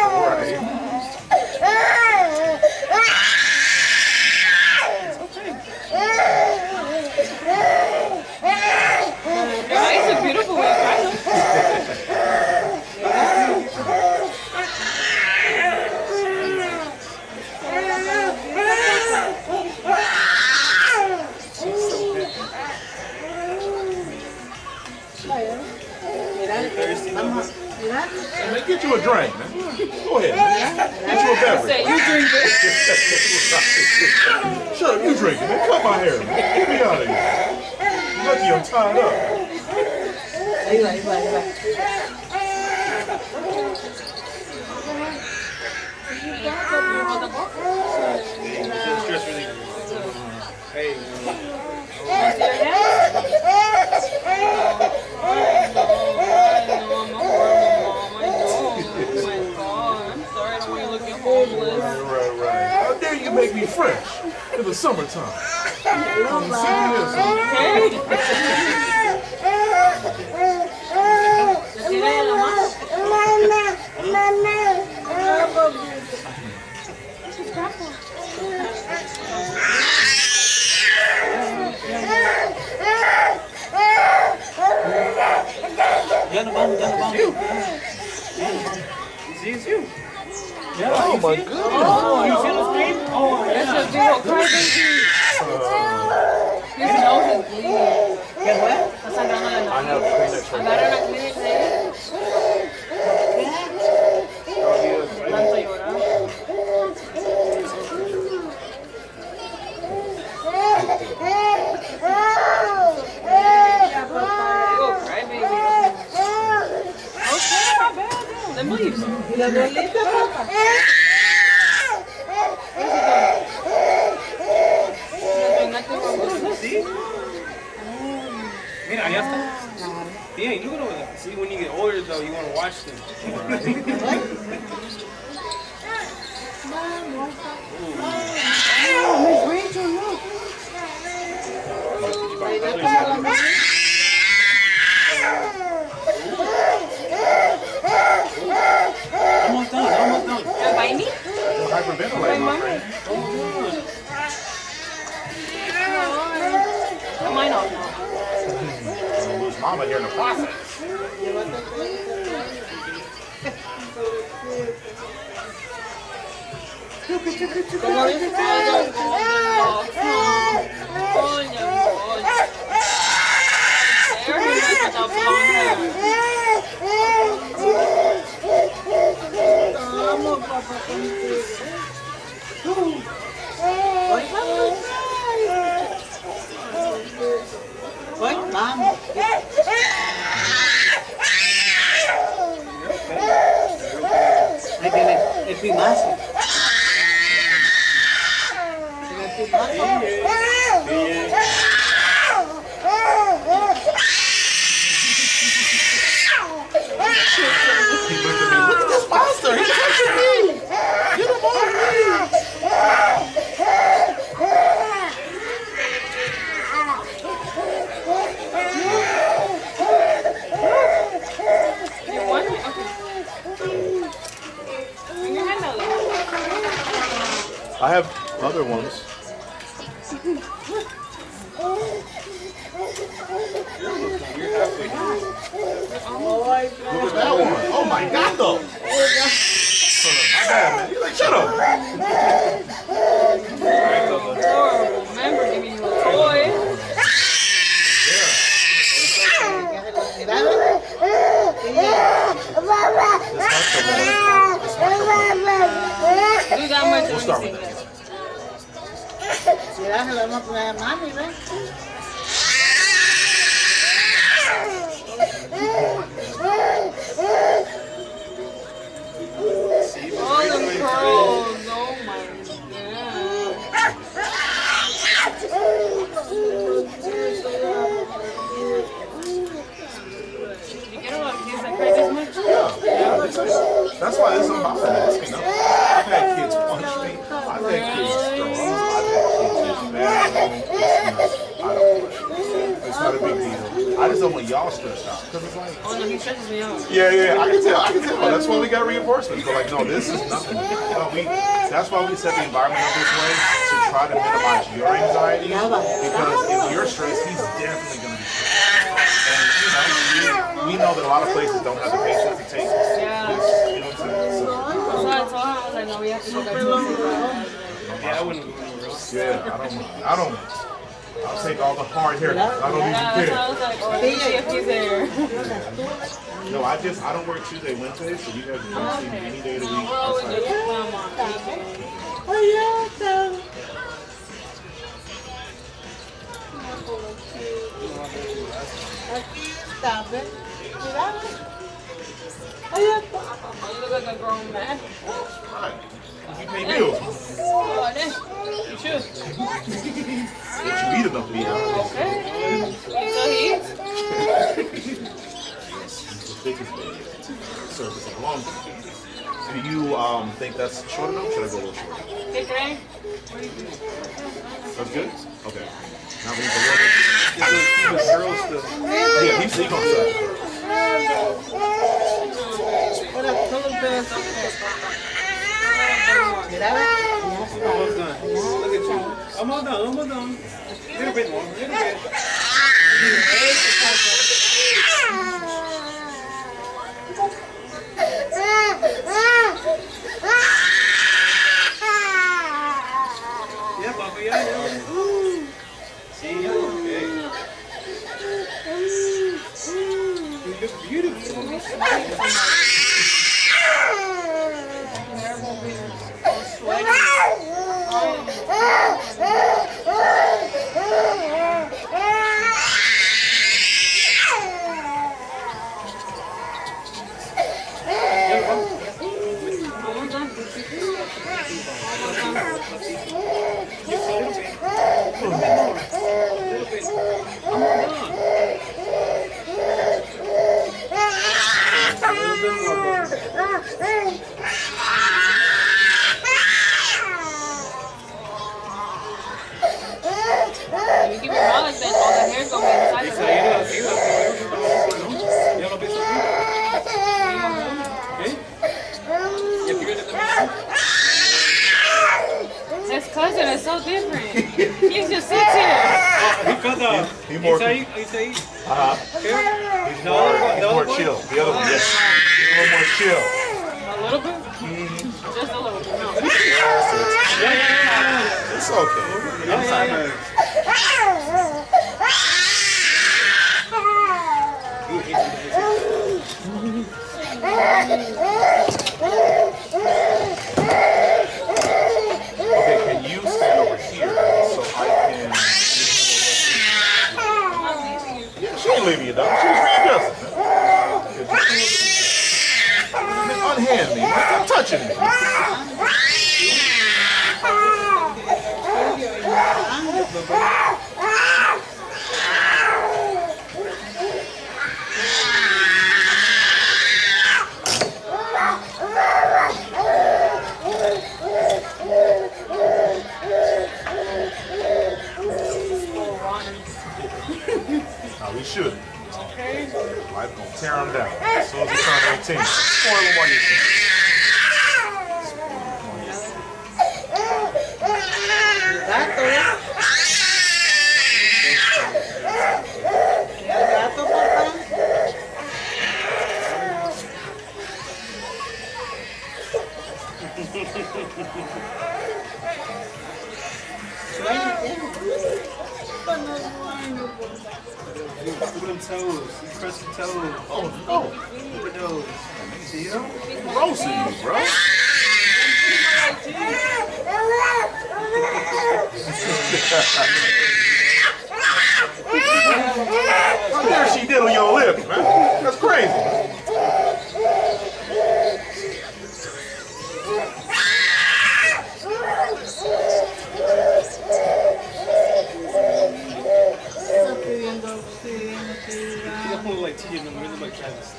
It's a beautiful way, kind of. Man, get you a drink, man. Go ahead, man. Get you a beverage. Say, you drink it. Shut up, you drink it, man. Cut my hair, man. Get me out of here. Lucky I'm tied up. Ahí va. Stress reliever. Hey, Right. How dare you make me fresh in the summertime? It's you. Oh my goodness. Oh, you feel the scream? Oh, That's a big old crybaby. His nose is bleeding. Get what? Está sangrando la I nariz. have Kleenex right Agarra una Kleenex ahí. Tanto llorar. Yeah, papá. Big old crybaby. Okay, my bad. Then leave. ¿Y la bolita, papá? Mira, allá está. Yeah, you look over there. See, when you get older, though, you want to watch them. Miss Rachel, look. Almost done. ¿El vaini? Hyperventilate, my friend. Mine off Gonna lose mama here in the process. Como dice todo, vamos. Ahí tiene el pimazo. He looked at me. Look at this monster. He's touching me. Get him off me. You want it? Okay. Bring your hand out. I have other ones. Look at that one. Oh my God, though. My bad, man. He's like, shut up. Remember giving you a toy. Do that much. We'll start with that. Mira, se lo vamos a poner a mami, ¿ves? All them curls, oh my You get a lot of kids that cry this much? That's why this is about this, you know. I've had kids punch me. I've had kids throw up. I've had kids use the bathroom. It's not a big deal. I just don't want y'all stressed out because it's like. Oh no, he stresses me out. Yeah, I can tell. That's why we got reinforcements. But like, no, this is nothing. That's why we set the environment up this way to try to minimize your anxiety. Because if you're stressed, he's definitely going to be stressed. And you know, we know that a lot of places don't have the patience to take this. Yeah. You know what I'm saying? So, So I told her, I was like, no, we have to go back to the Yeah, I wouldn't go real. yeah, I don't mind. I'll take all the hard haircuts. I don't even that's care. why I was like, oh, see if he's there. No, I don't work Tuesday, Wednesday, so you guys can come see me any day of the week. We're always outside. just mom on Aquí está, ¿ves? Mira. You look like a grown man. Right. You pay bills. Oh, then. You should. What you eat enough to be out. Okay. So he eats? He's the thickest baby. Surface of lung. Do you think that's short enough? Should I go a little short? Hey, Gray. That's good? Okay. Now we need to look at Keep it girl still. yeah, he's on side. What up, todo el pedazo. Mira, ¿ves? Almost done. Look at you. Almost done. Almost done. A little bit more. A little bit. Yeah, Papa. Yeah. See you. Okay. You look beautiful. You give me knowledge, then all the hair's gonna be inside of His cousin is so different. He just sits here. He's more chill. The other one, yes. He's a little more chill. A little bit? Just a little bit. No. It's okay. Okay, can you stand over here so I can? Yeah, she ain't leaving you, dog. She was readjusting. Unhand me. Stop touching me. We should. Okay. Life's gonna tear them down as soon as we turn 18. Spoil them while you can. Gato, ¿eh? Gato, papá. Look at them toes. You press the toes. Oh, no. Look at those. See them? Roasting you, bro. What there she did on your lip, man? That's crazy. You look like T and them really like Travis.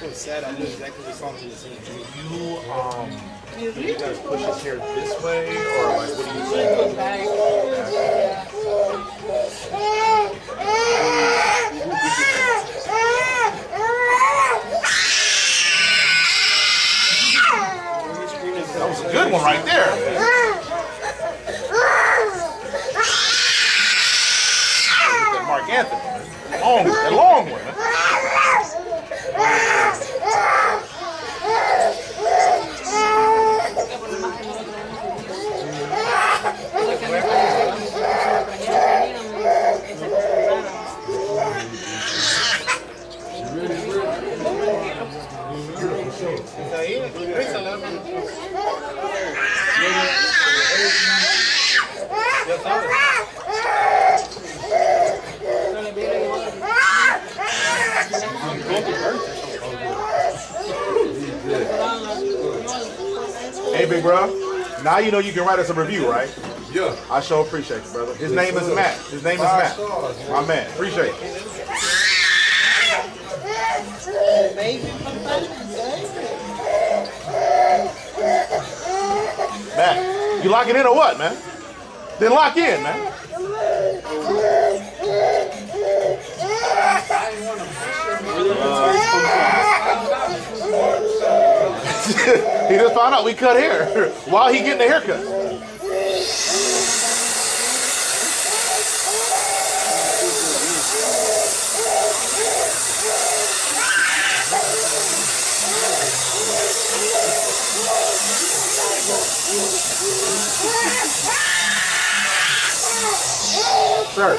It was sad. I knew exactly what song he was singing. Do you guys push his hair this way, or like what do you think? That was a good one right there. That Mark Anthony, long one. Hey, big bro. Now you know you can write us a review, right? Yeah. I sure appreciate you, brother. His name is Matt. His name is Matt. My man. Appreciate it. Matt, you locking in or what, man? Then lock in, man. He just found out we cut hair while he getting the haircut. Sir.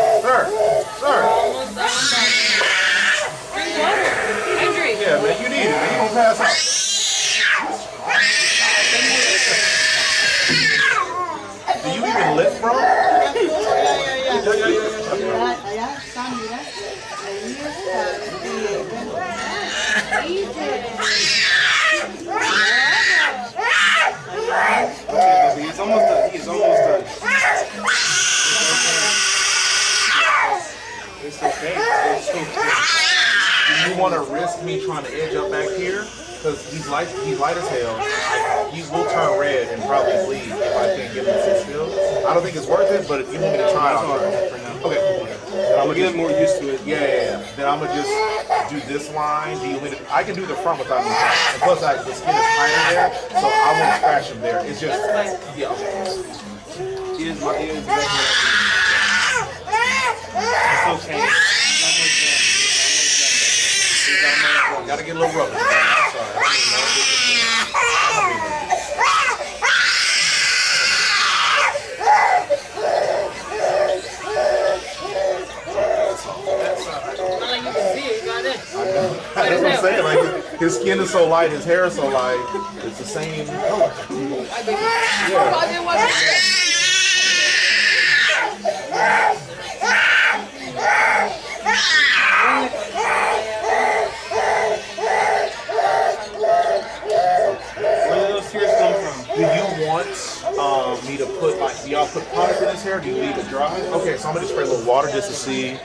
Yeah, man, you need it, man. You gonna pass out. Do you even lift, bro? He's almost done. He's almost done. It's okay. It's okay. Do you want to risk me trying to edge up back here? Because he's light as hell. He will turn red and probably bleed if I can't get him to sit still. I don't think it's worth it, but if you want me to try it, I'll try it. Okay, cool. Then I'm gonna get more used to it. Yeah. Then I'm gonna just do this line. Do you want me to, I can do the front without me. And plus, the skin is tighter there, so I won't scratch him there. It's just, yeah. He is exactly like it's okay. Gotta get a little rubber. I'm sorry. That's what I'm saying. Like his skin is so light, his hair is so light. It's the same color. Where do those tears come from? Do you want me to put do y'all put product in his hair? Do you leave it dry? Okay, so I'm gonna spray a little water just to see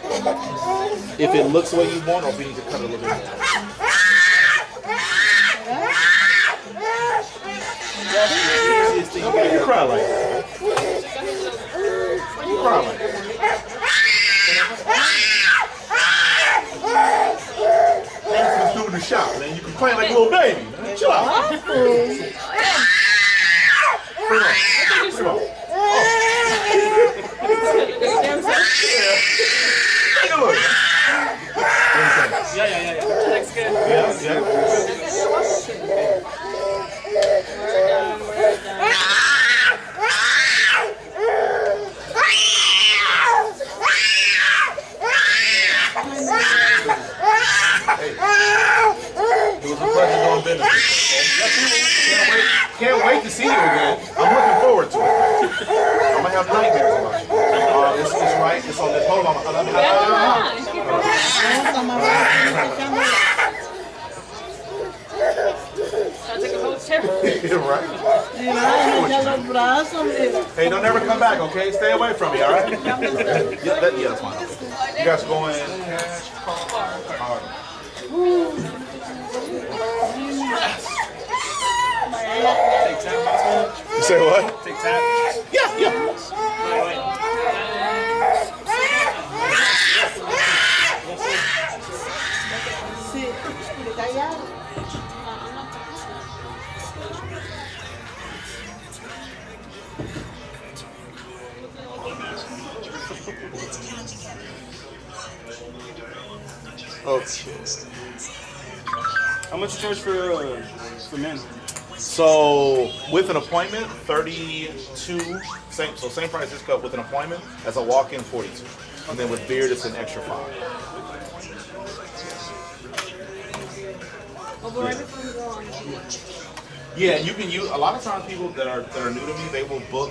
if it looks the way you want, or if we need to cut it a little bit more. Why you cry like that? Why you cry like that? Let's do the shop, man. You can play like a little baby, man. Chill out. Bring it on. Take a look. Yeah. Looks good. Yeah. Can't wait to see you again. I'm looking forward to it. I'm gonna have nightmares about you. It's right. It's on this. Hold on. Sounds like a hotel. Right. Hey, don't ever come back, okay? Stay away from me, all right? Yeah, that's fine. You guys going cash, card? You say what? Take tap. Yeah. Okay. How much you charge for men? So with an appointment, 32. Same price this cup with an appointment. As a walk-in, 42. And then with beard, it's an extra 5. Yeah, you can use. A lot of times, people that are new to me, they will book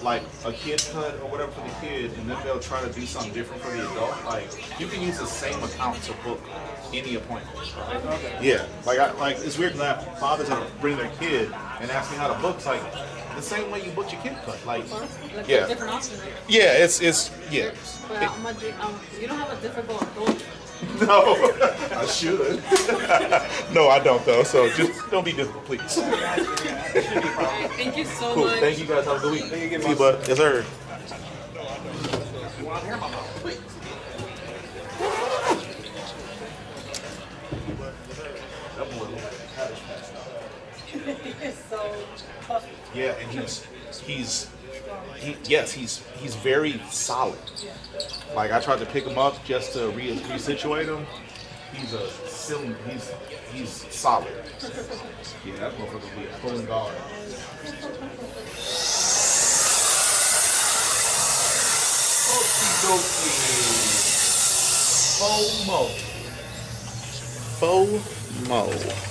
like a kid cut or whatever for the kid, and then they'll try to do something different for the adult. Like you can use the same account to book any appointment. Yeah, like it's weird because I have fathers that bring their kid and ask me how to book. It's like the same way you booked your kid cut. Like yeah, Different options. yeah, it's yeah. But you don't have a difficult adult. No, I should. No, I don't though. So just don't be difficult, please. Thank you so Cool. much. Thank you guys. Have a good week. See you, bud. Yes, sir. Yeah, and he's very solid. Like I tried to pick him up just to resituate him. He's solid. Yeah, that motherfucker be pulling guard. FOMO.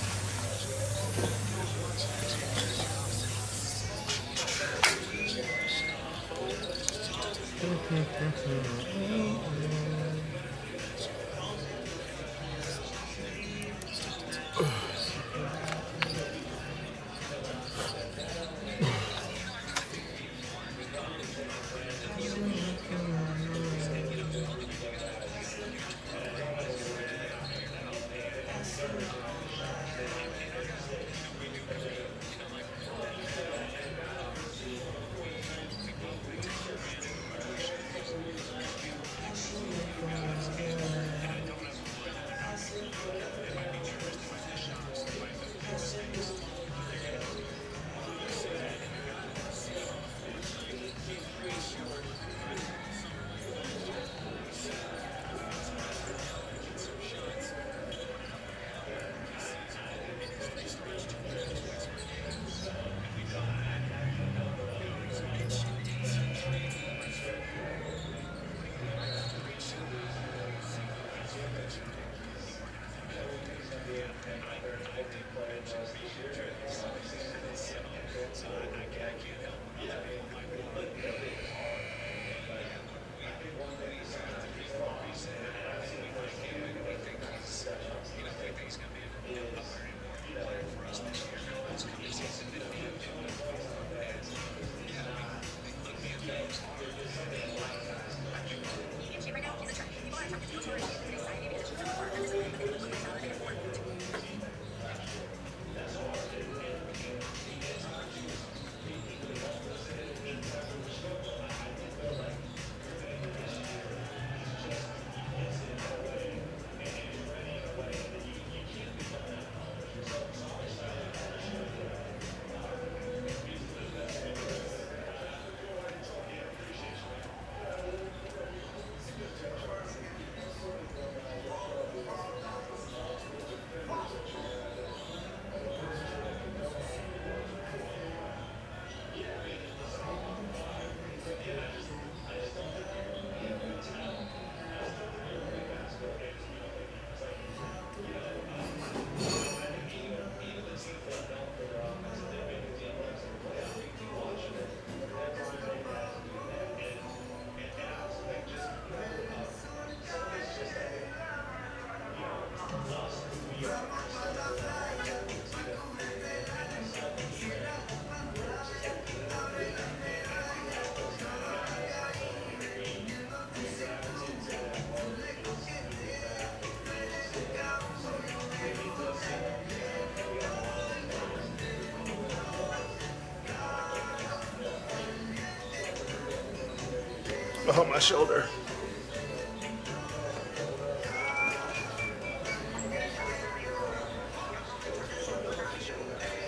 Oh, my shoulder.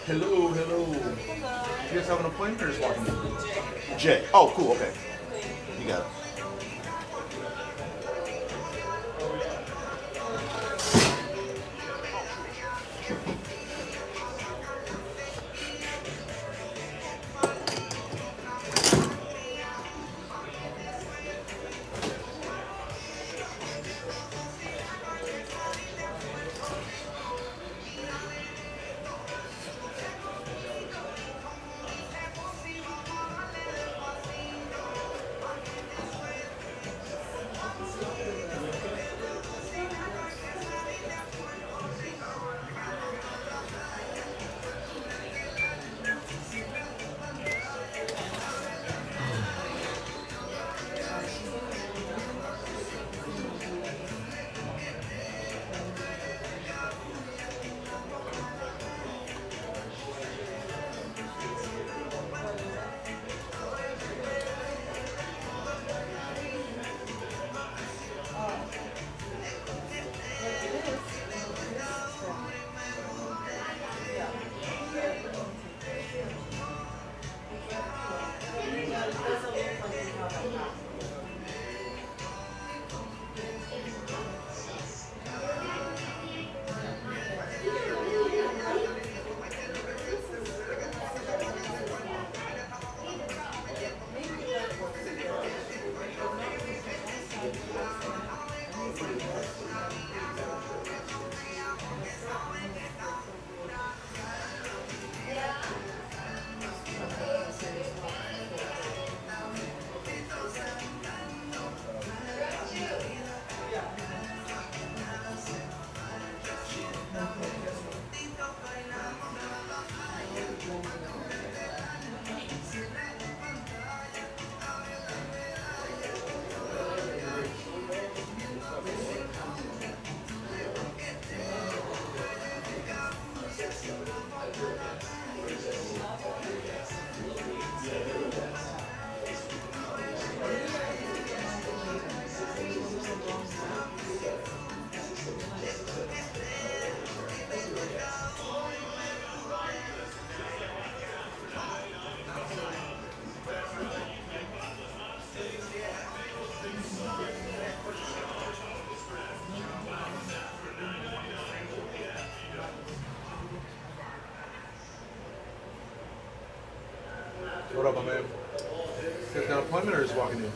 Hello, hello. You guys have an appointment or just walking in? Jay. Oh, cool. Okay. You got it. What up, my man? Got an appointment or just walking in?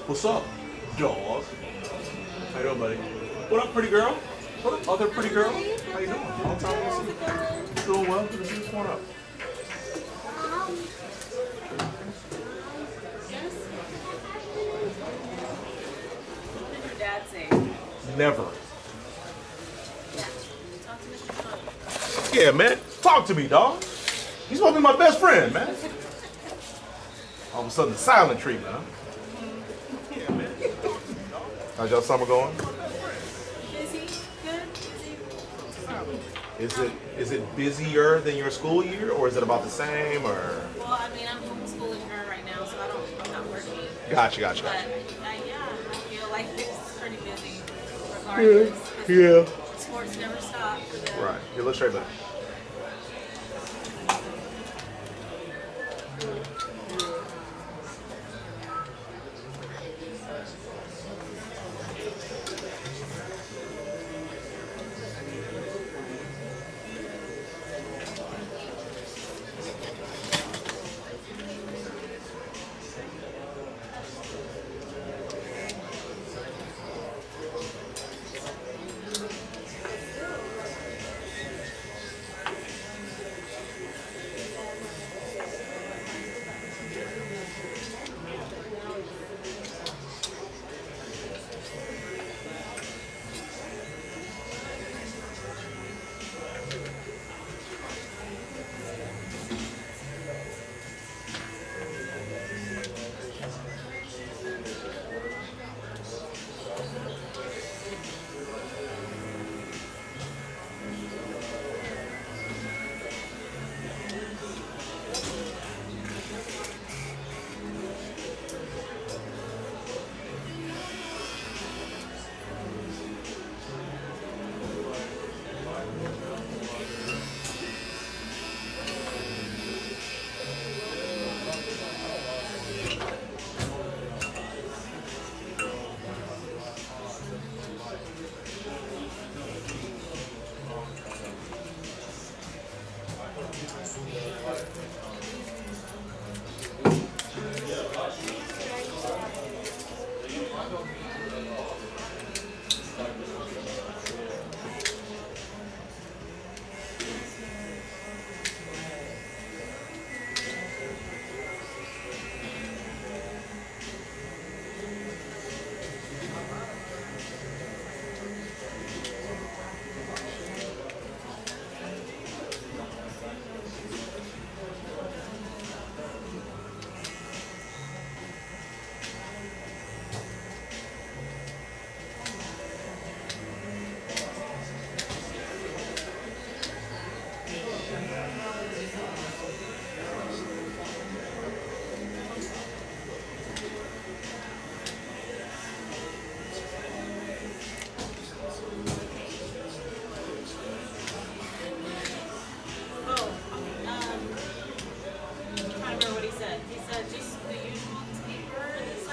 What's up, dog? How you doing, buddy? What up, pretty girl? What up, other pretty girl? How you doing? Long time no see. Doing well. Good to see you. What's going up? What did your dad say? Never. Yeah. Talk to Mr. Shawn. Yeah, man. Talk to me, dog. He's supposed to be my best friend, man. All of a sudden, the silent treatment, huh? Yeah, man. How's your summer going? Busy? Good? Busy? Is it busier than your school year, or is it about the same, or? Well, I mean, I'm homeschooling her right now, so I'm not working. Gotcha. But yeah, I feel like it's pretty busy Yeah. regardless. Yeah. Sports never stop for them. Right. You look straight back.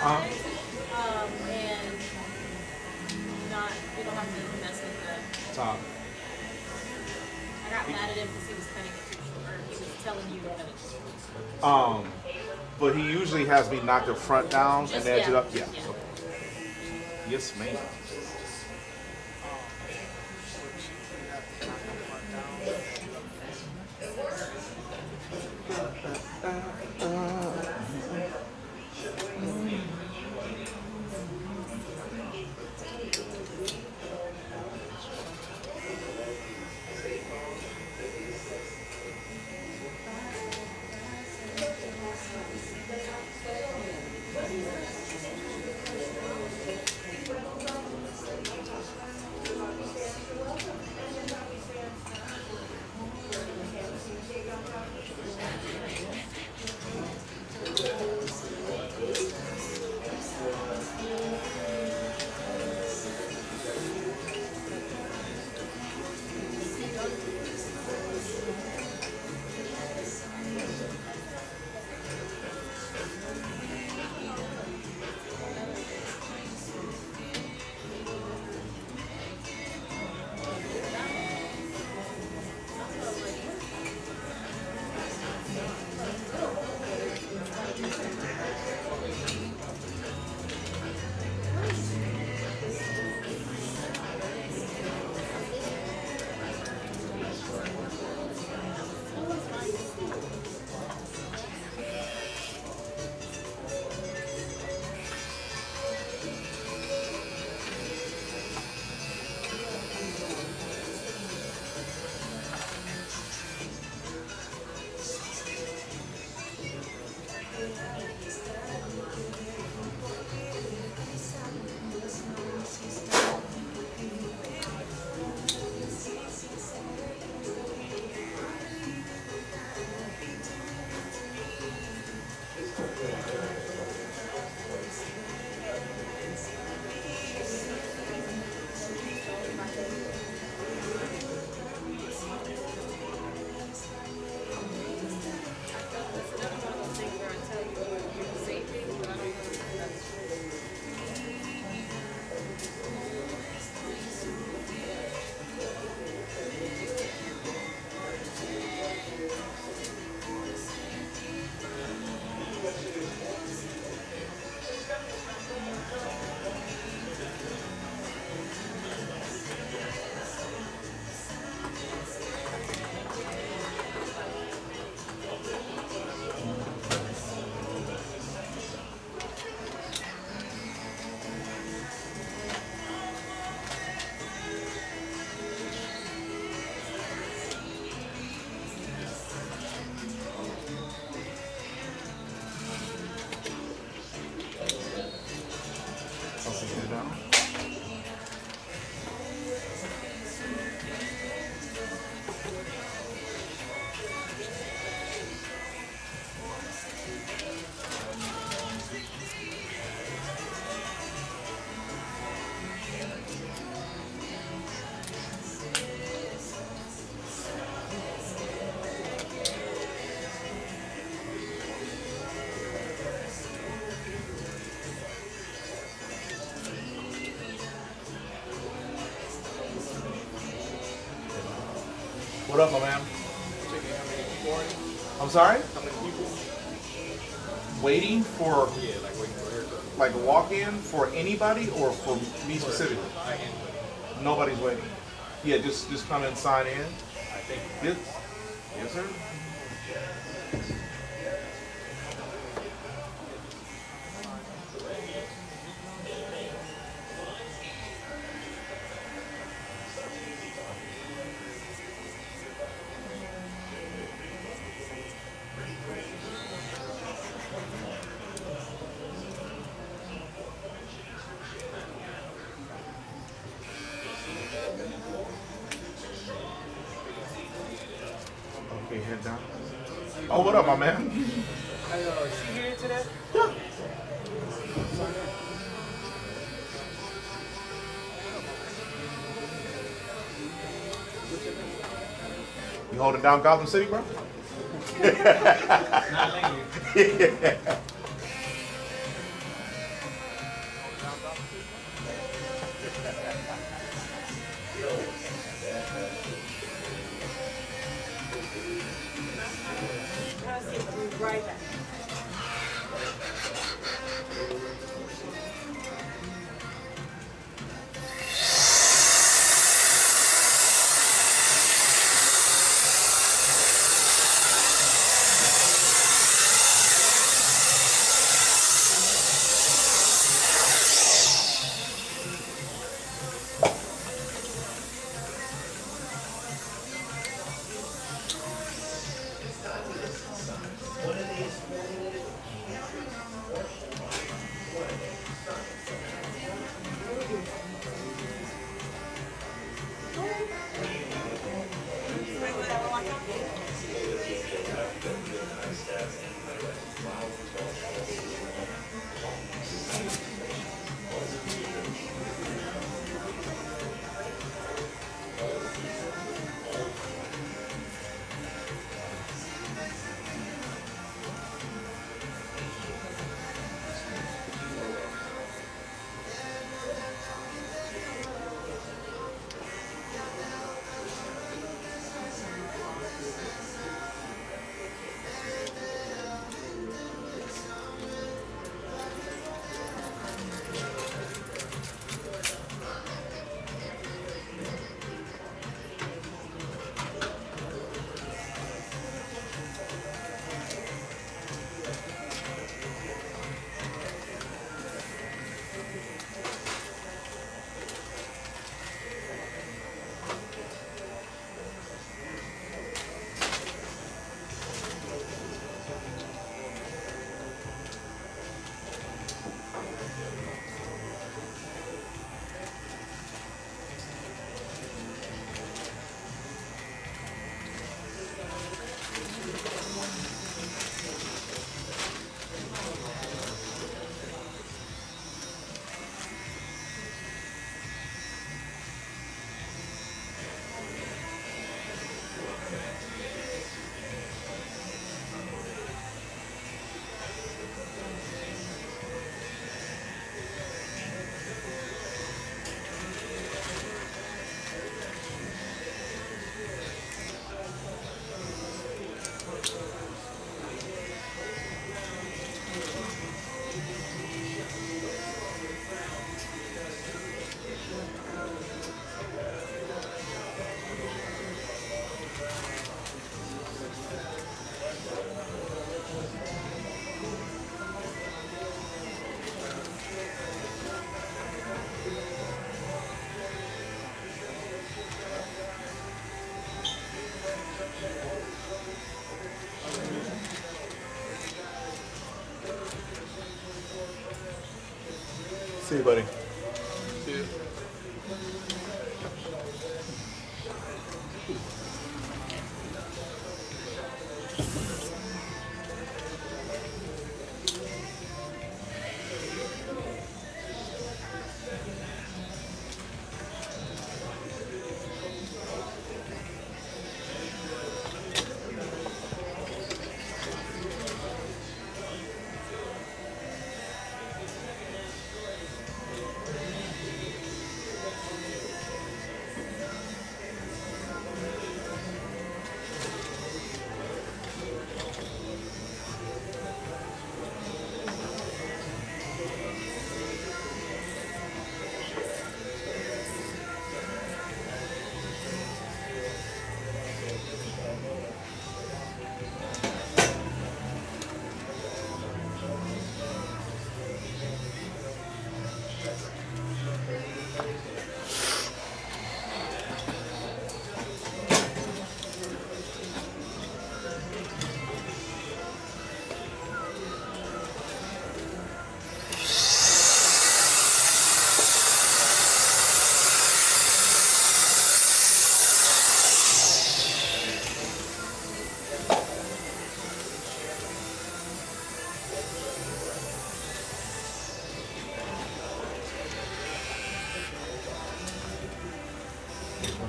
And not, you don't have to mess with the Top. I got mad at him because he was cutting it too short, or he was telling you to cut it too short. But he usually has me knock the front down and edge it up. Yeah. Yeah. Okay. Yes, ma'am. Head down. What up, my man? I'm sorry? Waiting for like a walk-in for anybody or for me specifically? Nobody's waiting. Yeah, just come and sign in. Yes, yes, sir. Okay, head down. Oh, what up, my man? She here today? Yeah. You holding down Gotham City, bro? Not lately. Yeah. Right back. See you, buddy.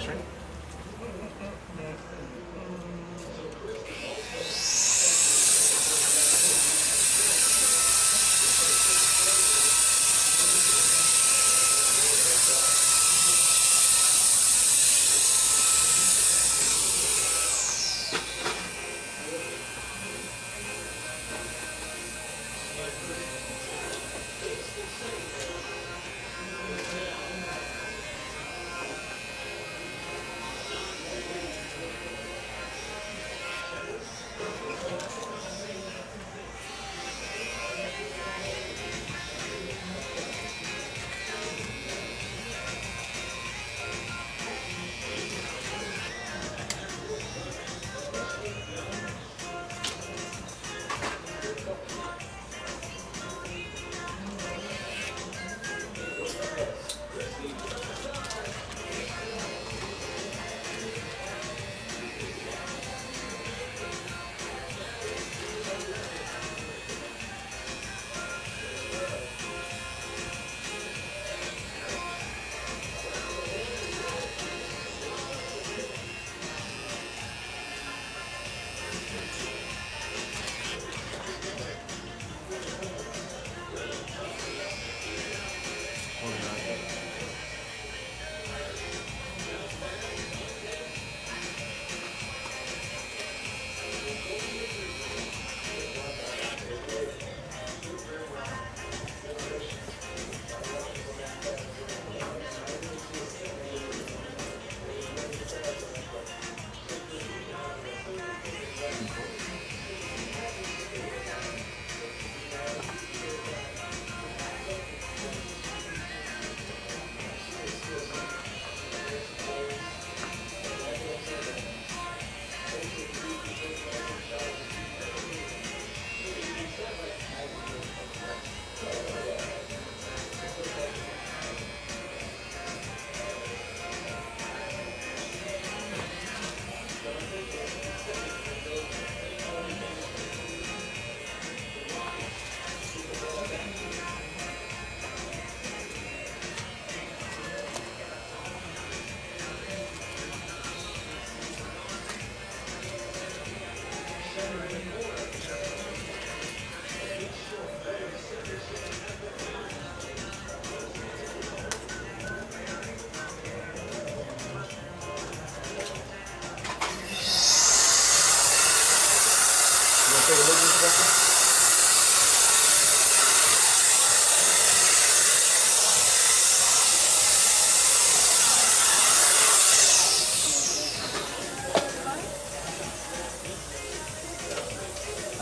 straight.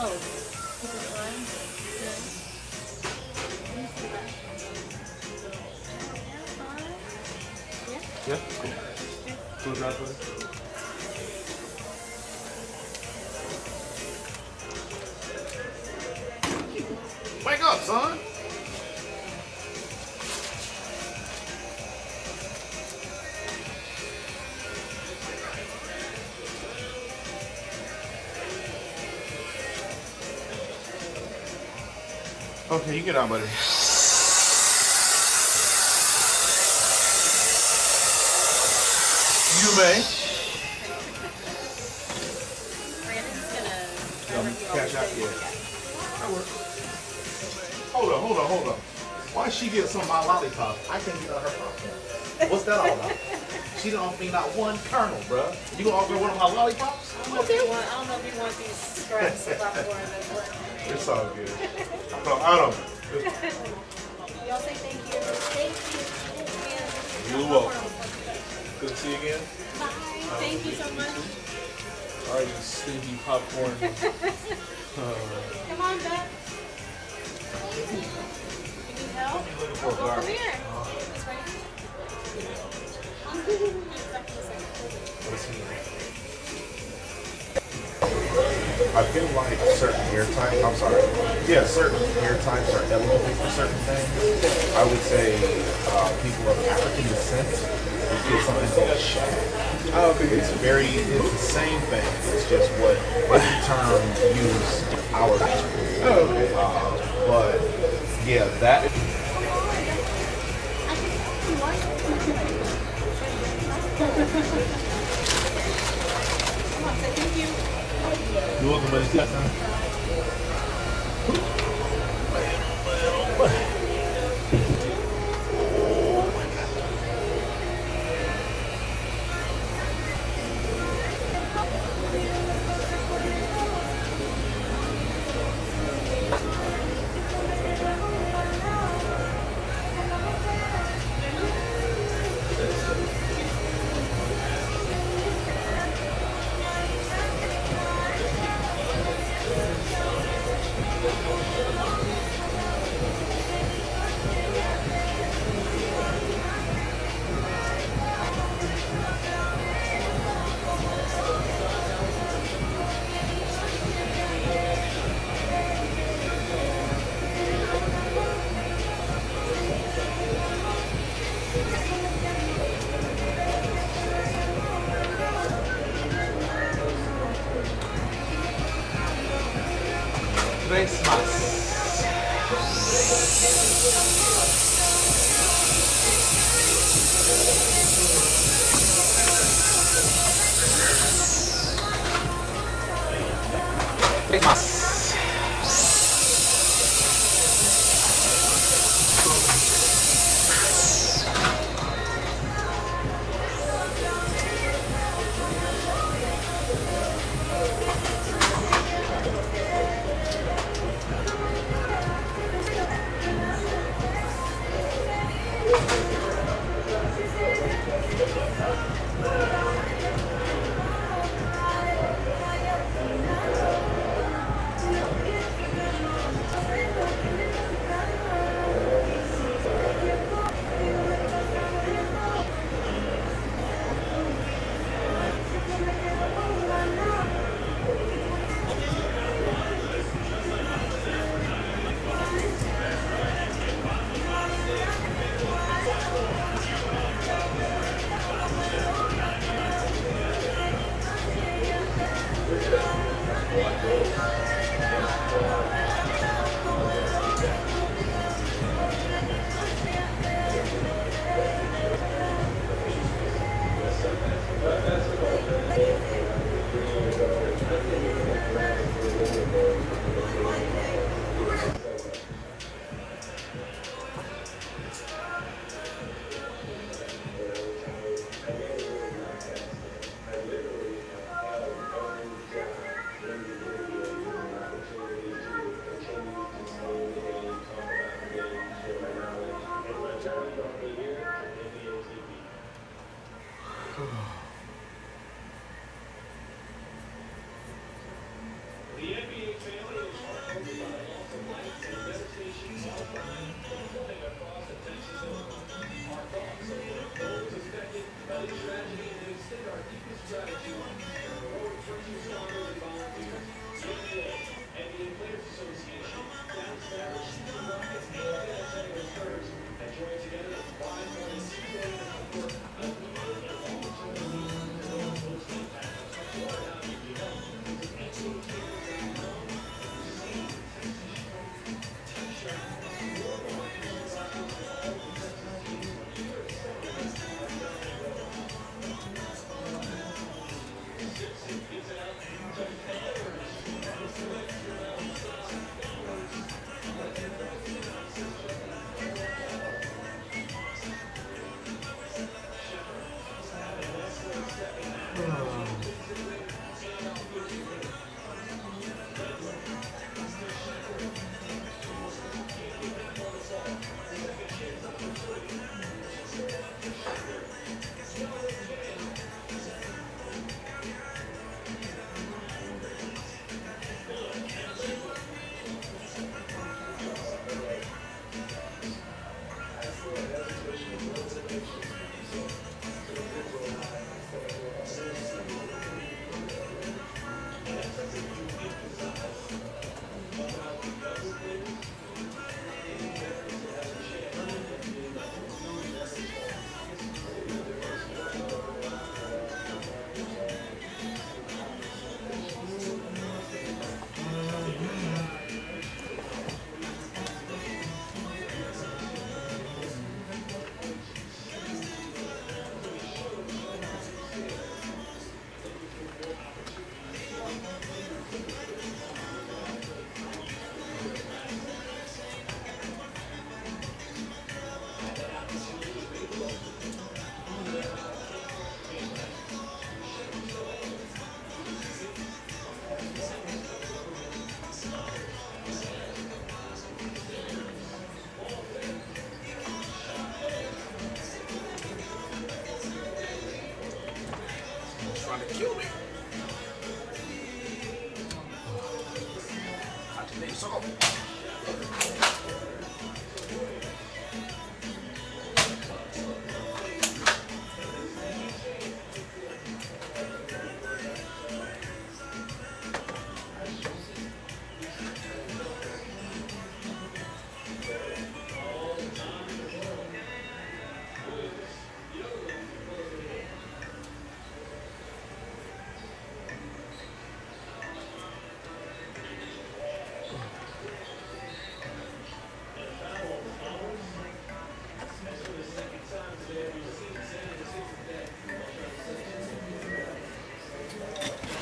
Oh, is it fine? Yeah, cool. Cool drop, please. Wake up, son. Okay, you get out, buddy. You may. Brandon's gonna Cash out, yeah. That works. Hold on. Why she get some of my lollipop? I can't get out her popcorn. What's that all about? She don't offer me not one kernel, bruh. You gonna offer one of my lollipops? I don't know if you want these scraps of popcorn as well. It's all good. I don't. Y'all say thank you. Thank you. You're welcome. Good to see you again. Bye. Thank you so much. All right, you stinky popcorn. Come on, Beth. You need help? For a Come garbage. here. It's right I feel like certain hair types, I'm sorry, yeah, certain hair types are eligible for certain things. I would say people of African descent would get something called shag. Oh, okay. It's the same thing. It's just what term use our Oh, okay. but yeah, that. on, say thank you. You're welcome, buddy. Got time.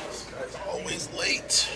This guy's always late.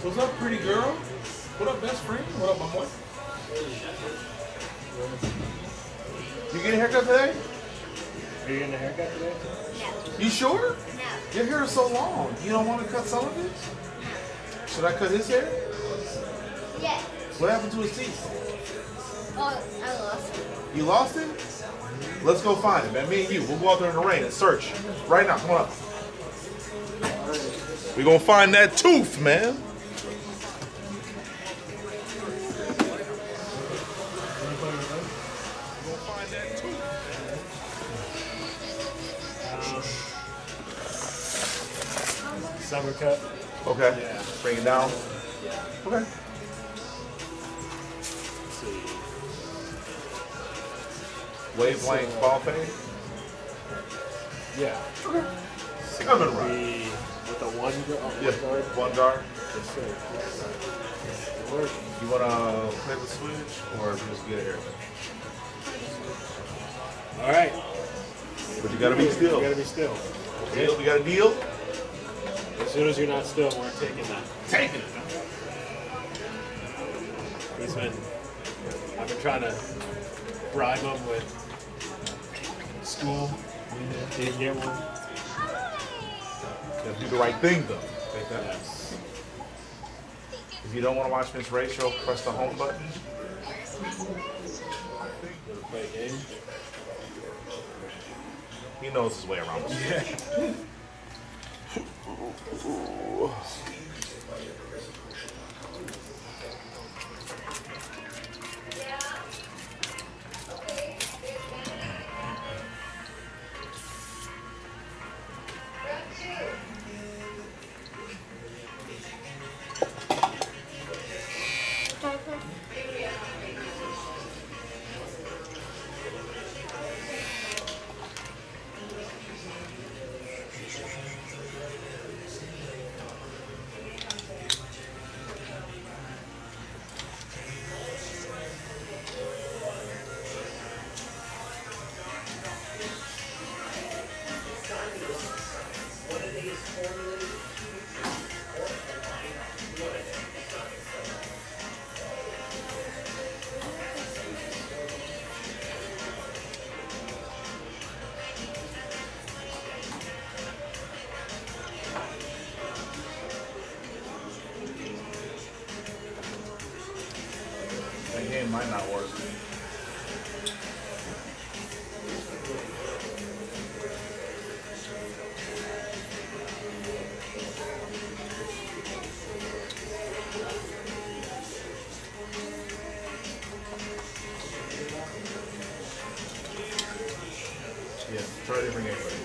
What's up, pretty girl? What up, best friend? What up, my boy? You getting a haircut today? Are you getting a haircut today? No. You sure? No. Your hair is so long. You don't want to cut some of it? Should I cut his hair? Yeah. What happened to his teeth? Oh, I lost it. You lost it? Let's go find it, man. Me and you. We'll go out there in the rain and search. Right now. Come on up. We're going to find that tooth, man. Summer cut. Okay. Yeah. Bring it down. Okay. Let's see. Wavelength ball fade. Yeah. Okay. Coming right. With a one Yeah. guard. One jar. Yes, sir. You want to play the switch or just get here? All right. But you got to be still. You got to be still. Deal? We got a deal? As soon as you're not still, we're taking that. Taking it. I've been trying to bribe him with school. Didn't get one. Gotta do the right thing, though. Take that. Yes. If you don't want to watch Miss Rachel, press the home button. Gonna play a game. He knows his way around this. Yeah. game might not work. Yeah, try a different game, buddy.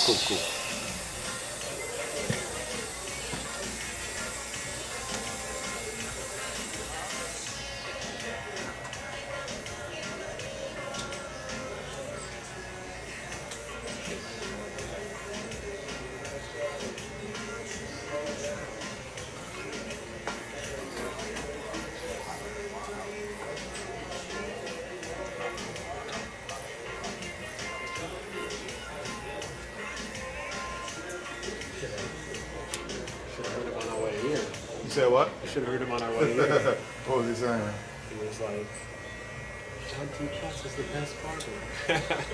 Cool, cool. You said what? You should have heard him on our way here. What was he saying? He was like, John T. Katz is the best barber.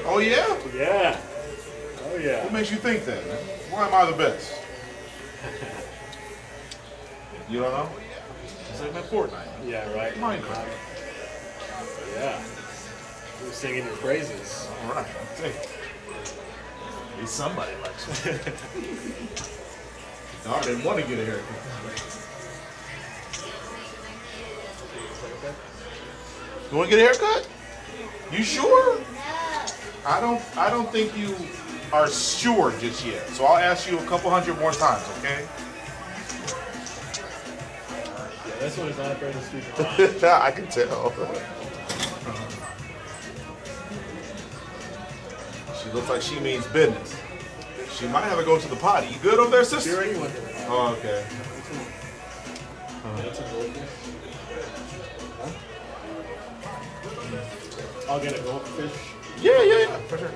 Oh, yeah? Yeah. Oh, yeah. What makes you think that? Why am I the best? You don't know? It's like my Fortnite. Yeah, right. Minecraft. Yeah. He was singing your praises. All right. At least somebody likes it. I didn't want to get a haircut. You want to get a haircut? You sure? I don't think you are sure just yet. So I'll ask you a couple hundred more times, okay? Yeah, this one is not afraid to speak about. I can tell. She looks like she means business. She might have to go to the potty. You good over there, sister? She already went to the potty. Oh, okay. That's a goldfish. I'll get a goldfish. Yeah, for sure.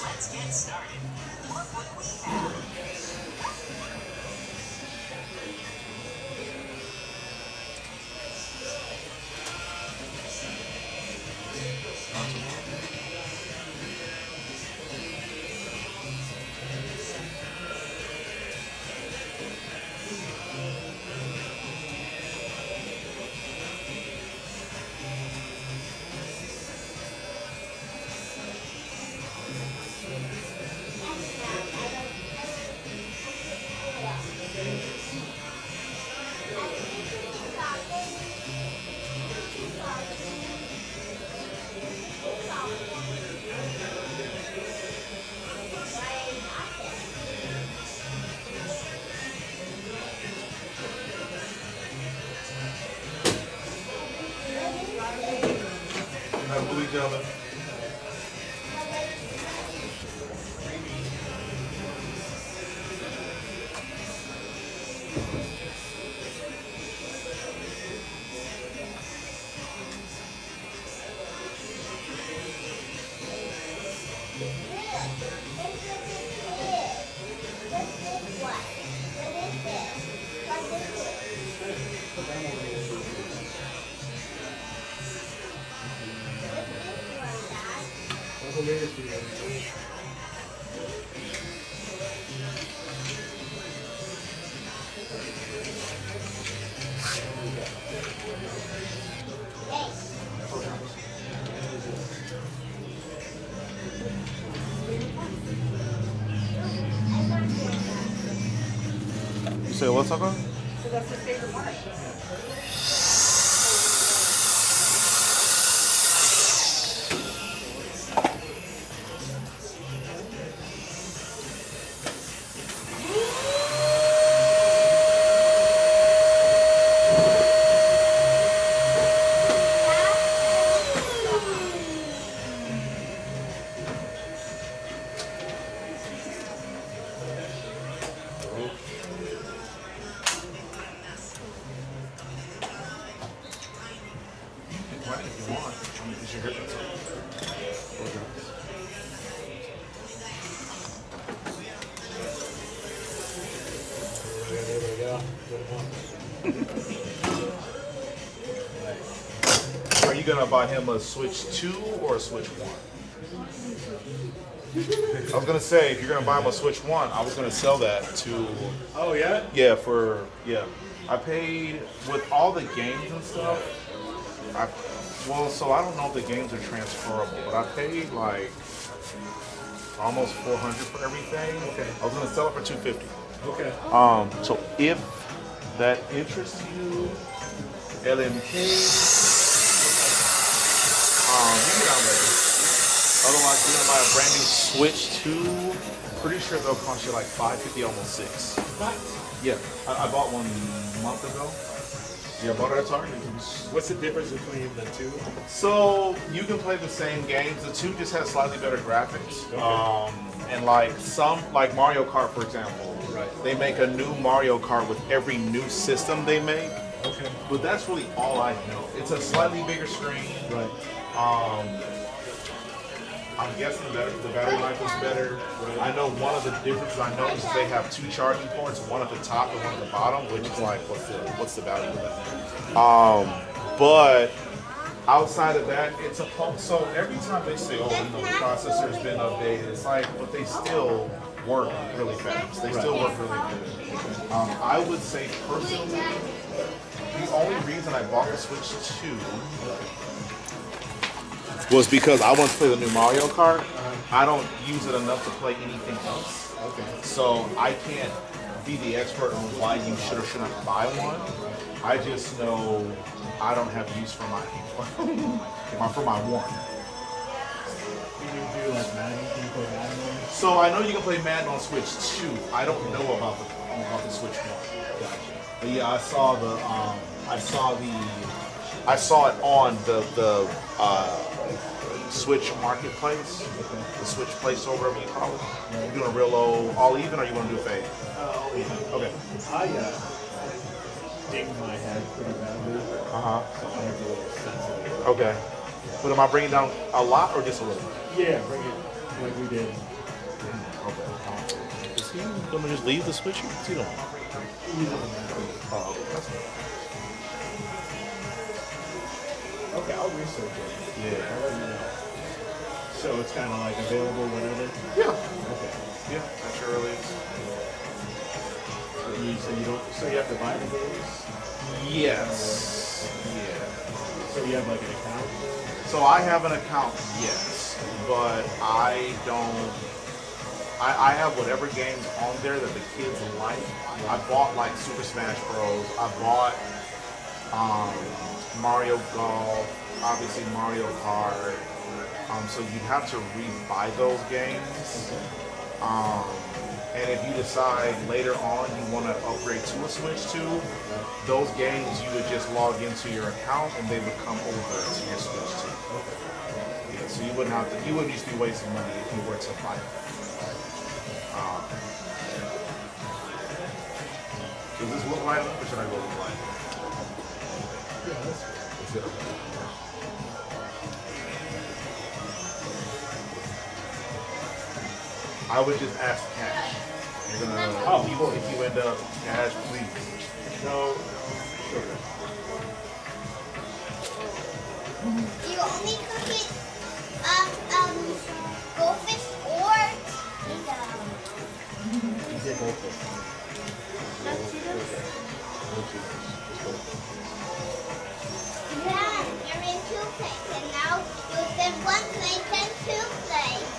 Let's get started. Look what we have. Have a good week, gentlemen. You say what's up, bro? So that's his favorite part. If you want, it's your difference. Are you gonna buy him a Switch 2 or a Switch 1? I was gonna say, if you're gonna buy him a Switch 1, I was gonna sell that to. Oh yeah? Yeah, I paid with all the games and stuff. So I don't know if the games are transferable, but I paid like almost $400 for everything. Okay. I was gonna sell it for $250. Okay. So if that interests you, LMK, you get out there. Otherwise, you're gonna buy a brand new Switch 2. Pretty sure they'll cost you like $550, almost $6. What? Yeah, I bought one a month ago. Yeah, I bought it at Target. What's the difference between the two? So you can play the same games. The 2 just has slightly better graphics. Okay. And like like Mario Kart, for example. Right. They make a new Mario Kart with every new system they make. Okay. But that's really all I know. It's a slightly bigger screen. Right. I'm guessing the battery life is better. Right. I know one of the differences I noticed is they have 2 charging ports, one at the top and one at the bottom, which is like, what's the value of that? But outside of that, it's a pump. So every time they say, oh, the processor's been updated, it's like, but they still work really fast. They still work really good. I would say personally, the only reason I bought the Switch 2 was because I want to play the new Mario Kart. I don't use it enough to play anything else. Okay. So I can't be the expert on why you should or should not buy one. I just know I don't have use for my for my one. Can you do like Madden? Can you play Madden? So I know you can play Madden on Switch 2. I don't know about the Switch 1. Gotcha. But yeah, I saw it on the Switch Marketplace, the Switch Play Store, whatever you call it. You doing a real low, all even, or you want to do a fade? All even. Okay. I dinged my head pretty badly. Uh huh. So I was a little sensitive. Okay. But am I bringing down a lot or just a little? Yeah, bring it like we did. Okay. Is he gonna just leave the Switch? What's he doing? Oh, okay. That's fine. Okay, I'll research it. Yeah. I'll let you know. So it's kind of like available whenever? Yeah. Okay. Yeah, that sure really is. So you have to buy the games? Yes. Yeah. So you have like an account? So I have an account, yes, but I don't. I have whatever games on there that the kids like. I bought like Super Smash Bros. I bought Mario Golf, obviously Mario Kart. So you'd have to rebuy those games. And if you decide later on you want to upgrade to a Switch 2, those games you would just log into your account and they would come over to your Switch 2. Yeah, so you wouldn't have to. You wouldn't just be wasting money if you were to buy it. Does this look light enough or should I go with light? Yeah, that's good. I would just ask Cash. You're gonna, if you end up, Cash, please. No. Sugar. Do you only cook it, goldfish or no yeah, you're in 2 plates, and now you've been 1 plate and 2 plates.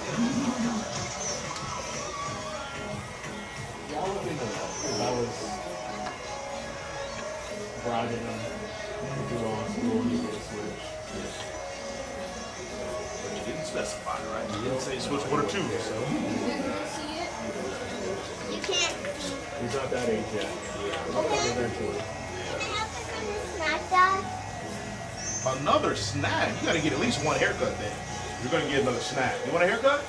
Yeah, I'll look into that because I was bribing them to do all school to get a Switch. But you didn't specify, right? You didn't say Switch 1 or 2, so. You can't. He's not that age yet. He'll come eventually. Snack that? Another snack? You gotta get at least 1 haircut then. You're gonna get another snack. You want a haircut?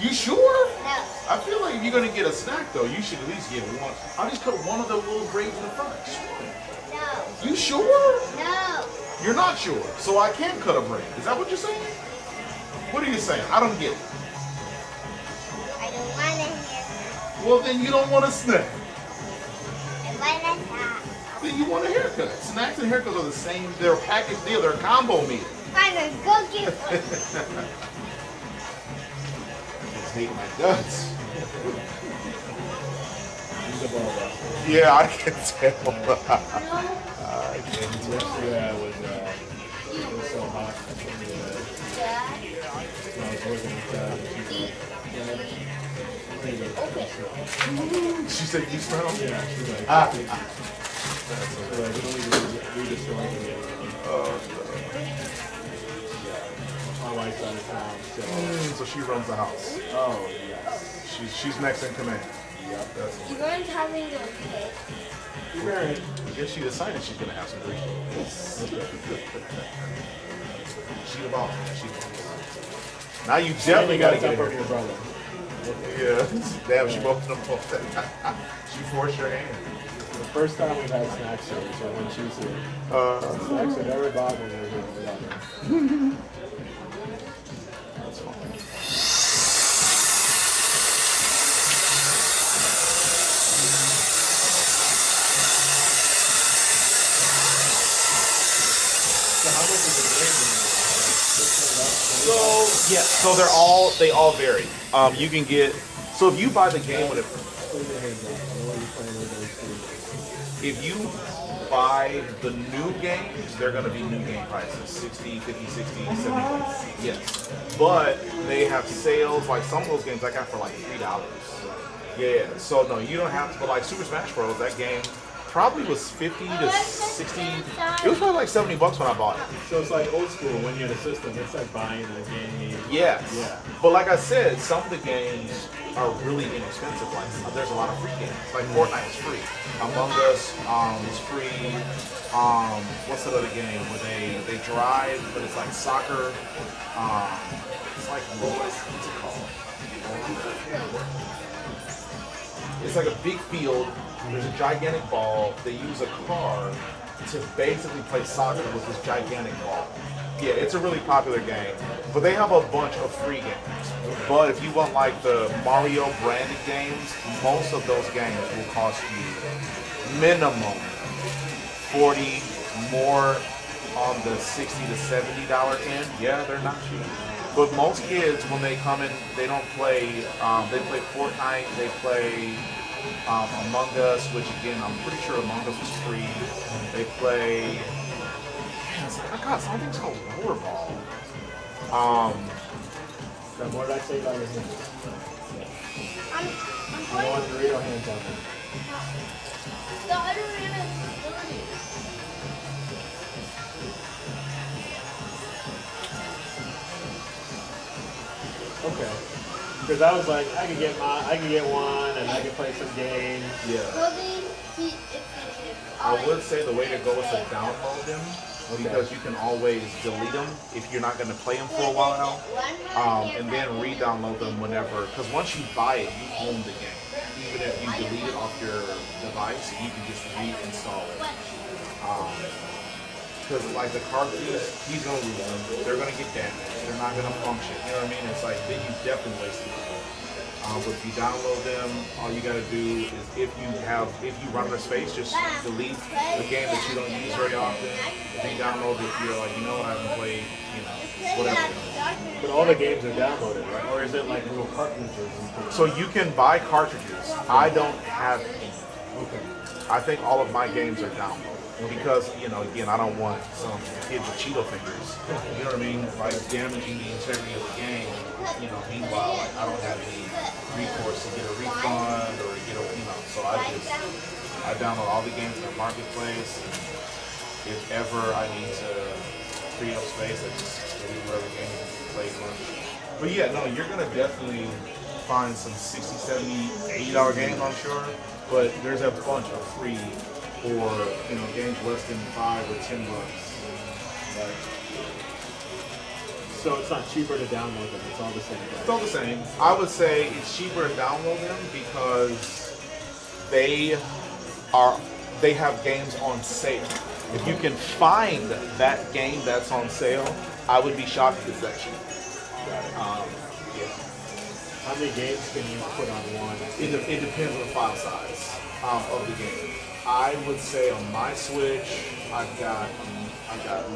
You sure? No. I feel like if you're gonna get a snack though, you should at least get one. I'll just cut one of the little braids in the front. No. You sure? No. You're not sure. So I can't cut a braid. Is that what you're saying? What are you saying? I don't get it. I don't want a haircut. Well then you don't want a snack. I want a snack. Then you want a haircut. Snacks and haircuts are the same. They're a package deal. They're a combo meal. Fine, then go get one. Hate my guts. He's a ball wrestler. Yeah, I can tell. I can tell. Yesterday it was so hot. I was working with She said you smell? Yeah, she's like, so like, we don't even read the story together. My wife's out of town, so she runs the house. Oh, yes. She's next in command. Yep, that's You're going to have me go cake. I guess she decided she's gonna have some Greek. She the boss. She the boss. Now you definitely gotta get over your brother. Yeah. Damn, she both them both. She forced your hand. The first time we've had snacks here, so when she's here. Snacks are never bought when we're here without her. That's fine. So yeah, so they all vary. You can get so if you buy the game with it. If you buy the new games, they're going to be new game prices, 60, 50, 60, 70 bucks. Yes. But they have sales, like some of those games I got for like $3. Yeah, so no, you don't have to, but like Super Smash Bros, that game probably was 50 to 60, it was probably like 70 bucks when I bought it. So it's like old school when you had a system, it's like buying a game. Yes. Yeah. But like I said, some of the games are really inexpensive. Like there's a lot of free games. Like Fortnite is free. Among Us is free. What's that other game where they drive, but it's like soccer. It's like what's it called? It's like a big field. There's a gigantic ball. They use a car to basically play soccer with this gigantic ball. Yeah, it's a really popular game. But they have a bunch of free games. But if you want like the Mario branded games, most of those games will cost you minimum 40 more on the 60 to $70 end. Yeah, they're not cheap. But most kids, when they come in, they don't play. They play Fortnite. They play Among Us, which again, I'm pretty sure Among Us was free. They play. Man, God, something's called Rollerball. What did I say about his name? I'm I want Dorito hands on him. The other man is dirty. Okay. Because I was like, I could get one, and I could play some games. Yeah. I would say the way to go is to download them because you can always delete them if you're not going to play them for a while, and then re-download them whenever. Because once you buy it, you own the game. Even if you delete it off your device, you can just reinstall it. Because like the cartridges, he's gonna lose them. They're gonna get damaged. They're not gonna function. You know what I mean? It's like then you definitely wasted it. But if you download them, all you gotta do is if you run out of space, just delete the game that you don't use very often. Re-download it if you're like, you know what, I haven't played, whatever. But all the games are downloaded, right? Or is it like little cartridges? So you can buy cartridges. I don't have any. Okay. I think all of my games are downloaded. Because, again, I don't want some kids with Cheeto fingers, you know what I mean, like damaging the integrity of the game. Meanwhile, like, I don't have any recourse to get a refund or get so I download all the games in the marketplace. If ever I need to free up space, I just delete whatever game is played on. But yeah, no, you're gonna definitely find some $60, $70, $80 games, I'm sure. But there's a bunch of free or games less than $5 or $10. Right. So it's not cheaper to download them. It's all the same. It's all the same. I would say it's cheaper to download them because they have games on sale. If you can find that game that's on sale, I would be shocked if it's that cheap. Yeah. How many games can you put on one? It depends on the file size of the game. I would say on my Switch, I've got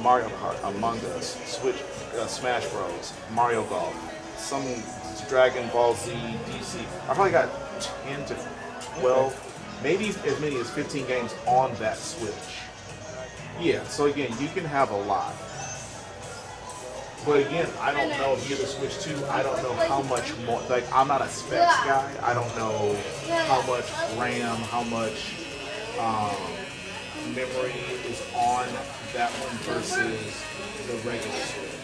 Mario Kart, Among Us, Smash Bros, Mario Golf, some Dragon Ball Z, DC. I probably got 10 to 12, maybe as many as 15 games on that Switch. Yeah, so again, you can have a lot. But again, I don't know if you have the Switch 2, I don't know how much more, like I'm not a specs guy, I don't know how much RAM, how much memory is on that one versus the regular Switch.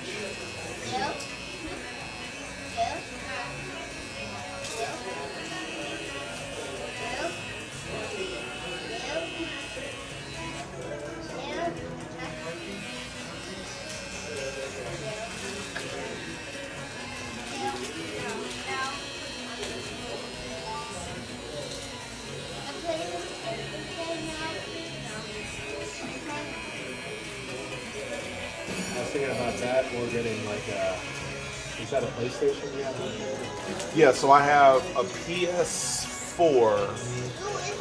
I was thinking about that, or getting like is that a PlayStation you have? Yeah, so I have a PS4.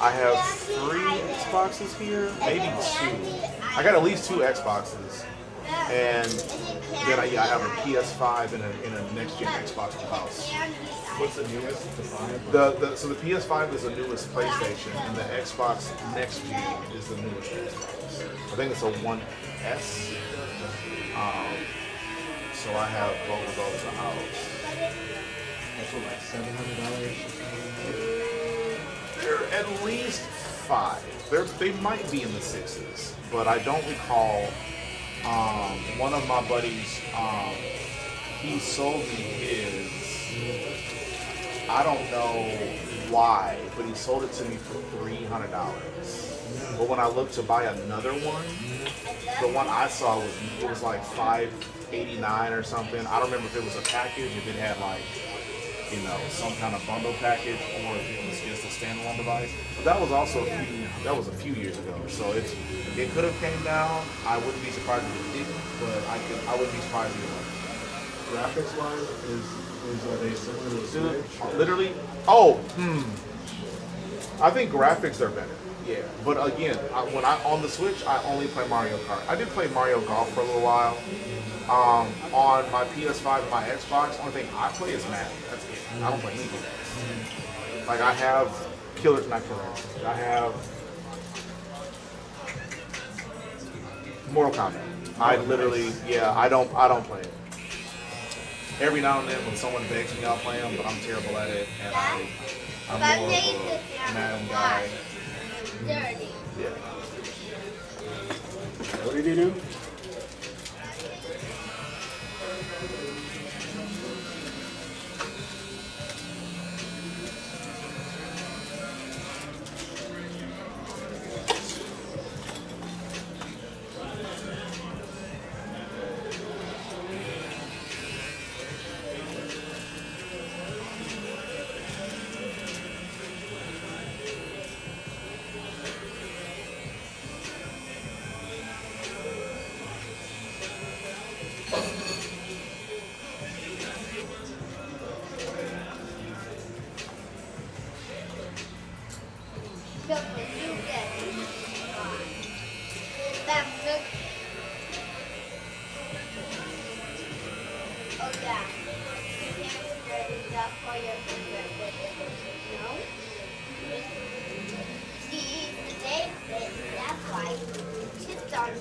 I have 3 Xboxes here, maybe 2. I got at least 2 Xboxes. And then I have a PS5 and a next-gen Xbox in the house. What's the newest? The 5? So the PS5 is the newest PlayStation, and the Xbox Next Gen is the newest Xbox. I think it's a One S. So I have both of those in the house. That's what, like $700? They're at least 5. They might be in the 6s, but I don't recall. One of my buddies, he sold me his. I don't know why, but he sold it to me for $300. But when I looked to buy another one, the one I saw was like $589 or something. I don't remember if it was a package, if it had like, some kind of bundle package, or if it was just a standalone device. But that was also a few years ago. So it could have came down. I wouldn't be surprised if it didn't, but I wouldn't be surprised either. Graphics wise, are they similar to the Switch? Literally, I think graphics are better. Yeah, but again, when I on the Switch, I only play Mario Kart. I did play Mario Golf for a little while. On my PS5 and my Xbox, only thing I play is Madden. That's it. I don't play anything else. Like I have not Killer. I have Mortal Kombat. I literally, I don't play it. Every now and then when someone begs me, I'll play them, but I'm terrible at it, and I'm more of a Madden guy. Dirty. Yeah. What did he do? Look what you get. That look. Oh yeah. You can't ready that for your finger. No? See, today, that's why chips on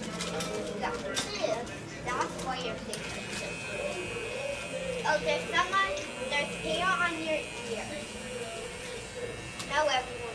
that's why your finger. Oh, there's hair on your ear. Now everyone.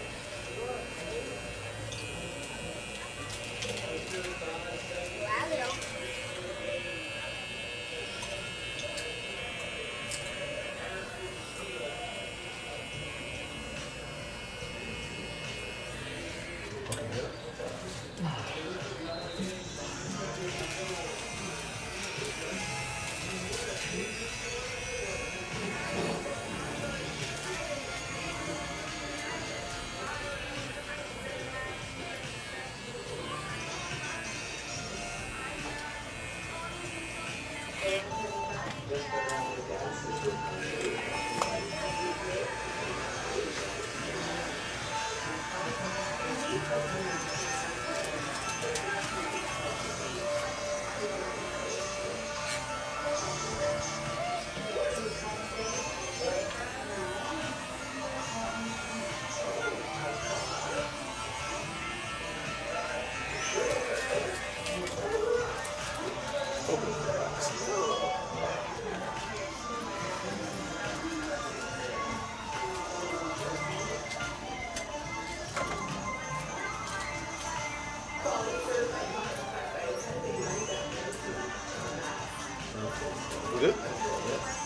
We good?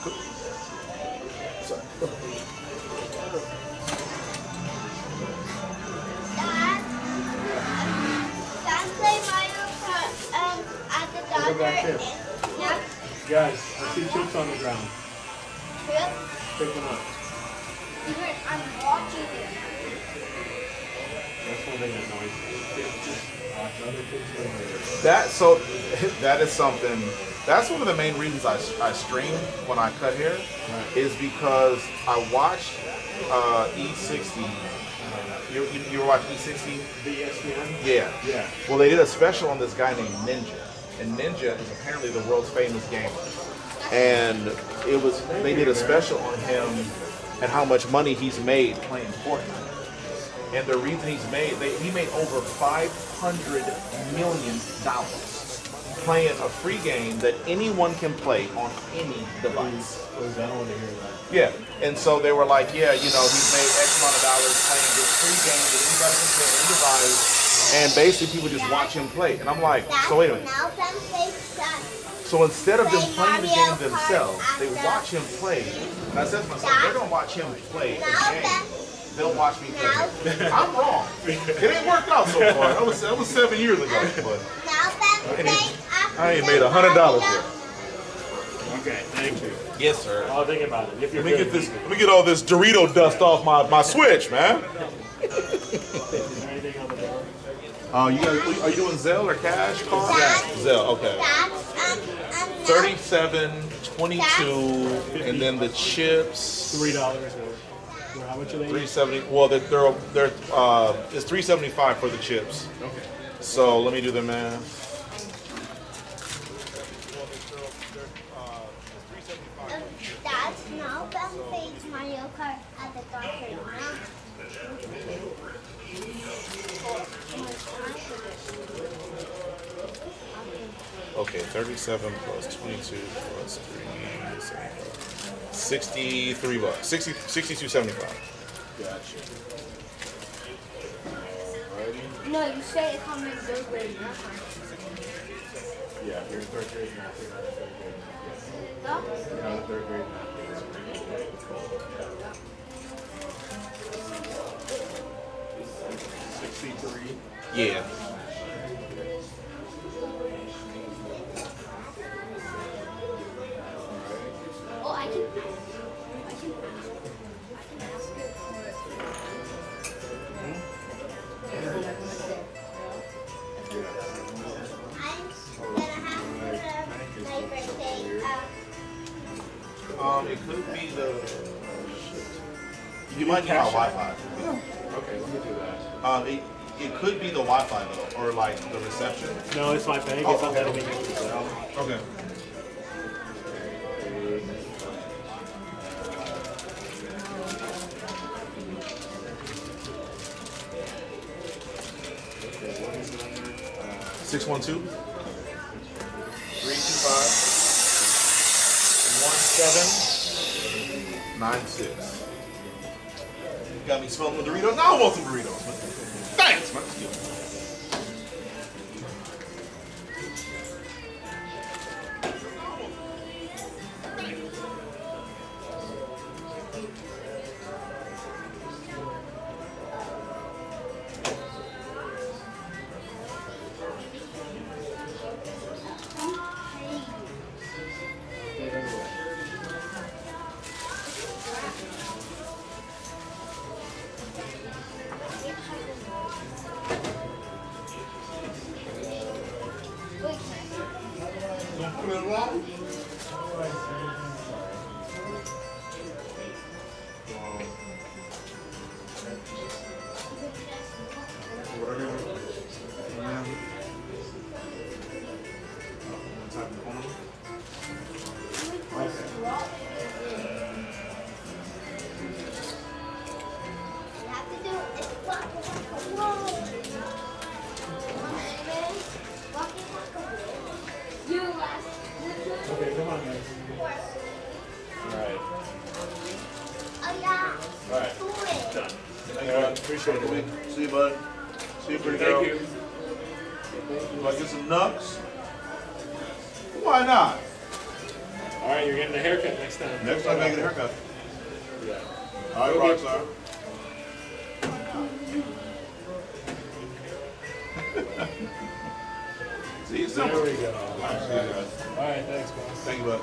Cool. Sorry. Dad play Mario Kart at the Go back doctor. here. Yeah. Guys, I see chips on the ground. Trip. Pick them up. Even I'm watching it. That's one thing that annoys me. Just watch other kids go later. That is something. That's one of the main reasons I stream when I cut hair, is because I watched E60. You ever watch E60? The ESPN? Yeah. Yeah. Well, they did a special on this guy named Ninja, and Ninja is apparently the world's famous gamer. And they did a special on him and how much money he's made playing Fortnite. And the reason he made over $500 million playing a free game that anyone can play on any device. I want to hear that. Yeah, and so they were like, yeah, he's made X amount of dollars playing this free game that anybody can play on any device, and basically people just watch him play. And I'm like, so wait a minute. So instead of them playing the game themselves, they watch him play. And I said to myself, they're gonna watch him play the game. They'll watch me play. I'm wrong. It ain't worked out so far. That was 7 years ago, but I ain't made $100 yet. Okay, thank you. Yes, sir. I'll think about it. If you're Let me get all this Dorito dust off my Switch, man. Is there anything on the door? Are you doing Zelle or cash card? Dad. Zelle, okay. Dad, $37.22, and then the chips $3 or how much are they? $3.70. Well, it's $3.75 for the chips. Okay. So let me do the math. That's now Ben plays Mario Kart at the doctor now. Okay, 37 plus 22 plus 3, 63 bucks. 62.75. Gotcha. No, you say it comes in third grade now. Yeah, you're in third grade math. You're not in third grade math. No? You're not in third grade math. 63. Yeah. Oh, I can ask it I'm gonna have for my birthday. It could be the. You might need my Wi-Fi. Okay, let me do that. It could be the Wi-Fi though, or like the reception. No, it's my bank. Oh, It's not okay. letting me use it now. Okay. Okay, what is the number? 612 325 1796. You got me smelling the Doritos. Now I want some Doritos. Man. Thanks, man. Don't put it wrong. Okay, come on, guys. Alright. Alright. Done. Alright, appreciate it. See you, bud. See you, pretty girl. Thank you. Do I get some nuts? Why not? Alright, you're getting a haircut next time. Next time I get a haircut. Yeah. All right, Rockstar. See, it's simple. There we go. All right, see you guys. Alright, thanks, boss. Thank you, bud.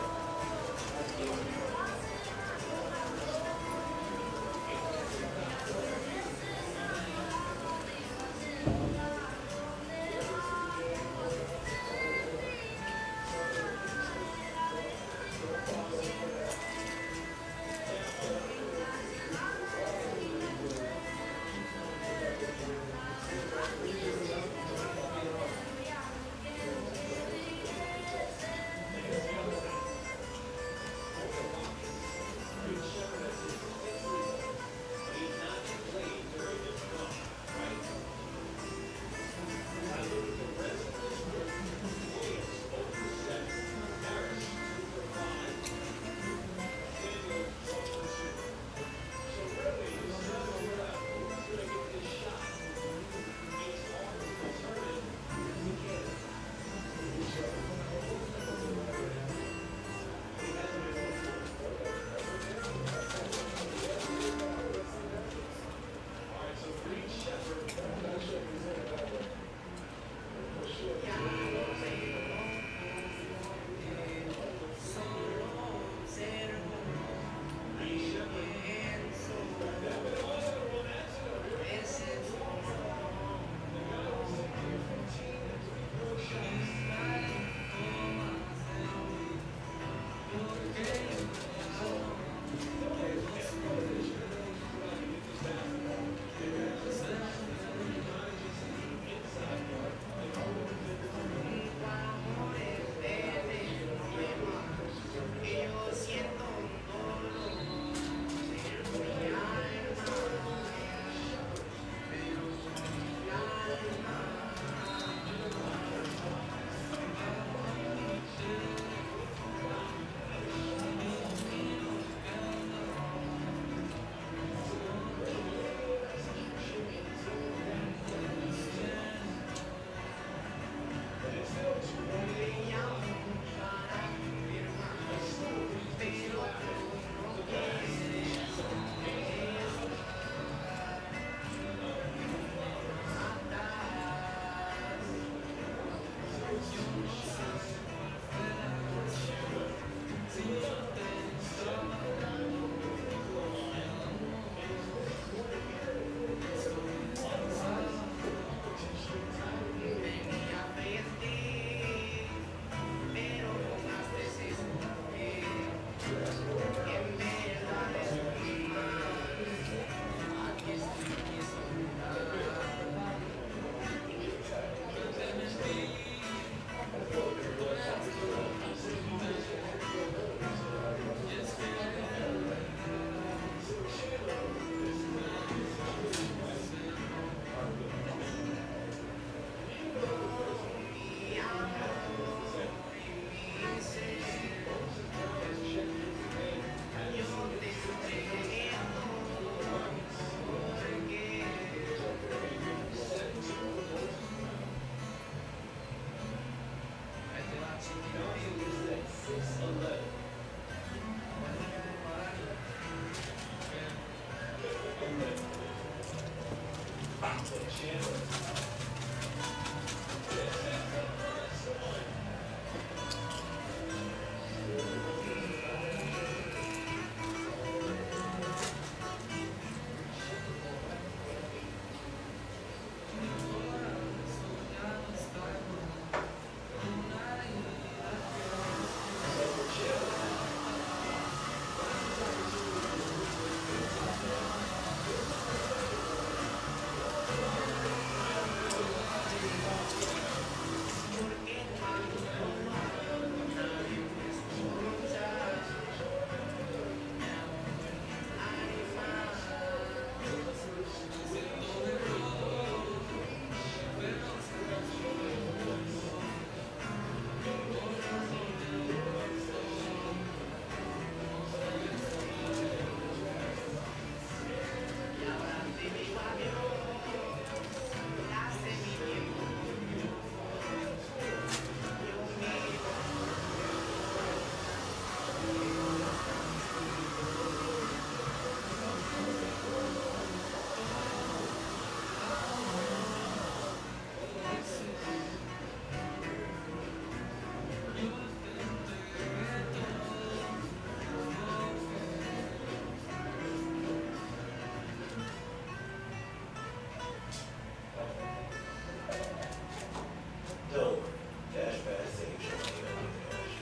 Don't worry. Dash Pass saves your money on your dash.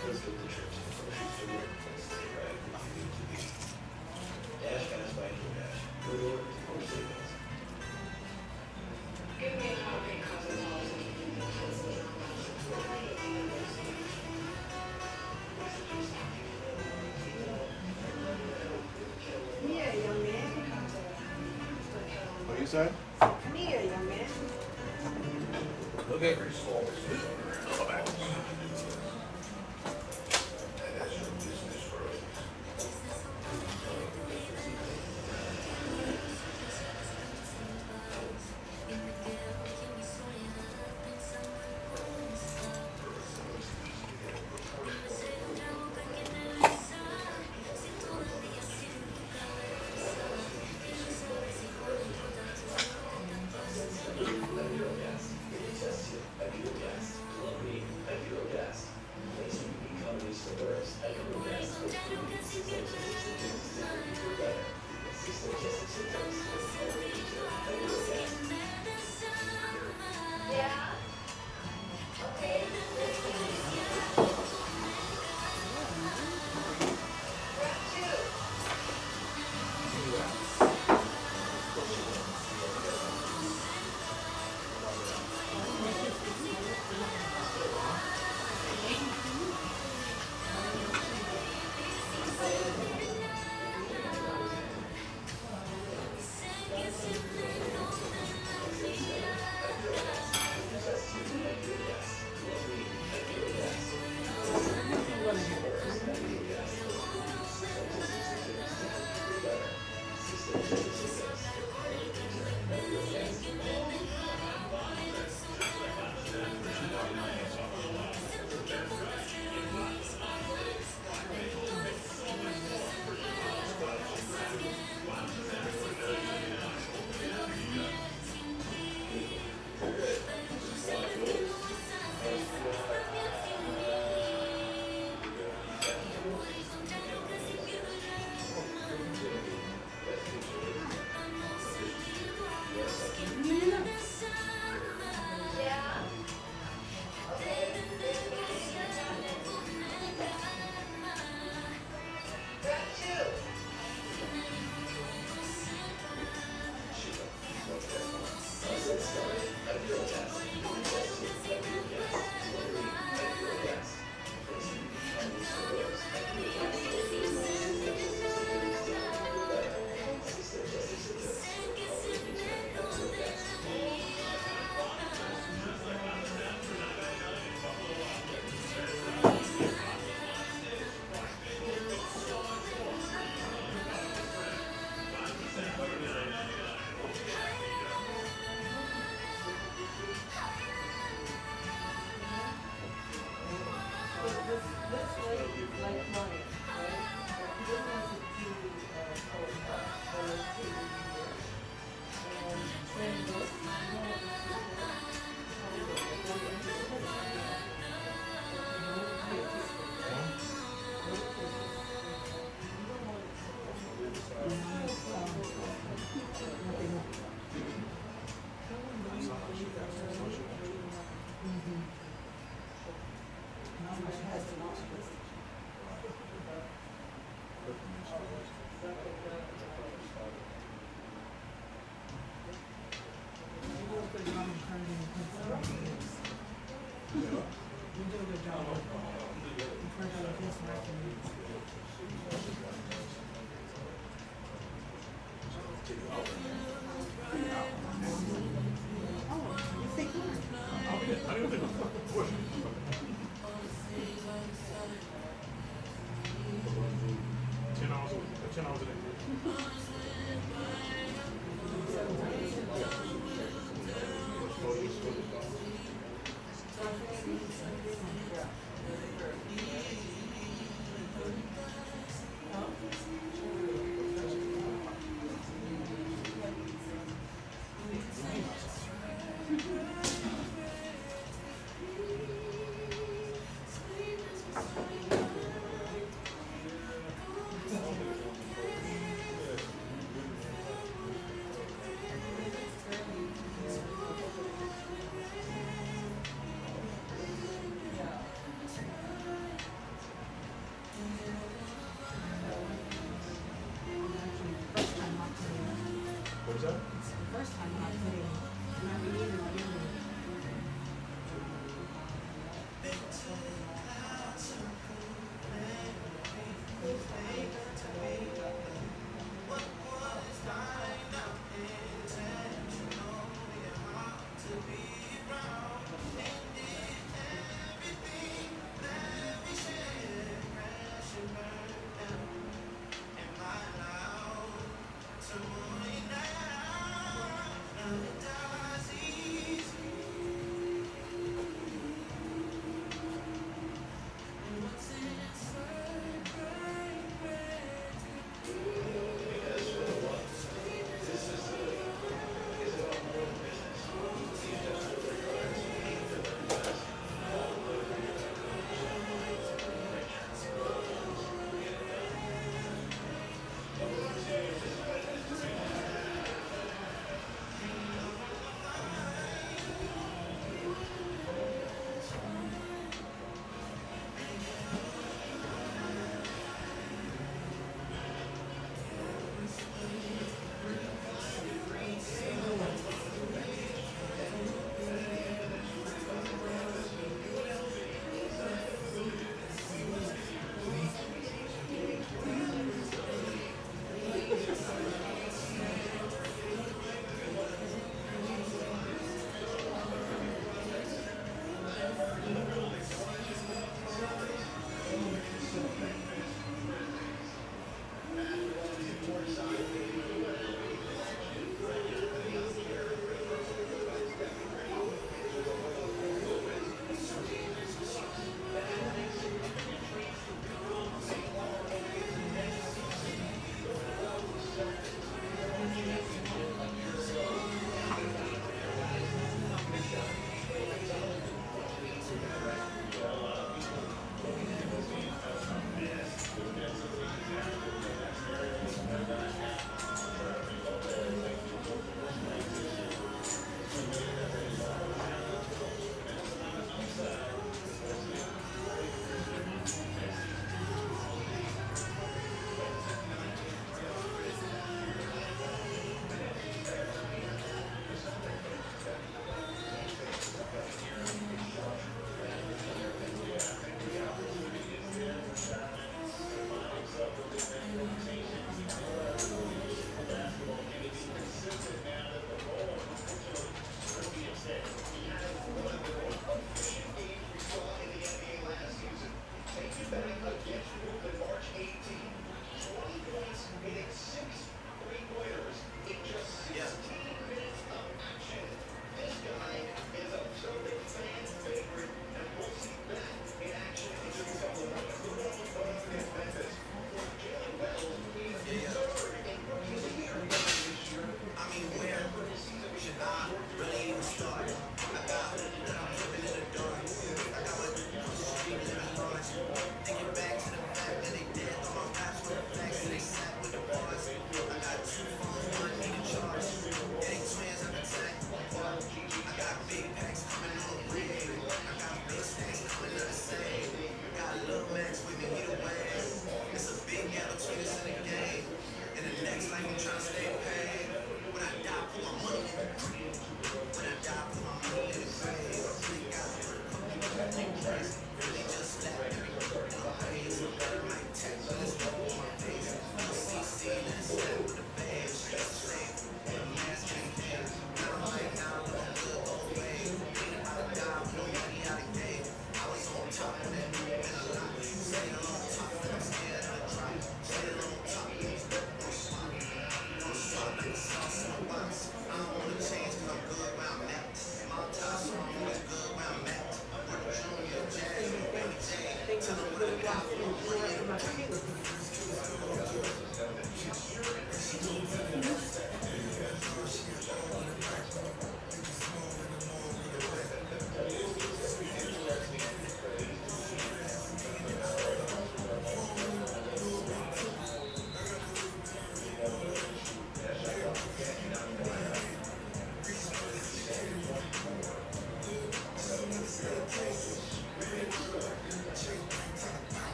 Let's get the trips and groceries to work places to ride if you need to be. Dash Pass by DoorDash. Go to work or savings. Give me a copy of Cosmology. Here, young man. What do you say? Come here, young man. Okay.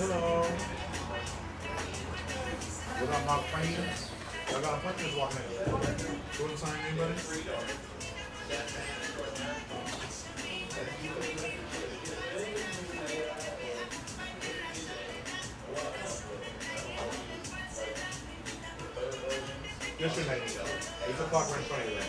Hello. What up, my friends? I got a bunch of walking in. You want to sign anybody? Yes, your name. 8 o'clock right in front of you.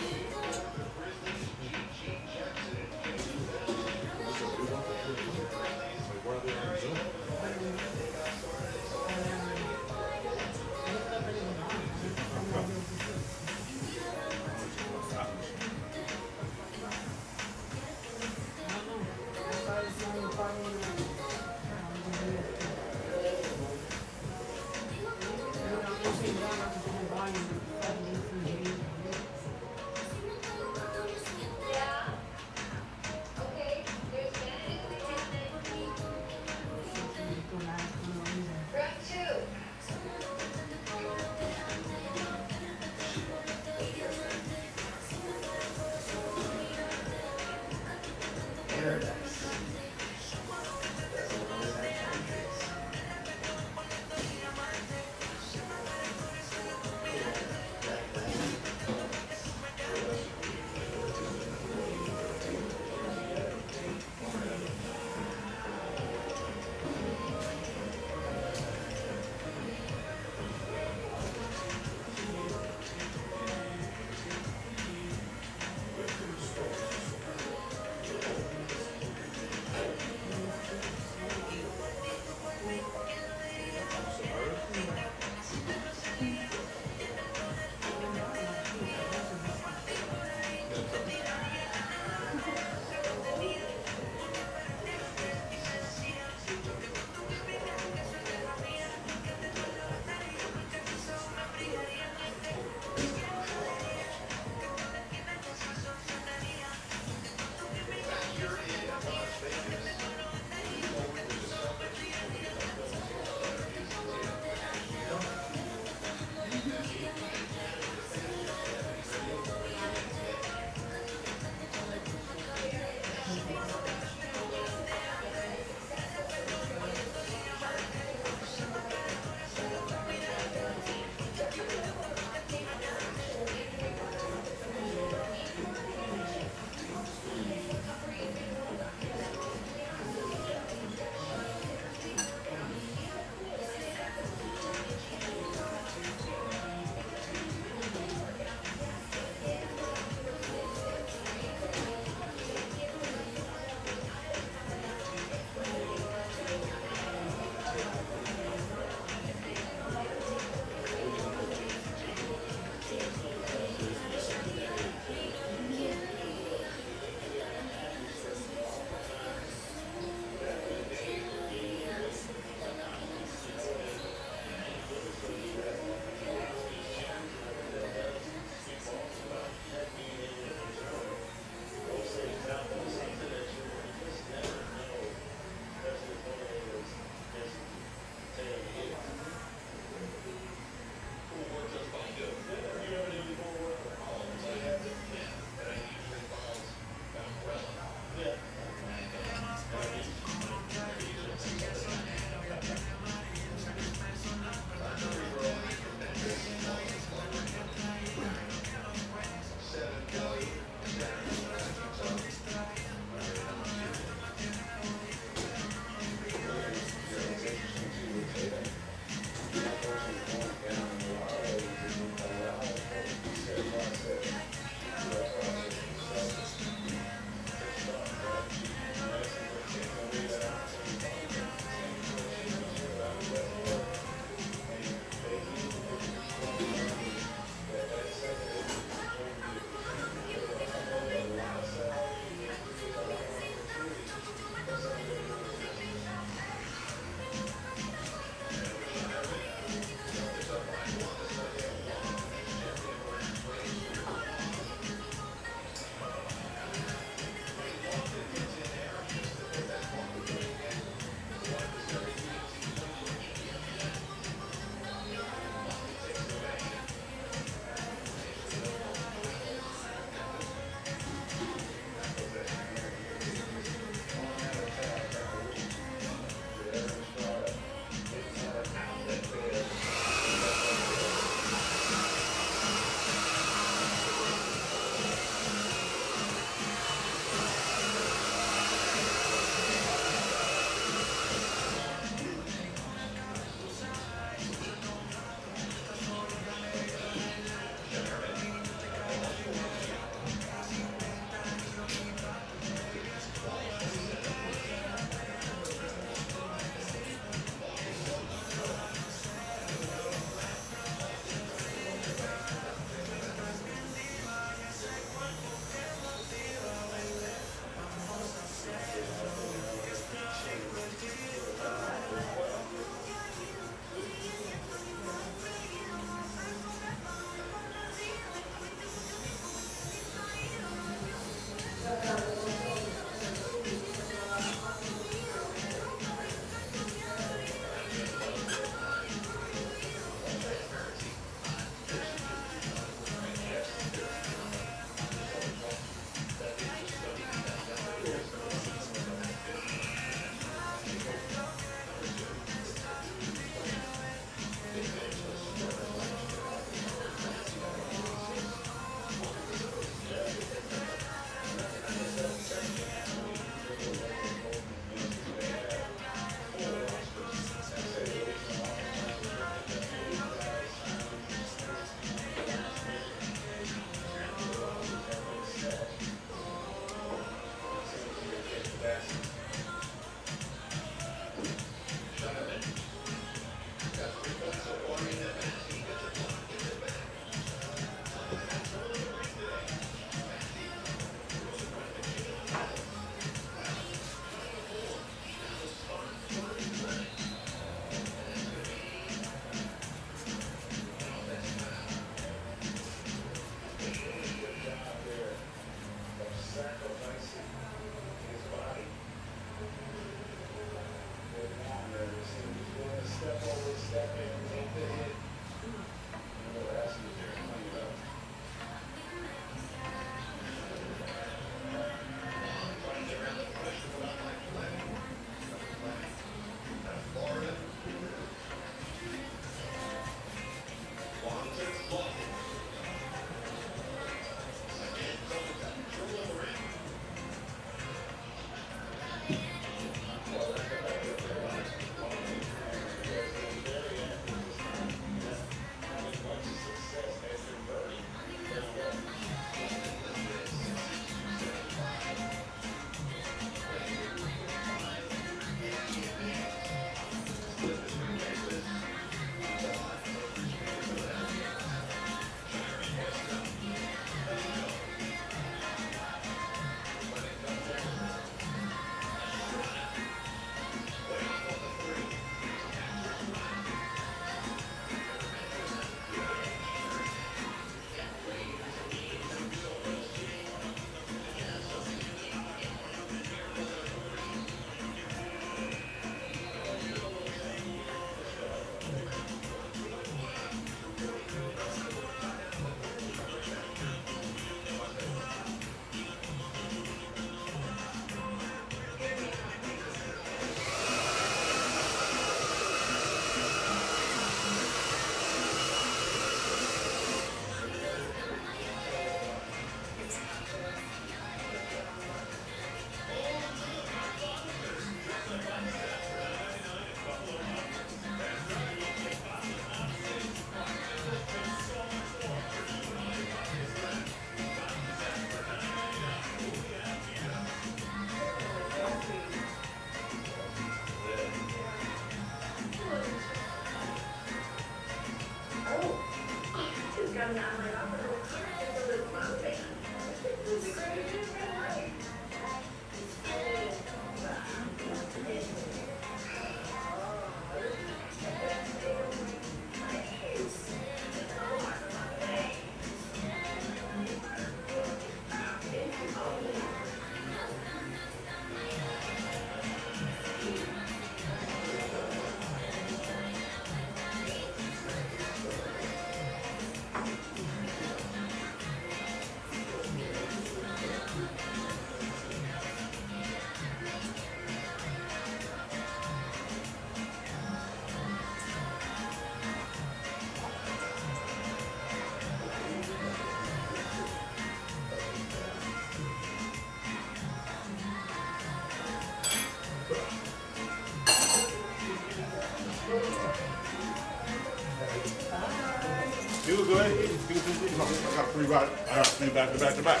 You was good. I got three back. I got three back to back to back.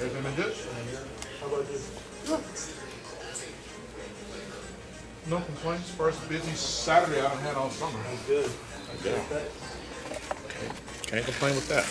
Everything been good? How about you? No complaints. First busy Saturday I done had all summer. Good. Yeah. Can't complain with that.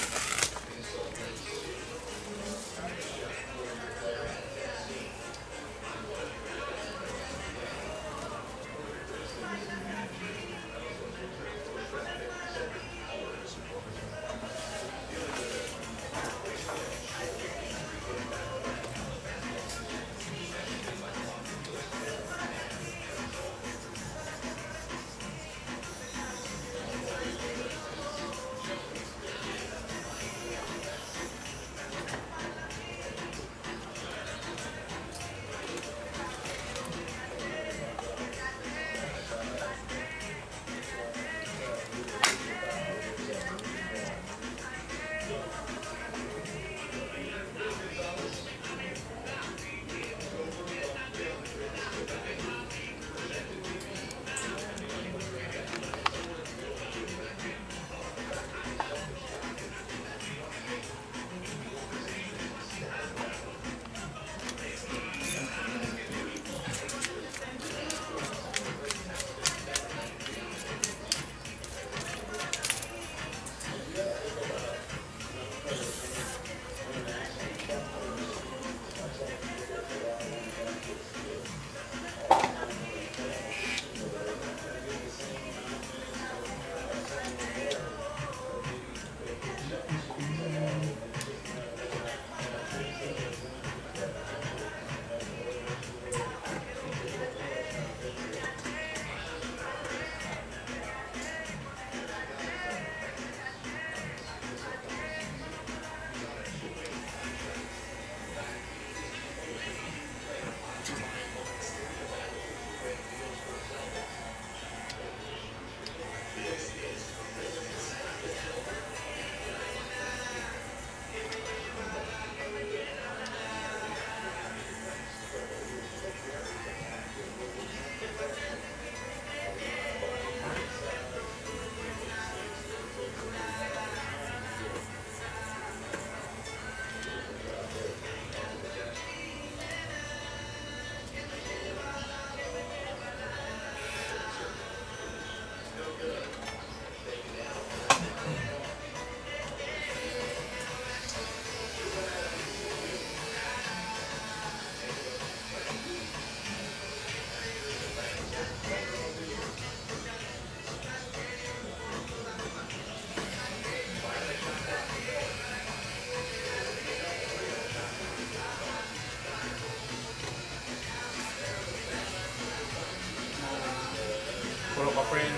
What up, my friend?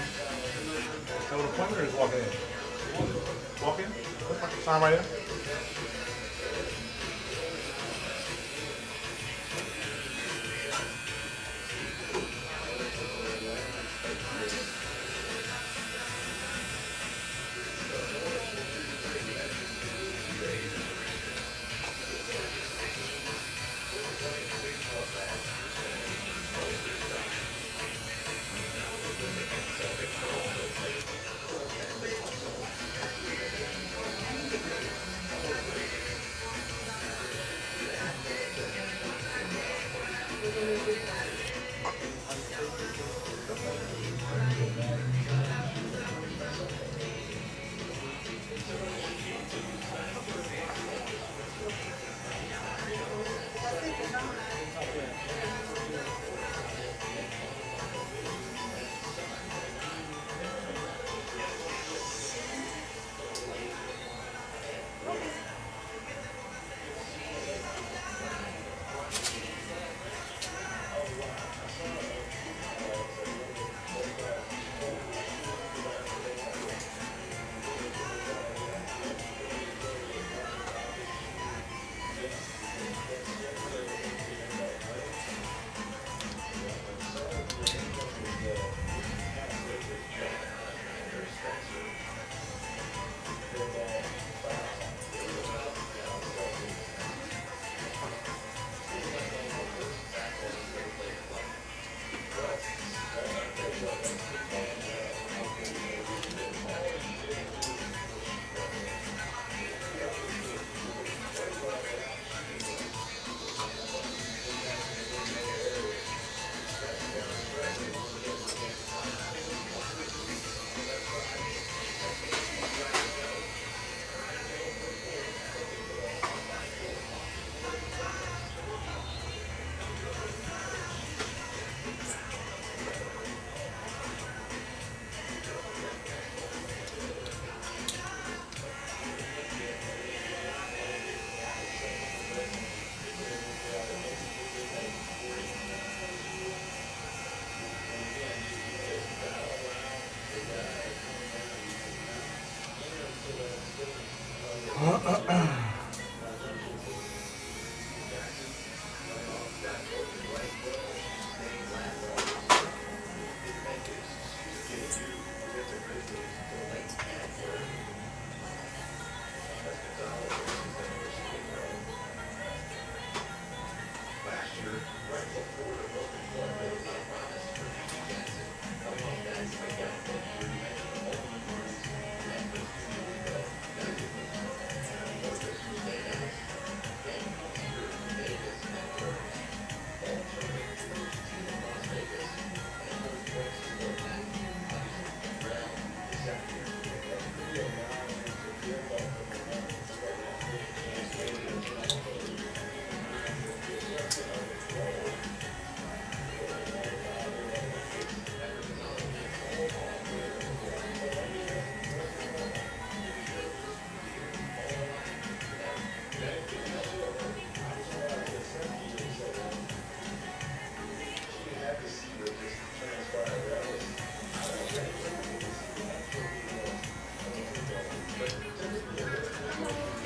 So the appointment or is walking in? Walk in? Sign right there.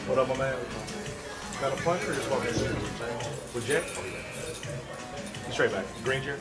What up, my man? Got a punch or just walking in? With Jet? Straight back. Green chair?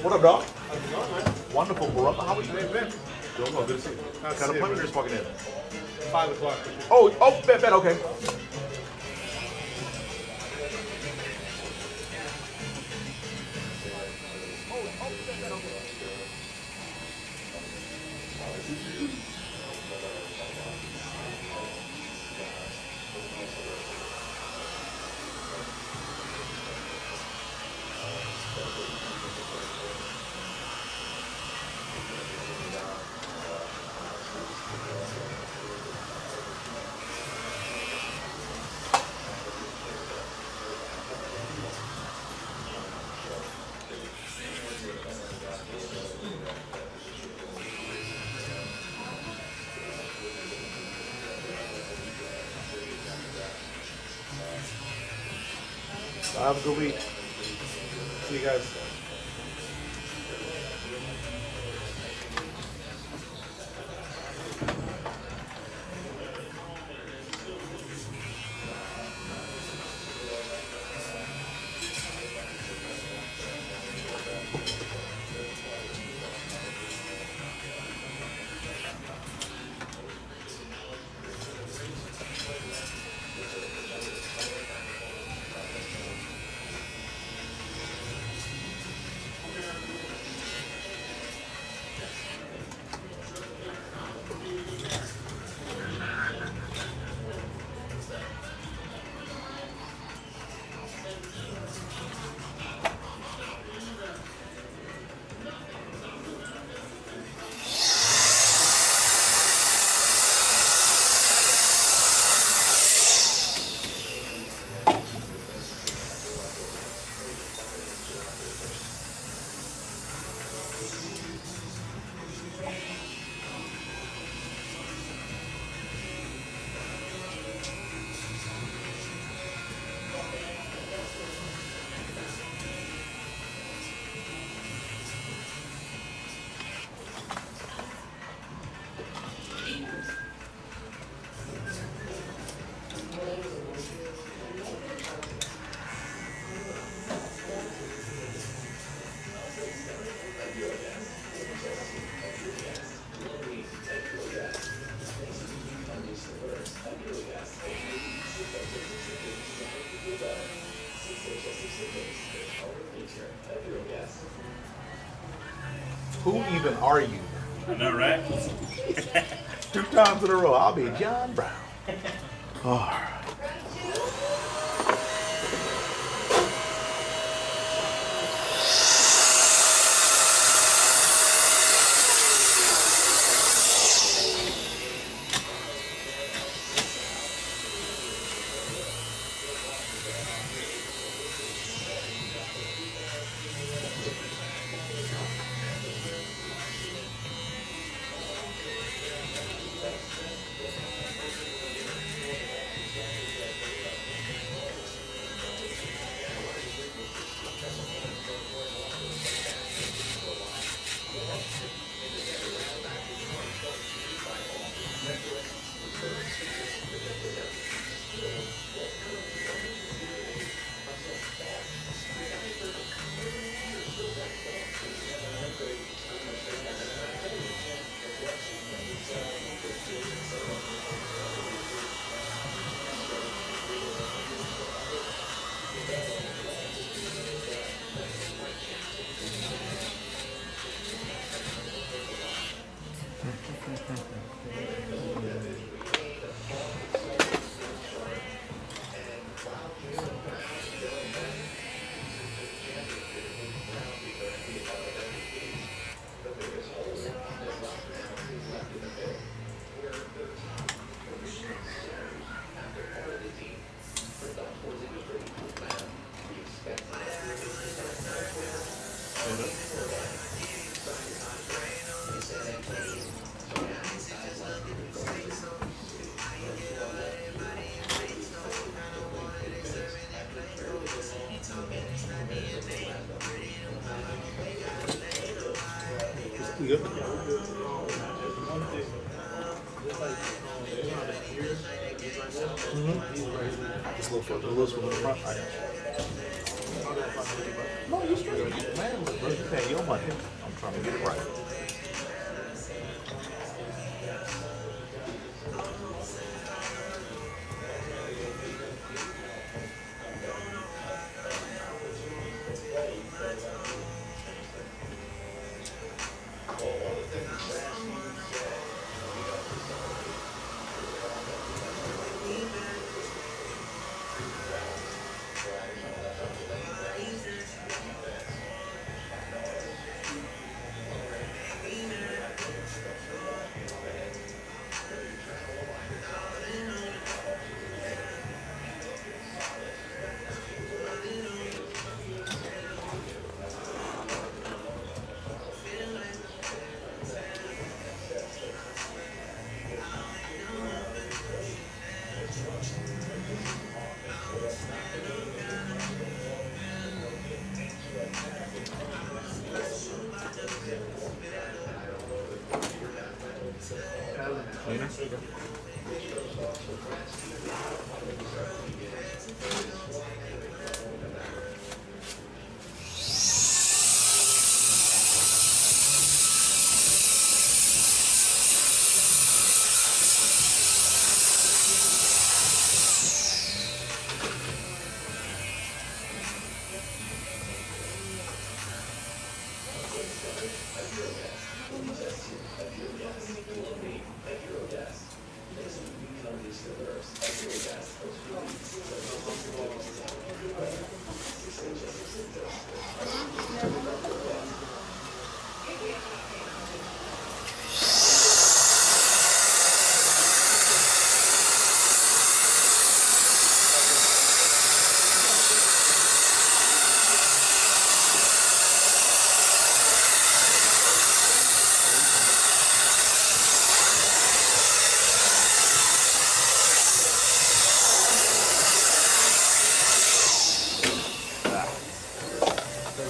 What up, dog? How's it going, man? Wonderful, brother. How are you? Hey, man. Doing well. Good to see you. Nice Kind to of see you, appointment you're just walking in. 5 o'clock. Oh, bet, okay. Have a good week. See you guys. Who even are you? I know, right? 2 times in a row. I'll be John Brown. All right. Good. Just a little further, a little further in the front. I got you. No, you straight. Man, look, bro, you paying your money. I'm trying to get it right.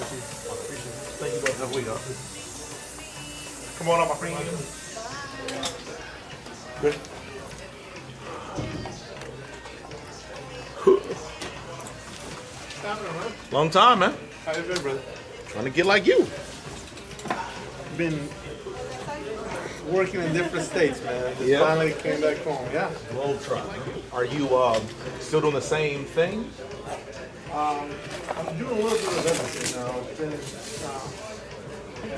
Thank you, brother. We go. Come on up, my friend. Good. Long time, man. How you been, brother? Trying to get like you. Been working in different states, man. Just Yeah. finally came back home. Yeah. Globe trot. Are you still doing the same thing? I'm doing a little bit of everything now. It's been,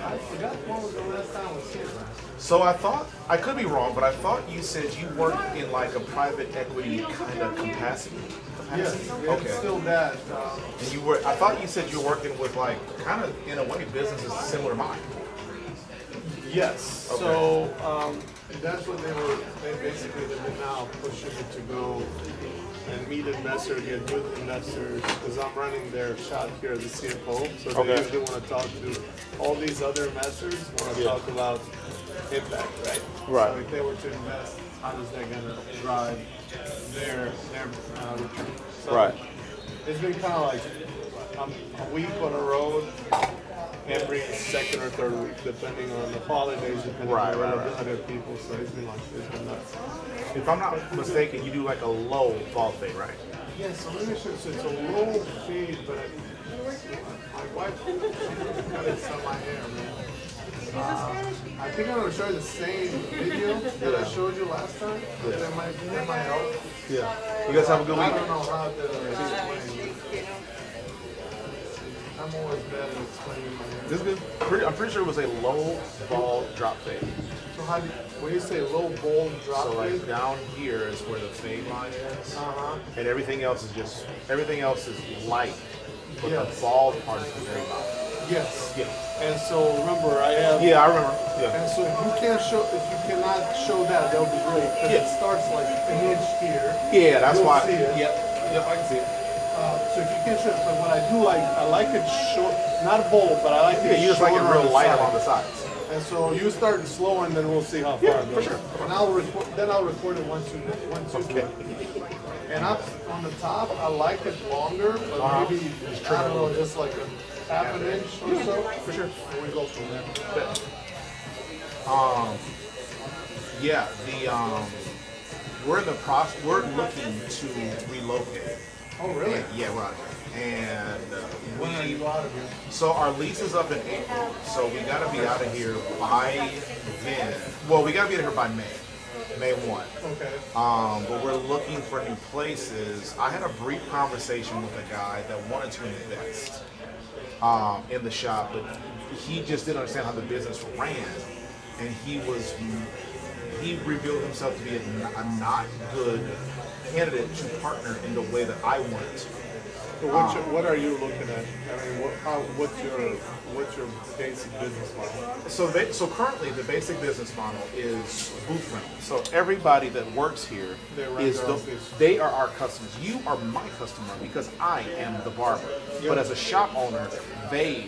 I forgot when was the last time I was here, man. So I thought, I could be wrong, but I thought you said you worked in like a private equity kind of capacity. Yes, Okay. it's still that. And you were, I thought you said you were working with like, kind of in a way, businesses similar to mine. Yes. Okay. So that's what they basically they've been now pushing me to go and meet investors, get good investors, because I'm running their shop here as the CFO. So they Okay. usually want to talk to all these other investors, want to talk about impact, right? Right. So if they were to invest, how is that going to drive their return? So Right. It's been kind of like a week on the road, every second or third week, depending on the holidays, depending on the availability of people. So it's been nuts. If I'm not mistaken, you do like a low ball fade, right? Yeah, so let me show you. So it's a low fade, but my wife cut it some of my hair, man. I think I'm gonna show you the same video that I showed you last time. But that might help. Yeah. You guys have a good week. I don't know how to explain. I'm always bad at explaining my hair. This is good. I'm pretty sure it was a low ball drop fade. So how do you, when you say low bowl drop So fade? like down here is where the fade line is, Uh-huh. and everything else is light, but Yes. the bald part is the very bottom. Yes. Yeah. And so remember, I have. Yeah, I remember. Yeah. And so if you cannot show that would be great because it starts like an inch here. Yeah, that's You'll why. See it. Yep, I can see it. So if you can't show it, but what I do like, I like it short, not bold, but I like it. Yeah, you just like it shorter real on the light side. along the sides. And so you start slow, and then we'll see how far Yeah, it for goes. sure. And I'll record it once you. Okay. And up on the top, I like it longer, but maybe I don't know, just like a half an inch or so. For sure. And we go from there. Yeah, we're in the process. We're looking to relocate. Oh, really? And, yeah, we're out of here. And When are you out of here? so our lease is up in April. So we got to be out of here by then. Well, we got to be out of here by May 1. Okay. But we're looking for new places. I had a brief conversation with a guy that wanted to invest in the shop, but he just didn't understand how the business ran, and he revealed himself to be a not good candidate to partner in the way that I wanted to. So what are you looking at? I mean, what's your basic business model? So currently the basic business model is booth rental. So everybody that works here they are our customers. You are my customer because I am the barber. Yep. But as a shop owner, they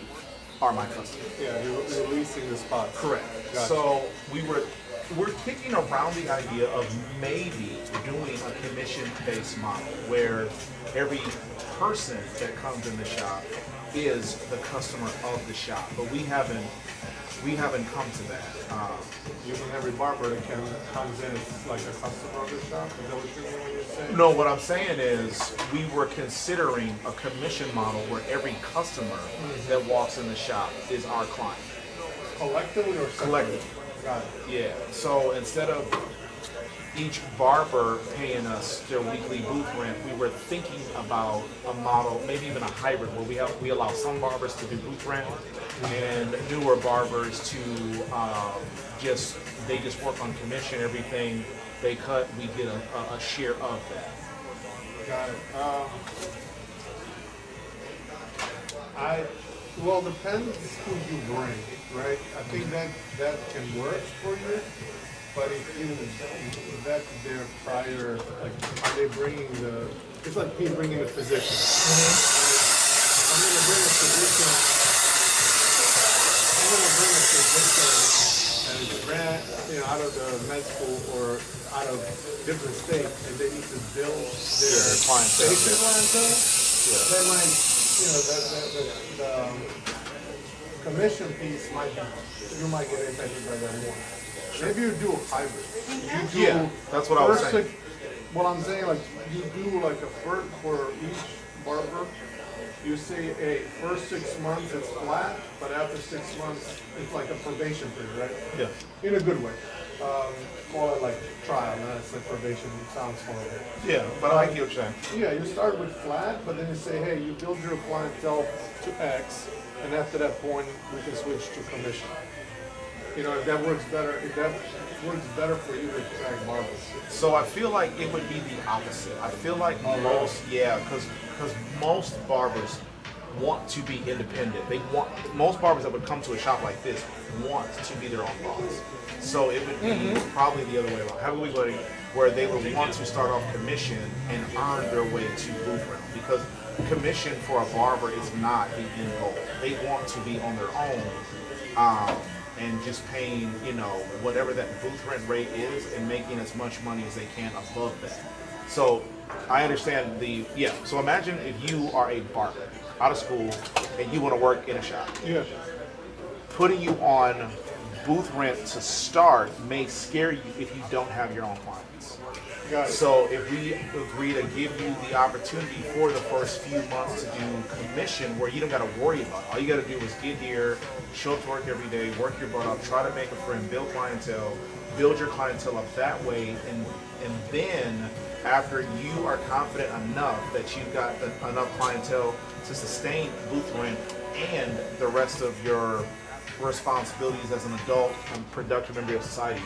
are my customer. Yeah, you're leasing the spots. Correct. Gotcha. So we're kicking around the idea of maybe doing a commission-based model where every person that comes in the shop is the customer of the shop, but we haven't come to that. Even every barber that comes in is like a customer of the shop. Is that what you're saying? No, what I'm saying is we were considering a commission model where every customer that walks in the shop is our client. Collectively or separately? Collectively. Got it. Yeah. So instead of each barber paying us their weekly booth rent, we were thinking about a model, maybe even a hybrid, where we allow some barbers to do booth rent and newer barbers to just work on commission. Everything they cut, we get a share of that. Got it. Well, depends who you bring, right? I think that can work for you. But if that's their prior, like, are they bringing it's like me bringing a physician. I'm going to bring a physician and it's out of the med school or out of different states, and they need to build their clientele. patient clientele. Yeah. They might, the commission piece you might get impacted by that more. Maybe you do a hybrid. Yeah, that's what I was saying. What I'm saying, like, you do like a first for each barber. You say, hey, first 6 months it's flat, but after 6 months it's like a probation period, right? Yeah. In a good way. Call it like trial, not like probation. It sounds horrible. Yeah, but I like what you're saying. Yeah, you start with flat, but then you say, hey, you build your clientele to X, and after that point we can switch to commission. If that works better, for you to attract barbers. So I feel like it would be the opposite. I feel like because most barbers want to be independent. Most barbers that would come to a shop like this want to be their own boss. So it would be probably the other way around. How would we go where they would want to start off commission and earn their way to booth rental? Because commission for a barber is not the end goal. They want to be on their own. And just paying, whatever that booth rent rate is and making as much money as they can above that. So I understand so imagine if you are a barber out of school and you want to work in a shop. Yeah. Putting you on booth rent to start may scare you if you don't have your own clients. Got it. So if we agree to give you the opportunity for the first few months to do commission where you don't got to worry about it. All you got to do is get here, show up to work every day, work your butt off, try to make a friend, build clientele, build your clientele up that way, and then after you are confident enough that you've got enough clientele to sustain booth rent and the rest of your responsibilities as an adult and productive member of society,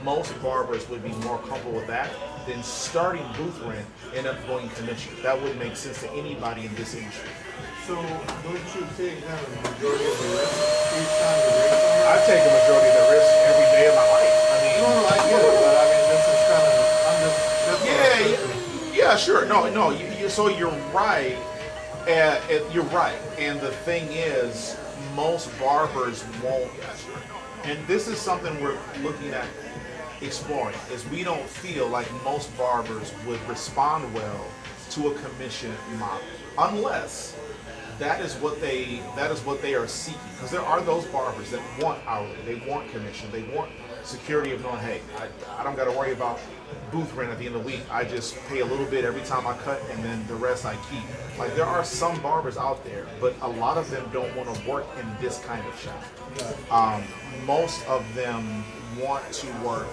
most barbers would be more comfortable with that than starting booth rent and up going commission. That wouldn't make sense to anybody in this industry. So don't you take then a majority of the risk each time you bring someone? I take a majority of the risk every day of my life. I mean, No, I get it, but I mean, this is kind of, I'm just, that's what I'm thinking. yeah, sure. No. So you're right. You're right. And the thing is, most barbers won't. And this is something we're looking at exploring. Is we don't feel like most barbers would respond well to a commission model, unless that is what they are seeking. Because there are those barbers that want hourly, they want commission, they want security of knowing, hey, I don't got to worry about booth rent at the end of the week. I just pay a little bit every time I cut, and then the rest I keep. Like, there are some barbers out there, but a lot of them don't want to work in this kind of shop. Most of them want to work.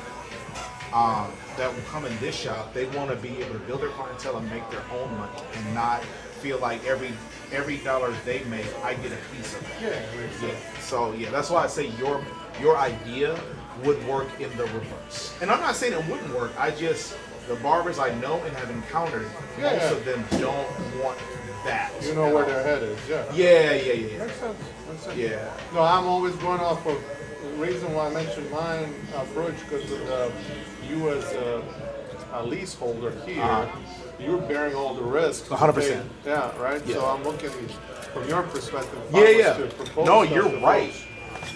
That will come in this shop. They want to be able to build their clientele and make their own money, and not feel like every dollar they make, I get a piece of it. Yeah. So yeah, that's why I say your idea would work in the reverse. And I'm not saying it wouldn't work. The barbers I know and have encountered, most of them don't want that. You know where their head is, yeah. Yeah. Makes sense. Yeah. No, I'm always going off of the reason why I mentioned mine approach, because you as a leaseholder here, you're bearing all the risks. 100%. Yeah, right? Yeah. So I'm looking from your perspective. Yeah. To propose No, stuff you're to right. folks.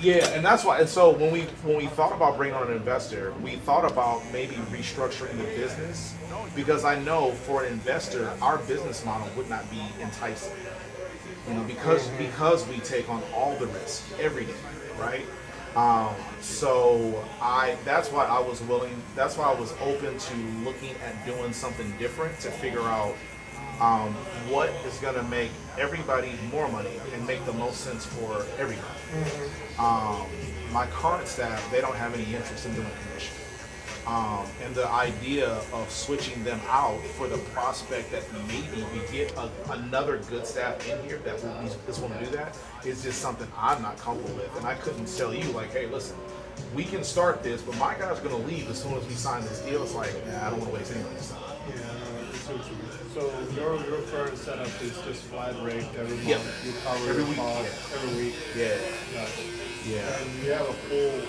Yeah, and that's why. And so when we thought about bringing on an investor, we thought about maybe restructuring the business, because I know for an investor, our business model would not be enticing. You know, because we take on all the risk every day, right? So that's why I was open to looking at doing something different to figure out what is going to make everybody more money and make the most sense for everybody. My current staff, they don't have any interest in doing commission. And the idea of switching them out for the prospect that maybe we get another good staff in here that will just want to do that is just something I'm not comfortable with. And I couldn't tell you, like, hey, listen, we can start this, but my guy's going to leave as soon as we sign this deal. It's like, nah, I don't want to waste anybody's time. So your current setup is just flat rate every month. Yep. You cover Every your week, costs every week. Yeah. Gotcha. Yeah. And you have a full.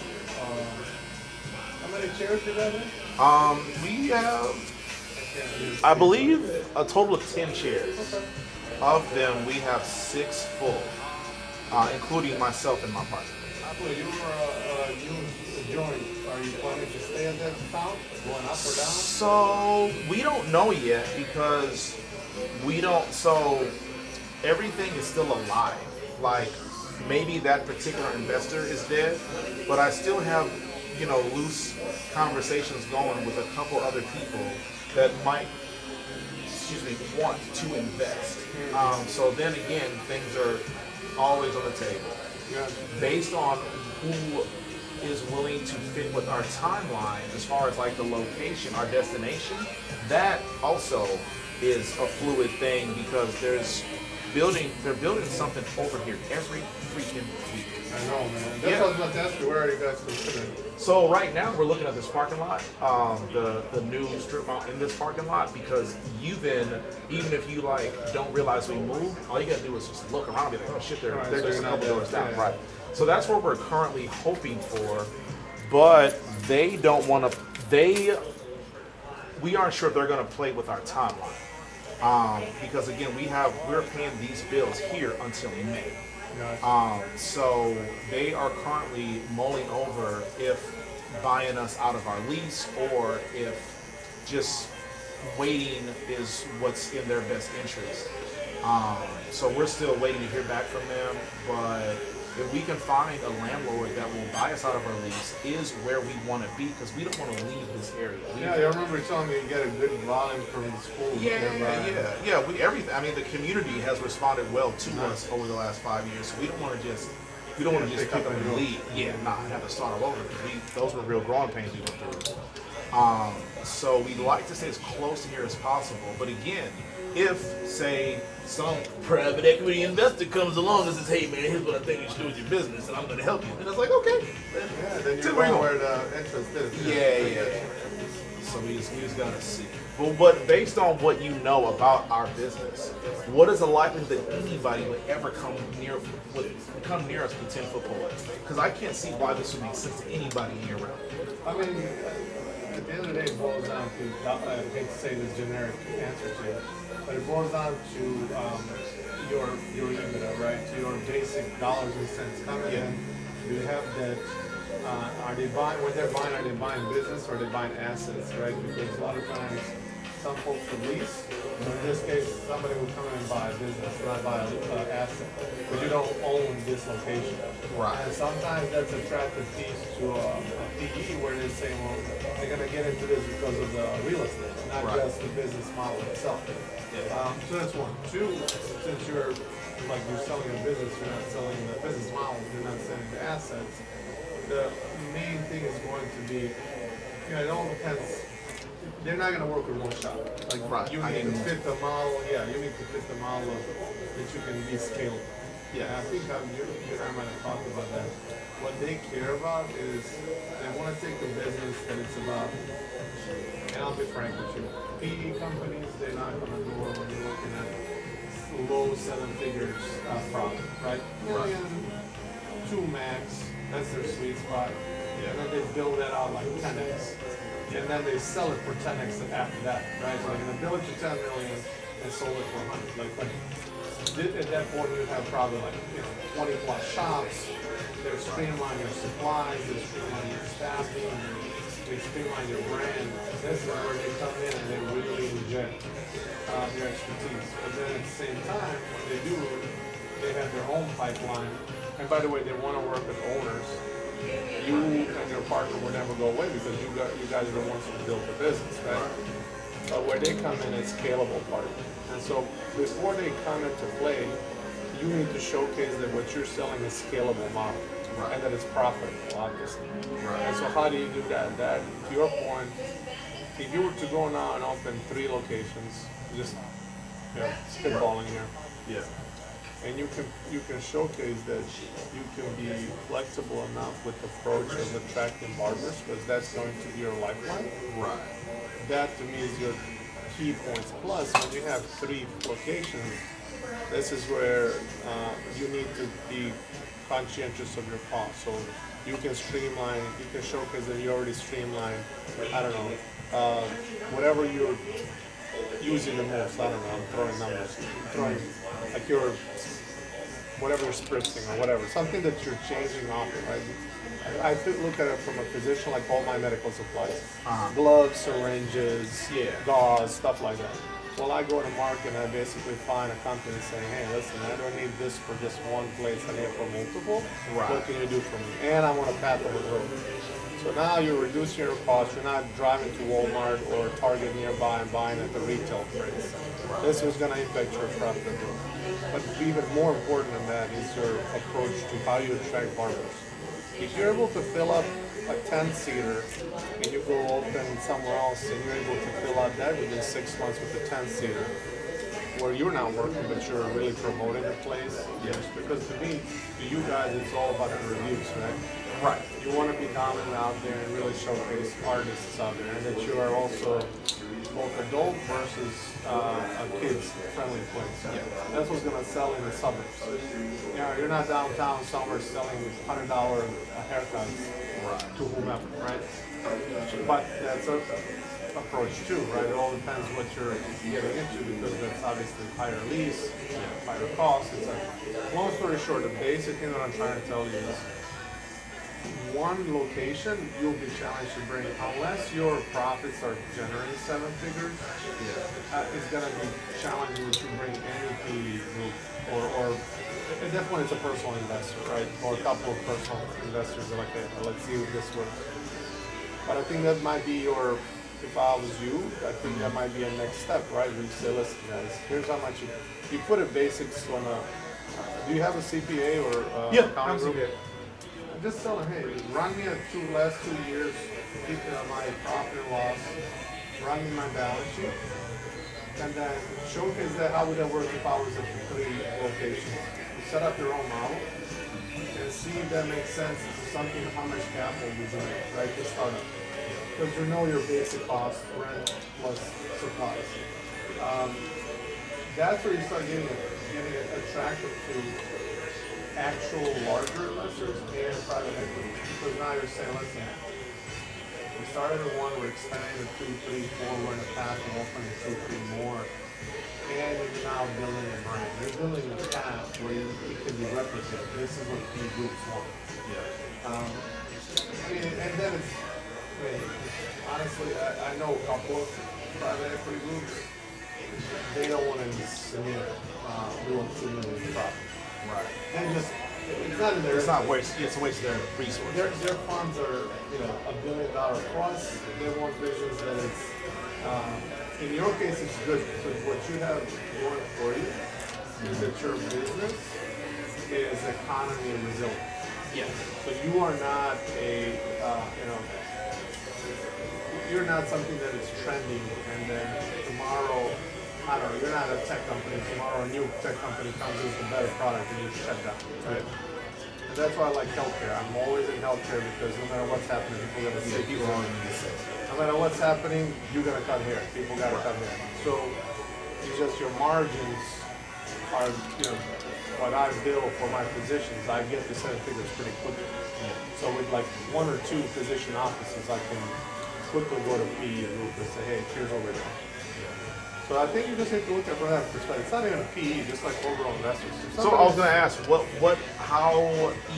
How many chairs you got there? We have, I believe, a total of 10 chairs. Okay. Of them, we have 6 full, including myself and my partner. So you joined. Are you planning to stay at that count, going up or down? So we don't know yet, because so everything is still alive. Like, maybe that particular investor is dead, but I still have, loose conversations going with a couple other people that might, want to invest. So then again, things are always on the table. Yeah. Based on who is willing to fit with our timeline as far as like the location, our destination, that also is a fluid thing, because they're building something over here every freaking week. I know, man. That's what I was about to ask you. Where are you guys considering? So right now we're looking at this parking lot, the new strip mall in this parking lot, because even if you don't realize we moved, all you gotta do is just look around and be like, oh shit, they're Right, just so a you're couple not doors there. down, Yeah. right? So that's what we're currently hoping for, but they don't want to. We aren't sure if they're going to play with our timeline, because again, we're paying these bills here until May. So they are currently mulling over if buying us out of our lease, or if just waiting is what's in their best interest. So we're still waiting to hear back from them, but if we can find a landlord that will buy us out of our lease is where we want to be, because we don't want to leave this area. Yeah, I remember telling me you get a good volume from the school. Yeah. Everything. I mean, the community has responded well to us over the last 5 years. So we don't want to just pick up and leave. Yeah, have to start all over, because those were real growing pains we went through. So we like to stay as close to here as possible. But again, if, say, some private equity investor comes along and says, hey man, here's what I think you should do with your business and I'm going to help you. And it's like, okay. Yeah, then Tell you're me going more. where the interest is. Yeah. So we just gotta see. But based on what you know about our business, what is the likelihood that anybody would ever come near us with 10-foot pole? Because I can't see why this would make sense to anybody year round. I mean, at the end of the day, it boils down to, I hate to say this generic answer to it, but it boils down to your EBITDA, right? To your basic dollars and cents coming in. Do you have that? Are they buying, when they're buying, are they buying business or are they buying assets, right? Because a lot of times some folks will lease. So in this case, somebody will come in and buy a business, not buy an asset. But you don't own this location. Right. And sometimes that's a attractive piece to a PE where they're saying, well, they're going to get into this because of the real estate, not just the business model itself. So that's one. Two, since you're selling a business, you're not selling the business model, you're not selling the assets. The main thing is going to be, it all depends. They're not going to work with one shop. You need to fit the model. Yeah, you need to fit the model that you can be scalable. Yeah, I think you and I might have talked about that. What they care about is they want to take a business that it's about, and I'll be frank with you, PE companies, they're not going to go when you're looking at low 7 figures profit, right? Million, 2 max. That's their sweet spot. And then they build that out like 10x. And then they sell it for 10x after that, right? So they're gonna build it to 10 million and sold it for 100. At that point you have probably 20 plus shops. They're streamlining your supplies, they're streamlining your staffing, they streamline your brand. This is where they come in and they really inject their expertise. But then at the same time, what they do, they have their own pipeline. And by the way, they want to work with owners. You and your partner will never go away because you guys are the ones who build the business, right? But where they come in is scalable part. And so before they come into play, you need to showcase that what you're selling is scalable model. And that it's profitable, obviously. And so how do you do that? That, to your point, if you were to go now and open 3 locations, just spitballing here. And you can showcase that you can be flexible enough with the approach of attracting barbers because that's going to be your lifeline. Right. That to me is your key points. Plus, when you have 3 locations, this is where you need to be conscientious of your costs. So you can streamline, you can showcase that you already streamlined, I don't know, whatever you're using the most, I don't know, I'm throwing numbers, like your, whatever you're spritzing or whatever, something that you're changing off of, right? I look at it from a position like all my medical supplies, gloves, syringes, gauze, stuff like that. Well, I go to market and I basically find a company saying, hey, listen, I don't need this for just one place, I need it for multiple. What can you do for me? And I want a path over the road. So now you're reducing your costs. You're not driving to Walmart or Target nearby and buying at the retail price. This is going to impact your profitability. But even more important than that is your approach to how you attract barbers. If you're able to fill up a 10-seater and you go open somewhere else and you're able to fill out that within 6 months with a 10-seater, where you're not working but you're really promoting the place. Yes. Because to me, to you guys, it's all about the reviews, right? Right. You want to be dominant out there and really showcase artists out there, and that you are also both adult versus a kids-friendly place. Yeah. That's what's going to sell in the suburbs. You know, you're not downtown somewhere selling $100 haircuts to whomever, right? But that's a approach too, right? It all depends what you're getting into because that's obviously higher lease, higher costs, etc. Long story short, the basic thing that I'm trying to tell you is one location you'll be challenged to bring, unless your profits are generating 7 figures, it's going to be challenging to bring any PE group or definitely it's a personal investor, right? Or a couple of personal investors that are like, hey, let's see if this works. But I think that might be your, if I was you, I think that might be a next step, right? We say, listen guys, here's how much you put a basics on a, do you have a CPA or I'm group? CPA. Just tell them, hey, run me last 2 years, keep my profit and loss, run me my balance sheet, And then showcase that. How would that work if I was at the 3 locations? You set up your own model and see if that makes sense. Is it something, how much capital you need, right, to start up? Because you know your basic cost, rent plus supplies. That's where you start getting attracted to actual larger investors and private equity. Because now you're saying, listen, we started at 1, we're expanding to 2, 3, 4, we're in a path of opening 2, 3 more. And you're now building a brand. You're building a path where it can be replicated. This is what key groups want. And then it's, honestly, I know a couple of private equity groups. They don't want to do $2 million profit. Right. And just, it's not in their. It's not waste. It's a waste of their resources. Their funds are, $1 billion plus. They want business that is. In your case, it's good because what you have going for you is that your business is economy and resilience. Yes. So you are not you're not something that is trending and then tomorrow, I don't know, you're not a tech company, tomorrow a new tech company comes in with a better product and you shut down, right? And that's why I like healthcare. I'm always in healthcare because no matter what's happening, people are going to say, people are going to say. No matter what's happening, you're going to cut hair. People got to cut hair. So it's just your margins are, what I bill for my physicians, I get to 7 figures pretty quickly. So with like 1 or 2 physician offices, I can quickly go to PE group and say, hey, here's what we're doing. So I think you just have to look at it from that perspective. It's not even a PE, just like overall investors. So I was going to ask, how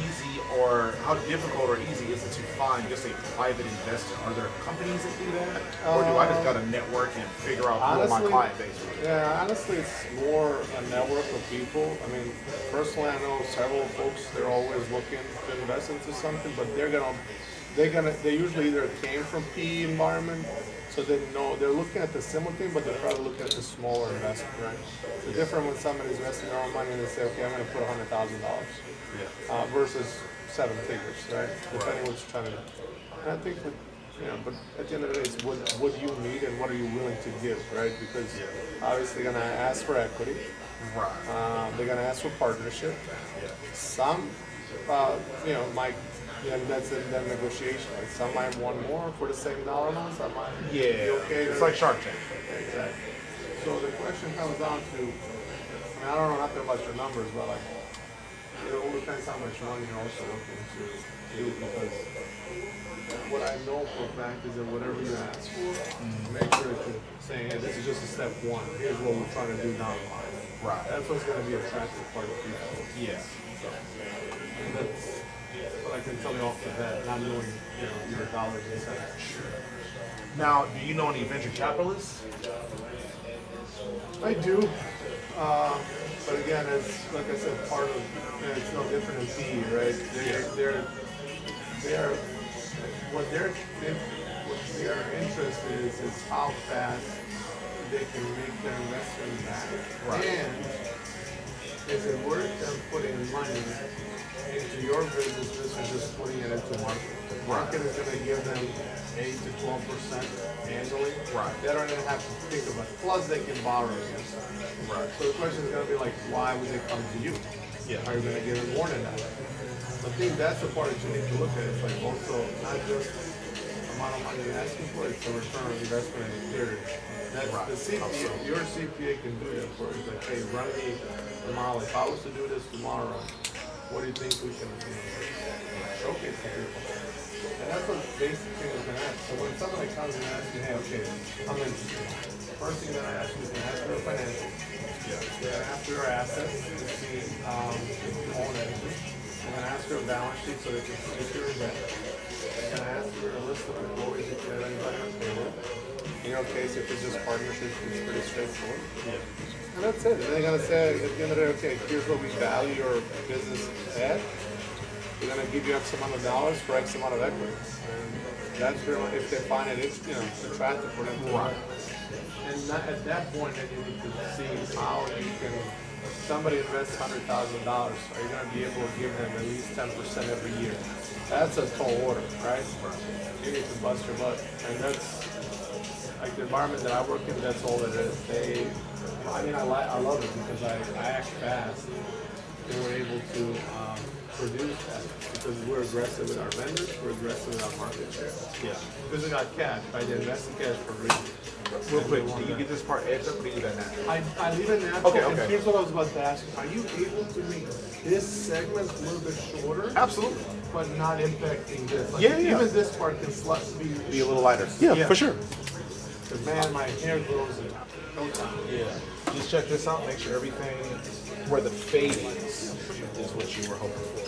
easy or how difficult or easy is it to find just a private investor? Are there companies that do that, or do I just got to network and figure out who my client base is? Yeah, honestly, it's more a network of people. I mean, personally, I know several folks. They're always looking to invest into something, but they usually either came from PE environment. So they know they're looking at the similar thing, but they're probably looking at the smaller investment, right? It's different when somebody's investing their own money and they say, okay, I'm going to put $100,000 versus 7 figures, right? Depending what you're trying to do. And I think, but at the end of the day, it's what you need and what are you willing to give, right? Because obviously they're going to ask for equity. Right. They're going to ask for partnership. Some, might. And that's in that negotiation. Like some might want more for the same dollar amount, some might be okay. It's like Shark Tank. Exactly. So the question comes down to, I don't know nothing about your numbers, but like, it all depends how much money you're also looking to do, because what I know for a fact is that whatever you ask for, make sure that you're saying, hey, this is just a step 1. Here's what we're trying to do down the line. Right. That's what's going to be attractive part of people. Yeah. So, and that's what I can tell you off the bat, not knowing your dollars and cents. Now, do you know any venture capitalists? I do, but again, it's like I said, part of it's no different in PE, right? What their interest is how fast they can make their investment back, and is it worth them putting money into your business versus just putting it into market? The market is going to give them 8 to 12% annually. Right. They don't even have to think about it. Plus, they can borrow against it. Right. So the question is going to be like, why would they come to you? Yeah. Are you going to give them more than that? I think that's the part that you need to look at. It's like also not just the amount of money you're asking for, it's the return on investment in the period. That's Right. the CPA, your CPA can do that for you. It's like, hey, run me the model. If I was to do this tomorrow, what do you think we can showcase to people? And that's what basic thing is going to ask. So when somebody comes and asks you, hey, okay, I'm interested. First thing that I ask you is going to ask for your financials. They're going to ask for your assets to see if you own anything. They're going to ask for a balance sheet so they can see if you're in debt. They're going to ask for a list of employees if you have anybody on payroll. In your case, if it's just partnerships, it's pretty straightforward. And that's it. And they're going to say at the end of the day, okay, here's what we value your business at. We're going to give you X amount of dollars for X amount of equity. And that's really, if they find it, it's, attractive for them. Right. And at that point, then you need to see how you can, somebody invests $100,000. Are you going to be able to give them at least 10% every year? That's a tall order, right? You need to bust your butt. And that's, like the environment that I work in, that's all it is. I love it because I act fast. They were able to produce that because we're aggressive with our vendors, we're aggressive with our market share. Yeah. Because we got cash, right? They invest in cash for a reason. Real quick, do you get this part edged up or do you leave that natural? I leave it natural. Okay, And okay. here's what I was about to ask you. Are you able to make this segment a little bit shorter? Absolutely. But not impacting this. Like Yeah. Even this part can Be a little lighter. Yeah, for sure. Because man, my hair grows in no time. Yeah. Just check this out. Make sure everything where the fade is what you were hoping for.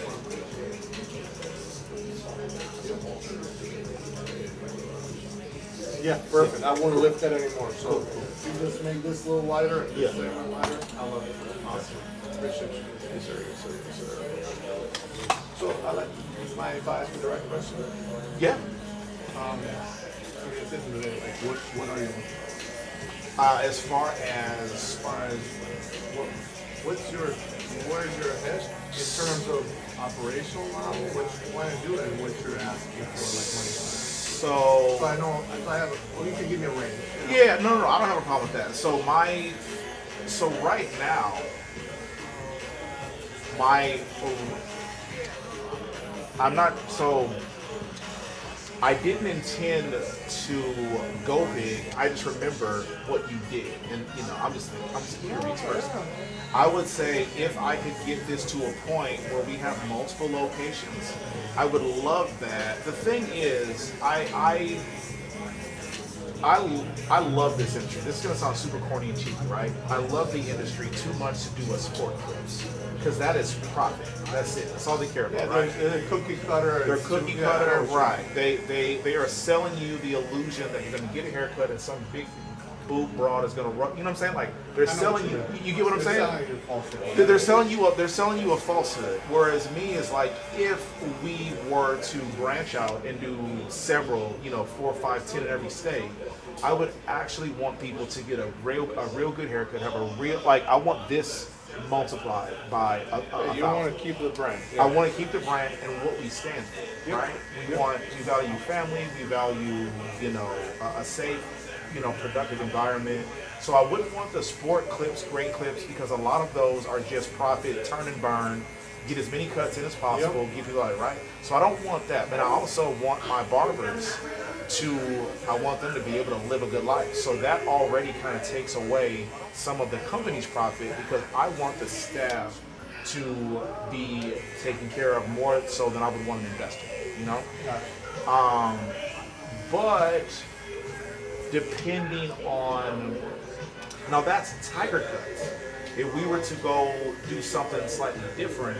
Yeah, perfect. I won't lift that anymore. So you just make this a little lighter and this segment lighter. I love it. Awesome. Appreciate you. Yes, sir. Yes, sir. Yes, sir. So I like my advice for the right question. Yeah. At the end of the day, like what are you? As far as Where's your head in terms of operational model? What you want to do and what you're asking for, like money. so I know if I have, you can give me a range. yeah, no, I don't have a problem with that. So right now, I didn't intend to go big. I just remember what you did, and I'm just curious first. I would say if I could get this to a point where we have multiple locations, I would love that. The thing is, I love this industry. This is gonna sound super corny and cheesy, right? I love the industry too much to do a sport clips because that is profit. That's it. That's all they care about, right? They're cookie cutter. They're cookie cutter, right? They are selling you the illusion that you're gonna get a haircut and some big boob broad is gonna run. You know what I'm saying? Like they're selling you. You get what I'm saying? They're selling you a falsehood. Whereas me is like, if we were to branch out and do several, 4, 5, 10 in every state, I would actually want people to get a real good haircut, have a real, I want this multiplied by a You want to keep the brand. I want to keep the brand and what we stand for, right? We value family, we value, a safe, productive environment. So I wouldn't want the sport clips, great clips, because a lot of those are just profit, turn and burn, get as many cuts in as possible, give you right? So I don't want that, but I also want my barbers I want them to be able to live a good life. So that already kind of takes away some of the company's profit because I want the staff to be taken care of more so than I would want an investor, But depending on, now that's tiger cuts. If we were to go do something slightly different,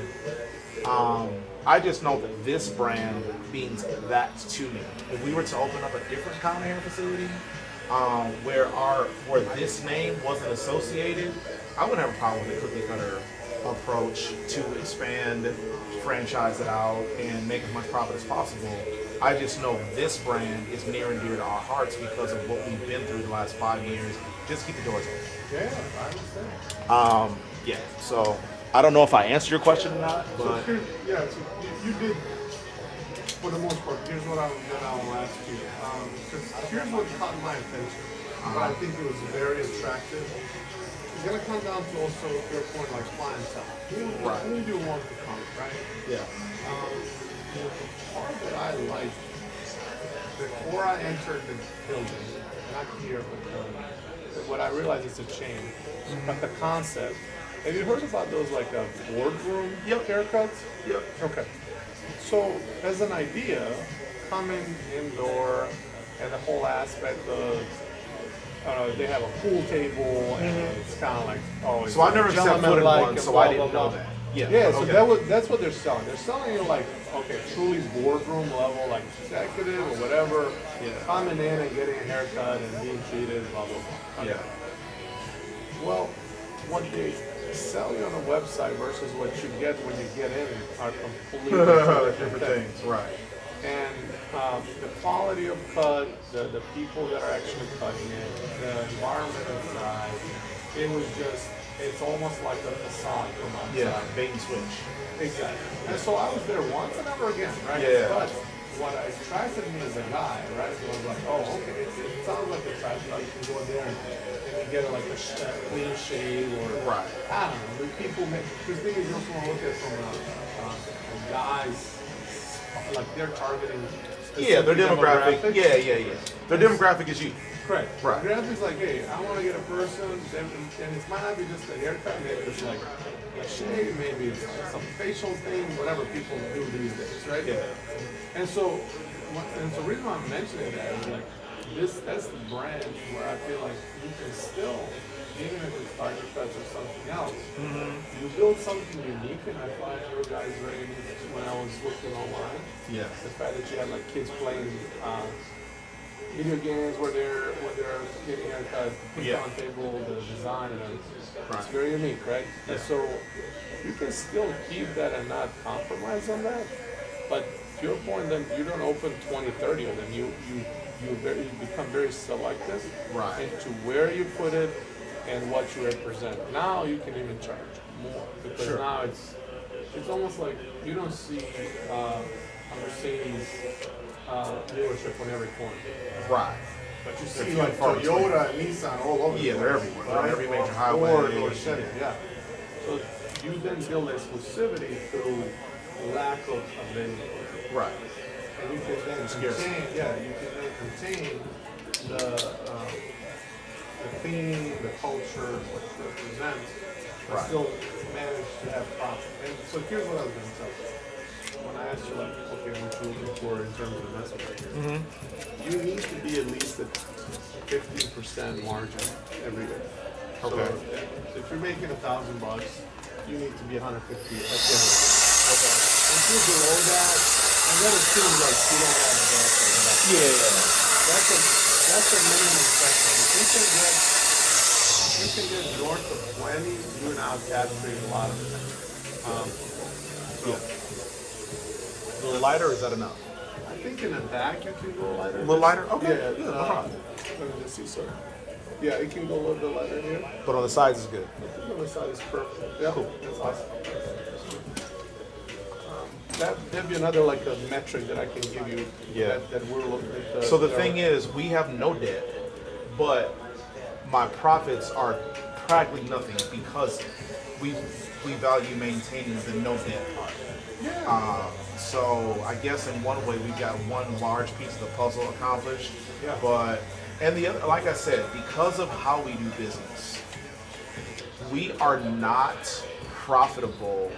I just know that this brand means that to me. If we were to open up a different kind of hair facility, where this name wasn't associated, I wouldn't have a problem with the cookie cutter approach to expand, franchise it out, and make as much profit as possible. I just know this brand is near and dear to our hearts because of what we've been through the last 5 years. Just keep the doors open. Yeah, I understand. So I don't know if I answered your question or not, but so you did, for the most part. Here's what I'll ask you. Because here's what caught my attention, but I think it was very attractive. It's gonna come down to also your point, like clientele. Who do you want to come, right? Yeah. The part that I liked before I entered the building, not here, but what I realized it's a chain. But the concept. Have you heard about those boardroom haircuts? Yep. Okay. So as an idea, coming indoor and the whole aspect of they have a pool table and it's kind of like always. So I never set foot in one, so I didn't know that. Yeah. So that's what they're selling. They're selling you truly boardroom level, like executive or whatever. Yeah. Coming in and getting a haircut and being treated, blah blah blah. Okay. Yeah. Well, what they sell you on a website versus what you get when you get in are completely different things. Right. And the quality of cut, the people that are actually cutting it, the environment inside, it's almost like a facade from outside. Yeah, bait and switch. Exactly. And so I was there once and never again, right? Yeah. But what attracted me as a guy, right, was like, oh, okay, it sounds like a you can go in there and you get like a clean shave or Right. I don't know. The people make because thing is you also want to look at from a guy's like they're targeting. Yeah, their demographic. demographics. Yeah. Their demographic is you. Correct. Right. The demographic is like, hey, I want to get a person, and it might not be just a haircut. Maybe it's like a shave. Maybe it's like some facial thing. Whatever people do these days, right? Yeah. And so, the reason why I'm mentioning that is like that's the brand where I feel like you can still, even if it's Tiger Cuts or something else, you build something unique, and I find your guys very unique. When I was looking online, Yeah. the fact that you had like kids playing video games where they're getting haircuts, the picon table, the design, and everything. It's very unique, right? And so you can still keep that and not compromise on that, but to your point, then you don't open 20, 30 of them. You become very selective into where you put it and what you represent. Now you can even charge more because now it's almost like you don't see a Mercedes dealership on every corner. Right. But you They're see few like and far Toyota and Nissan all over. Yeah, the they're place, everywhere. right? On every major Or highway. Ford or Chevy, yeah. So you then build exclusivity through lack of availability. Right. And you can then contain, you can then contain the theme, the culture, what it represents, and still manage to have profit. And so here's what I was going to tell you. When I asked you, like, okay, what you're looking for in terms of investment right here, you need to be at least at 15% margin every year. Okay. So if you're making $1,000, you need to be 150 at the end of the year. Okay. If you're below that, and then it seems like you don't have a debt or whatever. That's a minimum threshold. If you can get north of 20, you're now capturing a lot of it. A little lighter, or is that enough? I think in the back you can go lighter. A little lighter? Okay. Yeah, no problem. let me just see, sir. Yeah, it can go a little bit lighter here. But on the sides is good. On the side is perfect. Yeah, cool. That's awesome. That'd be another like a metric that I can give you. Yeah. That we're looking at. So the thing is, we have no debt, but my profits are practically nothing because we value maintaining the no debt part. So I guess in one way we got one large piece of the puzzle accomplished. Yeah. But and the other, like I said, because of how we do business, we are not profitable,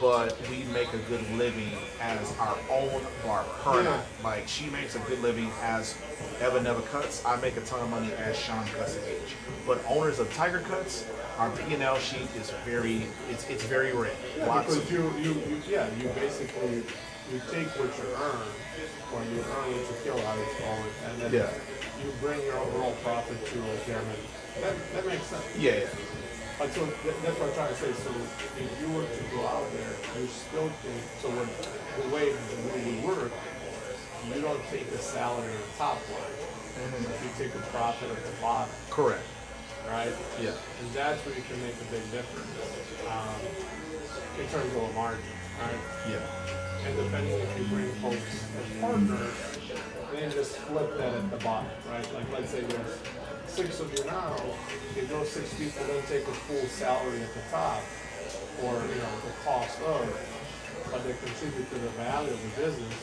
but we make a good living as our own barber. Her and I. Like, she makes a good living as Eva Never Cuts. I make a ton of money as Shawn Cuts and H. But owners of Tiger Cuts, our P&L sheet is very, it's very red. Yeah, because you basically you take what you earn, or you earn what you kill, I would call it, and then you bring your overall profit to a pyramid. That makes sense. Yeah. But so that's what I'm trying to say. So if you were to go out there, you still can. So when the way we work, you don't take a salary on the top line. You take a profit at the bottom. Correct. Right? Yeah. And that's where you can make a big difference in terms of a margin. Right? Yeah. And depending if you bring folks as partners, then just flip that at the bottom. Right? Like let's say there's 6 of you now, if those 6 people don't take a full salary at the top, or the cost of, but they contribute to the value of the business,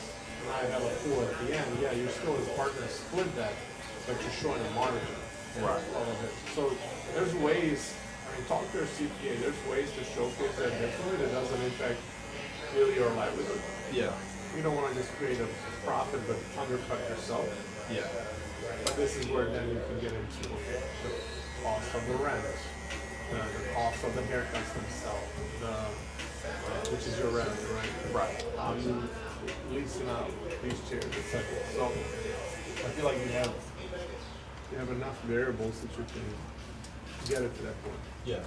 and I have a pool at the end, you're still as partners split that, but you're showing a margin. Right. All of it. So there's ways, talk to your CPA, there's ways to showcase that differently that doesn't impact really your livelihood. Yeah. You don't want to just create a profit but undercut yourself. Yeah. But this is where then you can get into the cost of the rent, the cost of the haircuts themselves, which is your revenue, right? Right. How you leasing out these chairs, etc. So I feel like you have enough variables that you can get it to that point. Yeah.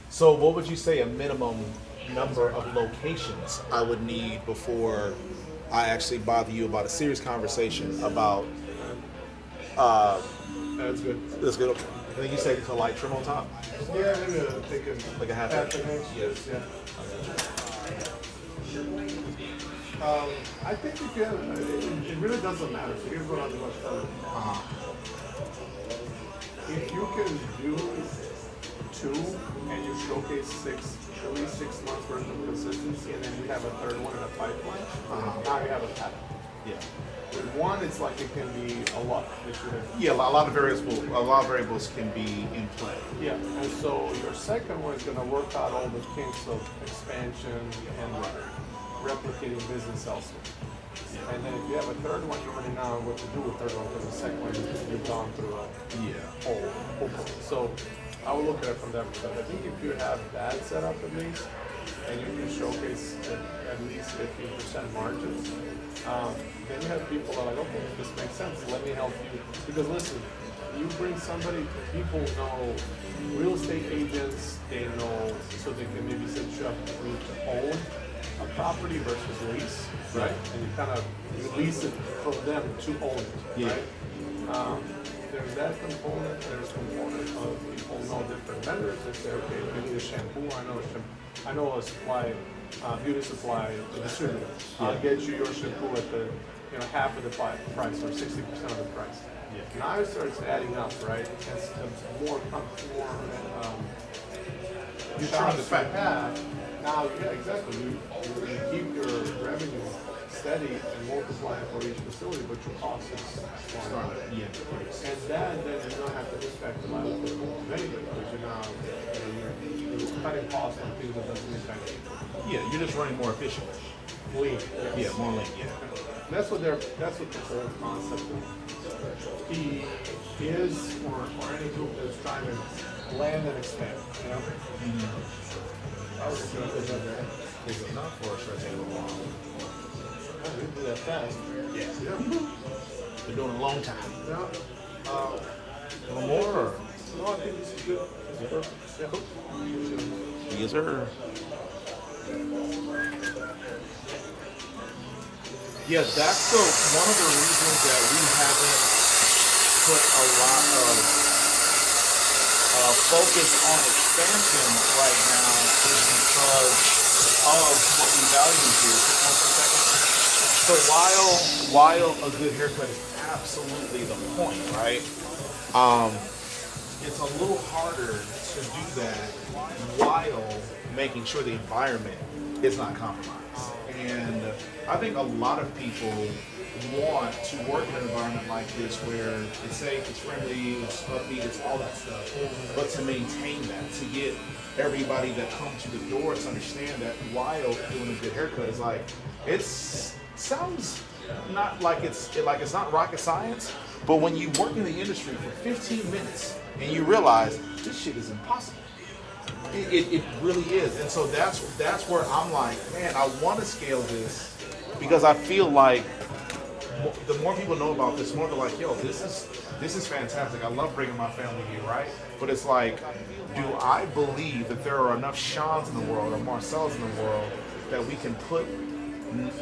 So what would you say a minimum number of locations I would need before I actually bother you about a serious conversation about that's good. That's good. I think you said it's a light trim on top? Yeah, maybe like a half inch. Yes. Yeah. I think you can. It really doesn't matter. So here's what I'm going to tell you. can do 2 and you showcase at least 6 months worth of consistency, and then you have a third one in a pipeline, now you have a pattern. Yeah. With 1, it's like it can be a lot. Yeah, a lot of variables can be in play. Yeah, and so your second one is going to work out all the kinks of expansion and replicating business elsewhere. And then if you have a third one, you already know what to do with third one, because the second one you've gone through a whole thing. So I would look at it from that perspective. I think if you have that set up at least, and you can showcase at least 15% margins, then you have people that are like, okay, this makes sense, let me help you. Because listen, you bring somebody, people know, real estate agents, they know, so they can maybe set you up to own a property versus lease, right? And you kind of lease it from them to own it, right? There's that component. There's component of people know different vendors. They say, okay, if you need a shampoo, I know a supply, beauty supply distributor. I'll get you your shampoo at the half of the price or 60% of the price. Now it starts adding up, right? It's more you're trying to have. Now, yeah, exactly. You keep your revenue steady and multiply it for each facility, but your cost is smaller. Yeah. And then you don't have to impact the livelihood of anybody, because you're now you're cutting costs on things that doesn't impact people. Yeah, you're just running more efficiently. Lean. Yeah, more lean. Yeah. That's what the whole concept of P is, or any group that's trying to land and expand. You know. I was going to put that there. Is it not for us? Or take a little while? We can do that fast. Yeah. Been doing it a long time. Yeah. A little more? Or? No, I think this is good. It's perfect. Yeah. Yes, sir. Yeah, that's one of the reasons that we haven't put a lot of focus on expansion right now is because of what we value here. So while a good haircut is absolutely the point, right? It's a little harder to do that while making sure the environment is not compromised. And I think a lot of people want to work in an environment like this where it's safe, it's friendly, it's upbeat, it's all that stuff. But to maintain that, to get everybody that comes to the door to understand that while doing a good haircut is like, sounds not like it's not rocket science, but when you work in the industry for 15 minutes and you realize this shit is impossible. It really is. And so that's where I'm like, man, I want to scale this because I feel like the more people know about this, the more they're like, yo, this is fantastic. I love bringing my family here, right? But it's like, do I believe that there are enough Shawns in the world or Marcels in the world that we can put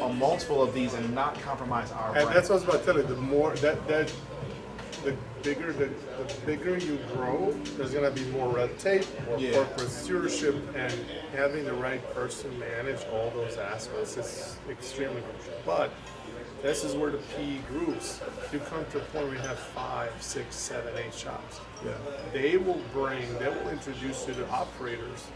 a multiple of these and not compromise our brand? And that's what I was about to tell you. The more the bigger you grow, there's gonna be more red tape, more corporate stewardship, and having the right person manage all those aspects is extremely crucial. But this is where the PE groups, you come to a point where you have 5, 6, 7, 8 shops. Yeah. They will introduce you to operators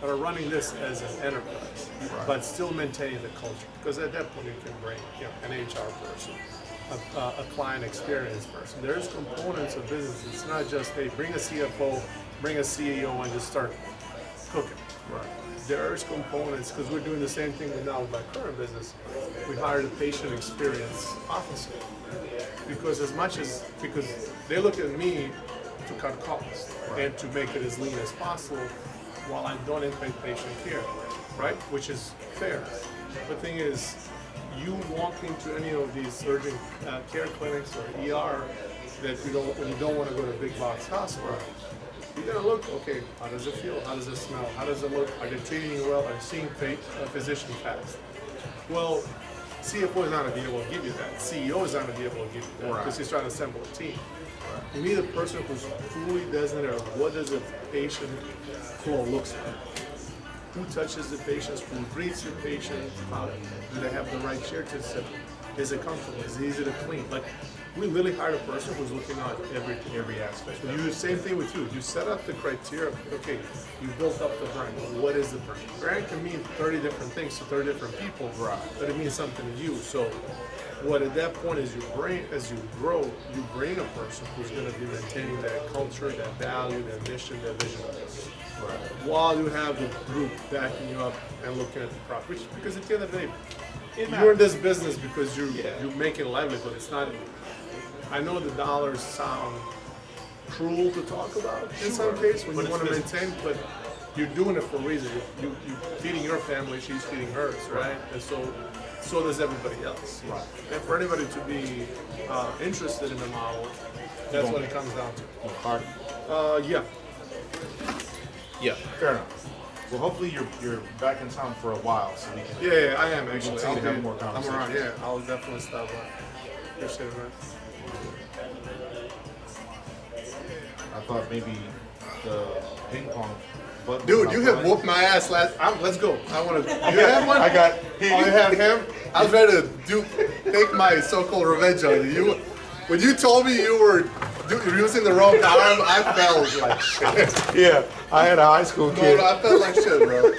that are running this as an enterprise, but still maintaining the culture. Because at that point you can bring an HR person, a client experience person. There's components of business. It's not just, hey, bring a CFO, bring a CEO, and just start cooking. Right. There's components, because we're doing the same thing now with my current business. We hired a patient experience officer. Because they look at me to cut costs and to make it as lean as possible while I don't impact patient care, right? Which is fair. The thing is, you walk into any of these urgent care clinics or ER that you don't want to go to a big box hospital. You're gonna look, okay, how does it feel? How does it smell? How does it look? Are they treating you well? Are you seeing a physician fast? Well, CFO is not gonna be able to give you that. CEO is not gonna be able to give you that because he's trying to assemble a team. You need a person who's fully designated of what does a patient flow looks like. Who touches the patients? Who greets your patient? How do they have the right chair to sit? Is it comfortable? Is it easy to clean? Like, we literally hired a person who's looking at every aspect. You do the same thing with you. You set up the criteria. Okay, you built up the brand. What is the brand? Brand can mean 30 different things to 30 different people, but it means something to you. So, what at that point is as you grow, you bring a person who's going to be maintaining that culture, that value, that mission, that vision. While you have the group backing you up and looking at the product, which because at the end of the day, you're in this business because you're making a livelihood. It's not. I know the dollars sound cruel to talk about in some cases when you want to maintain, but you're doing it for a reason. You're feeding your family, she's feeding hers, right? And so does everybody else. Right. And for anybody to be interested in the model, that's what it comes down to. Yeah. Yeah, fair enough. Well, hopefully you're back in town for a while, so we can. Yeah, I am actually. We can continue to have more I'm conversations. around. Yeah, I'll definitely stop by. Appreciate it, man. I thought maybe the ping pong. But Dude, you have whooped my ass let's go. I want to. You have one? I got. Oh, you have him? I was ready to take my so-called revenge on you. When you told me you were using the wrong power, I felt like shit. Yeah, I had a high school kid. No, I felt like shit, bro.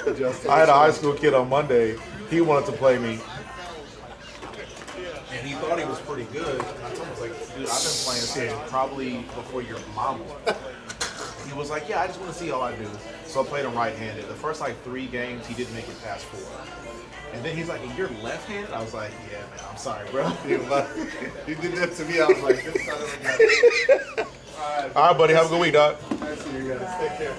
I had a high school kid on Monday. He wanted to play me. And he thought he was pretty good. And I told him, I was like, dude, I've been playing this game probably before your mom was. He was like, yeah, I just want to see how I do. So I played him right-handed. The first 3 games, he didn't make it past 4. And then he's like, and you're left-handed? I was like, yeah, man, I'm sorry, bro. You did that to me. I was like, this son of a gun. All right, buddy. Have a good week, dog. I see you guys. Take care.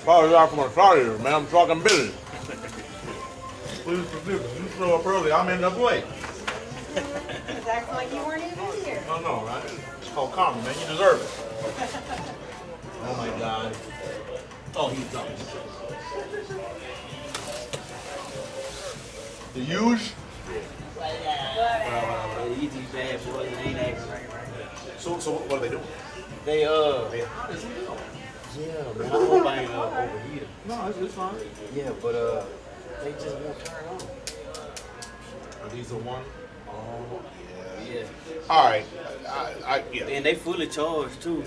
Probably out from Australia, man. I'm talking business. Please forgive me. You show up early, I'm end up late. It's acting like you weren't even here. I know, right? It's called karma, man. You deserve it. Oh my God. Oh, he's done. The huge. These bad boys ain't acting right. So what are they doing? They How does he know? yeah, man. I hope I ain't overheated. No, it's fine. Yeah, but they just won't turn on. Are these the one? Oh, Yeah. all right. Yeah. And they fully charged too.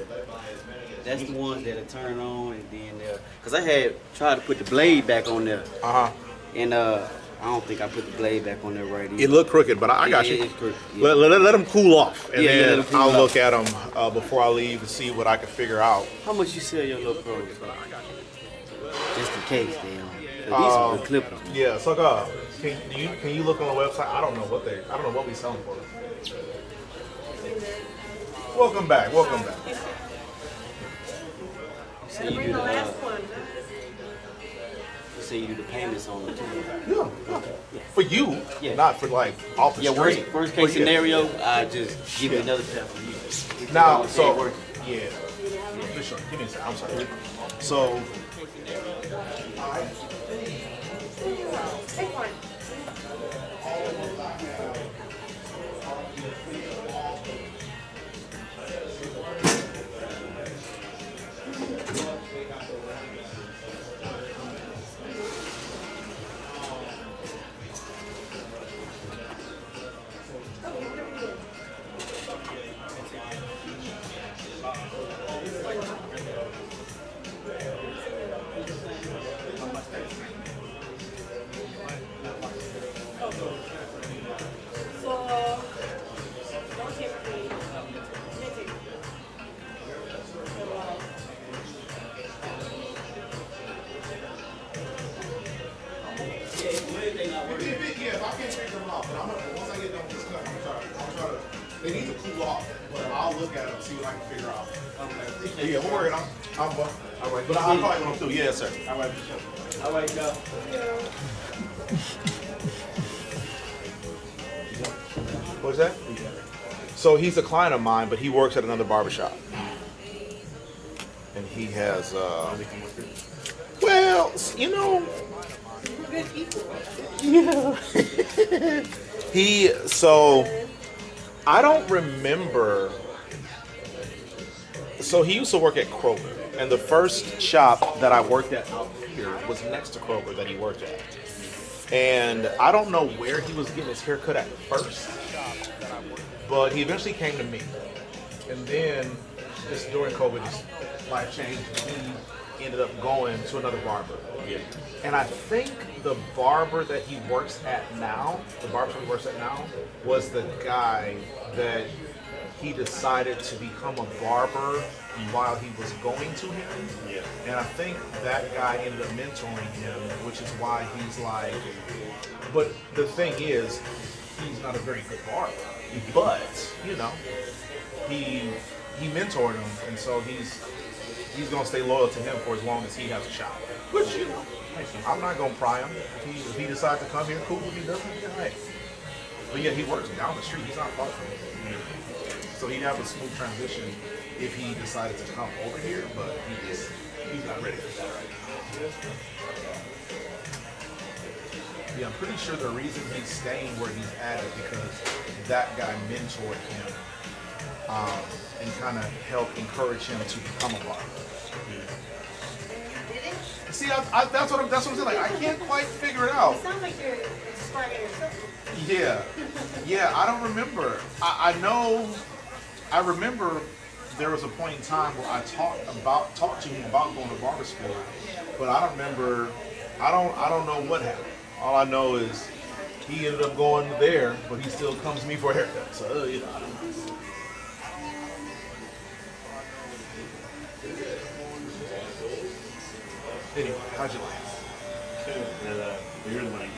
That's the ones that'll turn on and then cause I had tried to put the blade back on there. And I don't think I put the blade back on there right either. It looked crooked, but I got you. It's crooked. Yeah. Let them cool off, and Yeah, then let 'em cool I'll off. look at them before I leave and see what I can figure out. How much you sell your little pros? Just in case, damn. These are good clippers. Man. Yeah, so can you look on the website? I don't know what we selling for. Welcome back. So you do Bring the last one. so you do the payments on them too. Yeah. For you, not for off the Yeah, street. worst case scenario, I just give you another pair for you. Now, If so they work. yeah, for sure. Give me a second. I'm sorry. So Take one. they need to cool off, but I'll look at them and see what I can figure out. Okay. Yeah, we'll worry it out. All right. But I'll probably want to do. Yes, sir. All right, for sure. All right, go. What's that? So he's a client of mine, but he works at another barbershop. And he has, well, you know, We're good people. yeah. So I don't remember. So he used to work at Kroger, and the first shop that I worked at out here was next to Kroger that he worked at. And I don't know where he was getting his haircut at first, but he eventually came to me. And then, just during COVID, his life changed. He ended up going to another barber. Yeah. And I think the barber that he works at now, the barber he works at now, was the guy that he decided to become a barber while he was going to him. Yeah. And I think that guy ended up mentoring him, which is why he's like, but the thing is, he's not a very good barber. But, you know, he mentored him, and so he's gonna stay loyal to him for as long as he has a shot. Which, you know, I'm not gonna pry him. If he decides to come here, cool. If he doesn't, yeah, hey. But yeah, he works down the street. He's not far from me. So he'd have a smooth transition if he decided to come over here, but he's not ready for that right now. Yeah, I'm pretty sure the reason he's staying where he's at is because that guy mentored him and kind of helped encourage him to become a barber. See, that's what I'm saying. Like, I can't quite figure it out. It sounds like you're describing yourself. Yeah, I don't remember. I know. I remember there was a point in time where I talked to him about going to barber school, but I don't remember. I don't know what happened. All I know is he ended up going there, but he still comes to me for a haircut. So you know, I don't know. Anyway, how'd you like? You're like,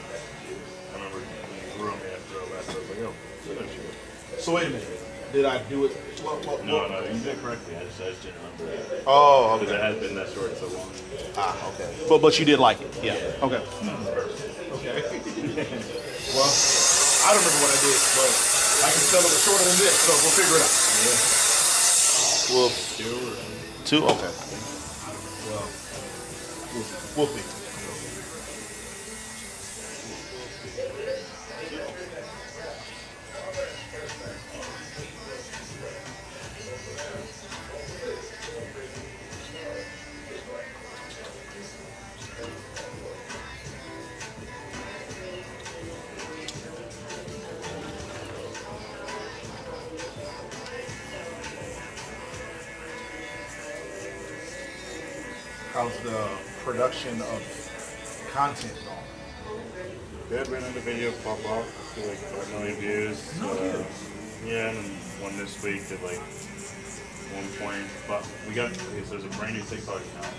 I remember you were on me after all that, so I was like, oh, good on you. So wait a minute. Did I do it? No, you did it correctly. I just didn't remember it. Oh, okay. Because it has been that short so long. Ah, okay. But you did like it, yeah. Okay. Okay. Well, I don't remember what I did, but I can tell it was shorter than this, so we'll figure it out. Yeah. Well, two. Okay. Well, we'll figure it out. How's the production of content going? Good, ran into video pop off to like 5 million views. Yeah, and one this week did like 1 point. But we got, so there's a brand new TikTok account.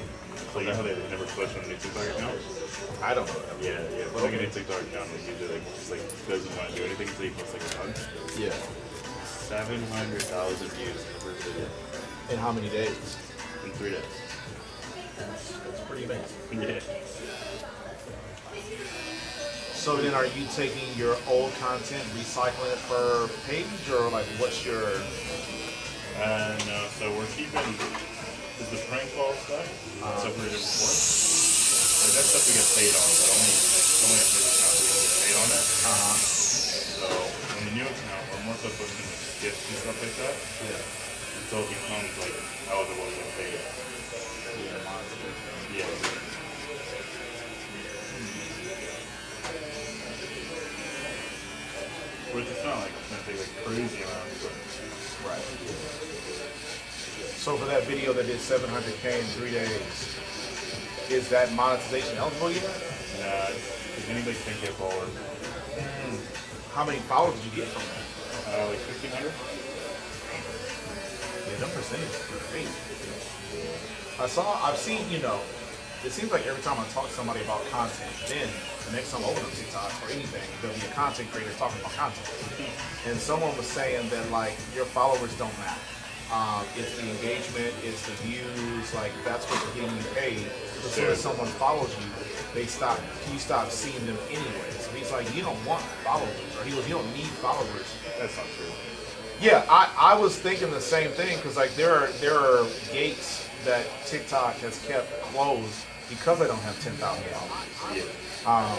So you know how they never switched on a new TikTok account? I don't know that. Yeah. But like a new TikTok account, like usually like just like doesn't want to do anything until you post like a bug. Yeah. 700,000 views in the first video. In how many days? In 3 days. That's pretty amazing. Yeah. So then are you taking your old content, recycling it per page, or like what's your... No, so we're keeping, is the prank call stuff, separated before. Like that stuff we get paid on, but only a certain account we get paid on it. So on the new account, we're more so posting gifts and stuff like that. Yeah. Until it becomes like eligible to get paid. Yeah. Which it's not like it's gonna take like crazy amounts, but right. So for that video that did 700K in 3 days, is that monetization eligible yet? Nah, because anybody can get followers. How many followers did you get from that? Like 1,500. Yeah, them percentages are crazy. I've seen, you know, it seems like every time I talk to somebody about content, then the next time I open up TikTok or anything, there'll be a content creator talking about content. And someone was saying that like your followers don't matter. It's the engagement, it's the views, like that's what's getting you paid. As soon as someone follows you, you stop seeing them anyway. So he's like, you don't want followers, or he goes, you don't need followers. That's not true. Yeah, I was thinking the same thing because like there are gates that TikTok has kept closed because they don't have 10,000 followers. Yeah.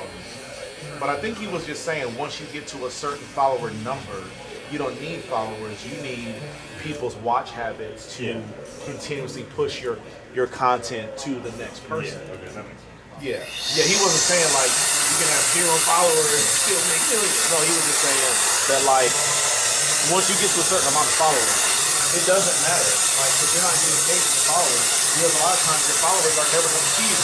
But I think he was just saying once you get to a certain follower number, you don't need followers. You need people's watch habits to continuously push your content to the next person. Yeah, okay, that makes sense. Yeah, he wasn't saying like you can have 0 followers and still make millions. No, he was just saying that like once you get to a certain amount of followers, it doesn't matter. Like if you're not getting paid for followers, because a lot of times your followers are never going to see you.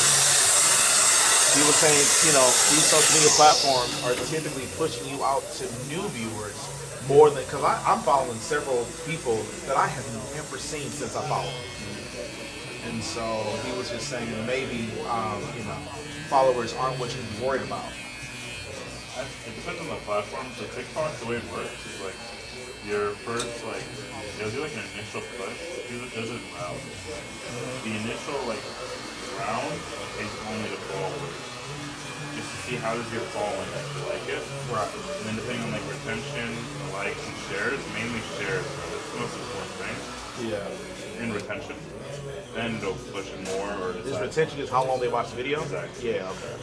He was saying, you know, these social media platforms are typically pushing you out to new viewers more than because I'm following several people that I have never seen since I followed. And so he was just saying maybe, you know, followers aren't what you're worried about. It depends on the platform. So TikTok, the way it works is like your first, like, they'll do like an initial push. Does it round? The initial like round is only the followers. Just to see how does your following actually like it. Right. And then depending on like retention, likes, and shares, mainly shares, that's the most important thing. Yeah. In retention. Then it'll push it more or His retention is how long they watch the video? Exactly. Yeah, okay.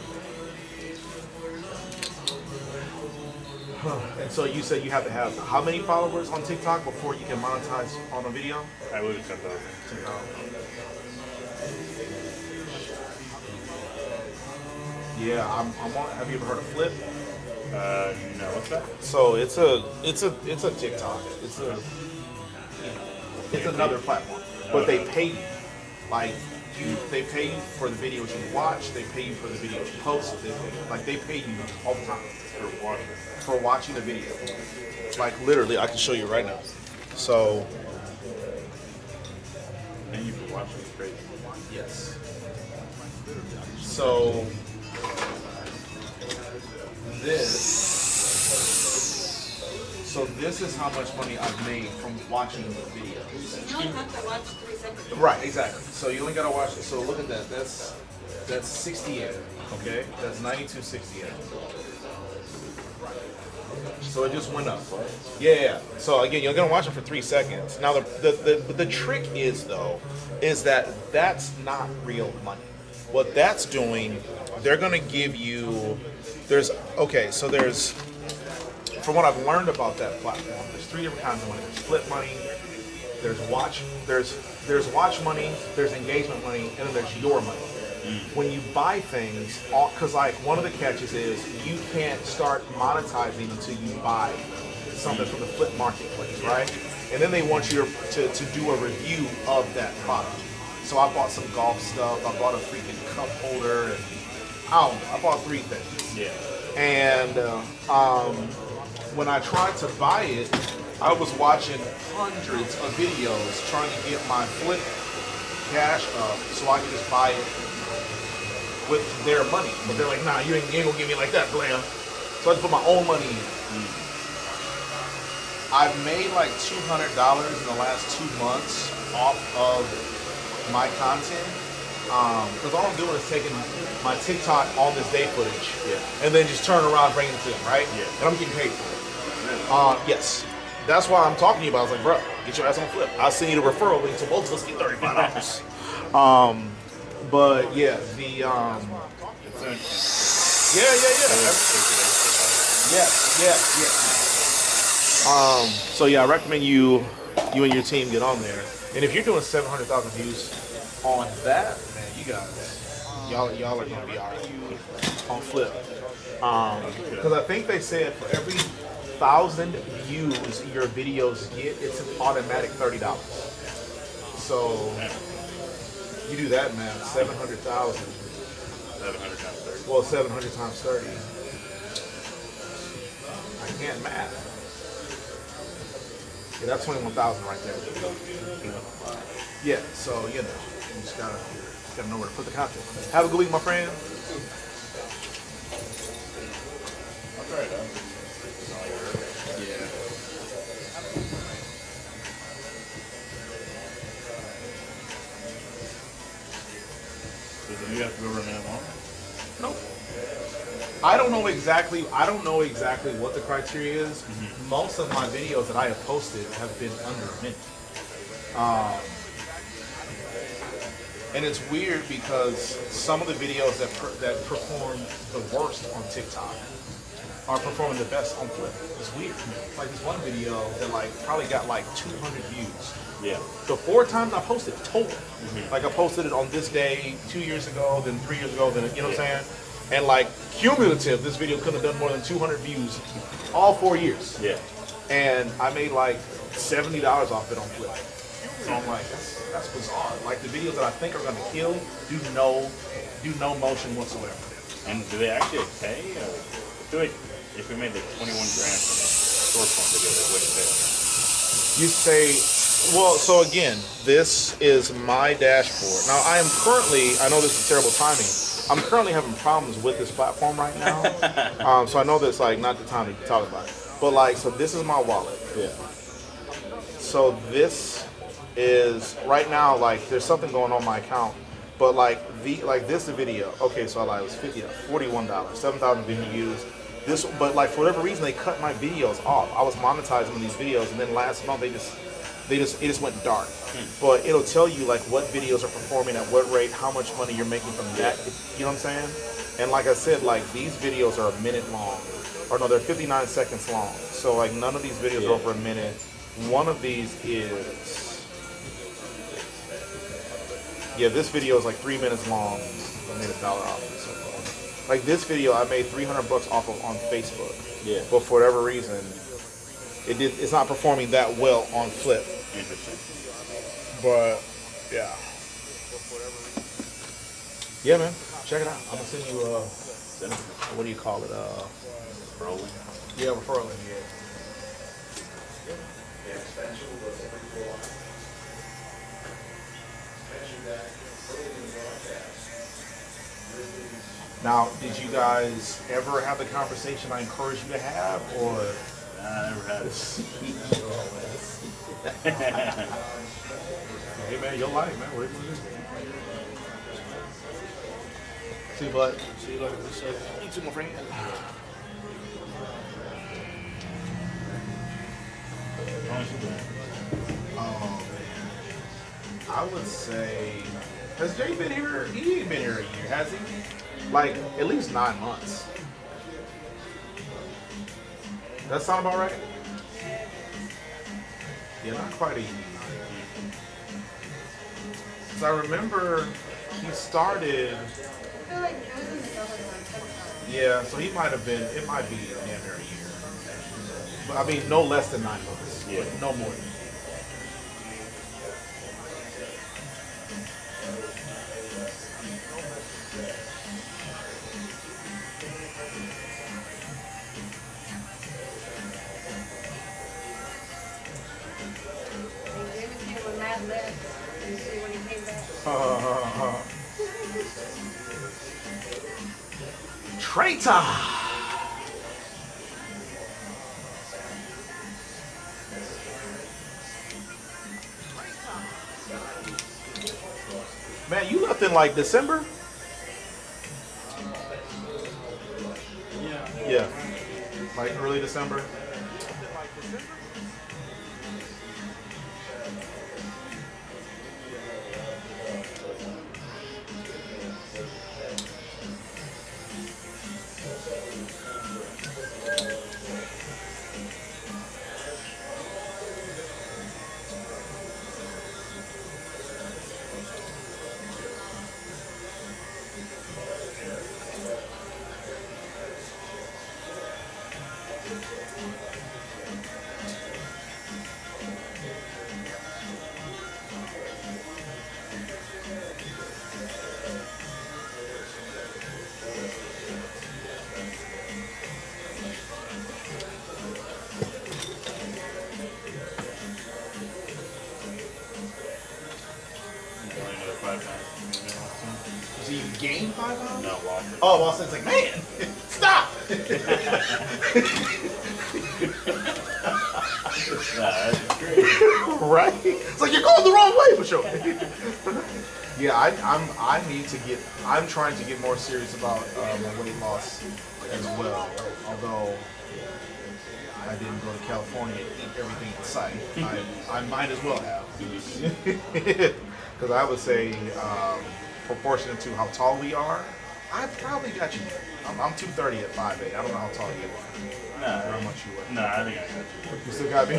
And so you said you have to have how many followers on TikTok before you can monetize on a video? I believe it's 10,000. 10,000. Yeah, I'm on. Have you ever heard of Flip? No. What's that? So it's a TikTok. It's another platform, but they pay you. Like they pay you for the videos you watch. They pay you for the videos you post. They pay you all the time for watching the video. Like literally, I can show you right now. So. And you can watch it straight. Yes. So this is how much money I've made from watching the videos. You only have to watch 3 seconds. Right, exactly. So you only gotta watch it. So look at that. That's 68. Okay, that's 92.68. So it just went up. Yeah. So again, you're gonna watch it for 3 seconds. Now the trick is that that's not real money. What that's doing, they're gonna give you. From what I've learned about that platform, there's 3 different kinds of money. There's flip money, there's watch money, there's engagement money, and then there's your money. When you buy things, because like one of the catches is you can't start monetizing until you buy something from the flip marketplace, right? And then they want you to do a review of that product. So I bought some golf stuff, I bought a freaking cup holder, and I don't know, I bought 3 things. Yeah. And when I tried to buy it, I was watching hundreds of videos trying to get my flip cash up so I could just buy it with their money. But they're like, nah, you ain't gonna give me like that, blam. So I just put my own money in. I've made like $200 in the last 2 months off of my content. Because all I'm doing is taking my TikTok on this day footage and then just turn around and bring it to them, right? Yeah. And I'm getting paid for it. Yes. That's why I'm talking to you about. I was like, bro, get your ass on Flip. I'll send you the referral link so both of us get $35. But yeah, the so yeah, I recommend you and your team get on there. And if you're doing 700,000 views on that, man, you guys, y'all are gonna be alright on Flip. Because I think they said for every 1,000 views your videos get, it's an automatic $30. So you do that, man. 700,000. 700 times 30. Well, 700 times 30. I can't math. Yeah, that's 21,000 right there. Yeah, so you know, you just gotta know where to put the content. Have a good week, my friend. I'll try it out. Yeah. Do you have to go over a minute long? Nope. I don't know exactly what the criteria is. Mm-hmm. Most of my videos that I have posted have been under a minute. And it's weird because some of the videos that perform the worst on TikTok are performing the best on Flip. It's weird. Like this one video that like probably got like 200 views. Yeah. The 4 times I posted total. Like I posted it on this day 2 years ago, then 3 years ago, then you know what I'm saying? And like cumulative, this video couldn't have done more than 200 views all 4 years. Yeah. And I made like $70 off it on Flip. So I'm like, that's bizarre. Like the videos that I think are gonna kill do no motion whatsoever. And do they actually pay? I feel like if we made like 21 grand from a short form video, they wouldn't pay. You say, well, so again, this is my dashboard. Now I am currently, I know this is terrible timing, I'm currently having problems with this platform right now. So I know that's like not the time to talk about it. But like, so this is my wallet. Yeah. So this is, right now, like there's something going on my account. But like this video, okay, so I was $41, 7,000 views. This, but like for whatever reason they cut my videos off. I was monetizing these videos, and then last month it just went dark. But it'll tell you like what videos are performing at what rate, how much money you're making from that. You know what I'm saying? And like I said, like these videos are a minute long, or no, they're 59 seconds long. So like none of these videos are over a minute. One of these is. Yeah, this video is like 3 minutes long. I made $1 off it so far. Like this video, I made $300 off of on Facebook. Yeah. But for whatever reason, it's not performing that well on Flip. Interesting. But yeah. Yeah, man. Check it out. I'm gonna send you what do you call it? Rolling. Yeah, referral. Yeah. Now, did you guys ever have the conversation I encouraged you to have, or? I never had it. Hey man, your life, man. What are you gonna do? See, bud. See you later. You too, my friend. I would say, has Jay been here? He ain't been here a year, has he? Like, at least 9 months. That sound about right? Yeah, not quite a year. So I remember he started. Yeah, so he might have been, it might be damn near a year. But I mean, no less than 9 months. Yeah. No more than. Traitor! Man, you left in like December? Yeah. Like early December? So you gained 5 pounds? No, lost it. Oh, well, so it's like, man, stop! That's great. Right? It's like you're going the wrong way, for sure. Yeah, I need to get. I'm trying to get more serious about my weight loss as well. Although I didn't go to California and eat everything in sight, I might as well have. Because I would say, proportionate to how tall we are, I probably got you. I'm 230 at 5'8". I don't know how tall you are. Nah, Or how much you weigh. Nah, I think I got you. You still got me?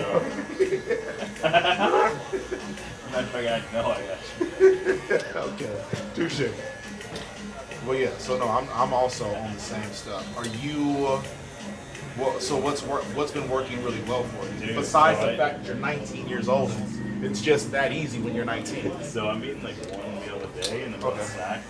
Matter of fact, I know I got you. Okay. Touche. Well, yeah. So no, I'm also on the same stuff. Are you? Well, so what's been working really well for you? Dude, Besides so the fact that you're 19 years old, it's just that easy when you're 19. So I'm eating like one meal a day and then one snack.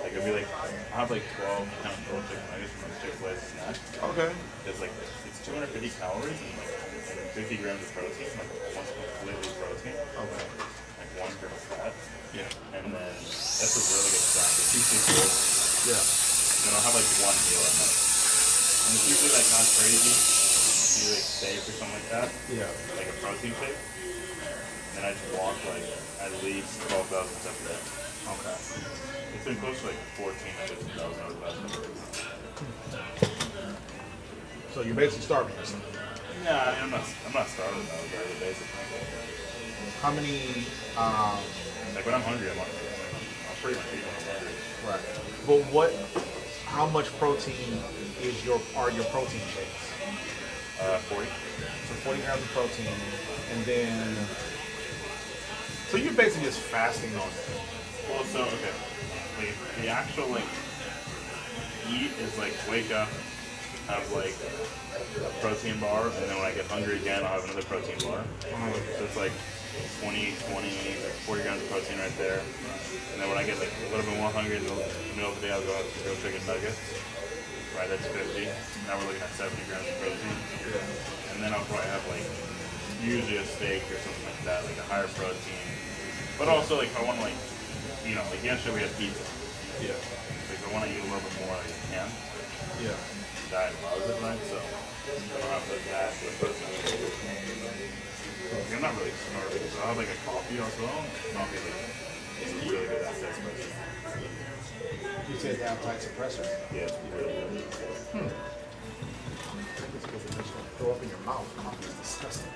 Like I'll be like, I have like 12 kind of grilled chicken nuggets from Chick-fil-A as a snack. Okay. It's like it's 250 calories and like 50 grams of protein, like almost completely protein. Okay. Like 1 gram of fat. Yeah. And then that's a really good snack. It's usually good. Yeah. Then I'll have like one meal at night. And it's usually like not crazy. Usually like steak or something like that. Yeah. Like a protein shake. And I just walk like at least 12,000 steps a day. Okay. It's been close to like 14 to 15,000 over the last couple of weeks. So you're basically starving yourself. Yeah, I mean, I'm not starving though. Very basic thing. How many? Like when I'm hungry, I'm pretty much eating when I'm hungry. Right. But how much protein are your protein shakes? 40. So 40 grams of protein, and then so you're basically just fasting on it. Well, so okay, like the actual like eat is like wake up, have like a protein bar, and then when I get hungry again, I'll have another protein bar. So it's like 20, 40 grams of protein right there. And then when I get like a little bit more hungry in the middle of the day, I'll go out to grilled chicken nuggets. Right, that's 50. Now we're looking at 70 grams of protein. And then I'll probably have like usually a steak or something like that, like a higher protein. But also like if I want to like, you know, like yesterday we had pizza. Yeah. Like if I want to eat a little bit more, I can. Yeah. That allows it, right? So I'll have like that with protein. I'm not really starving, so I'll have like a coffee also. Coffee like it's a really good appetite suppressor. You said the appetite suppressor? Yeah, it's really good. It's because it makes you throw up in your mouth. Coffee is disgusting.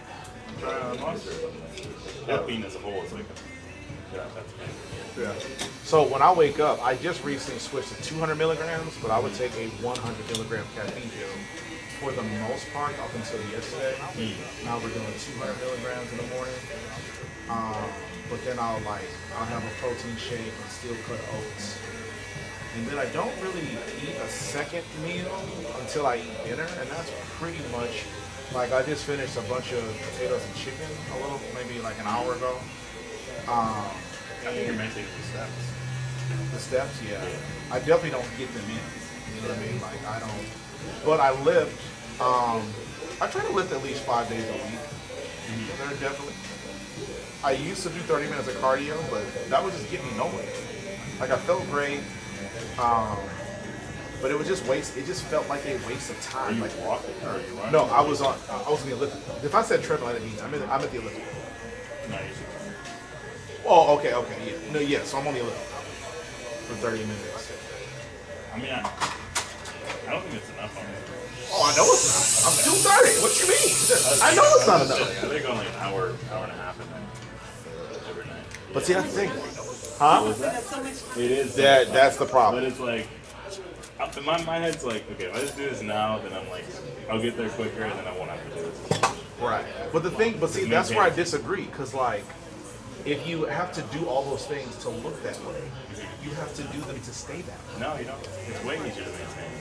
Try a Monster or something. Caffeine as a whole is like a good appetite suppressor. Yeah. So when I wake up, I just recently switched to 200 milligrams, but I would take a 100 milligram caffeine pill for the most part up until yesterday. Now we're doing 200 milligrams in the morning. But then I'll have a protein shake and steel cut oats. And then I don't really eat a second meal until I eat dinner, and that's pretty much like I just finished a bunch of potatoes and chicken maybe like an hour ago. I think you're maintaining the steps. The steps, yeah. I definitely don't get them in. You know what I mean? Like I don't. But I lift. I try to lift at least 5 days a week. They're definitely. I used to do 30 minutes of cardio, but that would just get me nowhere. Like I felt great, but it was just waste. It just felt like a waste of time. Are you like walking or are you running? No, I was on the elliptical. If I said treadmill, I didn't mean. I'm at the elliptical. No, you should. Oh, okay, yeah. No, yeah. So I'm on the elliptical for 30 minutes. I mean, I don't think it's enough on me. Oh, I know it's not. I'm 230. What you mean? I know it's not enough. I think only an hour and a half a night. Every night. But see, that's the thing. Huh? It is. That's the problem. But it's like, in my head's like, okay, if I just do this now, then I'm like, I'll get there quicker, and then I won't have to do this. Right. But see, that's where I disagree, because like, if you have to do all those things to look that way, you have to do them to stay that way. No, you don't. It's way easier to maintain.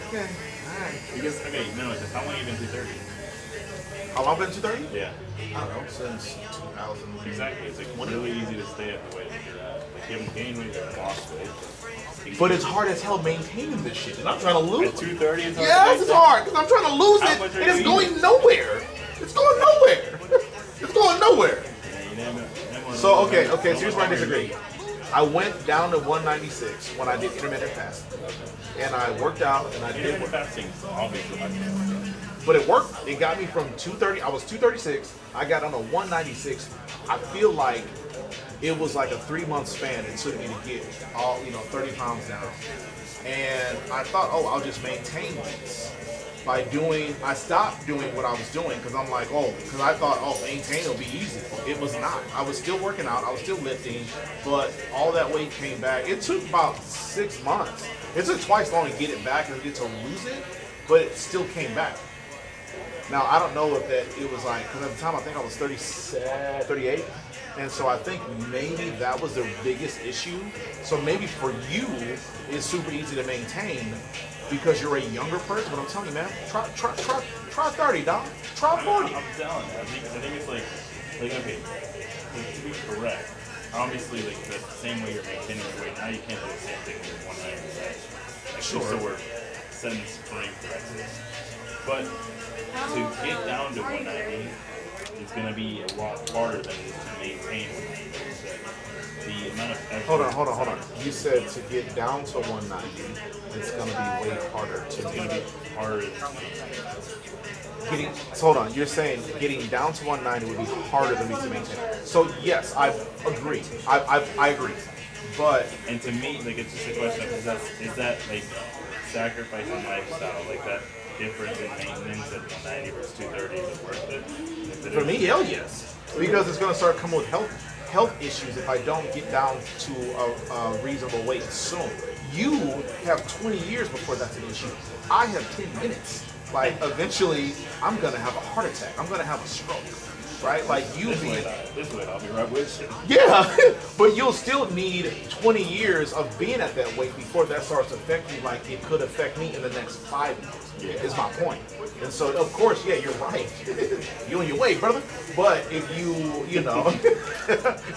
Okay. All right. Because, okay, no, it's just how long have you been 230? How long been 230? Yeah. I don't know, since 2000. Exactly. It's like really easy to stay at the weight that you're at. Like you haven't gained weight, you haven't lost weight. But it's hard as hell maintaining this shit, and I'm trying to lose. At 230, it's hard. Yes, it's hard because I'm trying to lose it, and it's going nowhere. It's going nowhere. It's going nowhere. So okay. So here's where I disagree. I went down to 196 when I did intermittent fasting, and I worked out, and I did. Intermittent fasting, obviously. But it worked. It got me from 230. I was 236. I got down to 196. I feel like it was like a 3-month span it took me to get 30 pounds down. And I thought, I'll just maintain this. I stopped doing what I was doing because I'm like, because I thought, maintain will be easy. It was not. I was still working out, I was still lifting, but all that weight came back. It took about 6 months. It took twice long to get it back and get to lose it, but it still came back. Now, I don't know if it was like, because at the time I think I was 38, and so I think maybe that was the biggest issue. So maybe for you, it's super easy to maintain because you're a younger person, but I'm telling you, man, try 30, dog. Try 40. I'm telling you, I think it's like okay, to be correct, obviously, like the same way you're maintaining your weight, now you can't do the same thing with your 190. Like, Sure. So we're setting this frame correctly. But to get down to 190 is going to be a lot harder than it is to maintain 190. The amount of effort. Hold on. You said to get down to 190, it's going to be way harder. It's going to be harder. Hold on. You're saying getting down to 190 would be harder than me to maintain. So yes, I agree. I agree. But to me, like it's just a question of is that like sacrificing lifestyle, like that difference in maintenance at 190 versus 230, is it worth it? For me, hell yes. Because it's going to start coming with health issues if I don't get down to a reasonable weight soon. You have 20 years before that's an issue. I have 10 minutes. Like, eventually, I'm going to have a heart attack. I'm going to have a stroke. Right? Like, This way, I'll be right with you. Yeah, but you'll still need 20 years of being at that weight before that starts affecting you like it could affect me in the next 5 years, is my point. And so, of course, yeah, you're right. You're on your way, brother. But if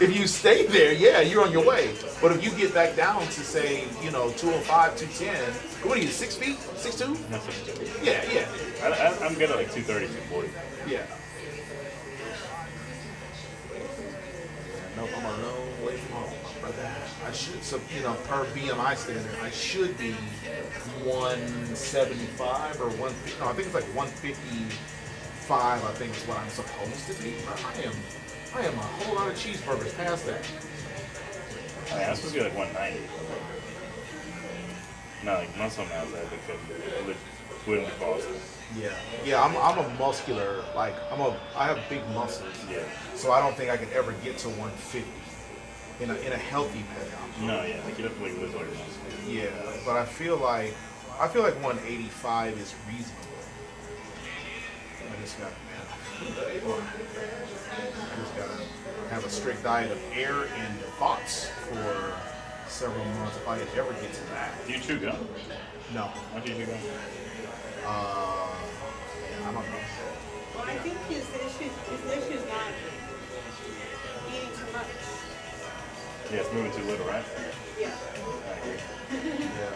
if you stay there, yeah, you're on your way. But if you get back down to, say, 205, 210, what are you, 6 feet? 6'2"? No, 6'2". Yeah. I'm good at like 230, 240. Yeah. No, I'm a long way from home, brother. I should, per BMI standard, I should be 175 or 150. No, I think it's like 155. I think is what I'm supposed to be. But I am a whole lot of cheeseburgers past that. I'm supposed to be like 190. No, like muscle mass, I think it wouldn't be possible. Yeah. I'm a muscular. Like I have big muscles. Yeah. So I don't think I could ever get to 150 in a healthy pattern. No, yeah, like you definitely lose all your muscle. Yeah, but I feel like 185 is reasonable. I just gotta have a strict diet of air and thoughts for several months if I could ever get to that. Do you chew gum? No. Why do you chew gum? I don't know. Well, I think his issue is not eating too much. Yeah, it's moving too little, right? Yeah. I agree. Yeah.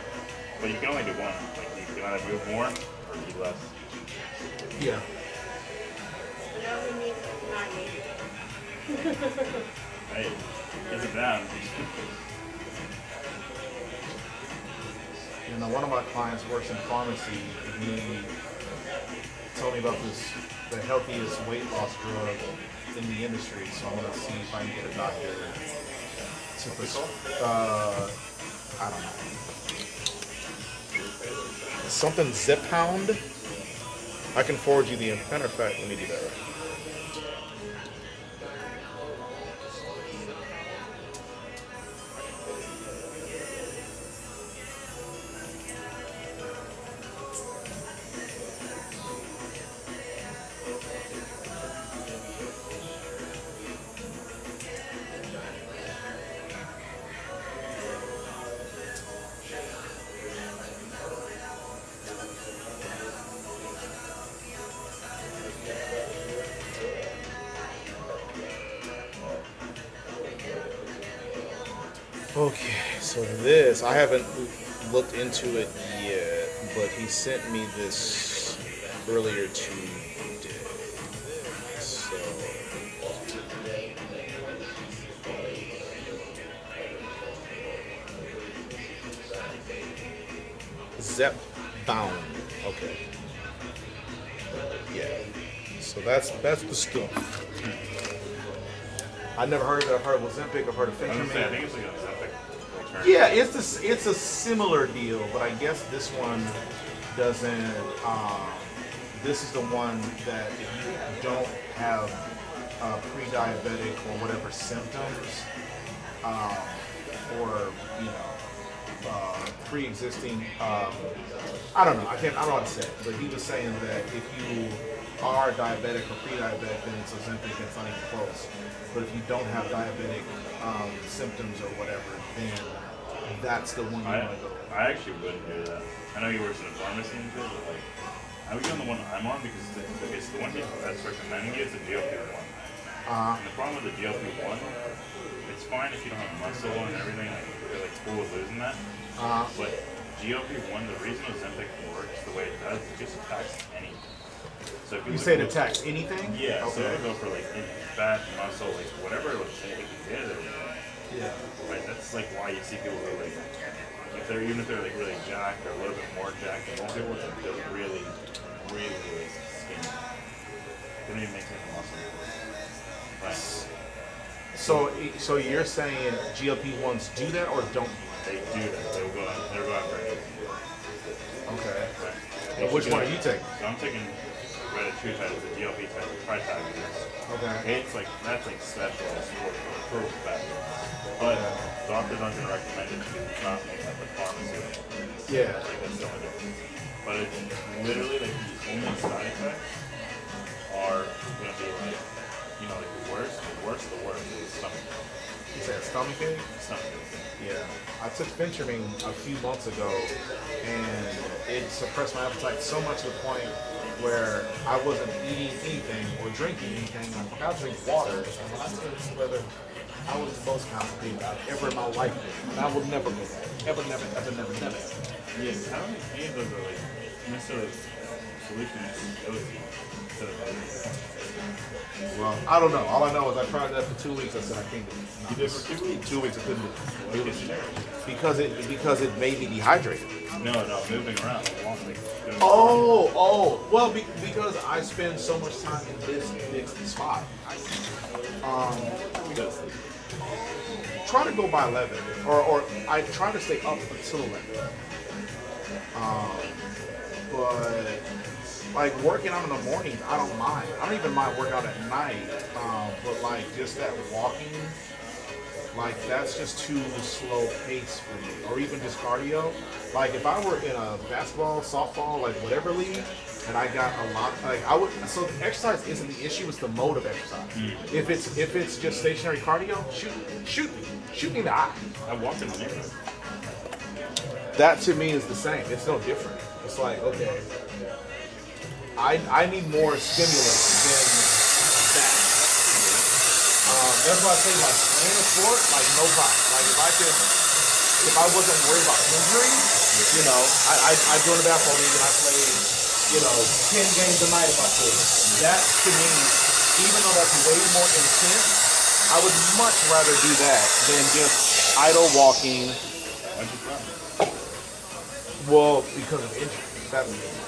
But you can only do one. Like, you can either move more or eat less. Yeah. So that would mean not eating. Hey, get it down. One of my clients works in pharmacy, and he told me about the healthiest weight loss drug in the industry. So I'm gonna see if I can get a doctor to prescribe. I don't know. Something Zepbound. I can forward you the. Matter of fact, let me do that. Okay, so this, I haven't looked into it yet, but he sent me this earlier today. So, Zepbound. Okay. Yeah. So that's the stuff. I never heard of it. I've heard of Ozempic. I've heard of I Fentanyl. think it's like an Ozempic. Yeah, it's a similar deal, but I guess this one doesn't this is the one that if you don't have pre-diabetic or whatever symptoms, or pre-existing, I don't know, I don't know how to say it, but he was saying that if you are diabetic or pre-diabetic, then it's Ozempic, it's not even close. But if you don't have diabetic symptoms or whatever, then that's the one you want to go with. I actually wouldn't do that. I know he works in a pharmacy and shit, but like, I would go on the one I'm on because it's the one that's recommending you. It's a GLP-1. And the problem with the GLP-1, it's fine if you don't have muscle and everything, like you're like cool with losing that. But GLP-1, the reason Ozempic works the way it does, it just attacks anything. So if you say it attacks anything? Yeah. Okay. So it'll go for like fat, muscle, like whatever it looks like you get it. Yeah. Right. That's like why you see people who are like, even if they're like really jacked or a little bit more jacked, and most people they're really, really, really skinny. They don't even make any muscle. Right. So you're saying GLP-1s do that or don't? They do that. They'll go after it. Okay. Right. And which one are you taking? So I'm taking retatrutide, the GLP type of tritagonist. Okay. It's like that's like specialized for fat. But doctors aren't going to recommend it because it's not made at the pharmacy. Yeah. Like that's the only difference. But it's literally like the only side effects are going to be like, like the worst is stomach. You said stomach ache? Stomach ache. Yeah. I took Phentermine a few months ago, and it suppressed my appetite so much to the point where I wasn't eating anything or drinking anything. I forgot to drink water. And when I tell you whether I was the most constipated I've ever in my life, and I would never go back. Ever, never. Yeah, I don't think any of those are like necessarily solutions to those Well, I don't know. All I know is I tried that for 2 weeks. I said I can't do it. You did for 2 weeks? 2 weeks I couldn't do it. Because it made me dehydrated. No, moving around. Well, because I spend so much time in this big spot. Try to go by 11, or I try to stay up until 11. But like working out in the mornings, I don't mind. I don't even mind working out at night. But like just that walking, like that's just too slow pace for me. Or even just cardio. Like if I were in a basketball, softball, like whatever league, and I got a lot, like I would. So exercise isn't the issue; it's the mode of exercise. If it's just stationary cardio, shoot me in the eye. I walk in the neighborhood. That to me is the same. It's no different. It's like okay, I need more stimulus than that. That's why I say like playing a sport, like no problem. Like if I wasn't worried about injury, I joined the basketball league and I played, 10 games a night if I could. That to me, even though that's way more intense, I would much rather do that than just idle walking. Well, because of injury.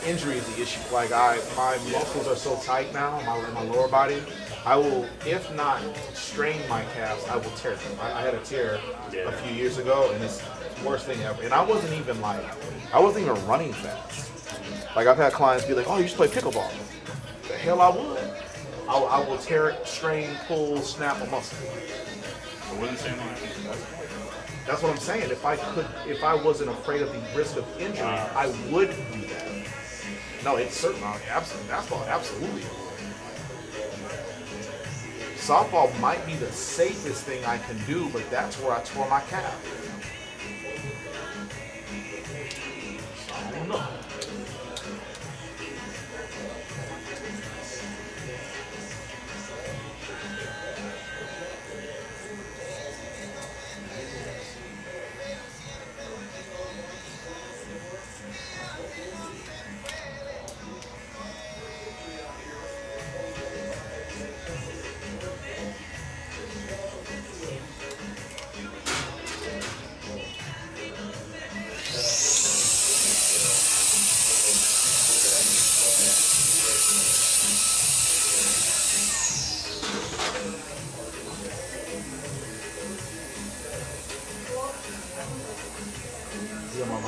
Injury is the issue. Like my muscles are so tight now, my lower body. I will, if not strain my calves, I will tear them. I had a tear a few years ago, and it's the worst thing ever. And I wasn't even running fast. Like I've had clients be like, "Oh, you should play pickleball." The hell I would. I will tear it, strain, pull, snap a muscle. That's what I'm saying. If I wasn't afraid of the risk of injury, I would do that. No, it's certain. Absolutely, basketball, absolutely. Softball might be the safest thing I can do, but that's where I tore my calf. I don't know.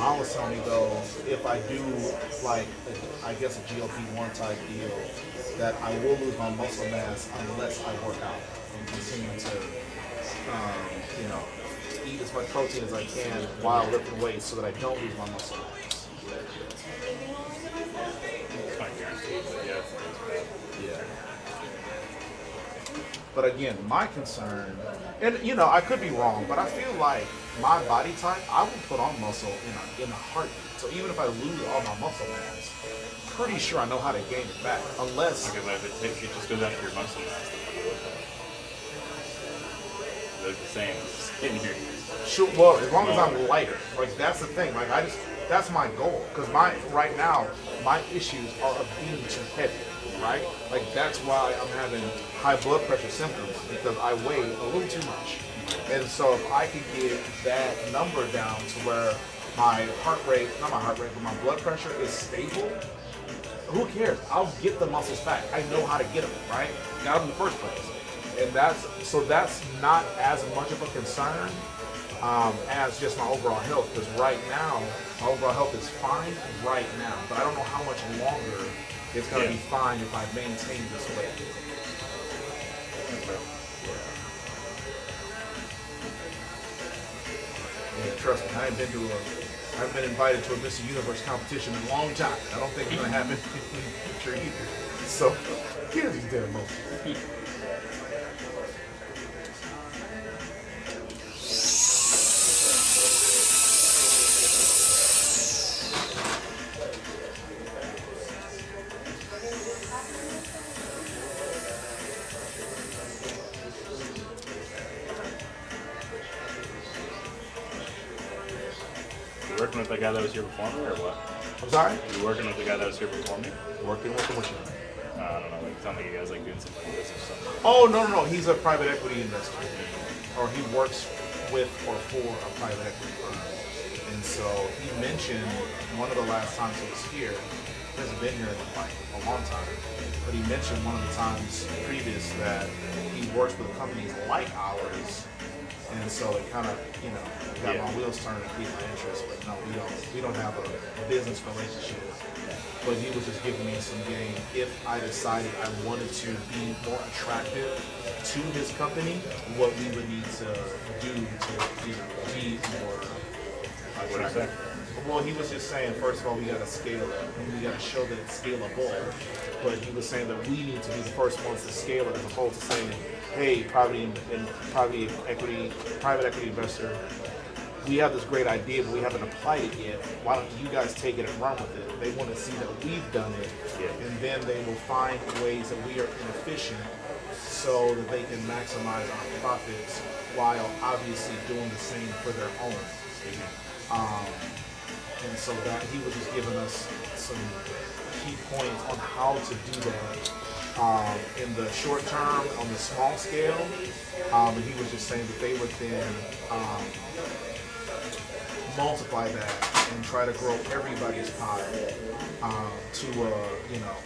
mom was telling me though, if I do like, I guess a GLP-1 type deal, that I will lose my muscle mass unless I work out and continue to, you know, eat as much protein as I can while lifting weights so that I don't lose my muscle mass. It's not guaranteed, but yeah, it's bad. Yeah. But again, my concern, and you know, I could be wrong, but I feel like my body type, I will put on muscle in a heartbeat. So even if I lose all my muscle mass, pretty sure I know how to gain it back. Unless Because if it just goes after your muscle mass, they're the same in here. sure, well, as long as I'm lighter, like that's the thing. Like that's my goal. Because right now, my issues are of being too heavy. Right? Like that's why I'm having high blood pressure symptoms because I weigh a little too much. And so if I could get that number down to where my heart rate, not my heart rate, but my blood pressure is stable, who cares? I'll get the muscles back. I know how to get them, right? Got them in the first place. And that's not as much of a concern as just my overall health. Because right now, my overall health is fine right now. But I don't know how much longer it's going to be fine if I maintain this weight. Yeah, trust me, I haven't been invited to a Mr. Universe competition in a long time. I don't think it's going to happen in the future either. So, here's these damn motions. You working with the guy that was here before me, or what? I'm sorry? You working with the guy that was here before me? Working with him? I don't know. Like, it sounds like you guys like doing something like this or something. Oh, no. He's a private equity investor. Or he works with or for a private equity firm. And so he mentioned one of the last times he was here, he hasn't been here in like a long time, but he mentioned one of the times previous that he works with companies like ours. And so it kind of, you know, got my wheels turning to keep my interest. But no, we don't have a business relationship. But he was just giving me some game if I decided I wanted to be more attractive to his company, what we would need to do to, you know, be more attractive. Well, he was just saying, first of all, we got to scale it, and we got to show that it's scalable. But he was saying that we need to be the first ones to scale it, as opposed to saying, hey, private equity investor, we have this great idea, but we haven't applied it yet. Why don't you guys take it and run with it? They want to see that we've done it, and then they will find ways that we are inefficient so that they can maximize our profits while obviously doing the same for their own. And so that he was just giving us some key points on how to do that in the short term, on the small scale. And he was just saying that they would then multiply that and try to grow everybody's pie to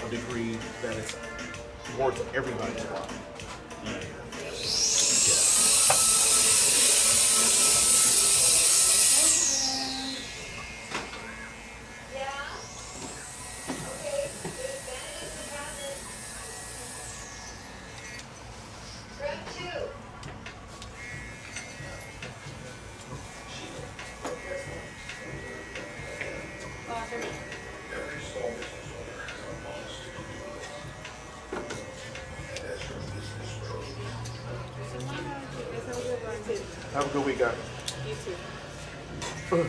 a degree that it's worth everybody's while. Have a good week, guys. You too. What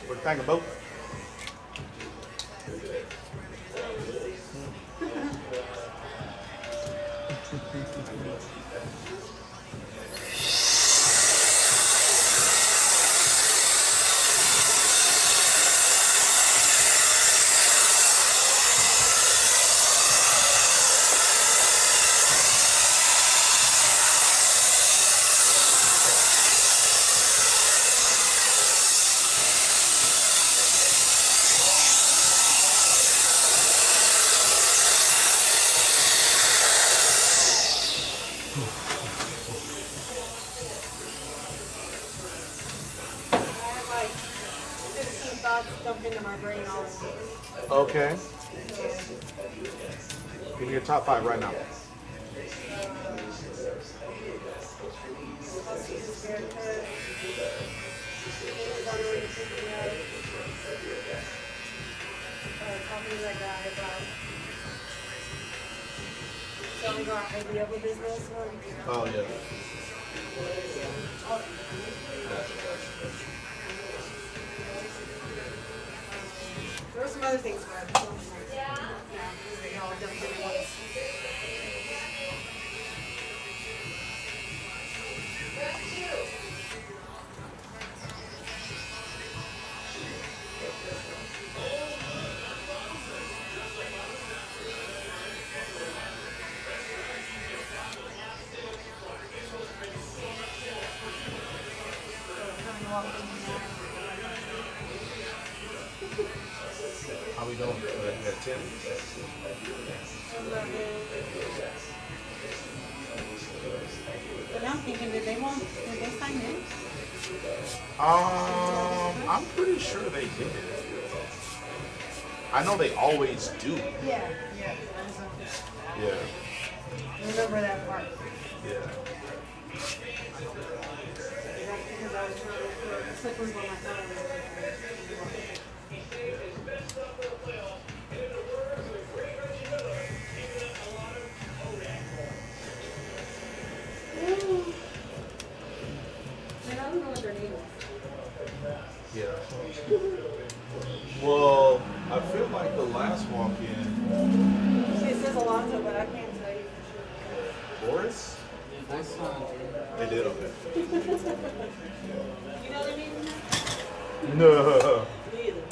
do you think about? jump into my brain all at once. Okay. Give me your top 5 right now. Talking to that guy about selling our idea of a business. Oh, yeah. There were some other things, but yeah, they all jumped in at once. How we doing? We're at 10? But now I'm thinking, did they sign in? I'm pretty sure they did. I know they always do. Yeah. Yeah. Remember that part. Yeah. Because I was trying to look for slippers on my phone. Man, I don't know what their name is. Yeah. Well, I feel like the last walk-in, See, it says Alonzo, but I can't tell you for sure. Boris? They did, okay. You know their name? No. Me either.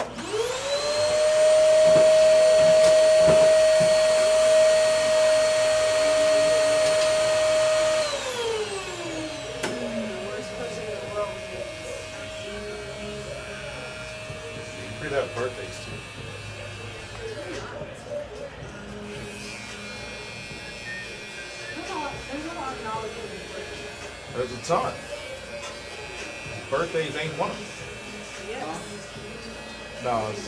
Pretty have birthdays too. There's a lot of knowledge in this. There's a ton. Birthdays ain't one of them. Yes. No, it's,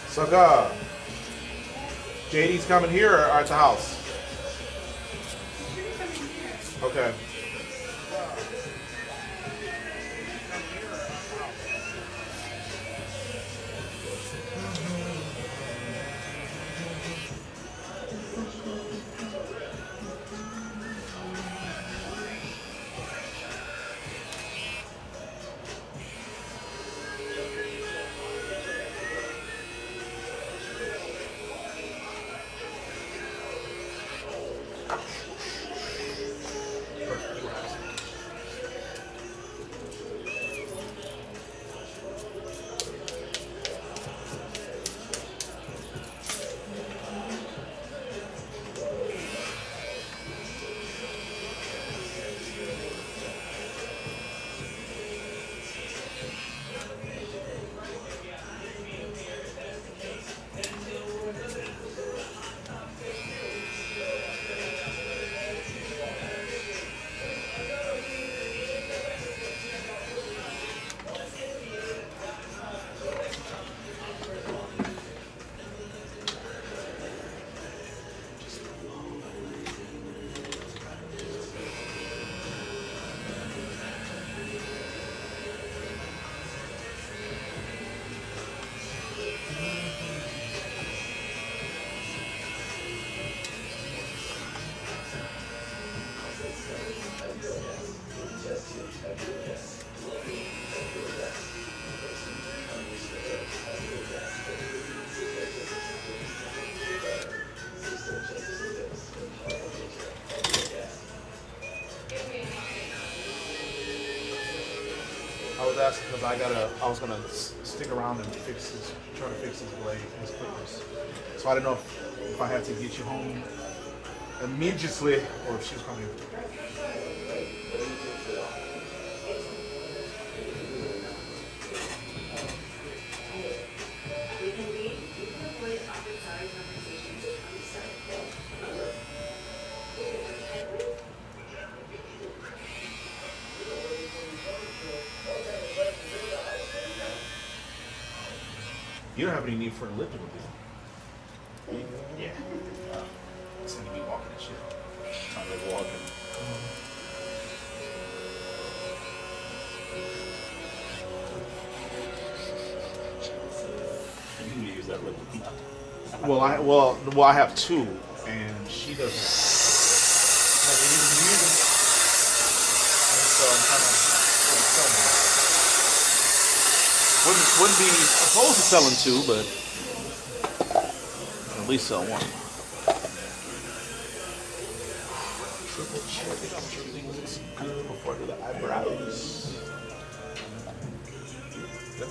so, JD's coming here or at the house? Okay. was asking because I was gonna stick around and try to fix his blade, his clippers. So I didn't know if I had to get you home immediately or if she was coming. You don't have any need for a lifting with you. Yeah. It's gonna be walking and shit. I like walking. You can use that lifting. Well, I have two, and she doesn't. Like, use it. And so I'm kind of selling. Wouldn't be opposed to selling two, but at least sell one. Triple check it. Everything looks good before I do the eyebrows. Yep.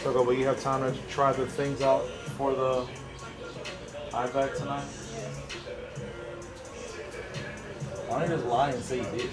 So, will you have time to try the things out for the IVAC tonight? Yes. Why don't you just lie and say you did?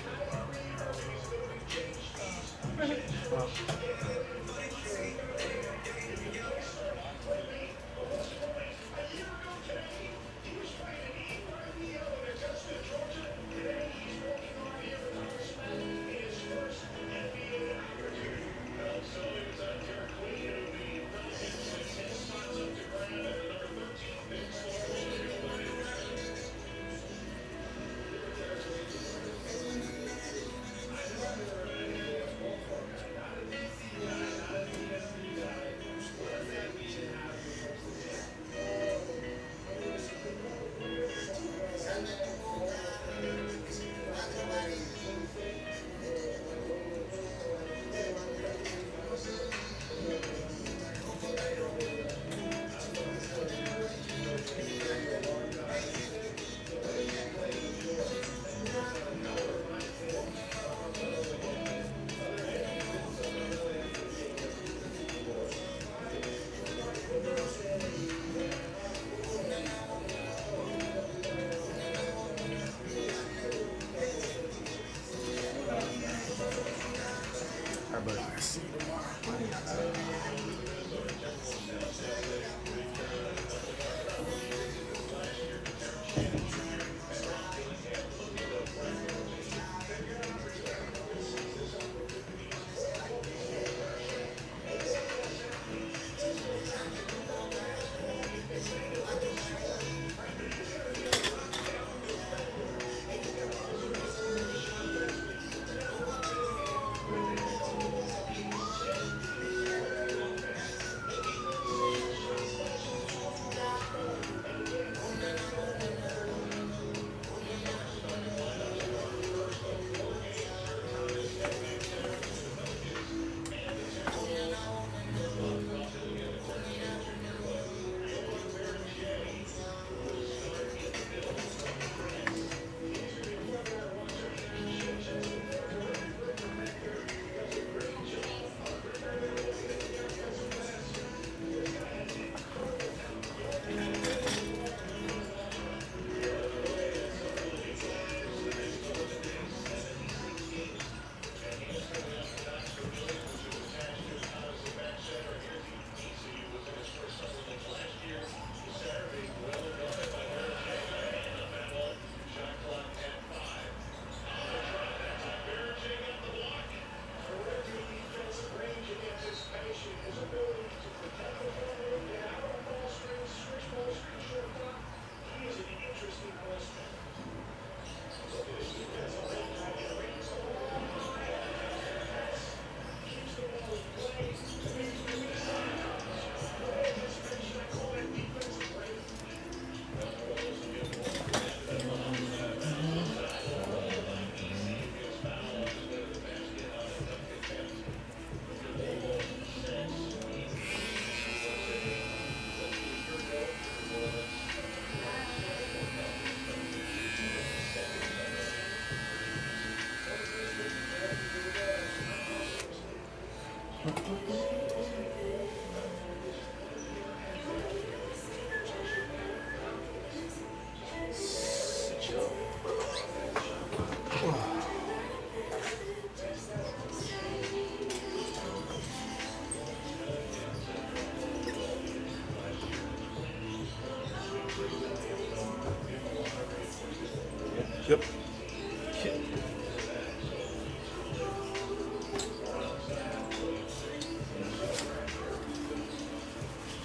Yep.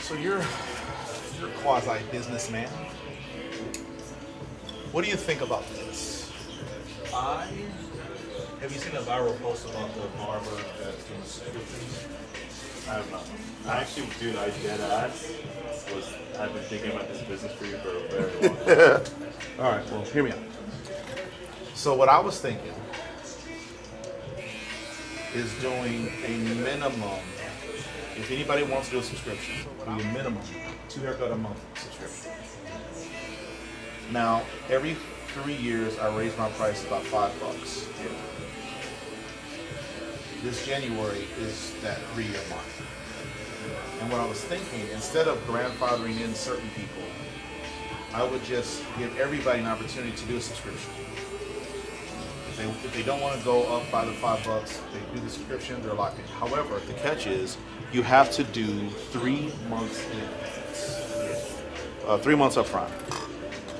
So you're a quasi businessman. What do you think about this? Have you seen a viral post about the barber that's doing subscriptions? I have not. I actually, dude, I dead ass I've been thinking about this business for you for a very long time. All right, well, hear me out. So what I was thinking is doing a minimum, if anybody wants to do a subscription, do a minimum 2 haircut a month subscription. Now, every 3 years, I raise my price about $5. This January is that 3-year mark. And what I was thinking, instead of grandfathering in certain people, I would just give everybody an opportunity to do a subscription. If they don't want to go up by the $5, they do the subscription. They're locked in. However, the catch is you have to do 3 months in advance. 3 months up front.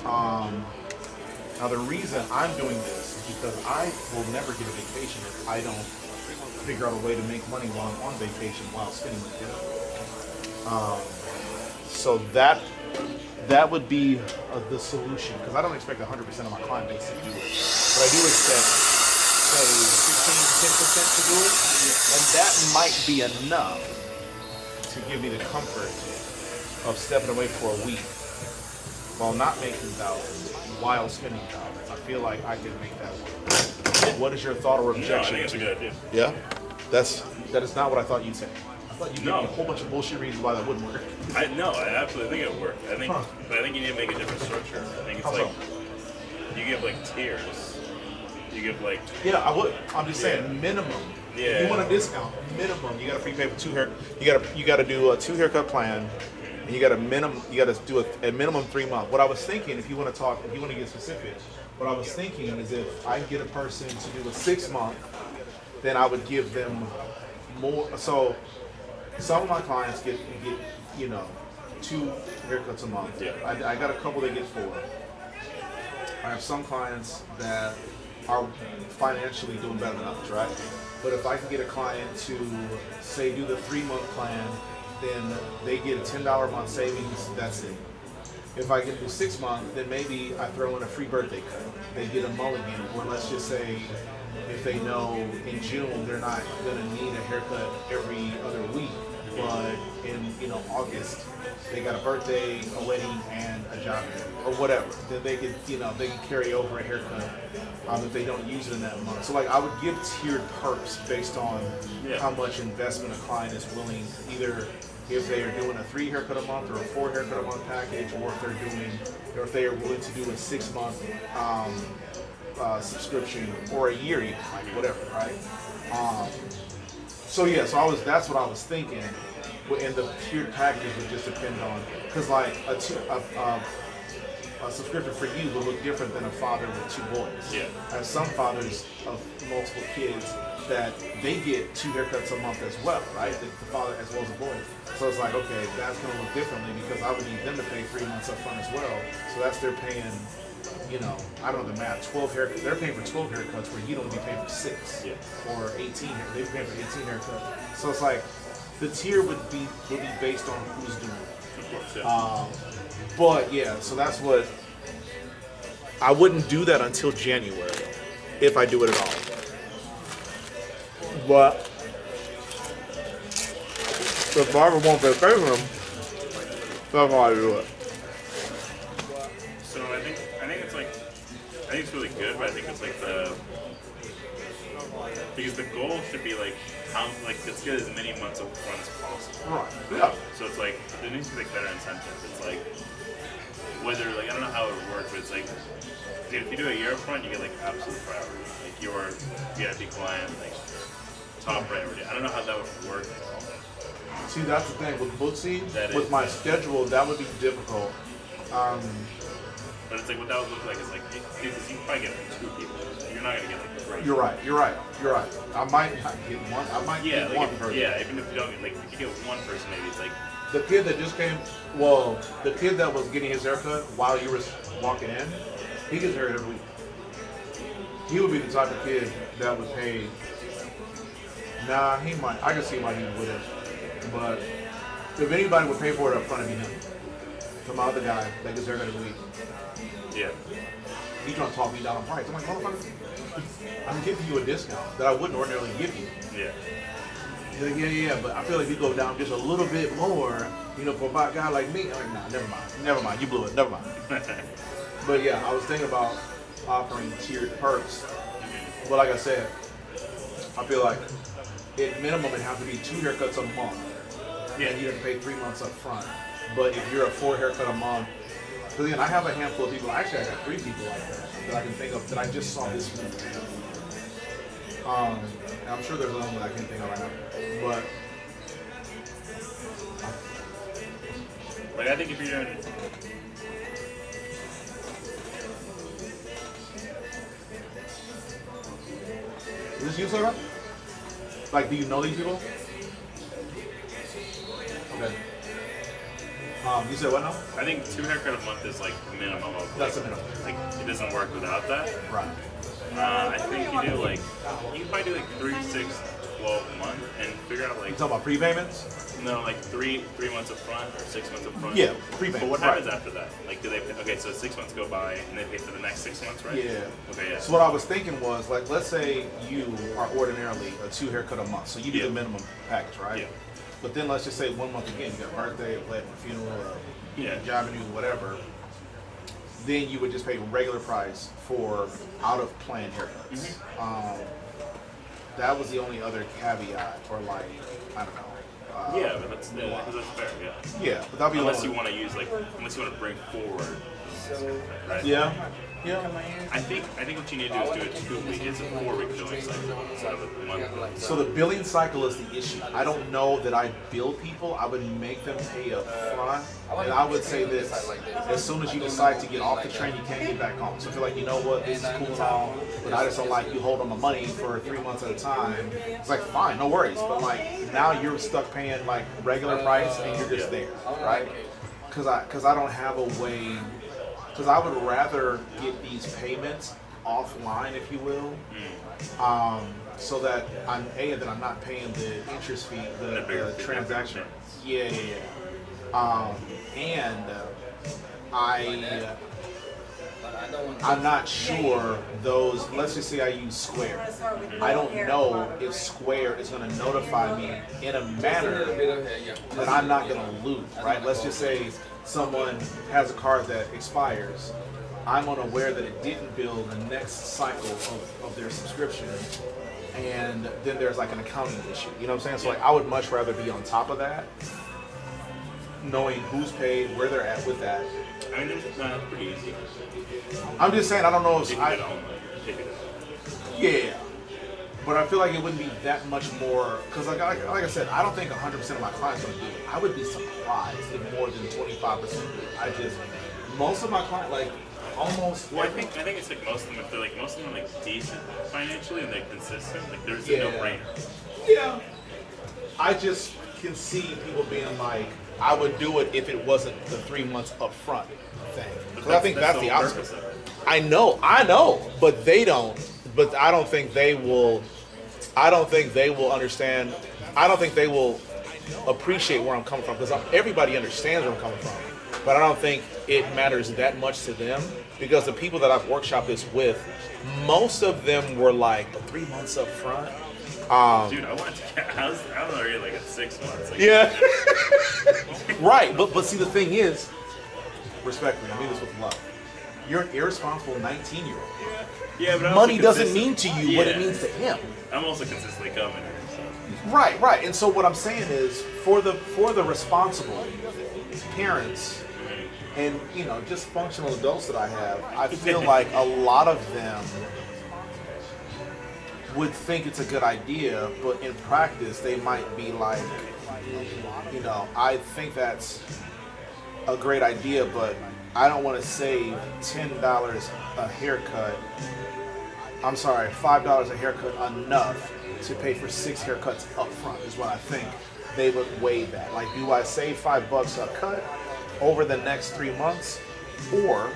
Now the reason I'm doing this is because I will never get a vacation if I don't figure out a way to make money while I'm on vacation while spending my dinner. So that would be the solution, because I don't expect 100% of my client base to do it, but I do expect, say, 15-10% to do it, and that might be enough to give me the comfort of stepping away for a week while not making thousands, while spending thousands. I feel like I can make that work. What is your thought or objection? No, I think it's a good idea. Yeah? That is not what I thought you'd say. I thought you'd give me a whole bunch of bullshit reasons why that wouldn't work. I absolutely think it would work. But I think you need to make a different structure. I think it's How like so? you give like tiers. You give like Yeah, I would. I'm just saying minimum. Yeah. If you want a discount, minimum, you got to prepay for 2 hair. You got to do a 2 haircut plan, and you got to do a minimum 3 month. What I was thinking, if you want to get specific, what I was thinking is if I get a person to do a 6 month, then I would give them more. So some of my clients get 2 haircuts a month. Yeah. I got a couple that get 4. I have some clients that are financially doing better than others, right? But if I can get a client to, say, do the 3 month plan, then they get a $10 a month savings, that's it. If I can do 6 months, then maybe I throw in a free birthday cut. They get a mulligan, or let's just say, if they know in June they're not gonna need a haircut every other week, but in August they got a birthday, a wedding, and a job interview, or whatever. Then they could they can carry over a haircut if they don't use it in that month. So like I would give tiered perks based on how much investment a client is willing, either if they are doing a 3 haircut a month or a 4 haircut a month package, or if they are willing to do a 6 month subscription, or a year even, like whatever, right? So that's what I was thinking, and the tiered packages would just depend on, because like a subscription for you will look different than a father with 2 boys. Yeah. I have some fathers of multiple kids that they get 2 haircuts a month as well, right? The father as well as the boy. So it's like, okay, that's going to look differently because I would need them to pay 3 months up front as well. So they're paying, I don't know the math, 12 haircuts. They're paying for 12 haircuts where you'd only be paying for 6 or 18. They're paying for 18 haircuts. So it's like the tier would be based on who's doing it. Of course, yeah. But yeah, so that's what I wouldn't do that until January if I do it at all. But the barber won't pay for them. That's how I do it. So I think it's really good, but I think it's like because the goal should be let's get as many months up front as possible. Right. Yeah. So it's like there needs to be better incentive. It's like whether I don't know how it would work, but it's like dude, if you do a year up front, you get absolute priority. Like your VIP client, top priority. I don't know how that would work. See, that's the thing with Bootsy. With my schedule, that would be difficult. But it's like what that would look like is because you probably get 2 people. You're not gonna get 3. You're right. I might not get one. I might get one person. Yeah, even if you don't get if you get one person, maybe it's like the kid that just came. Well, the kid that was getting his haircut while you were walking in, he gets haircut every week. He would be the type of kid that would pay. Nah, he might. I can see why he wouldn't. But if anybody would pay for it up front, it'd be him. Some other guy that gets haircut every week. Yeah. He's trying to talk me down on price. I'm like, motherfucker, I'm giving you a discount that I wouldn't ordinarily give you. Yeah. He's like, yeah, but I feel like you go down just a little bit more, for a guy like me. I'm like, nah, never mind, you blew it, never mind. But yeah, I was thinking about offering tiered perks. But like I said, I feel like at minimum it has to be 2 haircuts a month. Yeah. And you have to pay 3 months up front. But if you're a 4 haircut a month, because again, I have a handful of people. Actually, I got 3 people like that I can think of that I just saw this week. And I'm sure there's another one that I can't think of right now. But I think if you're doing Is this you, Sarah? Like, do you know these people? Okay. You said what now? I think 2 haircut a month is like minimum of That's like, a minimum. like it doesn't work without that. Right. I think you do like you can probably do like 3, 6, 12 months and figure out like You talking about prepayments? no like 3 months up front or 6 months up front. Yeah, prepayment. But what Right. happens after that? Like do they pay, okay, so 6 months go by and they pay for the next 6 months, right? Yeah. Okay, yeah. So what I was thinking was, like, let's say you are ordinarily a 2 haircut a month, so you do the minimum package, right? Yeah. But then let's just say 1 month again, you got a birthday, a wedding, a funeral, Yeah. job interview, whatever. Then you would just pay regular price for out of plan haircuts. That was the only other caveat, or like, I don't know. Yeah, but that's fair, yeah. Yeah, but that'd be unless the you want to use like unless you want to bring forward. Right? Yeah. Yeah. I think what you need to do is do a 2 week. It's a 4-week billing cycle instead of a month. So the billing cycle is the issue. I don't know that I bill people. I would make them pay up front. And I would say this, as soon as you decide to get off the train, you can't get back home. So if you're like, you know what, this is cool and all, but I just don't like you holding my money for 3 months at a time, it's like, fine, no worries. But like, now you're stuck paying like regular price and you're just there, right? Because I don't have a way, because I would rather get these payments offline, if you will, so that that I'm not paying the interest fee, the transaction. Yeah. And I'm not sure those, let's just say I use Square. I don't know if Square is going to notify me in a manner that I'm not going to lose, right? Let's just say someone has a card that expires. I'm unaware that it didn't bill the next cycle of their subscription, and then there's like an accounting issue. You know what I'm saying? So like, I would much rather be on top of that, knowing who's paid, where they're at with that. I mean, it's not pretty easy. I'm just saying, I don't know if You can get it online. Take it out. yeah, but I feel like it wouldn't be that much more, because like I said, I don't think 100% of my clients are going to do it. I would be surprised if more than 25% do it. Most of my clients, like almost. Well, I think it's like most of them, if they're like most of them are like decent financially and they're consistent, like there's a Yeah. no-brainer. Yeah. I just can see people being like, I would do it if it wasn't the 3 months up front thing. Because I think that's the whole opposite. purpose of it. I know, but they don't. But I don't think they will. I don't think they will understand. I don't think they will appreciate where I'm coming from, because everybody understands where I'm coming from. But I don't think it matters that much to them, because the people that I've workshopped this with, most of them were like, but 3 months up front. Dude, I wanted to get. I was already like at 6 months. Like, Yeah. Right, but see, the thing is, respectfully, I mean this with love. You're an irresponsible 19-year-old. Yeah, but I'm money also doesn't consistent. mean to you what it Yeah. means to him. I'm also consistently coming here. So. Right. And so what I'm saying is, for the responsible parents and just functional adults that I have, I feel like a lot of them would think it's a good idea, but in practice they might be like, I think that's a great idea, but I don't want to save $10 a haircut. I'm sorry, $5 a haircut enough to pay for 6 haircuts up front is what I think they would weigh that. Like, do I save $5 a cut over the next 3 months, or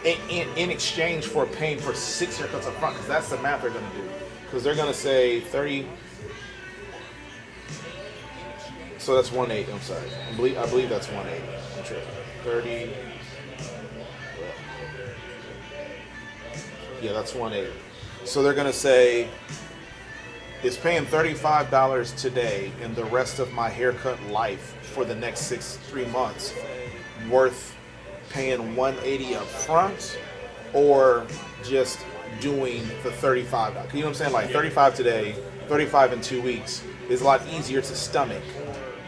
in exchange for paying for 6 haircuts up front? Because that's the math they're going to do. Because they're going to say 30. So that's 180. I'm sorry. I believe that's 180. I'm sure. 30. Yeah, that's 180. So they're going to say, it's paying $35 today and the rest of my haircut life for the next 3 months worth paying 180 up front, or just doing the $35? You know what I'm saying? Like 35 today, 35 in 2 weeks is a lot easier to stomach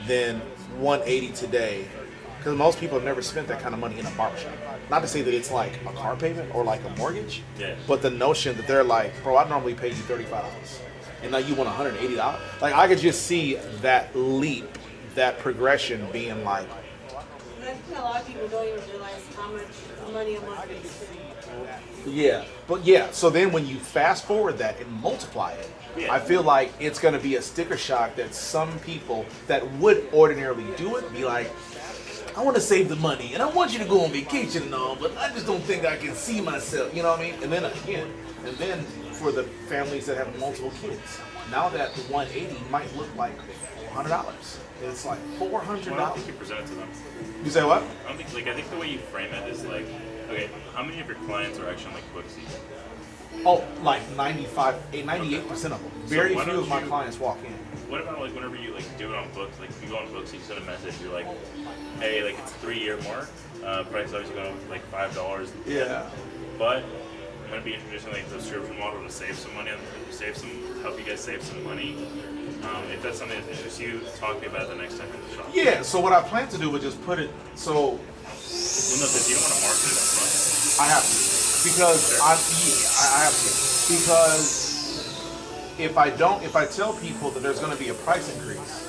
than 180 today. Because most people have never spent that kind of money in a barbershop. Not to say that it's like a car payment or like a mortgage, but the notion that they're like, bro, I normally pay you $35, and now you want $180. Like, I could just see that leap, that progression being like. I think a lot of people don't even realize how much money a month they spend. Yeah, but yeah. So then when you fast forward that and multiply it, Yeah. I feel like it's going to be a sticker shock that some people that would ordinarily do it be like, I want to save the money and I want you to go on vacation and all, but I just don't think I can see myself. You know what I mean? And then again, and then for the families that have multiple kids, now that the 180 might look like $100. It's like $400. Well, I don't think you present it to them. You say what? I don't think, like, I think the way you frame it is like, okay, how many of your clients are actually on like book season? Oh, like 98% of them. Very why few don't of my you- clients walk in. What about like whenever you like do it on books? Like if you go on books, you send a message. You're like, hey, like it's 3-year mark. Price is always going up like $5. Yeah. But I'm gonna be introducing like the subscription model to save some money, help you guys save some money. If that's something that interests you, talk to me about it the next time in the shop. Yeah, so what I plan to do is just put it, so Well, no, because you don't want to market it up front. I have to. Because I have to. Because if I tell people that there's going to be a price increase,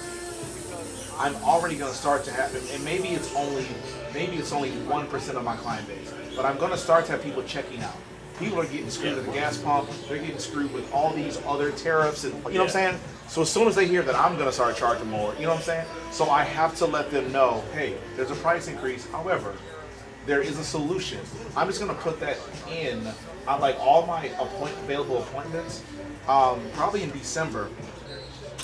I'm already going to start to have, and maybe it's only 1% of my client base, but I'm going to start to have people checking out. People are getting screwed at the gas pump. They're getting screwed with all these other tariffs, and you know what I'm saying. So as soon as they hear that I'm going to start charging more, you know what I'm saying. So I have to let them know, hey, there's a price increase. However, there is a solution. I'm just going to put that in, like all my available appointments. Probably in December,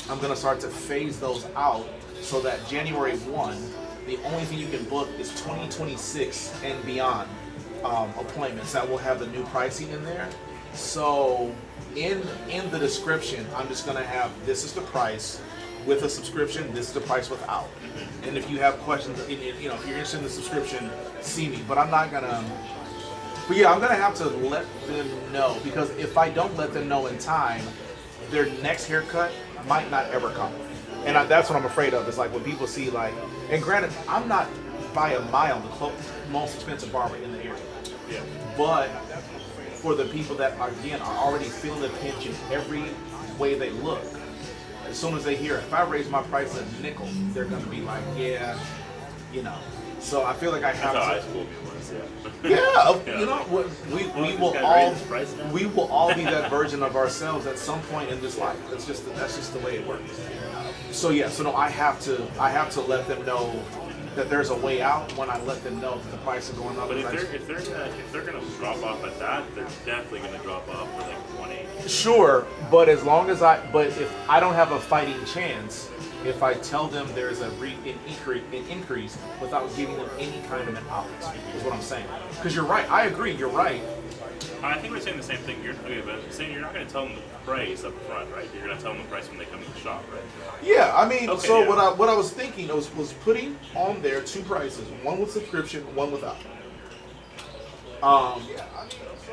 I'm going to start to phase those out so that January 1, the only thing you can book is 2026 and beyond appointments that will have the new pricing in there. So in the description, I'm just going to have, this is the price with a subscription, this is the price without. And if you have questions, if you're interested in the subscription, see me. But I'm not going to, but yeah, I'm going to have to let them know, because if I don't let them know in time, their next haircut might not ever come. And that's what I'm afraid of. Is like when people see like, and granted, I'm not by a mile the most expensive barber in the area. Yeah. But for the people that again are already feeling the pinch in every way they look, as soon as they hear, if I raise my price a nickel, they're gonna be like, yeah, you know. So I feel like I have That's how to. high school me was, Yeah, you know, we will all be that version of ourselves at some point in this life. That's just the way it works. So yeah, so no, I have to let them know that there's a way out when I let them know that the price is going up. But if they're gonna drop off at that, they're definitely gonna drop off for like 180. Sure, but if I don't have a fighting chance, if I tell them there's an increase without giving them any kind of an out, is what I'm saying. Because you're right, I agree, you're right. I think we're saying the same thing. But saying you're not going to tell them the price up front, right? You're going to tell them the price when they come to the shop, right? Yeah, I mean, Okay, so yeah. what I was thinking was putting on there two prices, one with subscription, one without.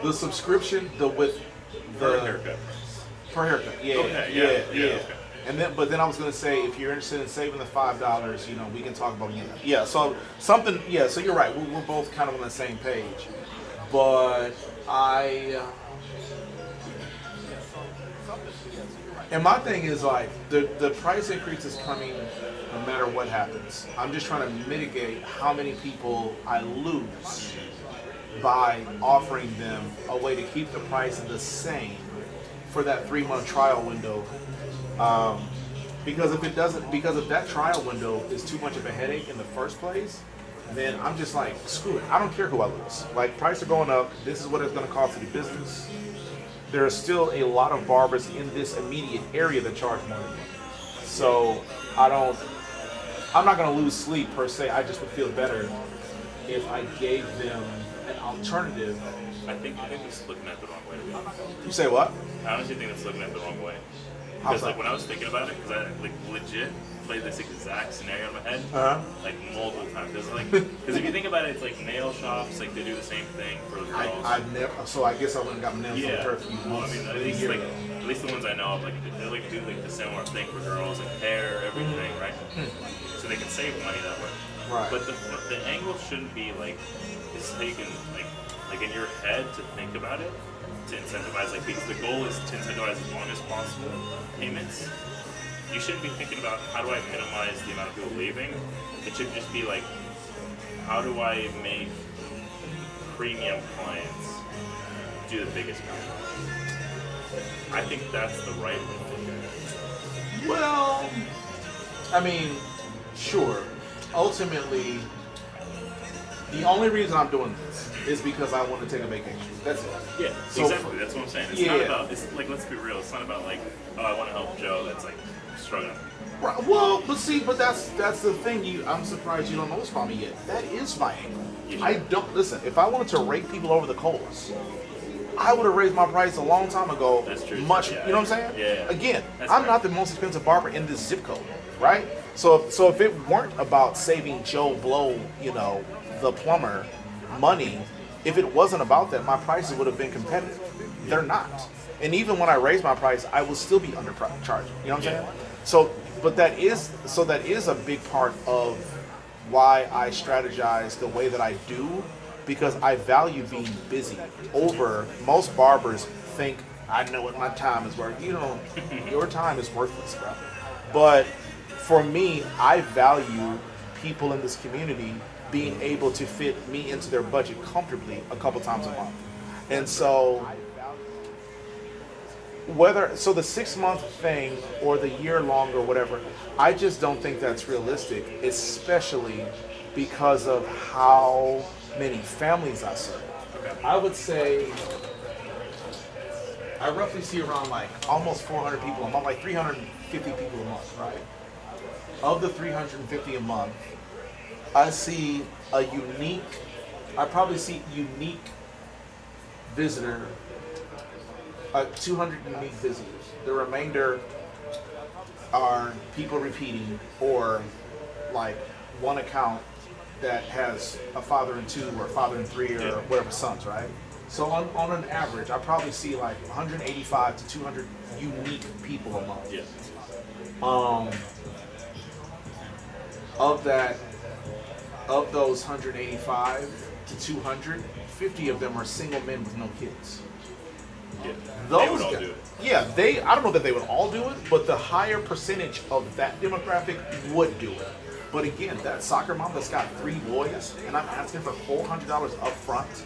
The subscription, with the Per haircut. per haircut, yeah, Okay, yeah. okay. And then I was gonna say, if you're interested in saving the $5, we can talk about it. Yeah, so something. Yeah, so you're right. We're both kind of on the same page, but and my thing is like the price increase is coming no matter what happens. I'm just trying to mitigate how many people I lose by offering them a way to keep the price the same for that 3-month trial window. Because if that trial window is too much of a headache in the first place, then I'm just like, screw it. I don't care who I lose. Like, prices are going up. This is what it's going to cost to do business. There are still a lot of barbers in this immediate area that charge more than me. So I'm not going to lose sleep per se. I just would feel better if I gave them an alternative. I think this is looking at it the wrong way. You say what? I honestly think it's looking at it the wrong way. How's Because that? like when I was thinking about it, because I like legit played this exact scenario in my head, like multiple times. Because if you think about it, it's like nail shops, like they do the same thing for the girls. I've never. So I guess I wouldn't got nails on curfew. Well, I mean, at least the ones I know of, like they like do like the similar thing for girls, like hair, everything, right? So they can save money that way. Right. But the angle shouldn't be like it's taken like in your head to think about it, to incentivize, like, because the goal is to incentivize as long as possible payments. You shouldn't be thinking about how do I minimize the amount of people leaving. It should just be like, how do I make premium clients do the biggest beard. I think that's the right way to look at it. Well, I mean, sure. Ultimately, the only reason I'm doing this is because I want to take a vacation. That's it. Yeah, So exactly. That's what I'm saying. It's yeah. not about. It's like, let's be real. It's not about like, oh, I want to help Joe. That's like struggling. Right. Well, but that's the thing. I'm surprised you don't know this about me yet. That is my angle. I don't listen. If I wanted to rake people over the coals, I would have raised my price a long time ago. That's true. Much. Yeah. You know what I'm saying? Yeah. Again, That's I'm right. not the most expensive barber in this zip code, right? So if it weren't about saving Joe Blow, the plumber, money, if it wasn't about that, my prices would have been competitive. They're not. And even when I raise my price, I will still be undercharging. You know what I'm saying? So that is a big part of why I strategize the way that I do, because I value being busy over most barbers think I know what my time is worth. Your time is worthless, bro. But for me, I value people in this community being able to fit me into their budget comfortably a couple times a month. And so the 6 month thing or the year long or whatever, I just don't think that's realistic, especially because of how many families I serve. I would say I roughly see around like almost 400 people a month, like 350 people a month, right? Of the 350 a month, I probably see unique visitor, 200 unique visitors. The remainder are people repeating, or like one account that has a father and two or father and three or whatever sons, right? So on an average, I probably see like 185 to 200 unique people a month. Yeah. Of those 185 to 200, 50 of them are single men with no kids. Yeah. Those They would all guys, do it. yeah, I don't know that they would all do it, but the higher percentage of that demographic would do it. But again, that soccer mom that's got 3 boys, and I'm asking for $400 up front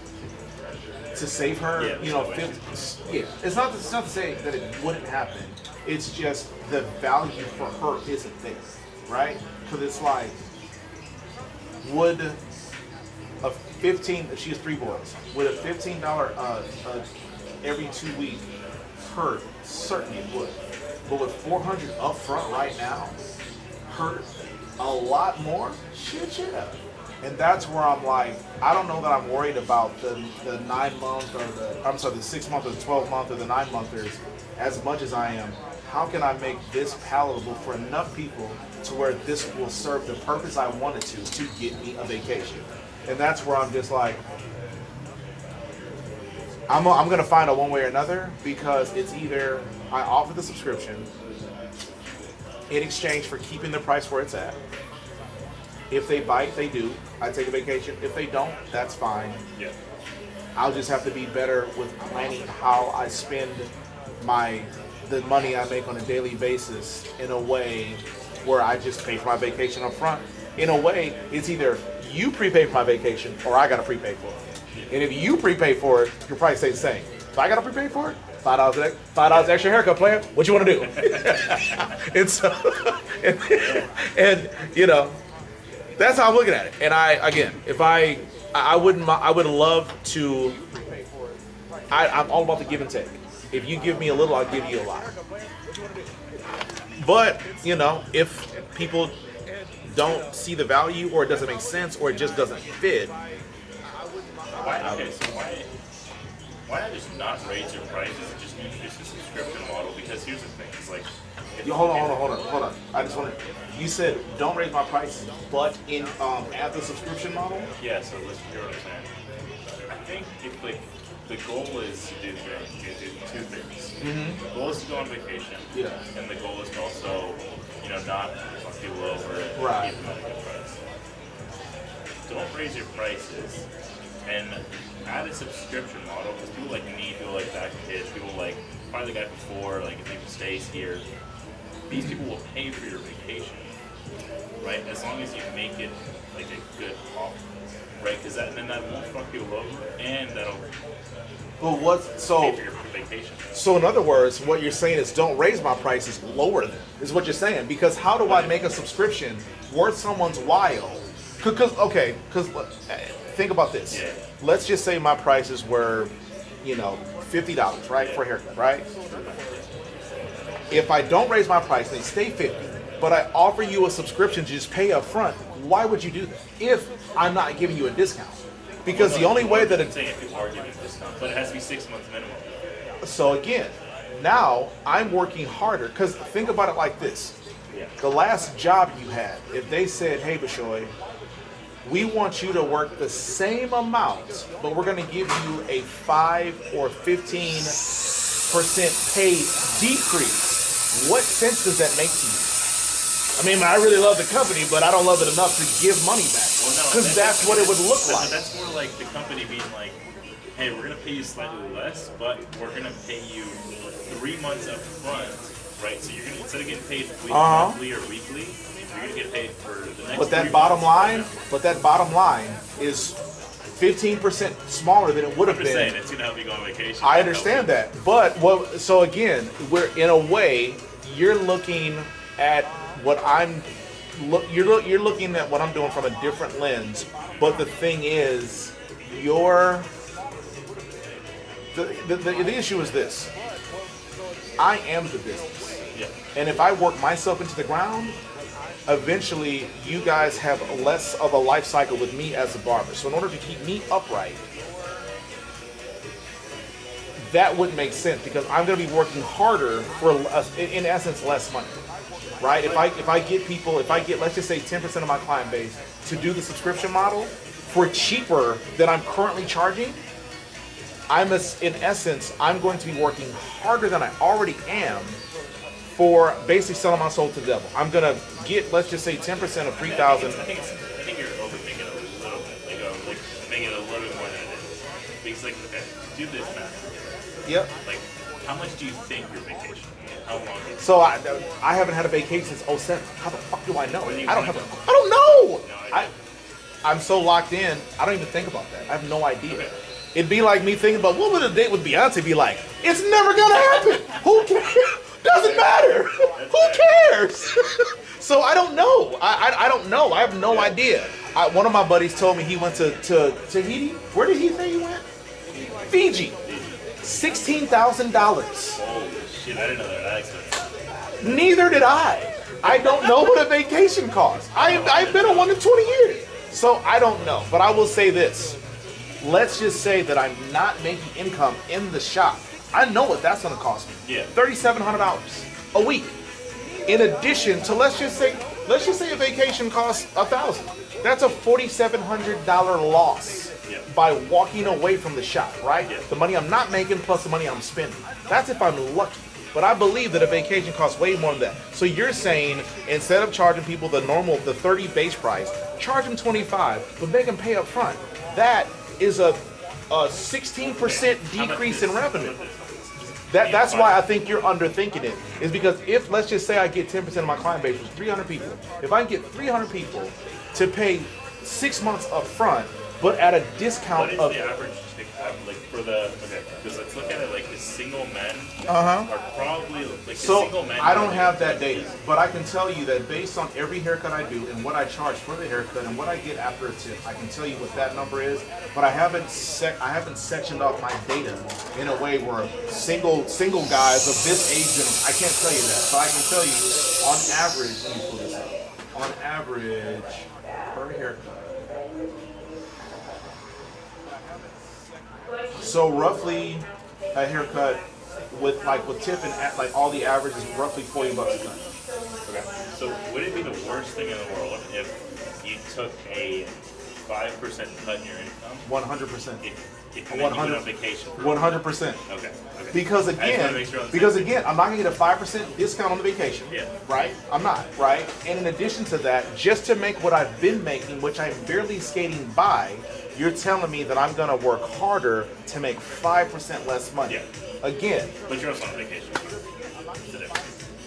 to save her, Yeah, 50. Yeah, it's not to say that it wouldn't happen. It's just the value for her isn't there, right? Because it's like, would a 15? She has 3 boys. Would a $15 every 2 week hurt? Certainly it would. But with 400 up front right now, hurt a lot more? Shit, yeah. And that's where I'm like, I don't know that I'm worried about the 9 month or the 6 month or the 12 month or the 9 monthers as much as I am. How can I make this palatable for enough people to where this will serve the purpose I want it to get me a vacation? And that's where I'm just like, I'm going to find a one way or another, because it's either I offer the subscription in exchange for keeping the price where it's at. If they bite, they do. I take a vacation. If they don't, that's fine. Yeah. I'll just have to be better with planning how I spend the money I make on a daily basis in a way where I just pay for my vacation up front. In a way, it's either you prepay for my vacation or I got to prepay for it. And if you prepay for it, your price stays the same. If I got to prepay for it, $5 extra haircut, player. What you want to do? And so, and that's how I'm looking at it. And I would love to. I'm all about the give and take. If you give me a little, I'll give you a lot. But if people don't see the value, or it doesn't make sense, or it just doesn't fit. Why not just not raise your prices and just introduce a subscription model? Because here's the thing, it's like... Hold on. I just want to... You said don't raise my prices, but add the subscription model? Yeah, so let's hear what I'm saying. I think if the goal is to do 2 things. Mm-hmm. The goal is to go on vacation. Yeah. And the goal is to also, not fuck people over and Right. keep them at a good price. Don't raise your prices and add a subscription model, because people like me, people like that kid, people like probably the guy before, like if people stays here, these people will pay for your vacation. right? As long as you make it like a good offer, right? Because then that won't fuck you over, and that'll But what? So pay for your vacation. So in other words, what you're saying is don't raise my prices, lower them. Is what you're saying. Because how do I make a subscription worth someone's while? Because think about this. Yeah. Let's just say my prices were, $50, right, for a haircut, right? If I don't raise my price, they stay $50, but I offer you a subscription to just pay up front, why would you do that? If I'm not giving you a discount. Because the only way that I'm saying if you are giving a discount, but it has to be 6 months minimum. So again, now I'm working harder because think about it like this. Yeah. The last job you had, if they said, hey, Bashoy, we want you to work the same amount, but we're going to give you a 5 or 15% pay decrease, what sense does that make to you? I mean, I really love the company, but I don't love it enough to give money back. Because that's what it would look like. That's more like the company being like, hey, we're going to pay you slightly less, but we're going to pay you 3 months up front, right? So you're going to, instead of getting paid monthly or weekly, you're going to get paid for the next But that 3 bottom months. line is 15% smaller than it would have I'm just been. saying, it's going to help you go on vacation. I understand that. But, so again, we're in a way, you're looking at what you're looking at what I'm doing from a different lens. But the thing is, the issue is this. I am the business. Yeah. And if I work myself into the ground, eventually you guys have less of a life cycle with me as a barber. So in order to keep me upright, that wouldn't make sense because I'm going to be working harder for, in essence, less money. Right? If I get let's just say 10% of my client base to do the subscription model for cheaper than I'm currently charging, I'm going to be working harder than I already am for basically selling my soul to the devil. I'm gonna get, let's just say 10% of 3,000. I think you're overthinking it a little bit. Like making it a little bit more than it is. Because okay, do this math. Yep. Like, how much do you think your vacation? How long? So I haven't had a vacation since 2007. How the fuck do I know? I don't know. I'm so locked in. I don't even think about that. I have no idea. Okay. It'd be like me thinking about what would a date with Beyonce be like? It's never gonna happen. Who cares? Doesn't matter. Who cares? So I don't know. I don't know. I have no idea. One of my buddies told me he went to Tahiti. Where did he say he went? Fiji. $16,000. Holy shit! I didn't know that expensive. Neither did I. I don't know what a vacation costs. I've been on one in 20 years. So I don't know. But I will say this. Let's just say that I'm not making income in the shop. I know what that's going to cost me. Yeah. $3,700 a week. In addition to let's just say a vacation costs $1,000. That's a $4,700 loss by walking away from the shop, right? Yeah. The money I'm not making plus the money I'm spending. That's if I'm lucky. But I believe that a vacation costs way more than that. So you're saying instead of charging people the 30 base price, charge them 25, but make them pay up front. That is a 16% decrease in revenue. That's why I think you're underthinking it. Is because if, let's just say I get 10% of my client base, which is 300 people. If I can get 300 people to pay 6 months up front, but at a discount of... What is the average like for the... Okay, because let's look at it like the single men are probably... Like So single men I don't have that data, but I can tell you that based on every haircut I do and what I charge for the haircut and what I get after a tip, I can tell you what that number is. But I haven't sectioned off my data in a way where single guys of this age, and I can't tell you that. But I can tell you, on average, let me pull this up. On average, per haircut. So roughly, a haircut with tip and all the averages, roughly $40 a cut. Okay. So would it be the worst thing in the world if you took a 5% cut in your income? 100%. If you went on vacation. 100%. Okay. Because again, I'm not gonna get a 5% discount on the vacation. Yeah. Right? I'm not. Right? And in addition to that, just to make what I've been making, which I'm barely skating by, you're telling me that I'm gonna work harder to make 5% less money. Yeah. Again. But you're also on vacation.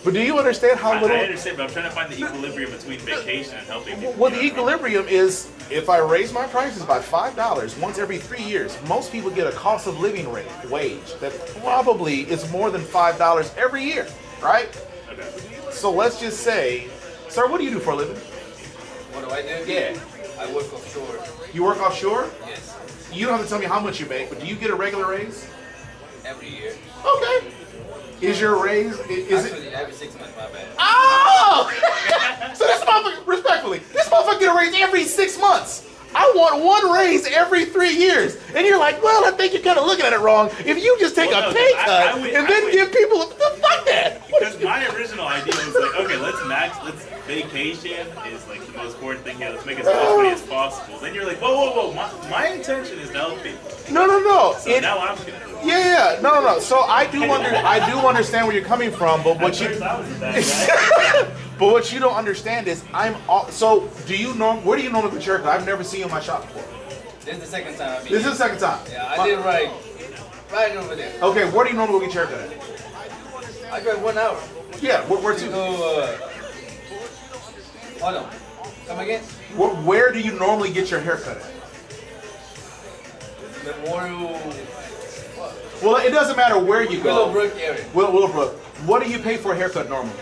But do you understand how I little? understand, but I'm trying to find the equilibrium between vacation and helping people. Well, the equilibrium is if I raise my prices by $5 once every 3 years, most people get a cost of living rate wage that probably is more than $5 every year, right? Okay. So let's just say, sir, what do you do for a living? What do I do? Yeah. I work offshore. You work offshore? Yes. You don't have to tell me how much you make, but do you get a regular raise? Every year. Okay. Is your raise, is it? Actually, every 6 months, my bad. Oh! So this motherfucker, respectfully, this motherfucker get a raise every 6 months. I want one raise every 3 years. And you're like, well, I think you're kind of looking at it wrong. If you just take a pay cut and then give people, fuck that. Because my original idea was like, okay, let's vacation is like the most important thing here. Let's make as much money as possible. Then you're like, whoa. My intention is to help people. No. So now I'm gonna do it. Yeah. No. So I do understand where you're coming from, but what you but what you don't understand is so do you know where do you normally get your haircut? I've never seen you in my shop before. This is the second time. This is the second time. Yeah, I did right over there. Okay, where do you normally go get your haircut at? I drive 1 hour. Yeah, where to? Hold on. Come again? Where do you normally get your haircut at? Memorial. Well, it doesn't matter where you go. Willowbrook area. Willowbrook. What do you pay for a haircut normally?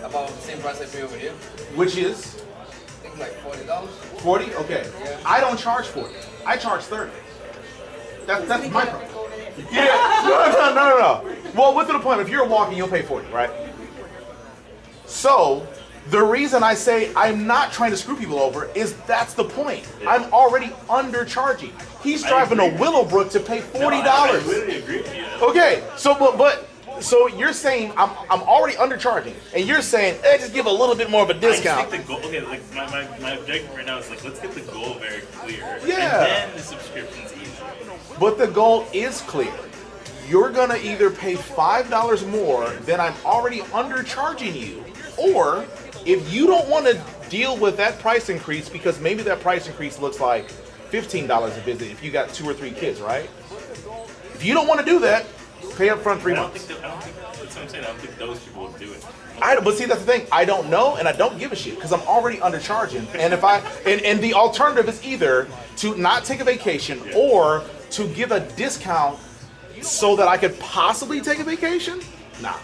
About the same price I pay over here. Which is? I think like $40. 40? Okay. Yeah. I don't charge 40. I charge 30. That's my price. Yeah. No. Well, with an appointment, if you're walking, you'll pay 40, right? So, the reason I say I'm not trying to screw people over is that's the point. I'm already undercharging. He's driving to Willowbrook to pay $40. I literally agree with you. Okay, so you're saying I'm already undercharging, and you're saying just give a little bit more of a discount. I think the goal, okay, like my objective right now is like let's get the goal very clear. Yeah. And then the subscription's easy. But the goal is clear. You're gonna either pay $5 more than I'm already undercharging you, or if you don't want to deal with that price increase, because maybe that price increase looks like $15 a visit if you got 2 or 3 kids, right? If you don't want to do that, pay up front 3 months. I don't think that's what I'm saying. I don't think those people will do it. But see, that's the thing. I don't know, and I don't give a shit because I'm already undercharging. And if and the alternative is either to not take a vacation or to give a discount so that I could possibly take a vacation. Nah.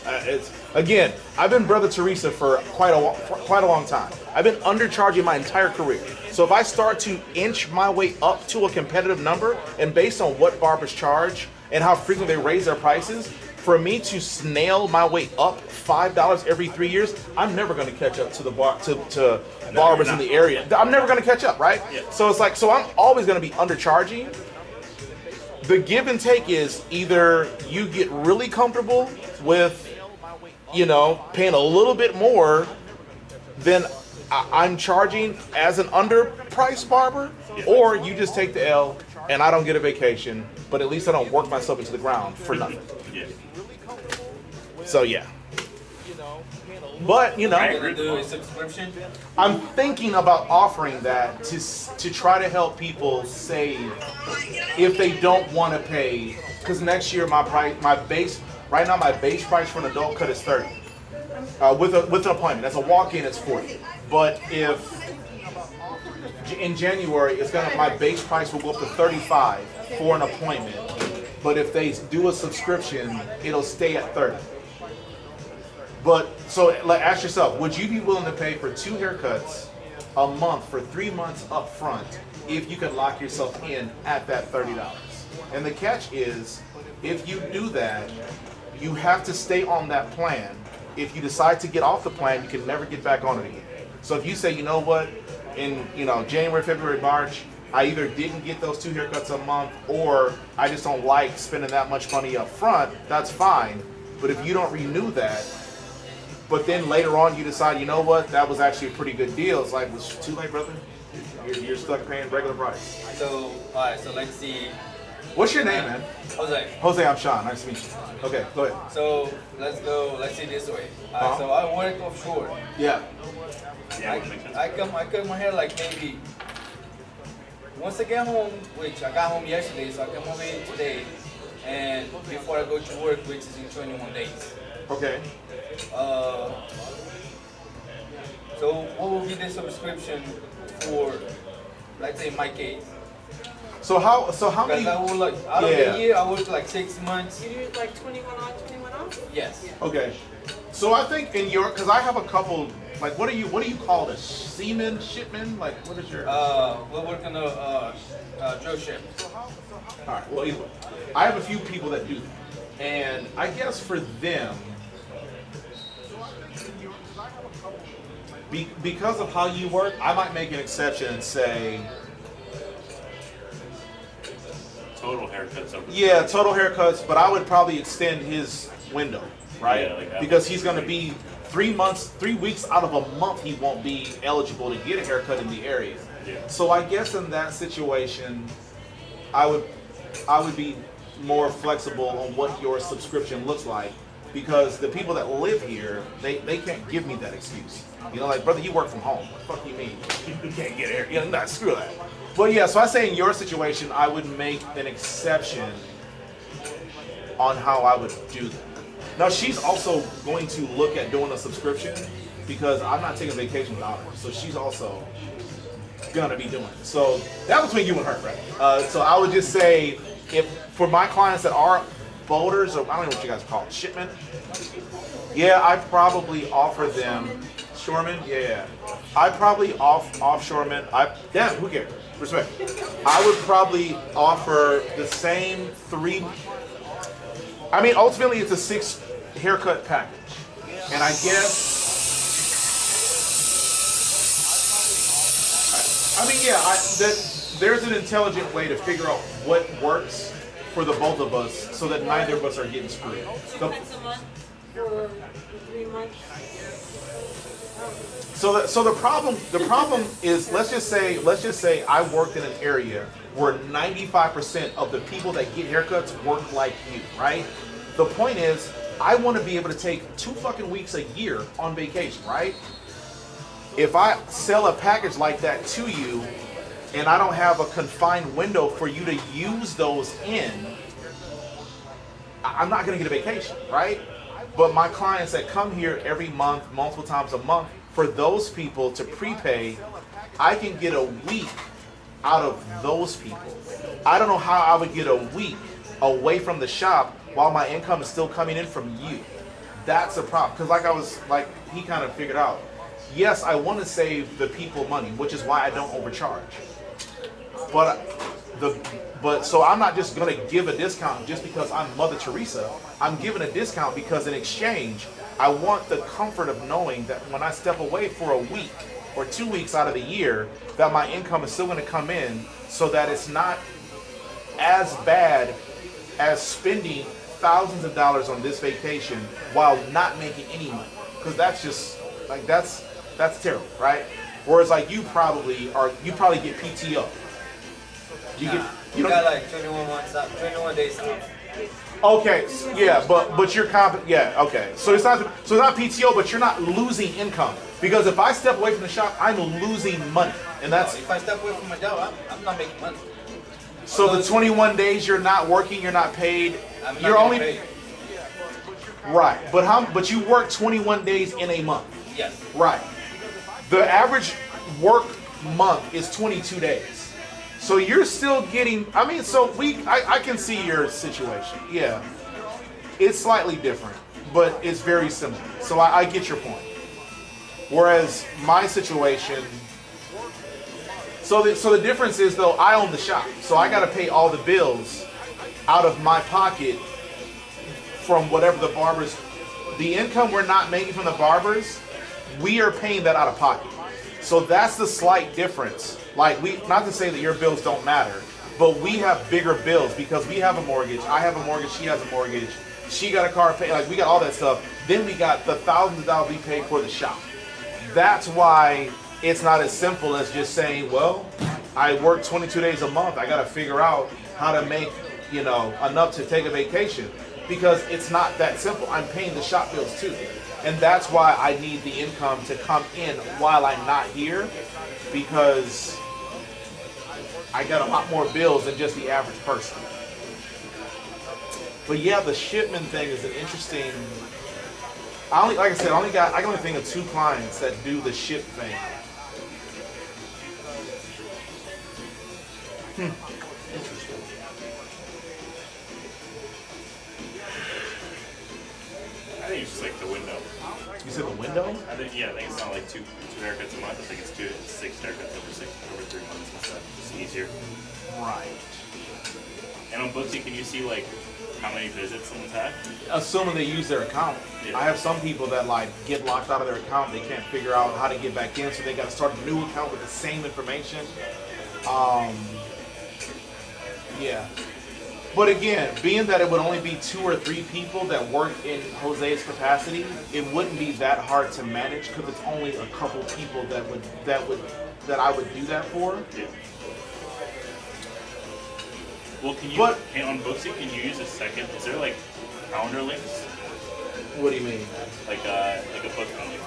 It's again. I've been Brother Teresa for quite a long time. I've been undercharging my entire career. So if I start to inch my way up to a competitive number, and based on what barbers charge and how frequently they raise their prices, for me to snail my way up $5 every 3 years, I'm never going to catch up to the barbers in the area. I'm never going to catch up, right? Yeah. So it's like, so I'm always going to be undercharging. The give and take is either you get really comfortable with, paying a little bit more than I'm charging as an underpriced barber, or you just take the L and I don't get a vacation, but at least I don't work myself into the ground for nothing. Yeah. So yeah. But do a subscription. I'm thinking about offering that to try to help people save if they don't want to pay. Because next year my base price for an adult cut is $30. With an appointment, as a walk-in, it's $40. But if in January, my base price will go up to $35 for an appointment. But if they do a subscription, it'll stay at $30. But so, ask yourself: would you be willing to pay for 2 haircuts a month for 3 months up front if you could lock yourself in at that $30? And the catch is, if you do that, you have to stay on that plan. If you decide to get off the plan, you can never get back on it again. So if you say, you know what, in January, February, March, I either didn't get those 2 haircuts a month, or I just don't like spending that much money up front, that's fine. But if you don't renew that, but then later on you decide, you know what, that was actually a pretty good deal, it's like, was it too late, brother? You're stuck paying regular price. So, alright, so let's see. What's your name, man? Jose, I'm Shawn. Nice to meet you. Okay, go ahead. So let's see this way. So I work offshore. Yeah. I cut my hair like maybe once I get home, which I got home yesterday, so I come home here today. and before I go to work, which is in 21 days. Okay. So what will be the subscription for, let's say, in my case? So how many? Because I would like out of the year, I work like 6 months. You do like 21 on, 21 off? Yes. Okay. So I think in your, because I have a couple. Like, what do you call this? Seaman, shipman? Like, what is your? We're working drill ship. All right. Well, either way, I have a few people that do that, and I guess for them, because of how you work, I might make an exception and say. Total haircuts over. Yeah, total haircuts, but I would probably extend his window, right? Yeah, like because he's going to be 3 weeks out of a month, he won't be eligible to get a haircut in the area. Yeah. So I guess in that situation, I would be more flexible on what your subscription looks like, because the people that live here, they can't give me that excuse. You know, like, brother, you work from home. What the fuck you mean? You can't get here. Yeah, nah, screw that. But yeah, so I say in your situation, I would make an exception on how I would do that. Now, she's also going to look at doing a subscription, because I'm not taking vacation without her. So she's also gonna be doing it. So that's between you and her, right? So I would just say, if for my clients that are boaters, or I don't know what you guys call it, shipmen. Yeah, I probably offer them shoremen. Yeah, I probably offshoremen. Damn, who cares? Respect. I would probably offer the same 3. I mean, ultimately, it's a 6 haircut package, and I guess. I mean, yeah, there's an intelligent way to figure out what works for the both of us, so that neither of us are getting screwed. $2 a month for 3 months. So the problem is, let's just say I worked in an area where 95% of the people that get haircuts work like you, right? The point is, I want to be able to take 2 fucking weeks a year on vacation, right? If I sell a package like that to you, and I don't have a confined window for you to use those in, I'm not going to get a vacation, right? But my clients that come here every month, multiple times a month, for those people to prepay, I can get a week out of those people. I don't know how I would get a week away from the shop while my income is still coming in from you. That's a problem. Because he kind of figured out, yes, I want to save the people money, which is why I don't overcharge. But so I'm not just going to give a discount just because I'm Mother Teresa. I'm giving a discount because in exchange, I want the comfort of knowing that when I step away for a week or 2 weeks out of the year, that my income is still going to come in, so that it's not as bad as spending thousands of dollars on this vacation while not making any money. Because that's just like that's terrible, right? Whereas like you probably get PTO. You got like 21 days off. Okay, yeah, but you're yeah, okay. So it's not PTO, but you're not losing income, because if I step away from the shop, I'm losing money, and that's. If I step away from my job, I'm not making money. So the 21 days you're not working, you're not paid. You're only paid. Right, but you work 21 days in a month. Yes. Right. The average work month is 22 days. So you're still getting, I can see your situation. Yeah. It's slightly different, but it's very similar. So I get your point. Whereas my situation, so the difference is, though, I own the shop. So I got to pay all the bills out of my pocket from whatever the barbers, the income we're not making from the barbers, we are paying that out of pocket. So that's the slight difference. Like, not to say that your bills don't matter, but we have bigger bills because we have a mortgage. I have a mortgage. She has a mortgage. She got a car paid. Like, we got all that stuff. Then we got the thousands of dollars we paid for the shop. That's why it's not as simple as just saying, well, I work 22 days a month. I got to figure out how to make, enough to take a vacation, because it's not that simple. I'm paying the shop bills too. And that's why I need the income to come in while I'm not here, because I got a lot more bills than just the average person. But yeah, the shipment thing is an interesting. I only, like I said, I can only think of 2 clients that do the ship thing. Interesting. I think it's just like the window. You said the window? I think it's not like two haircuts a month. I think it's 6 haircuts over 3 months and stuff. It's easier. Right. And on Booksy, can you see like how many visits someone's had? Assuming they use their account. Yeah. I have some people that like get locked out of their account. They can't figure out how to get back in, so they got to start a new account with the same information. Yeah. But again, being that it would only be 2 or 3 people that work in Jose's capacity, it wouldn't be that hard to manage because it's only a couple people that I would do that for. Yeah. Well, on Booksy, can you use a second? Is there like calendar links? What do you mean? Like a booking link,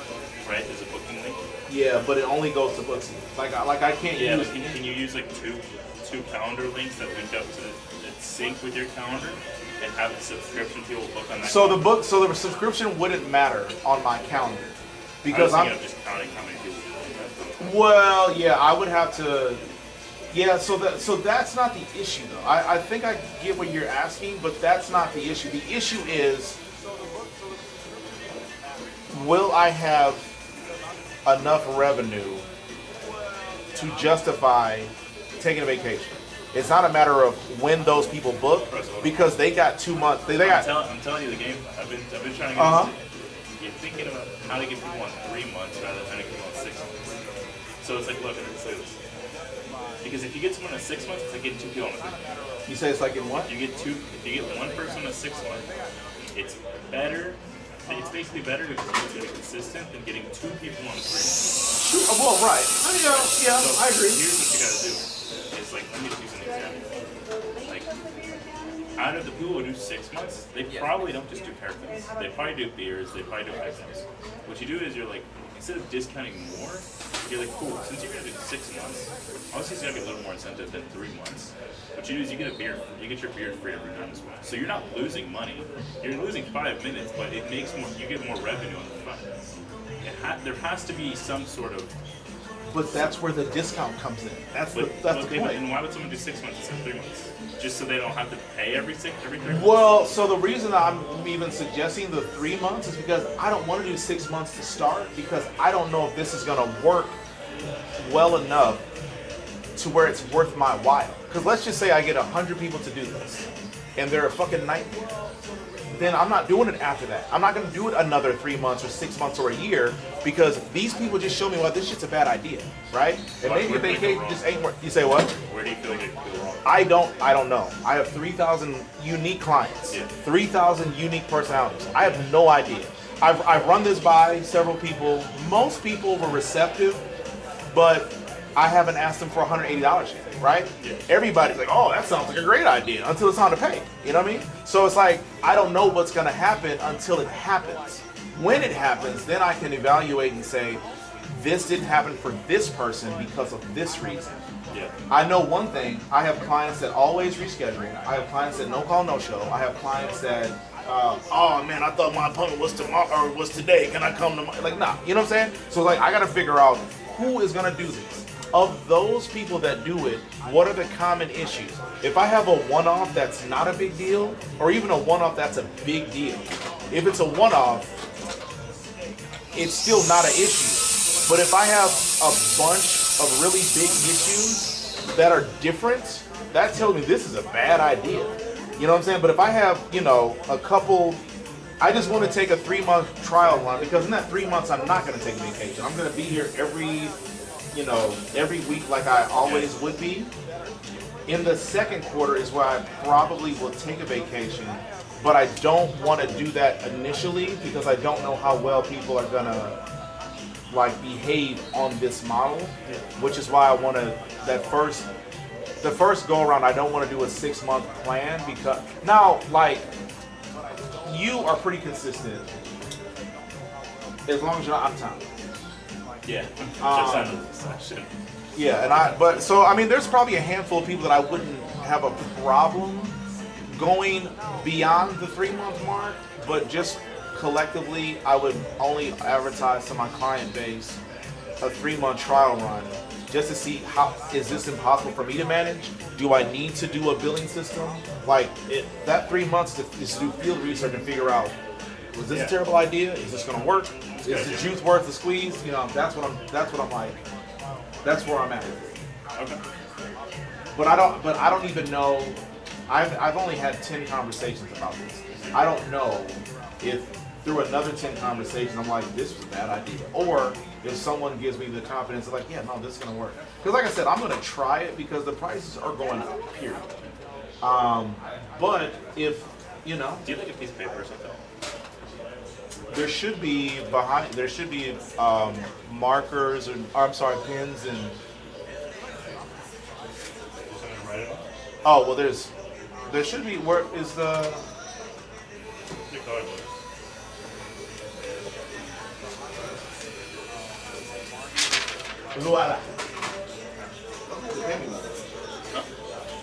right? There's a booking link. Yeah, but it only goes to Booksy. Like I can't Yeah, use. but can you use like two calendar links that link up to that sync with your calendar and have a subscription people book on that? So the subscription wouldn't matter on my calendar because I'm just counting how many people. Well, yeah, I would have to. Yeah, so that's not the issue though. I think I get what you're asking, but that's not the issue. The issue is, will I have enough revenue to justify taking a vacation? It's not a matter of when those people book because they got 2 months. I'm telling you the game. I've been trying to get. You're thinking about how to get people on 3 months rather than trying to get people on 6 months. So it's like, look, let's say this. Because if you get someone at 6 months, it's like getting 2 people on a 3 month. You say it's like in what? If you get 1 person on a 6 month, it's better. It's basically better to be consistent than getting 2 people on a 3 month. Well, right. Yeah, So I agree. Here's what you gotta do. It's like, let me just use an example. Like, out of the people who do 6 months, they probably don't just do haircuts. They probably do beards, they probably do haircuts. What you do is you're like, instead of discounting more, you're like, cool, since you're gonna do 6 months, obviously it's gonna be a little more incentive than 3 months. What you do is you get your beard free every time as well. So you're not losing money. You're losing 5 minutes, but it makes you get more revenue on the front. There has to be some sort of. But that's where the discount comes in. That's the point. And why would someone do 6 months instead of 3 months? Just so they don't have to pay every 3 months? Well, so the reason I'm even suggesting the 3 months is because I don't want to do 6 months to start because I don't know if this is going to work well enough to where it's worth my while. Because let's just say I get 100 people to do this and they're a fucking nightmare. Then I'm not doing it after that. I'm not going to do it another 3 months or 6 months or a year because these people just show me, well, this shit's a bad idea, right? And maybe if they just ain't work. You say what? Where do you feel like it could go wrong? I don't know. I have 3,000 unique clients, 3,000 unique personalities. I have no idea. I've run this by several people. Most people were receptive, but I haven't asked them for $180 yet, right? Yeah. Everybody's like, oh, that sounds like a great idea until it's time to pay. You know what I mean? So it's like, I don't know what's going to happen until it happens. When it happens, then I can evaluate and say, this didn't happen for this person because of this reason. Yeah. I know one thing. I have clients that always rescheduling. I have clients that no call, no show. I have clients that, oh man, I thought my appointment was tomorrow or was today. Can I come tomorrow? Like, nah. You know what I'm saying? So like, I got to figure out who is going to do this. Of those people that do it, what are the common issues? If I have a one-off that's not a big deal, or even a one-off that's a big deal, if it's a one-off, it's still not an issue. But if I have a bunch of really big issues that are different, that tells me this is a bad idea. You know what I'm saying? But if I have, a couple, I just want to take a 3-month trial run because in that 3 months I'm not going to take vacation. I'm going to be here every week like I always would be. In the second quarter is where I probably will take a vacation, but I don't want to do that initially because I don't know how well people are gonna behave on this model, which is why I want to, the first go around, I don't want to do a 6-month plan because now, you are pretty consistent as long as you're not out of town. Yeah, just out of the session. Yeah, there's probably a handful of people that I wouldn't have a problem going beyond the 3-month mark, but just collectively, I would only advertise to my client base a 3-month trial run just to see how is this impossible for me to manage? Do I need to do a billing system? Like that 3 months is to do field research and figure out, was this a terrible idea? Is this going to work? Is the juice worth the squeeze? You know, that's what I'm like. That's where I'm at. Okay. But I don't even know. I've only had 10 conversations about this. I don't know if through another 10 conversations I'm like, this was a bad idea, or if someone gives me the confidence of like, yeah, no, this is gonna work. Because like I said, I'm gonna try it because the prices are going up. Period. But if you know, do you like a piece of paper or something? There should be markers or I'm sorry, pens and. Oh well, there should be. Where is the? Voila.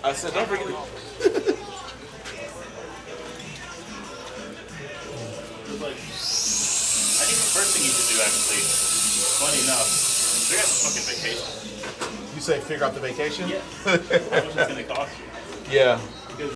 I said, don't forget. Like, I think the first thing you should do, actually, funny enough, is figure out the fucking vacation. You say figure out the vacation? Yeah. How much it's gonna cost you? Yeah.